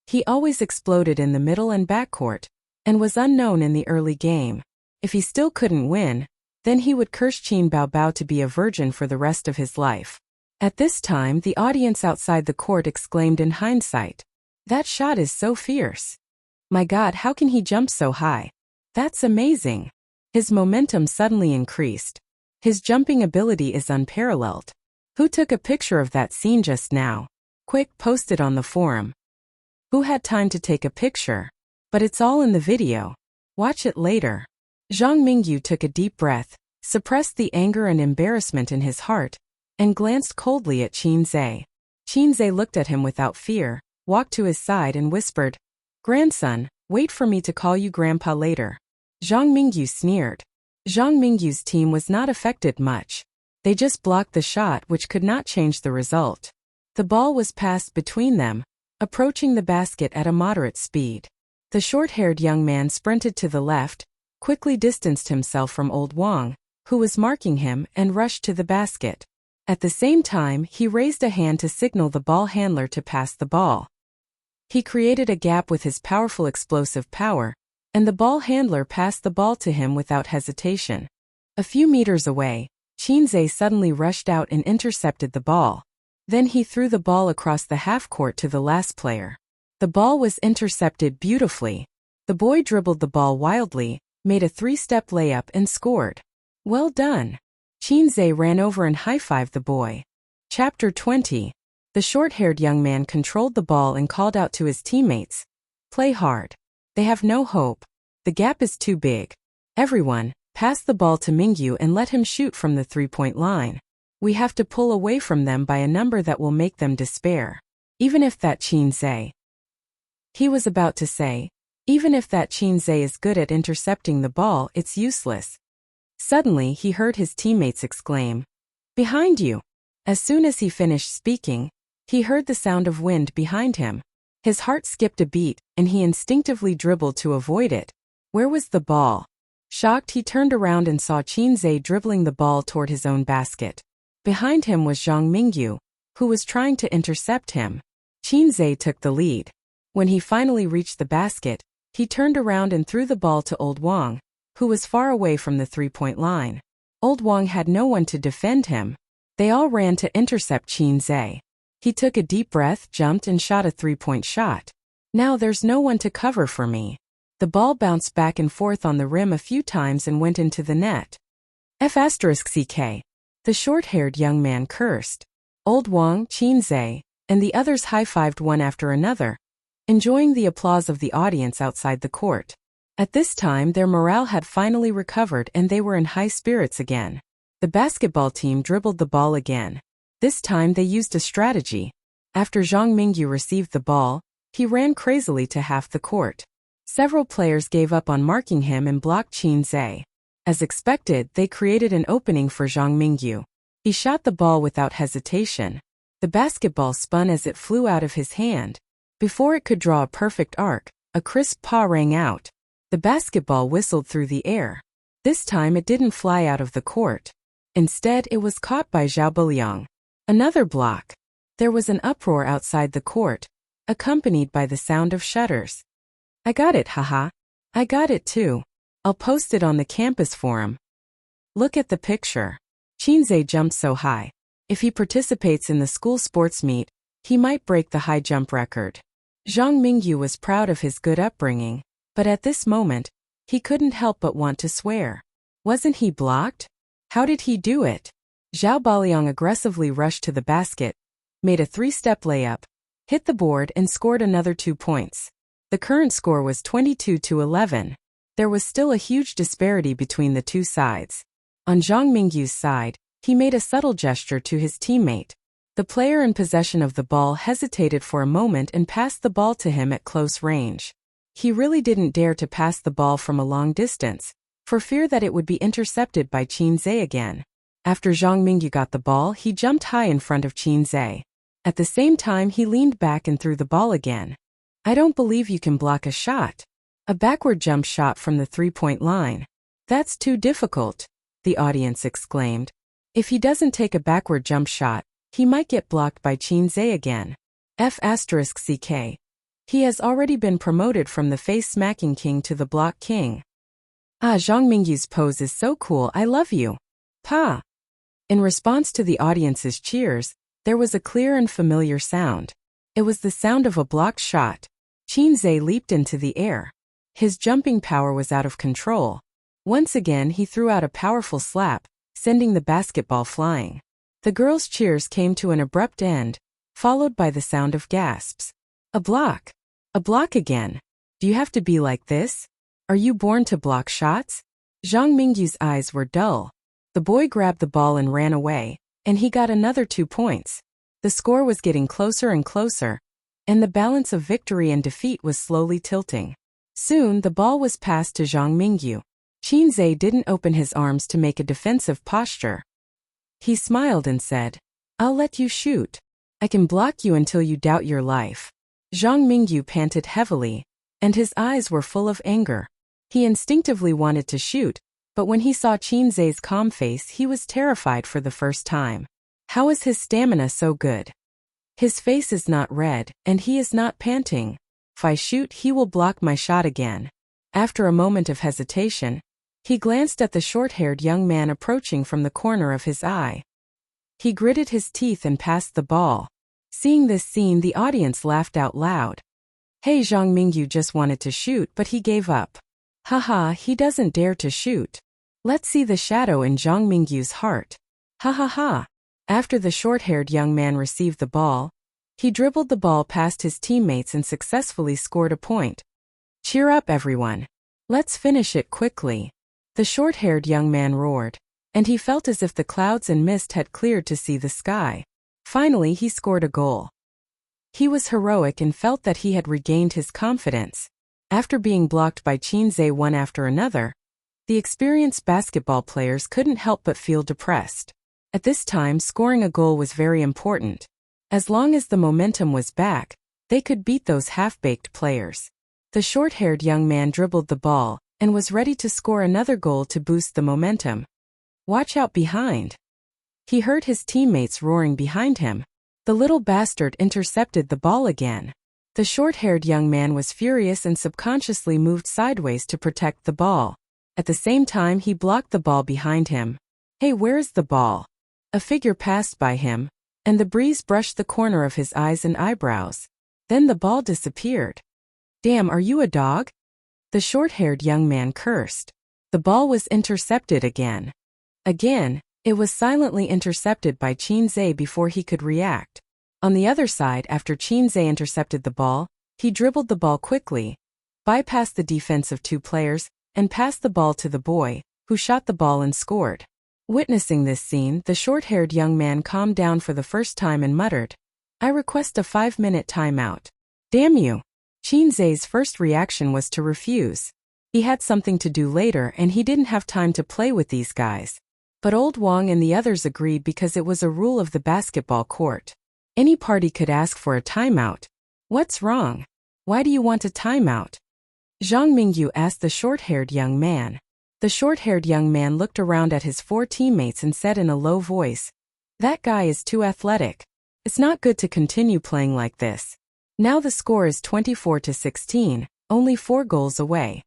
He always exploded in the middle and backcourt, and was unknown in the early game. If he still couldn't win, then he would curse Qin Baobao to be a virgin for the rest of his life. At this time, the audience outside the court exclaimed in hindsight, "That shot is so fierce. My God, how can he jump so high? That's amazing." His momentum suddenly increased. His jumping ability is unparalleled. Who took a picture of that scene just now? Quick, post it on the forum. Who had time to take a picture? But it's all in the video. Watch it later. Zhang Mingyu took a deep breath, suppressed the anger and embarrassment in his heart, and glanced coldly at Qin Zhe. Qin Zhe looked at him without fear, walked to his side and whispered, "Grandson, wait for me to call you Grandpa later." Zhang Mingyu sneered. Zhang Mingyu's team was not affected much. They just blocked the shot, which could not change the result. The ball was passed between them, approaching the basket at a moderate speed. The short-haired young man sprinted to the left, quickly distanced himself from Old Wang, who was marking him, and rushed to the basket. At the same time, he raised a hand to signal the ball handler to pass the ball. He created a gap with his powerful explosive power, and the ball handler passed the ball to him without hesitation. A few meters away, Qin Zhe suddenly rushed out and intercepted the ball. Then he threw the ball across the half-court to the last player. The ball was intercepted beautifully. The boy dribbled the ball wildly, made a 3-step layup and scored. Well done. Qin Zhe ran over and high-fived the boy. Chapter 20. The short-haired young man controlled the ball and called out to his teammates, "Play hard. They have no hope. The gap is too big. Everyone, pass the ball to Mingyu and let him shoot from the 3-point line. We have to pull away from them by a number that will make them despair." Even if that Qin Zhe. He was about to say, even if that Qin Zhe is good at intercepting the ball, it's useless. Suddenly he heard his teammates exclaim, "Behind you!" As soon as he finished speaking, he heard the sound of wind behind him. His heart skipped a beat, and he instinctively dribbled to avoid it. Where was the ball? Shocked, he turned around and saw Qin Zhe dribbling the ball toward his own basket. Behind him was Zhang Mingyu, who was trying to intercept him. Qin Zhe took the lead. When he finally reached the basket, he turned around and threw the ball to Old Wang, who was far away from the 3-point line. Old Wang had no one to defend him. They all ran to intercept Qin Zhe. He took a deep breath, jumped and shot a 3-point shot. Now there's no one to cover for me. The ball bounced back and forth on the rim a few times and went into the net. F***ck. The short-haired young man cursed. Old Wang, Qin Zhe, and the others high-fived one after another, enjoying the applause of the audience outside the court. At this time their morale had finally recovered and they were in high spirits again. The basketball team dribbled the ball again. This time they used a strategy. After Zhang Mingyu received the ball, he ran crazily to half the court. Several players gave up on marking him and blocked Qin Zhe. As expected, they created an opening for Zhang Mingyu. He shot the ball without hesitation. The basketball spun as it flew out of his hand. Before it could draw a perfect arc, a crisp paw rang out. The basketball whistled through the air. This time it didn't fly out of the court. Instead, it was caught by Zhao Biliang. Another block. There was an uproar outside the court, accompanied by the sound of shutters. "I got it, haha. I got it too. I'll post it on the campus forum. Look at the picture." Qin Zhe jumped so high. If he participates in the school sports meet, he might break the high jump record. Zhang Mingyu was proud of his good upbringing, but at this moment, he couldn't help but want to swear. Wasn't he blocked? How did he do it? Zhao Baliang aggressively rushed to the basket, made a 3-step layup, hit the board and scored another 2 points. The current score was 22-11. There was still a huge disparity between the two sides. On Zhang Mingyu's side, he made a subtle gesture to his teammate. The player in possession of the ball hesitated for a moment and passed the ball to him at close range. He really didn't dare to pass the ball from a long distance, for fear that it would be intercepted by Qin Zhe again. After Zhang Mingyu got the ball, he jumped high in front of Qin Zhe. At the same time, he leaned back and threw the ball again. "I don't believe you can block a shot. A backward jump shot from the 3-point line. That's too difficult," the audience exclaimed. "If he doesn't take a backward jump shot, he might get blocked by Qin Zhe again. F***ck. He has already been promoted from the face-smacking king to the block king. Ah, Zhang Mingyu's pose is so cool, I love you. Pa!" In response to the audience's cheers, there was a clear and familiar sound. It was the sound of a blocked shot. Qin Zhe leaped into the air. His jumping power was out of control. Once again he threw out a powerful slap, sending the basketball flying. The girls' cheers came to an abrupt end, followed by the sound of gasps. A block! A block again! Do you have to be like this? Are you born to block shots? Zhang Mingyu's eyes were dull. The boy grabbed the ball and ran away, and he got another 2 points. The score was getting closer and closer, and the balance of victory and defeat was slowly tilting. Soon the ball was passed to Zhang Mingyu. Qinzhe didn't open his arms to make a defensive posture. He smiled and said, "I'll let you shoot. I can block you until you doubt your life." Zhang Mingyu panted heavily, and his eyes were full of anger. He instinctively wanted to shoot, but when he saw Qinzhe's calm face, he was terrified for the first time. How is his stamina so good? His face is not red, and he is not panting. If I shoot, he will block my shot again. After a moment of hesitation, he glanced at the short-haired young man approaching from the corner of his eye. He gritted his teeth and passed the ball. Seeing this scene, the audience laughed out loud. Hey, Zhang Mingyu just wanted to shoot, but he gave up. Haha, he doesn't dare to shoot. Let's see the shadow in Zhang Mingyu's heart. Ha ha ha. After the short-haired young man received the ball, he dribbled the ball past his teammates and successfully scored a point. Cheer up, everyone. Let's finish it quickly. The short-haired young man roared, and he felt as if the clouds and mist had cleared to see the sky. Finally, he scored a goal. He was heroic and felt that he had regained his confidence. After being blocked by Qinzhe one after another, the experienced basketball players couldn't help but feel depressed. At this time, scoring a goal was very important. As long as the momentum was back, they could beat those half-baked players. The short-haired young man dribbled the ball and was ready to score another goal to boost the momentum. Watch out behind. He heard his teammates roaring behind him. The little bastard intercepted the ball again. The short-haired young man was furious and subconsciously moved sideways to protect the ball. At the same time, he blocked the ball behind him. Hey, where's the ball? A figure passed by him, and the breeze brushed the corner of his eyes and eyebrows. Then the ball disappeared. Damn, are you a dog? The short-haired young man cursed. The ball was intercepted again. Again, it was silently intercepted by Qinzhe before he could react. On the other side, after Qinzhe intercepted the ball, he dribbled the ball quickly, bypassed the defense of 2 players, and passed the ball to the boy, who shot the ball and scored. Witnessing this scene, the short-haired young man calmed down for the first time and muttered, "I request a 5-minute timeout." Damn you! Qinzhe's first reaction was to refuse. He had something to do later and he didn't have time to play with these guys. But old Wang and the others agreed because it was a rule of the basketball court. Any party could ask for a timeout. What's wrong? Why do you want a timeout? Zhang Mingyu asked the short-haired young man. The short-haired young man looked around at his 4 teammates and said in a low voice, "That guy is too athletic. It's not good to continue playing like this." Now the score is 24-16, only 4 goals away.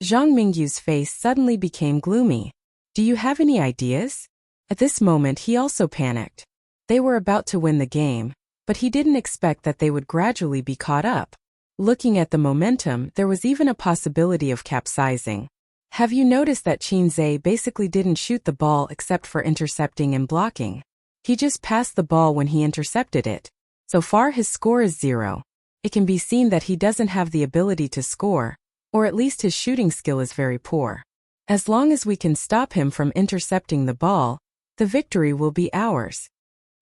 Zhang Mingyu's face suddenly became gloomy. Do you have any ideas? At this moment he also panicked. They were about to win the game, but he didn't expect that they would gradually be caught up. Looking at the momentum, there was even a possibility of capsizing. Have you noticed that Qinzhe basically didn't shoot the ball except for intercepting and blocking? He just passed the ball when he intercepted it. So far his score is 0. It can be seen that he doesn't have the ability to score, or at least his shooting skill is very poor. As long as we can stop him from intercepting the ball, the victory will be ours.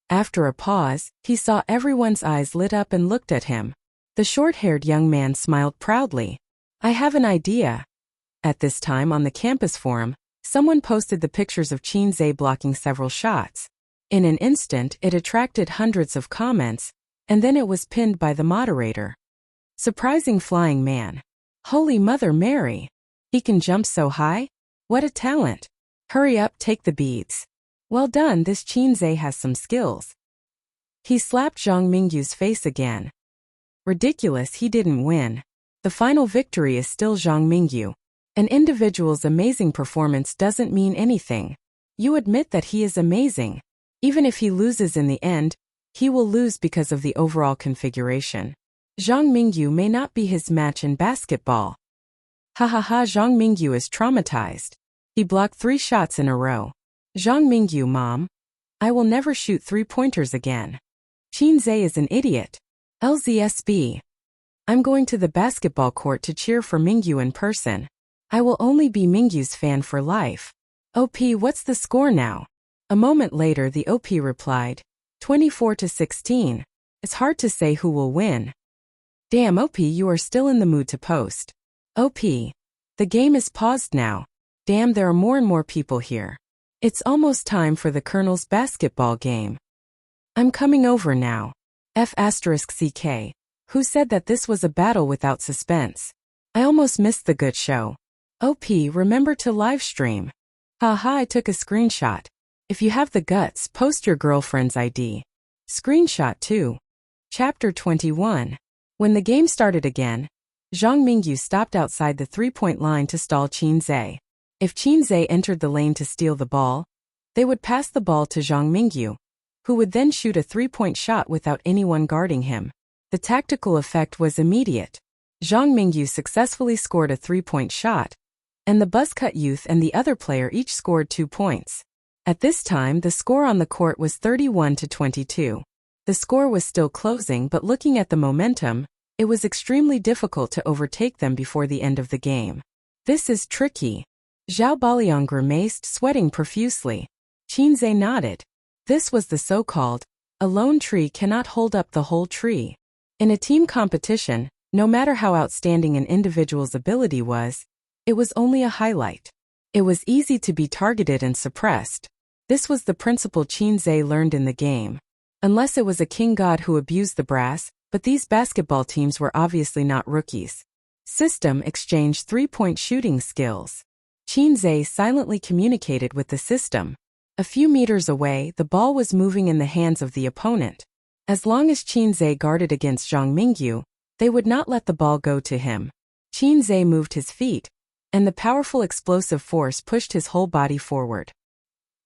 After a pause, he saw everyone's eyes lit up and looked at him. The short-haired young man smiled proudly. I have an idea. At this time on the campus forum, someone posted the pictures of Qinzhe blocking several shots. In an instant, it attracted hundreds of comments, and then it was pinned by the moderator. Surprising flying man. Holy Mother Mary! He can jump so high? What a talent! Hurry up, take the beads. Well done, this Qinzhe has some skills. He slapped Zhang Mingyu's face again. Ridiculous, he didn't win. The final victory is still Zhang Mingyu. An individual's amazing performance doesn't mean anything. You admit that he is amazing. Even if he loses in the end, he will lose because of the overall configuration. Zhang Mingyu may not be his match in basketball. Ha ha ha, Zhang Mingyu is traumatized. He blocked 3 shots in a row. Zhang Mingyu, Mom. I will never shoot 3-pointers again. Qinzhe is an idiot. LZSB. I'm going to the basketball court to cheer for Mingyu in person. I will only be Mingyu's fan for life. OP, what's the score now? A moment later the OP replied, 24-16. It's hard to say who will win. Damn OP, you are still in the mood to post. OP. The game is paused now. Damn, there are more and more people here. It's almost time for the Colonel's basketball game. I'm coming over now. F*CK. Who said that this was a battle without suspense? I almost missed the good show. OP, remember to live stream. Haha, I took a screenshot. If you have the guts, post your girlfriend's ID. Screenshot 2. Chapter 21. When the game started again, Zhang Mingyu stopped outside the three-point line to stall Qin Zhe. If Qin Zhe entered the lane to steal the ball, they would pass the ball to Zhang Mingyu, who would then shoot a three-point shot without anyone guarding him. The tactical effect was immediate. Zhang Mingyu successfully scored a three-point shot, and the buzzcut youth and the other player each scored 2 points. At this time, the score on the court was 31-22. The score was still closing, but looking at the momentum, it was extremely difficult to overtake them before the end of the game. This is tricky. Zhao Baliang grimaced, sweating profusely. Qin Zhe nodded. This was the so-called, a lone tree cannot hold up the whole tree. In a team competition, no matter how outstanding an individual's ability was, it was only a highlight. It was easy to be targeted and suppressed. This was the principle Qin Zhe learned in the game. Unless it was a king god who abused the brass, but these basketball teams were obviously not rookies. System exchanged three-point shooting skills. Qin Zhe silently communicated with the system. A few meters away, the ball was moving in the hands of the opponent. As long as Qin Zhe guarded against Zhang Mingyu, they would not let the ball go to him. Qin Zhe moved his feet, and the powerful explosive force pushed his whole body forward.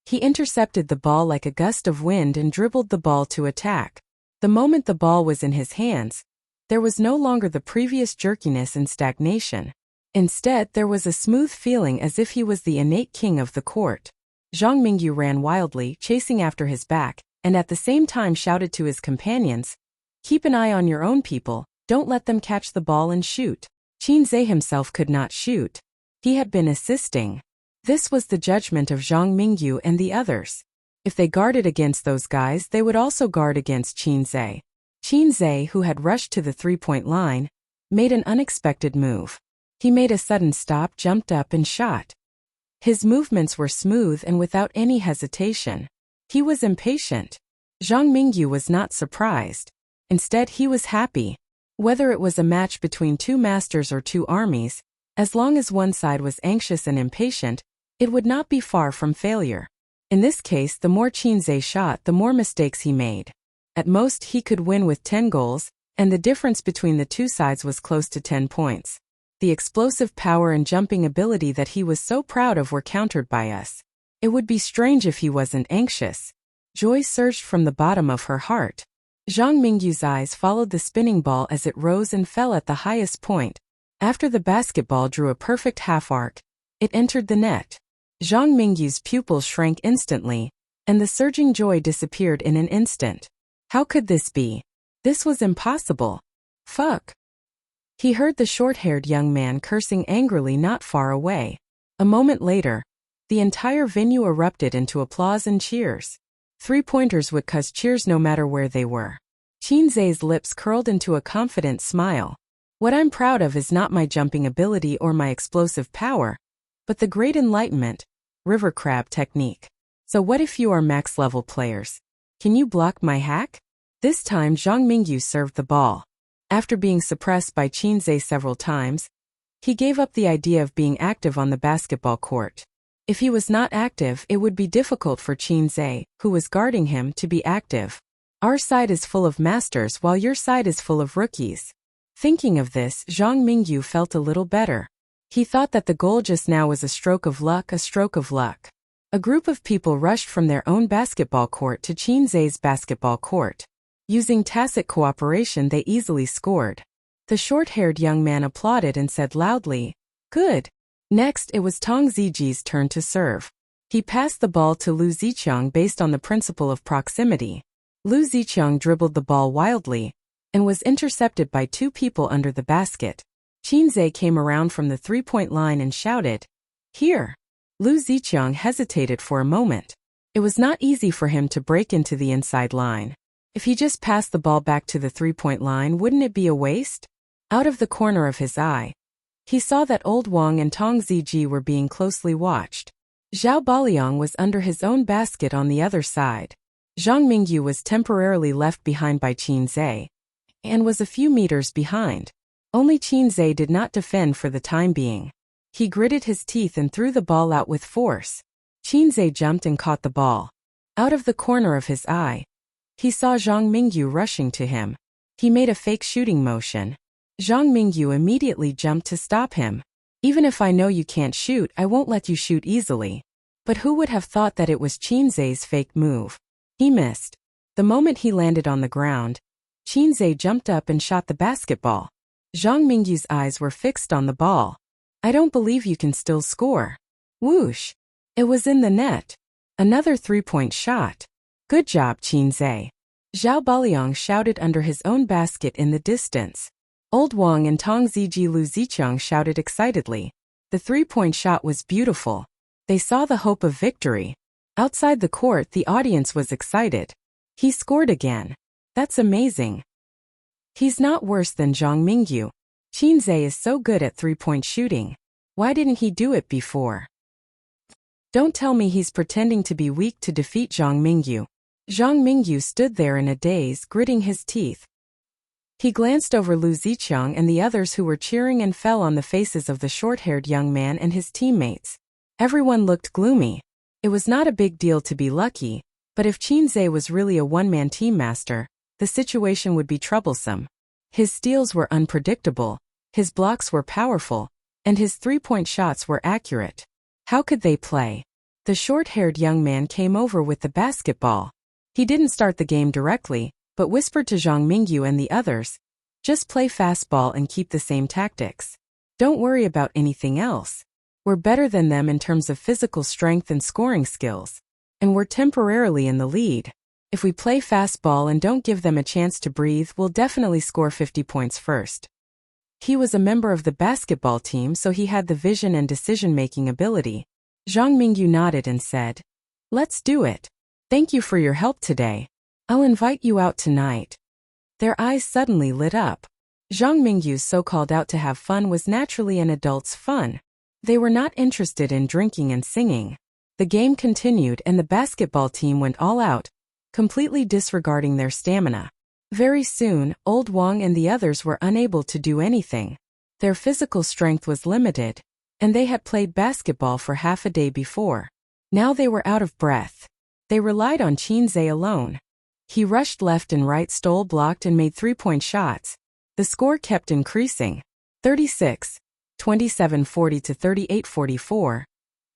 He intercepted the ball like a gust of wind and dribbled the ball to attack. The moment the ball was in his hands, there was no longer the previous jerkiness and stagnation. Instead, there was a smooth feeling as if he was the innate king of the court. Zhang Mingyu ran wildly, chasing after his back, and at the same time shouted to his companions, "Keep an eye on your own people, don't let them catch the ball and shoot." Qin Zhe himself could not shoot. He had been assisting. This was the judgment of Zhang Mingyu and the others. If they guarded against those guys, they would also guard against Qin Zhe. Qin Zhe, who had rushed to the three-point line, made an unexpected move. He made a sudden stop, jumped up and shot. His movements were smooth and without any hesitation. He was impatient. Zhang Mingyu was not surprised. Instead, he was happy. Whether it was a match between two masters or two armies, as long as one side was anxious and impatient, it would not be far from failure. In this case, the more Qin Zhe shot, the more mistakes he made. At most, he could win with 10 goals, and the difference between the two sides was close to 10 points. The explosive power and jumping ability that he was so proud of were countered by us. It would be strange if he wasn't anxious. Joy surged from the bottom of her heart. Zhang Mingyu's eyes followed the spinning ball as it rose and fell at the highest point. After the basketball drew a perfect half-arc, it entered the net. Zhang Mingyu's pupils shrank instantly, and the surging joy disappeared in an instant. How could this be? This was impossible. Fuck. He heard the short-haired young man cursing angrily not far away. A moment later, the entire venue erupted into applause and cheers. Three-pointers would cause cheers no matter where they were. Qin Zhe's lips curled into a confident smile. What I'm proud of is not my jumping ability or my explosive power, but the great enlightenment, river crab technique. So what if you are max-level players? Can you block my hack? This time Zhang Mingyu served the ball. After being suppressed by Qin Zhe several times, he gave up the idea of being active on the basketball court. If he was not active, it would be difficult for Qin Zhe, who was guarding him, to be active. Our side is full of masters while your side is full of rookies. Thinking of this, Zhang Mingyu felt a little better. He thought that the goal just now was a stroke of luck, a stroke of luck. A group of people rushed from their own basketball court to Qin Zhe's basketball court. Using tacit cooperation, they easily scored. The short-haired young man applauded and said loudly, "Good." Next, it was Tong Ziji's turn to serve. He passed the ball to Lu Ziqiang based on the principle of proximity. Lu Ziqiang dribbled the ball wildly, and was intercepted by two people under the basket. Qinzhe came around from the three-point line and shouted, "Here!" Lu Ziqiang hesitated for a moment. It was not easy for him to break into the inside line. If he just passed the ball back to the three-point line, wouldn't it be a waste? Out of the corner of his eye, he saw that Old Wang and Tong Ziji were being closely watched. Zhao Baliang was under his own basket on the other side. Zhang Mingyu was temporarily left behind by Qinzhe, and was a few meters behind. Only Qinzhe did not defend for the time being. He gritted his teeth and threw the ball out with force. Qinzhe jumped and caught the ball. Out of the corner of his eye, he saw Zhang Mingyu rushing to him. He made a fake shooting motion. Zhang Mingyu immediately jumped to stop him. "Even if I know you can't shoot, I won't let you shoot easily." But who would have thought that it was Qinzhe's fake move? He missed. The moment he landed on the ground, Qinzhe jumped up and shot the basketball. Zhang Mingyu's eyes were fixed on the ball. "I don't believe you can still score." Whoosh! It was in the net. Another three-point shot. "Good job, Qinzhe." Zhao Baliang shouted under his own basket in the distance. Old Wang and Tong Ziji Lu Ziqiang shouted excitedly. The three-point shot was beautiful. They saw the hope of victory. Outside the court, the audience was excited. "He scored again. That's amazing. He's not worse than Zhang Mingyu. Qinzhe is so good at three-point shooting. Why didn't he do it before?" Don't tell me he's pretending to be weak to defeat Zhang Mingyu. Zhang Mingyu stood there in a daze, gritting his teeth. He glanced over Lu Ziqiang and the others who were cheering and fell on the faces of the short-haired young man and his teammates. Everyone looked gloomy. It was not a big deal to be lucky, but if Qinzhe was really a one-man team master, the situation would be troublesome. His steals were unpredictable, his blocks were powerful, and his three-point shots were accurate. How could they play? The short-haired young man came over with the basketball. He didn't start the game directly, but whispered to Zhang Mingyu and the others, "Just play fastball and keep the same tactics. Don't worry about anything else. We're better than them in terms of physical strength and scoring skills. And we're temporarily in the lead. If we play fastball and don't give them a chance to breathe, we'll definitely score 50 points first." He was a member of the basketball team, so he had the vision and decision-making ability. Zhang Mingyu nodded and said, "Let's do it. Thank you for your help today. I'll invite you out tonight." Their eyes suddenly lit up. Zhang Mingyu's so-called out to have fun was naturally an adult's fun. They were not interested in drinking and singing. The game continued and the basketball team went all out, completely disregarding their stamina. Very soon, Old Wang and the others were unable to do anything. Their physical strength was limited, and they had played basketball for half a day before. Now they were out of breath. They relied on Qinzhe alone. He rushed left and right, stole, blocked, and made three-point shots. The score kept increasing. 36, 27-40 to 38-44,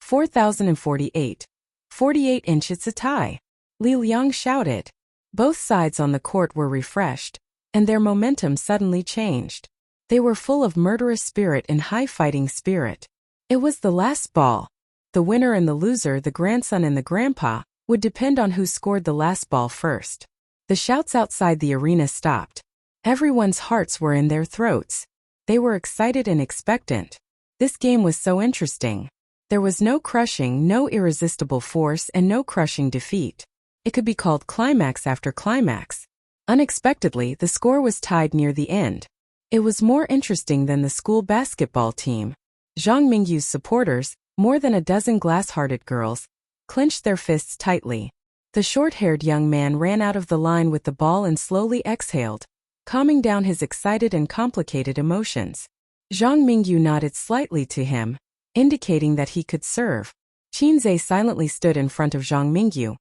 4048, 48 inch. It's a tie. Li Liang shouted. Both sides on the court were refreshed, and their momentum suddenly changed. They were full of murderous spirit and high fighting spirit. It was the last ball. The winner and the loser, the grandson and the grandpa, would depend on who scored the last ball first. The shouts outside the arena stopped. Everyone's hearts were in their throats. They were excited and expectant. This game was so interesting. There was no crushing, no irresistible force, and no crushing defeat. It could be called climax after climax. Unexpectedly, the score was tied near the end. It was more interesting than the school basketball team. Zhang Mingyu's supporters, more than a dozen glass-hearted girls, clenched their fists tightly. The short-haired young man ran out of the line with the ball and slowly exhaled, calming down his excited and complicated emotions. Zhang Mingyu nodded slightly to him, indicating that he could serve. Qinzhe silently stood in front of Zhang Mingyu,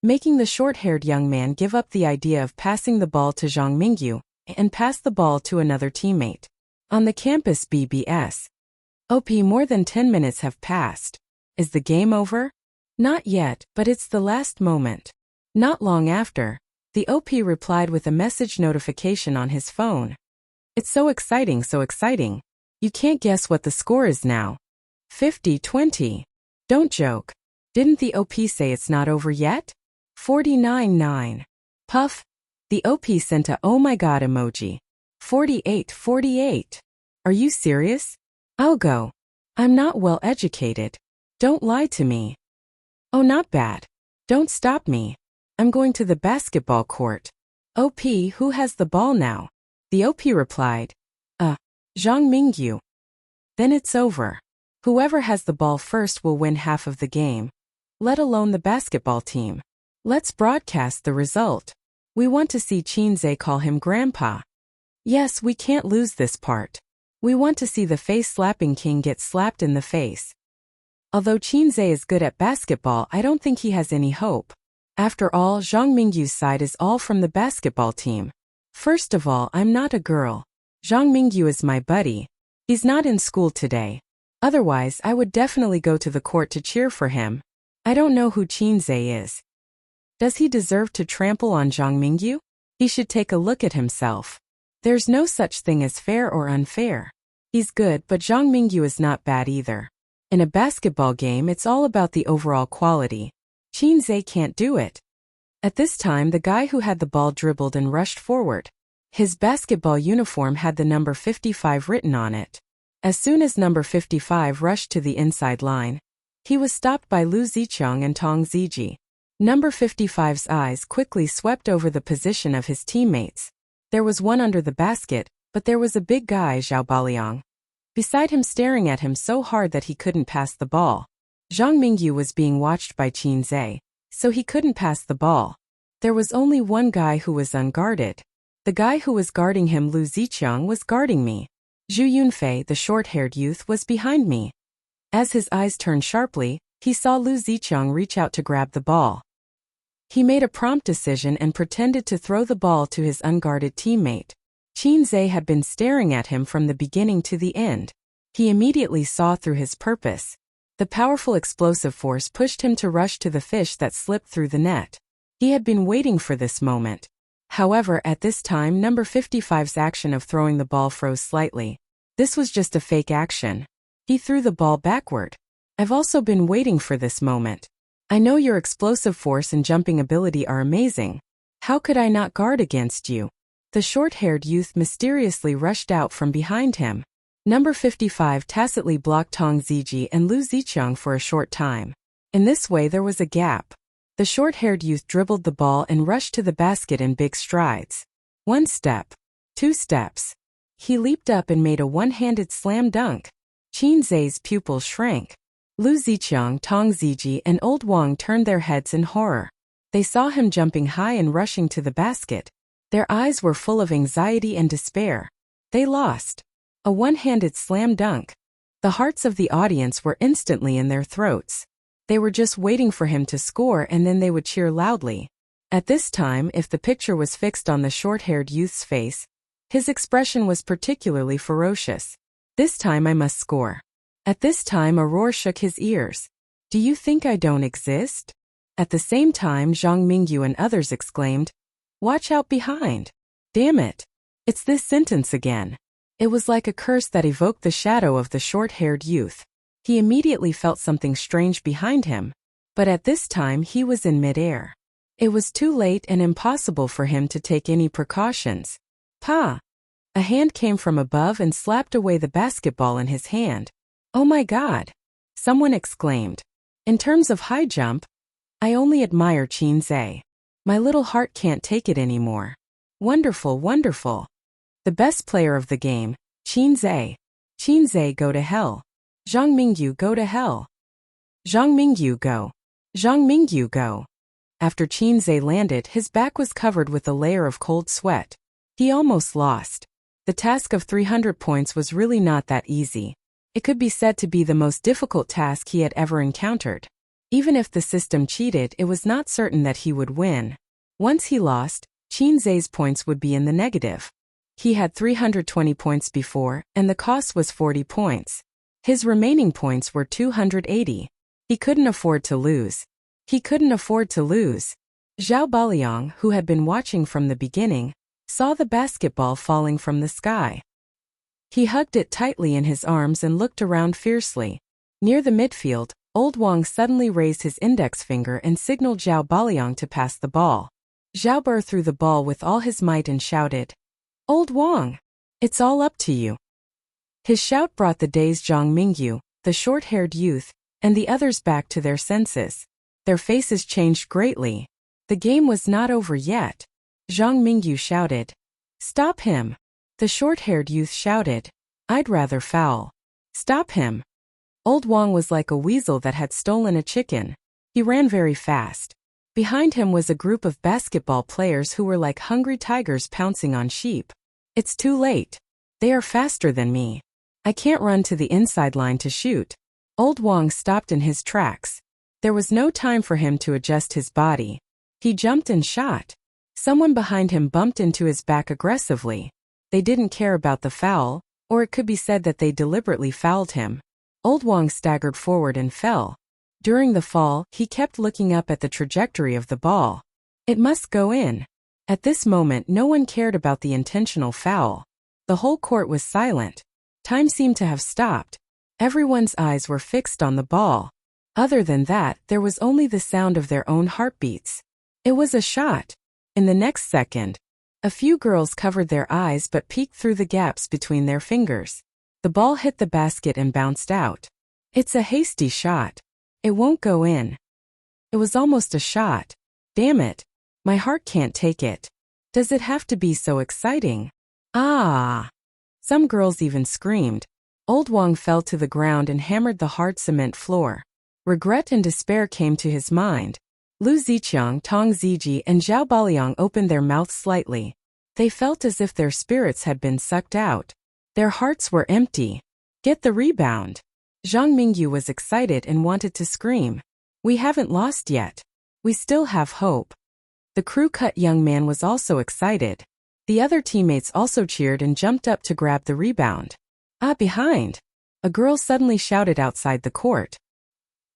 making the short-haired young man give up the idea of passing the ball to Zhang Mingyu and pass the ball to another teammate. On the campus BBS. OP, more than 10 minutes have passed. Is the game over? Not yet, but it's the last moment. Not long after, the OP replied with a message notification on his phone. It's so exciting, so exciting. You can't guess what the score is now. 50-20. Don't joke. Didn't the OP say it's not over yet? 49-9. Puff. The OP sent a "oh my god" emoji. 48. Are you serious? I'll go. I'm not well educated. Don't lie to me. Oh, not bad. Don't stop me. I'm going to the basketball court. OP, who has the ball now? The OP replied, Zhang Mingyu. Then it's over. Whoever has the ball first will win half of the game, let alone the basketball team. Let's broadcast the result. We want to see Qinze call him grandpa. Yes, we can't lose this part. We want to see the face-slapping king get slapped in the face. Although Qinze is good at basketball, I don't think he has any hope. After all, Zhang Mingyu's side is all from the basketball team. First of all, I'm not a girl. Zhang Mingyu is my buddy. He's not in school today. Otherwise, I would definitely go to the court to cheer for him. I don't know who Qinze is. Does he deserve to trample on Zhang Mingyu? He should take a look at himself. There's no such thing as fair or unfair. He's good, but Zhang Mingyu is not bad either. In a basketball game, it's all about the overall quality. Qinze can't do it. At this time, the guy who had the ball dribbled and rushed forward. His basketball uniform had the number 55 written on it. As soon as number 55 rushed to the inside line, he was stopped by Lu Zicheng and Tong Ziji. Number 55's eyes quickly swept over the position of his teammates. There was one under the basket, but there was a big guy, Zhao Baliang, beside him, staring at him so hard that he couldn't pass the ball. Zhang Mingyu was being watched by Qinze, so he couldn't pass the ball. There was only one guy who was unguarded. The guy who was guarding him, Lu Zicheng, was guarding me. Zhu Yunfei, the short-haired youth, was behind me. As his eyes turned sharply, he saw Lu Zicheng reach out to grab the ball. He made a prompt decision and pretended to throw the ball to his unguarded teammate. Qinze had been staring at him from the beginning to the end. He immediately saw through his purpose. The powerful explosive force pushed him to rush to the fish that slipped through the net. He had been waiting for this moment. However, at this time, number 55's action of throwing the ball froze slightly. This was just a fake action. He threw the ball backward. I've also been waiting for this moment. I know your explosive force and jumping ability are amazing. How could I not guard against you? The short-haired youth mysteriously rushed out from behind him. Number 55 tacitly blocked Tong Ziji and Lu Zicheng for a short time. In this way, there was a gap. The short-haired youth dribbled the ball and rushed to the basket in big strides. 1 step. 2 steps. He leaped up and made a one-handed slam dunk. Qinze's pupils shrank. Lu Zicheng, Tong Ziji, and Old Wang turned their heads in horror. They saw him jumping high and rushing to the basket. Their eyes were full of anxiety and despair. They lost. A one-handed slam dunk. The hearts of the audience were instantly in their throats. They were just waiting for him to score, and then they would cheer loudly. At this time, if the picture was fixed on the short-haired youth's face, his expression was particularly ferocious. This time I must score. At this time a roar shook his ears. Do you think I don't exist? At the same time, Zhang Mingyu and others exclaimed, Watch out behind. Damn it. It's this sentence again. It was like a curse that evoked the shadow of the short-haired youth. He immediately felt something strange behind him. But at this time he was in mid-air. It was too late and impossible for him to take any precautions. Pa! A hand came from above and slapped away the basketball in his hand. Oh my God! Someone exclaimed. In terms of high jump, I only admire Qinze. My little heart can't take it anymore. Wonderful, wonderful. The best player of the game, Qinze. Qinze, go to hell. Zhang Mingyu, go to hell. Zhang Mingyu, go. Zhang Mingyu, go. After Qinze landed, his back was covered with a layer of cold sweat. He almost lost. The task of 300 points was really not that easy. It could be said to be the most difficult task he had ever encountered. Even if the system cheated, it was not certain that he would win. Once he lost, Qinze's points would be in the negative. He had 320 points before, and the cost was 40 points. His remaining points were 280. He couldn't afford to lose. He couldn't afford to lose. Zhao Baliang, who had been watching from the beginning, saw the basketball falling from the sky. He hugged it tightly in his arms and looked around fiercely. Near the midfield, Old Wang suddenly raised his index finger and signaled Zhao Baliang to pass the ball. Xiaober threw the ball with all his might and shouted, "Old Wang! It's all up to you." His shout brought the dazed Zhang Mingyu, the short-haired youth, and the others back to their senses. Their faces changed greatly. The game was not over yet. Zhang Mingyu shouted, "Stop him!" The short-haired youth shouted, "I'd rather foul. Stop him." Old Wang was like a weasel that had stolen a chicken. He ran very fast. Behind him was a group of basketball players who were like hungry tigers pouncing on sheep. "It's too late. They are faster than me. I can't run to the inside line to shoot." Old Wang stopped in his tracks. There was no time for him to adjust his body. He jumped and shot. Someone behind him bumped into his back aggressively. They didn't care about the foul, or it could be said that they deliberately fouled him. Old Wang staggered forward and fell. During the fall, he kept looking up at the trajectory of the ball. It must go in. At this moment, no one cared about the intentional foul. The whole court was silent. Time seemed to have stopped. Everyone's eyes were fixed on the ball. Other than that, there was only the sound of their own heartbeats. It was a shot. In the next second, a few girls covered their eyes but peeked through the gaps between their fingers. The ball hit the basket and bounced out. It's a hasty shot. It won't go in. It was almost a shot. Damn it. My heart can't take it. Does it have to be so exciting? Ah! Some girls even screamed. Old Wang fell to the ground and hammered the hard cement floor. Regret and despair came to his mind. Lu Ziqiang, Tong Ziji, and Zhao Baliang opened their mouths slightly. They felt as if their spirits had been sucked out. Their hearts were empty. Get the rebound. Zhang Mingyu was excited and wanted to scream. We haven't lost yet. We still have hope. The crew-cut young man was also excited. The other teammates also cheered and jumped up to grab the rebound. Ah, behind! A girl suddenly shouted outside the court.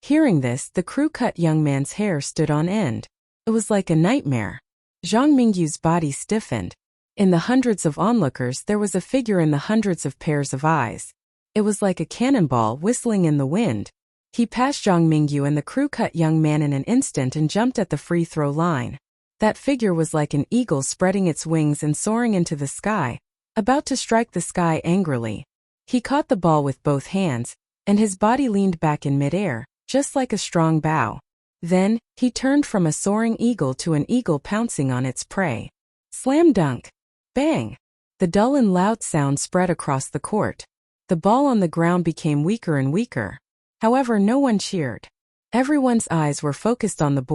Hearing this, the crew-cut young man's hair stood on end. It was like a nightmare. Zhang Mingyu's body stiffened. In the hundreds of onlookers, there was a figure in the hundreds of pairs of eyes. It was like a cannonball whistling in the wind. He passed Zhang Mingyu and the crew-cut young man in an instant and jumped at the free throw line. That figure was like an eagle spreading its wings and soaring into the sky, about to strike the sky angrily. He caught the ball with both hands, and his body leaned back in midair, just like a strong bow. Then, he turned from a soaring eagle to an eagle pouncing on its prey. Slam dunk! Bang! The dull and loud sound spread across the court. The ball on the ground became weaker and weaker. However, no one cheered. Everyone's eyes were focused on the board.